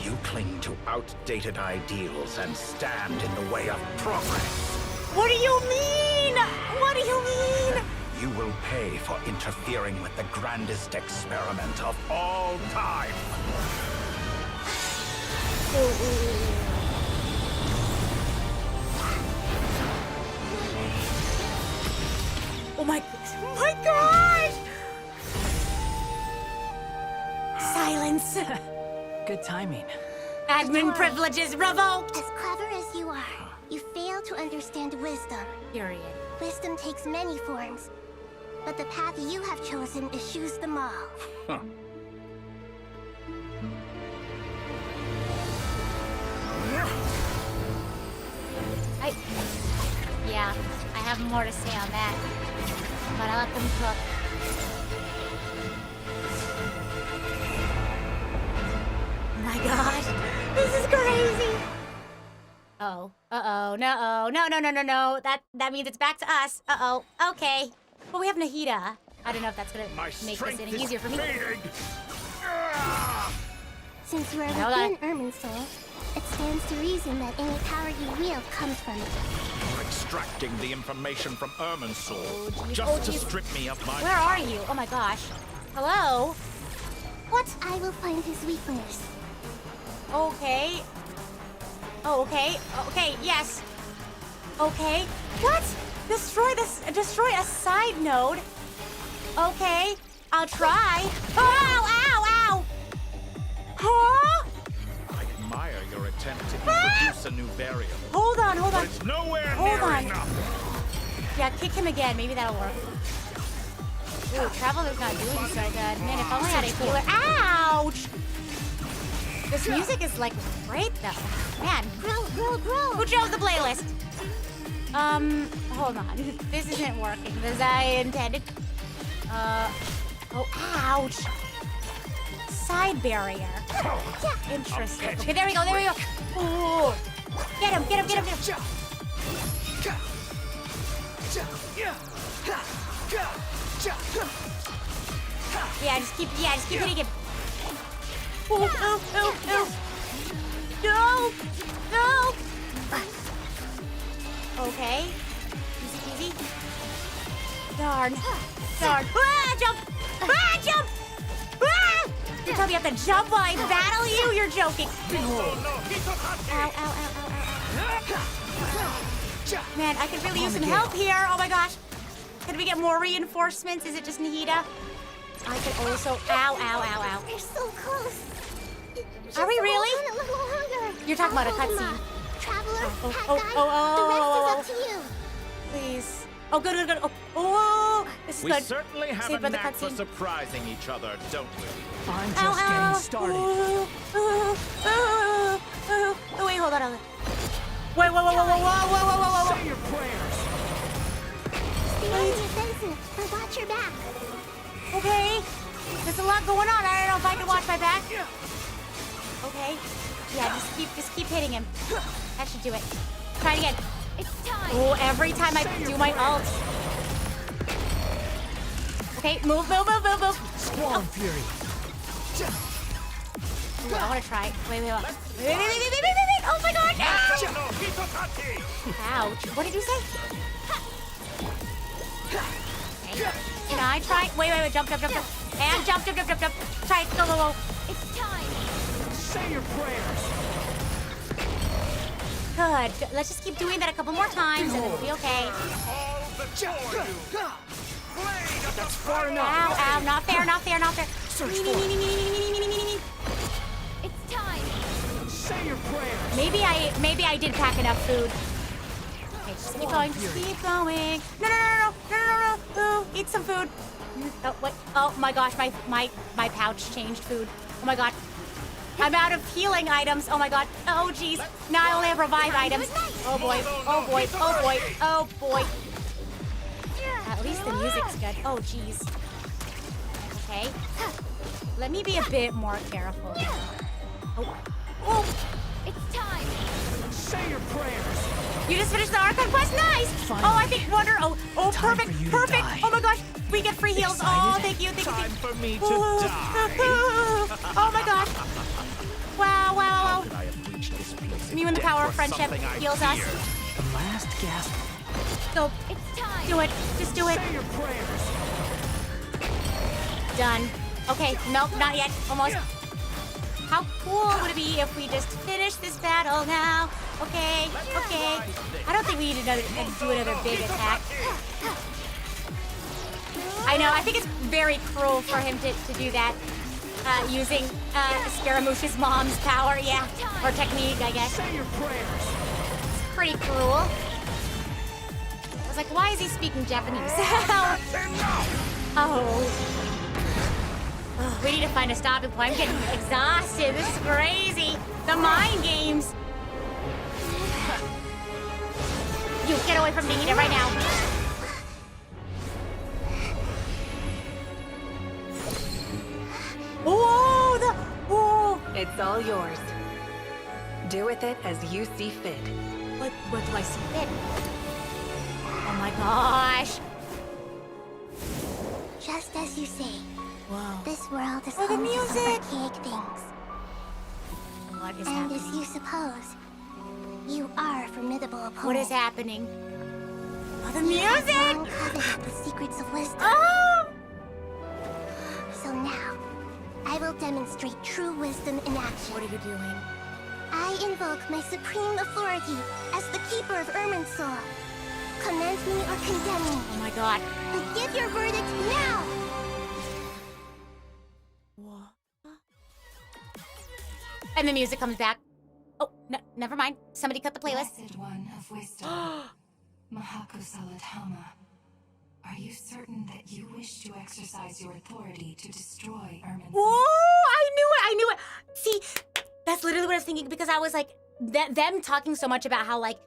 You cling to outdated ideals and stand in the way of progress. What do you mean? You will pay for interfering with the grandest experiment of all time. Oh my gosh! Silence. Good timing. Admin privileges revoked. As clever as you are, you fail to understand wisdom. Period. Wisdom takes many forms, but the path you have chosen eschews them all. Huh. Yeah, I have more to say on that, but I'll let them cook. Oh my gosh, this is crazy. No. That means it's back to us. Okay. But we have Nahida. I don't know if that's gonna make this any easier for me. Since we're Hold on. within Irminsul, it stands to reason that any power you wield comes from it. You're extracting the information from Irminsul geez. just to strip me of my Where are you? Oh my gosh. Hello? What? I will find his weakness. Okay. Oh, okay. Okay, yes. Okay. What? Destroy a side node. Okay. I'll try. Ow! Huh? I admire your attempt to introduce a new variable. Hold on. But it's nowhere near enough. Yeah, kick him again. Maybe that'll work. Ooh, Traveler's not doing so good. Man, if only I had a healer. Ouch! This music is like great though. Man. Grow. Who chose the playlist? Hold on. This isn't working as I intended. Oh, ouch. Side barrier. Interesting. Okay, there we go. Ooh. Get him. Yeah, just keep hitting him. Oh, oh, oh, oh. No! No! Okay. Easy peasy. Darn. Darn. Ah, jump! Ah, jump! Ah! You're telling me I have to jump while I battle you? You're joking. Ow, ow, ow, ow, ow, ow. Man, I could really use some help here. Oh my gosh. Can we get more reinforcements? Is it just Nahida? I could also... Ow, ow, ow, ow. We're so close. Are we really? A little longer. You're talking about a cutscene. Traveler, Oh, Hat oh, Guy, oh, the rest oh, is up to you. Please. Oh, good, good, good. Oh, oh, this is We good. certainly have Saved by a the knack for cutscene. surprising each other, don't we? I'm just getting started. Oh, wait, hold on. Wait, whoa, whoa, whoa, whoa, whoa, whoa, whoa, whoa, whoa. Say your prayers. Stay on your defensive, but watch your back. Okay. There's a lot going on. I don't know if I can watch my back. Okay. Yeah, just keep hitting him. That should do it. Try it again. It's time. Oh, every time I do my ult. Okay, move. Squall Fury. Ooh, I want to try. Wait. Oh my god! Ouch. What did you say? Okay. Can I try? Wait. Jump. And jump. Try it. Go. It's time. Say your prayers. Good. Let's just keep doing that a couple more times and then we'll be okay. That's far enough. Ow. Not fair. Search for it. It's time. Say your prayers. Maybe I did pack enough food. Okay, just keep going. No. Eat some food. Oh, wait. Oh my gosh, my pouch changed food. Oh my god. I'm out of healing items. Oh my god. Oh jeez. Now I only have revive items. Oh boy. At least the music's good. Oh jeez. Okay. Let me be a bit more careful. Oh. It's time. Say your prayers. You just finished the Archon quest? Nice! Finally. Oh, I think Wonder. Oh, Time perfect. for you to Perfect. die. Oh my gosh. We get free heals. Excited? Oh, thank you. Time for me to Oh. die. Oh my gosh. Wow. Could I have reached this place Me and the if power death of were friendship something I heals us. feared? The last gasp. Go. It's time. Do it. Just do it. Say your prayers. Done. Okay. Nope, not yet. Almost. How cool would it be if we just finish this battle now? Okay. I don't think we need to do another big attack. I know. I think it's very cruel for him to do that. Using Scaramouche's mom's power, yeah. Or technique, I guess. Say your prayers. It's pretty cruel. I was like, why is he speaking Japanese? Oh, we need to find a stopping point. I'm getting exhausted. This is crazy. The mind games. You get away from Nahida right now. Whoa, It's all yours. Do with it as you see fit. What do I see fit? Oh my gosh. Just as you say. Whoa. This world is Oh, the home to some music. archaic things. What is And happening? as you suppose, you are a formidable opponent. What is happening? Oh, the You have music! long coveted the secrets of wisdom. Oh! So now, I will demonstrate true wisdom in action. What are you doing? I invoke my supreme authority as the keeper of Irminsul. Commend me or condemn me. Oh my god. But give your verdict now! And the music comes back. Oh, never mind. Somebody cut the playlist. Blessed one of wisdom, Mahakusaladhama, are you certain that you wish to exercise your authority to destroy Irminsul? Whoa! I knew it! See, that's literally what I was thinking because I was like, them talking so much about how, like,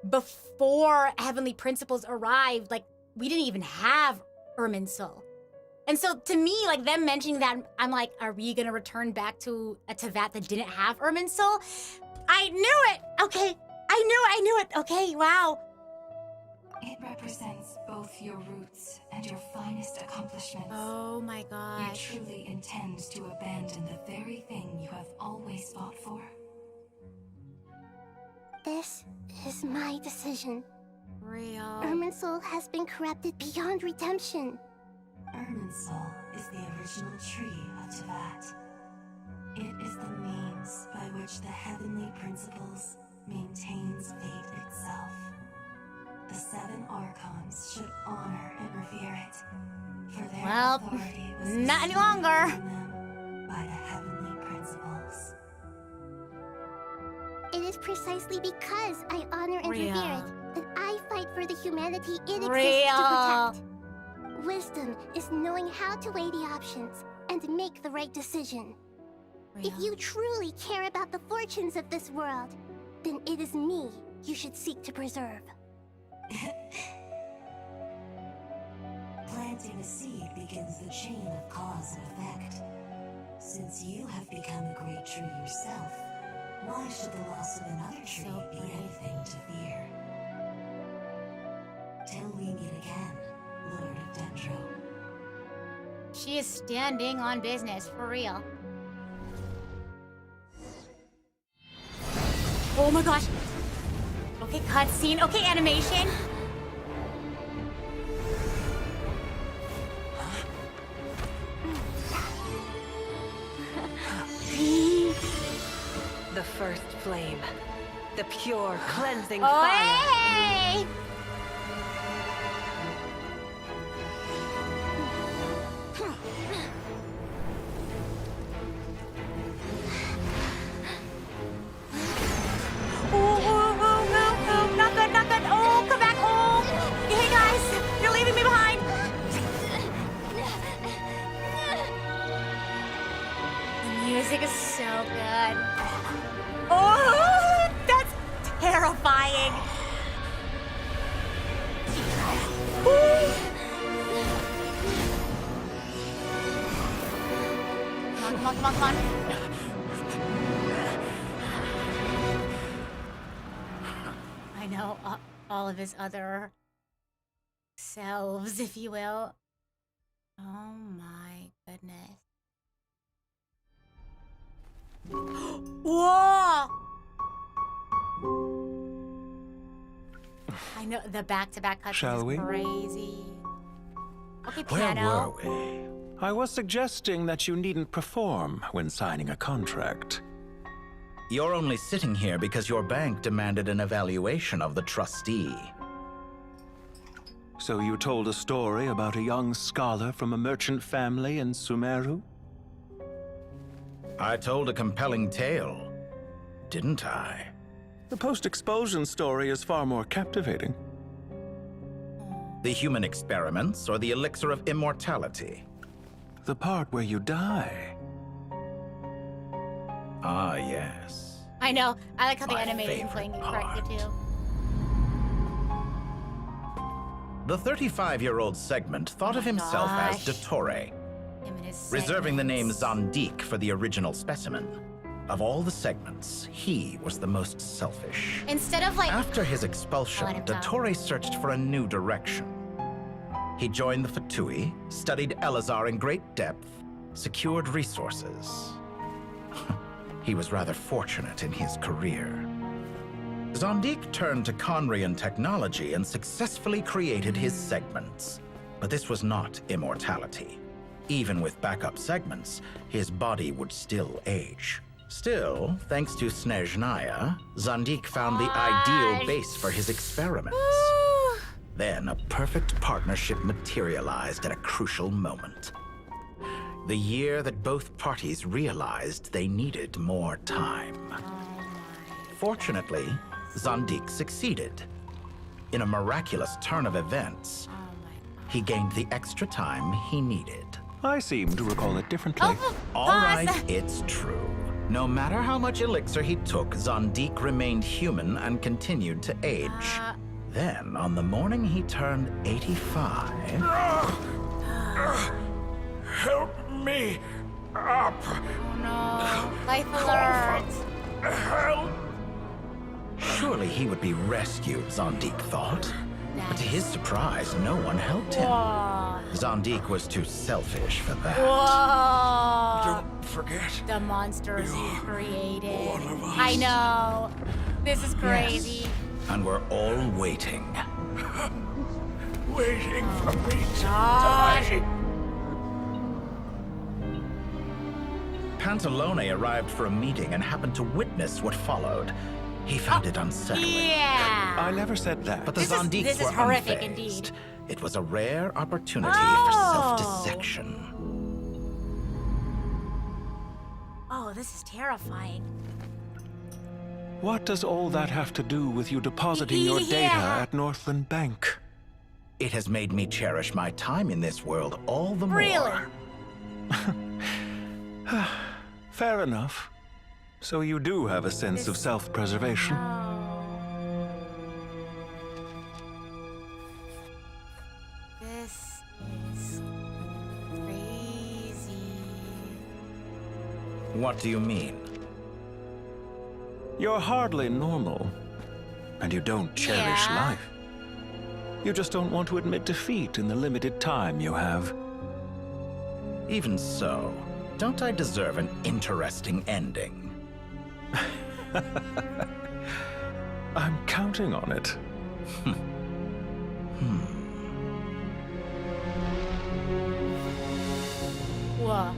before Heavenly Principles arrived, like, we didn't even have Irminsul. And so to me, like, them mentioning that, I'm like, are we gonna return back to a Teyvat that didn't have Irminsul? I knew it! Okay, I knew it! Okay, wow. It represents both your roots and your finest accomplishments. Oh my gosh. You truly intend to abandon the very thing you have always fought for? This is my decision. Real. Irminsul has been corrupted beyond redemption. Irminsul is the original tree of Tevat. It is the means by which the heavenly principles maintains fate itself. The 7 Archons should honor and revere it, for their authority was not any longer. bestowed on them by the heavenly principles. It is precisely because I honor and Real. revere it that I fight for the humanity it exists Real. to protect. Wisdom is knowing how to weigh the options and make the right decision. If you truly care about the fortunes of this world, then it is me you should seek to preserve. Planting a seed begins the chain of cause and effect. Since you have become a great tree yourself, why should the loss of another tree be anything to fear? Till we meet again, Lord of Dendro. She is standing on business, for real. Oh my gosh. Okay, cutscene. Okay, animation. The first flame. The pure, cleansing Oh, fire. hey! Oh, not good, not good. Oh, come back. Oh, hey guys, you're leaving me behind. The music is so good. Oh, that's terrifying. Come on, come on, come on, come on. I know all of his other selves, if you will. Oh my goodness. Whoa! I know the back-to-back cuts Shall is we? crazy. Okay, Where piano. were we? I was suggesting that you needn't perform when signing a contract. You're only sitting here because your bank demanded an evaluation of the trustee. So you told a story about a young scholar from a merchant family in Sumeru? I told a compelling tale, didn't I? The post-expulsion story is far more captivating. The human experiments or the elixir of immortality? The part where you die. Ah, yes. I know. I like how the My animation playing it correctly too. The 35-year-old segment thought of himself as Dottore, reserving the name Zondik for the original specimen. Of all the segments, he was the most selfish. Instead of like After his expulsion, Let him go. Dottore searched for a new direction. He joined the Fatui, studied Elazar in great depth, secured resources. He was rather fortunate in his career. Zondik turned to Conrian technology and successfully created his segments. But this was not immortality. Even with backup segments, his body would still age. Still, thanks to Snezhnaya, Zondik found the ideal base for his experiments. Then a perfect partnership materialized at a crucial moment. The year that both parties realized they needed more time. Fortunately, Zondik succeeded. In a miraculous turn of events, he gained the extra time he needed. I seem to recall it differently. All right, it's true. No matter how much elixir he took, Zondik remained human and continued to age. Then, on the morning he turned 85... Help me up! Oh no. Life alert. Help! Surely he would be rescued, Zondik thought. But to his surprise, no one helped him. Whoa. Zondique was too selfish for that. Whoa. Don't forget. The monsters you created. I know. This is crazy. Yes. And we're all waiting. Waiting for me to Gosh. die. Pantalone arrived for a meeting and happened to witness what followed. He found it unsettling. Yeah. I never said that. But the This is Zondiques were horrific unfazed. indeed. It was a rare opportunity for self-dissection. Oh, this is terrifying. What does all that have to do with you depositing your data Yeah. at Northland Bank? It has made me cherish my time in this world all the more. Really? Fair enough. So you do have a sense of self-preservation. This is crazy. What do you mean? You're hardly normal. And you don't cherish life. You just don't want to admit defeat in the limited time you have. Even so, don't I deserve an interesting ending? I'm counting on it. Whoa.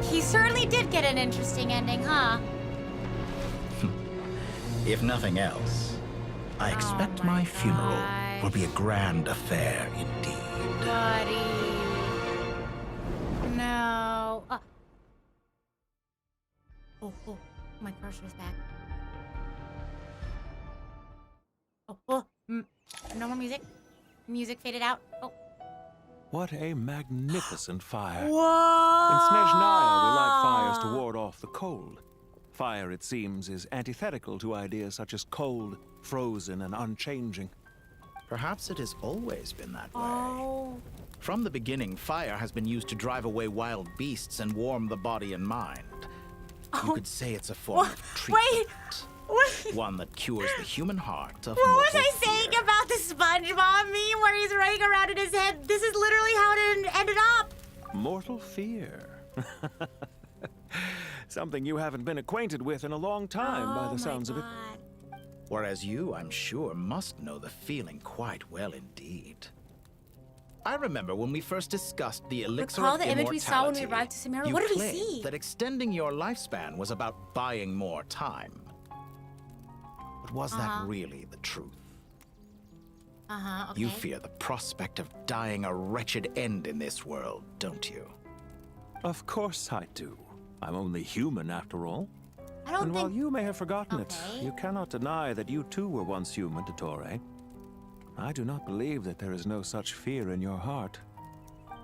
He certainly did get an interesting ending, huh? If nothing else, I expect my funeral will be a grand affair indeed. Buddy. No. Oh, my cursor's back. No more music. Music faded out. Oh. What a magnificent fire. Whoa! In Snezhnaya, we light fires to ward off the cold. Fire, it seems, is antithetical to ideas such as cold, frozen, and unchanging. Perhaps it has always been that way. Oh. From the beginning, fire has been used to drive away wild beasts and warm the body and mind. You could say it's a form of treatment. Wait. One that cures the human heart of What was mortal I fear. saying about the SpongeBob meme where he's running around in his head? This is literally how it ended up. Mortal fear. Something you haven't been acquainted with in a long time, by the sounds of it. Whereas you, I'm sure, must know the feeling quite well indeed. I remember when we first discussed the elixir Recall of the image we saw when we immortality, arrived to Sumeru? you What did we claimed see? that extending your lifespan was about buying more time. But was that really the truth? Okay. You fear the prospect of dying a wretched end in this world, don't you? Of course I do. I'm only human, after all. I don't And while think... you may have forgotten it, you cannot deny that you too were once human, Dottore. I do not believe that there is no such fear in your heart.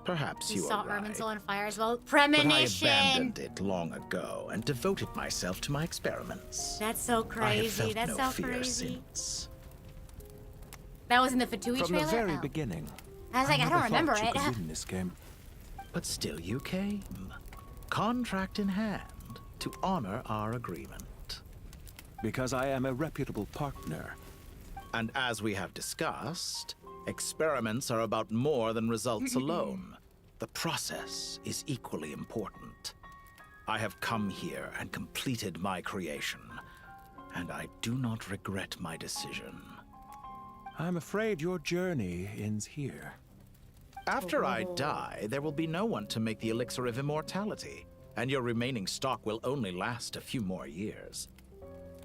Perhaps We you saw are right. Irminsul on fire as well. But I Premonition! abandoned it long ago and devoted myself to my experiments. That's so I have crazy. felt That's no so fear crazy. since. That was in the Fatui From trailer? the very Oh. beginning. I was like, I never don't thought remember you it. could win this game. But still you came. Contract in hand to honor our agreement. Because I am a reputable partner. And as we have discussed, experiments are about more than results alone. The process is equally important. I have come here and completed my creation, and I do not regret my decision. I'm afraid your journey ends here. After I die, there will be no one to make the elixir of immortality, and your remaining stock will only last a few more years.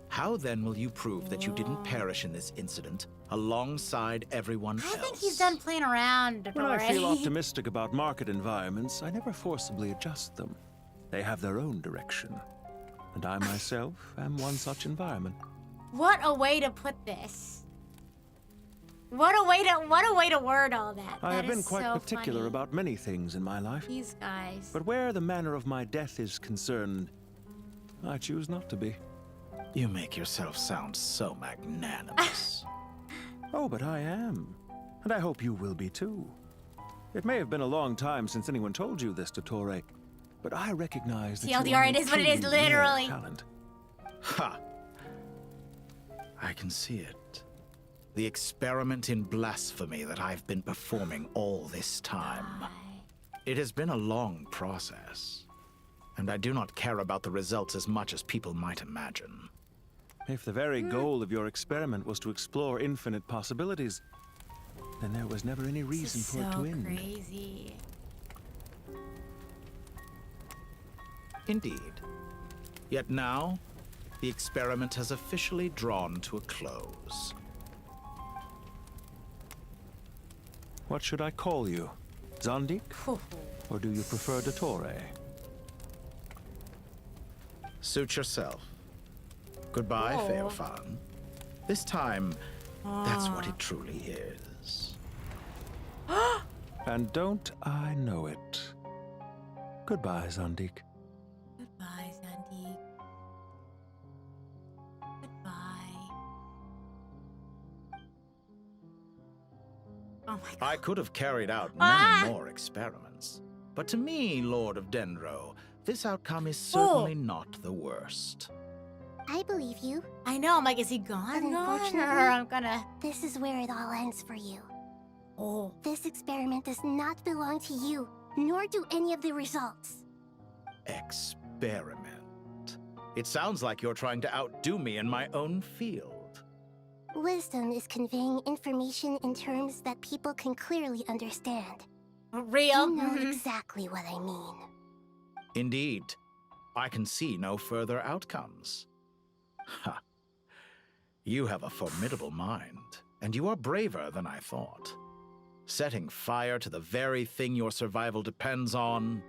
How then will you prove that you didn't perish in this incident alongside everyone else? I think he's done playing around When I feel already. optimistic about market environments, I never forcibly adjust them. They have their own direction. And I myself am one such environment. What a way to put this. What a way to word all that. I have That been is quite so particular funny. about many things in my life. These guys. But where the manner of my death is concerned, I choose not to be. You make yourself sound so magnanimous. Oh, but I am. And I hope you will be too. It may have been a long time since anyone told you this, Dottore, but I recognize that you TLDR, are it is what it is, truly rare literally. talent. Ha! I can see it. The experiment in blasphemy that I've been performing all this time. It has been a long process, and I do not care about the results as much as people might imagine. If the very goal of your experiment was to explore infinite possibilities, then there was never any reason for it to end. Crazy. Indeed. Yet now, the experiment has officially drawn to a close. What should I call you? Zondik? Or do you prefer Dottore? Suit yourself. Goodbye, Feofan. This time, that's what it truly is. And don't I know it? Goodbye, Zondik. Goodbye, Sandy. Goodbye. Oh my god. I could have carried out many more experiments. But to me, Lord of Dendro, this outcome is certainly not the worst. I believe you. I know, I'm like, is he gone? But unfortunately, I'm gonna... This is where it all ends for you. Oh. This experiment does not belong to you, nor do any of the results. Experiment. It sounds like you're trying to outdo me in my own field. Wisdom is conveying information in terms that people can clearly understand. Real? You know exactly what I mean. Indeed. I can see no further outcomes. Ha. You have a formidable mind, and you are braver than I thought. Setting fire to the very thing your survival depends on.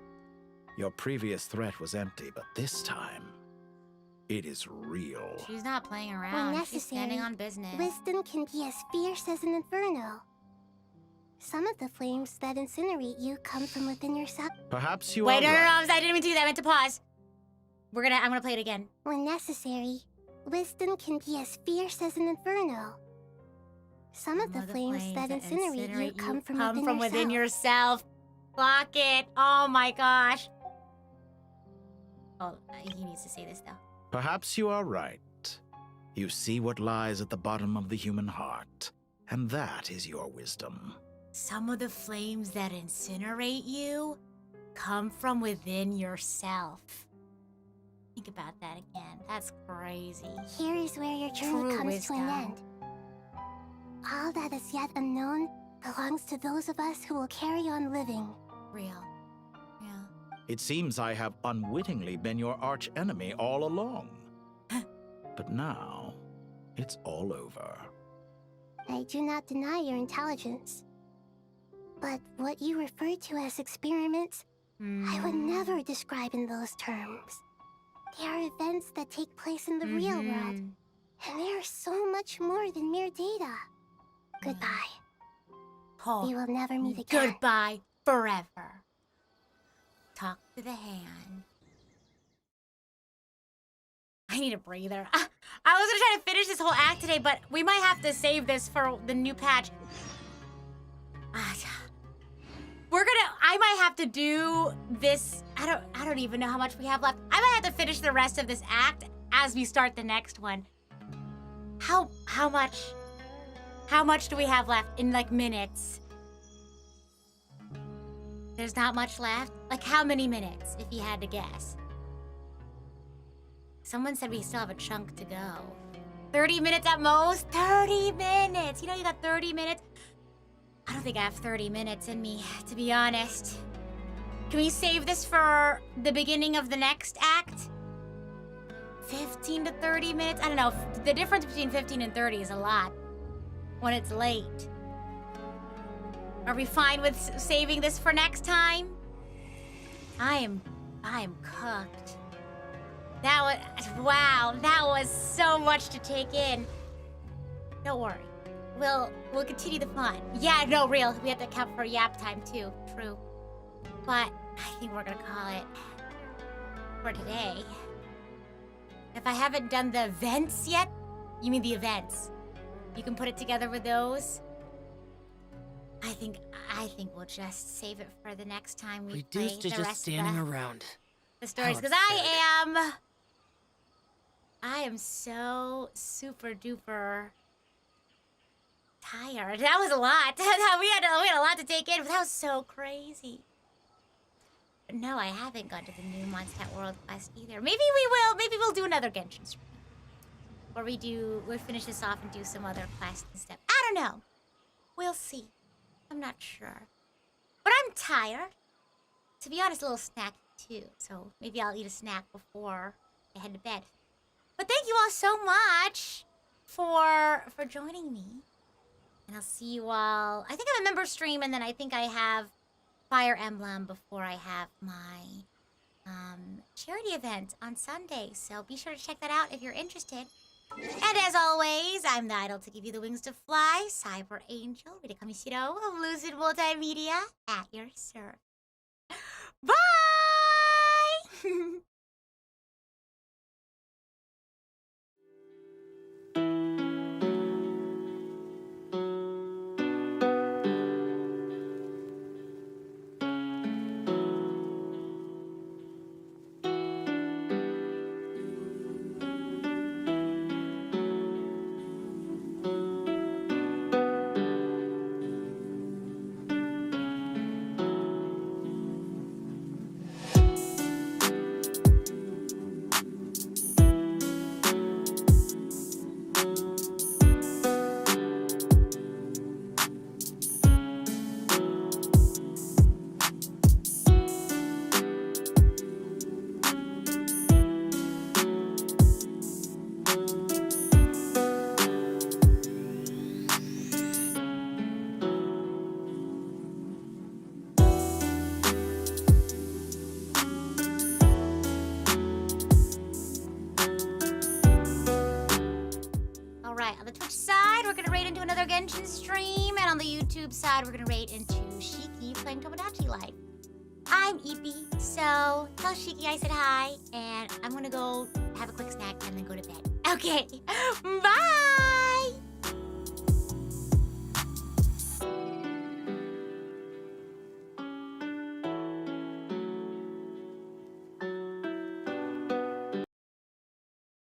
Your previous threat was empty, but this time, it is real. She's not playing When around. necessary, She's standing on business. wisdom can be as fierce as an inferno. Some of the flames that incinerate you come from within yourself. Perhaps you Wait, are no, right. I didn't mean to do that. I meant to pause. I'm gonna play it again. When necessary, wisdom can be as fierce as an inferno. Some of the flames that incinerate you come from within yourself. Clock it. Oh my gosh. Oh, he needs to say this though. Perhaps you are right. You see what lies at the bottom of the human heart, and that is your wisdom. Some of the flames that incinerate you come from within yourself. Think about that again. That's crazy. Here is where your journey True comes wisdom. to an end. All that is yet unknown belongs to those of us who will carry on living. Real. It seems I have unwittingly been your arch enemy all along. But now, it's all over. I do not deny your intelligence. But what you refer to as experiments, I would never describe in those terms. They are events that take place in the real world, and they are so much more than mere data. Goodbye. Oh, We will never meet again. Goodbye forever. Talk to the hand. I need a breather. I was gonna try to finish this whole act today, but we might have to save this for the new patch. I might have to do this. I don't even know how much we have left. I might have to finish the rest of this act as we start the next one. How much do we have left in like minutes? There's not much left? Like how many minutes, if you had to guess? Someone said we still have a chunk to go. 30 minutes at most? 30 minutes! You know you got 30 minutes? I don't think I have 30 minutes in me, to be honest. Can we save this for the beginning of the next act? 15 to 30 minutes? I don't know. The difference between 15 and 30 is a lot when it's late. Are we fine with saving this for next time? I am cooked. Wow, that was so much to take in. Don't worry. We'll continue the fun. Yeah, no, real. We have to account for yap time too. True. But I think we're gonna call it for today. If I haven't done the events yet, you mean the events? You can put it together with those. I think we'll just save it for the next time we play Reduced to the just rest standing of around. the stories, How because I am so super duper tired. That was a lot. we had a lot to take in, but that was so crazy. No, I haven't gone to the new Mondstadt World quest either. Maybe we will. Maybe we'll do another Genshin stream. Or we'll finish this off and do some other quests and stuff. I don't know. We'll see. I'm not sure. But I'm tired. To be honest, a little snack too. So maybe I'll eat a snack before I head to bed. But thank you all so much for joining me. And I'll see you all. I think I have a member stream, and then I think I have Fire Emblem before I have my charity event on Sunday. So be sure to check that out if you're interested. And as always, I'm the idol to give you the wings to fly, Cyber Angel, Rita Kamishiro of Lucid Multimedia, at your service. Bye! Genshin stream, and on the YouTube side, we're gonna raid into Shiki playing Tomodachi Life. I'm Eepy, so tell Shiki I said hi, and I'm gonna go have a quick snack and then go to bed. Okay, bye!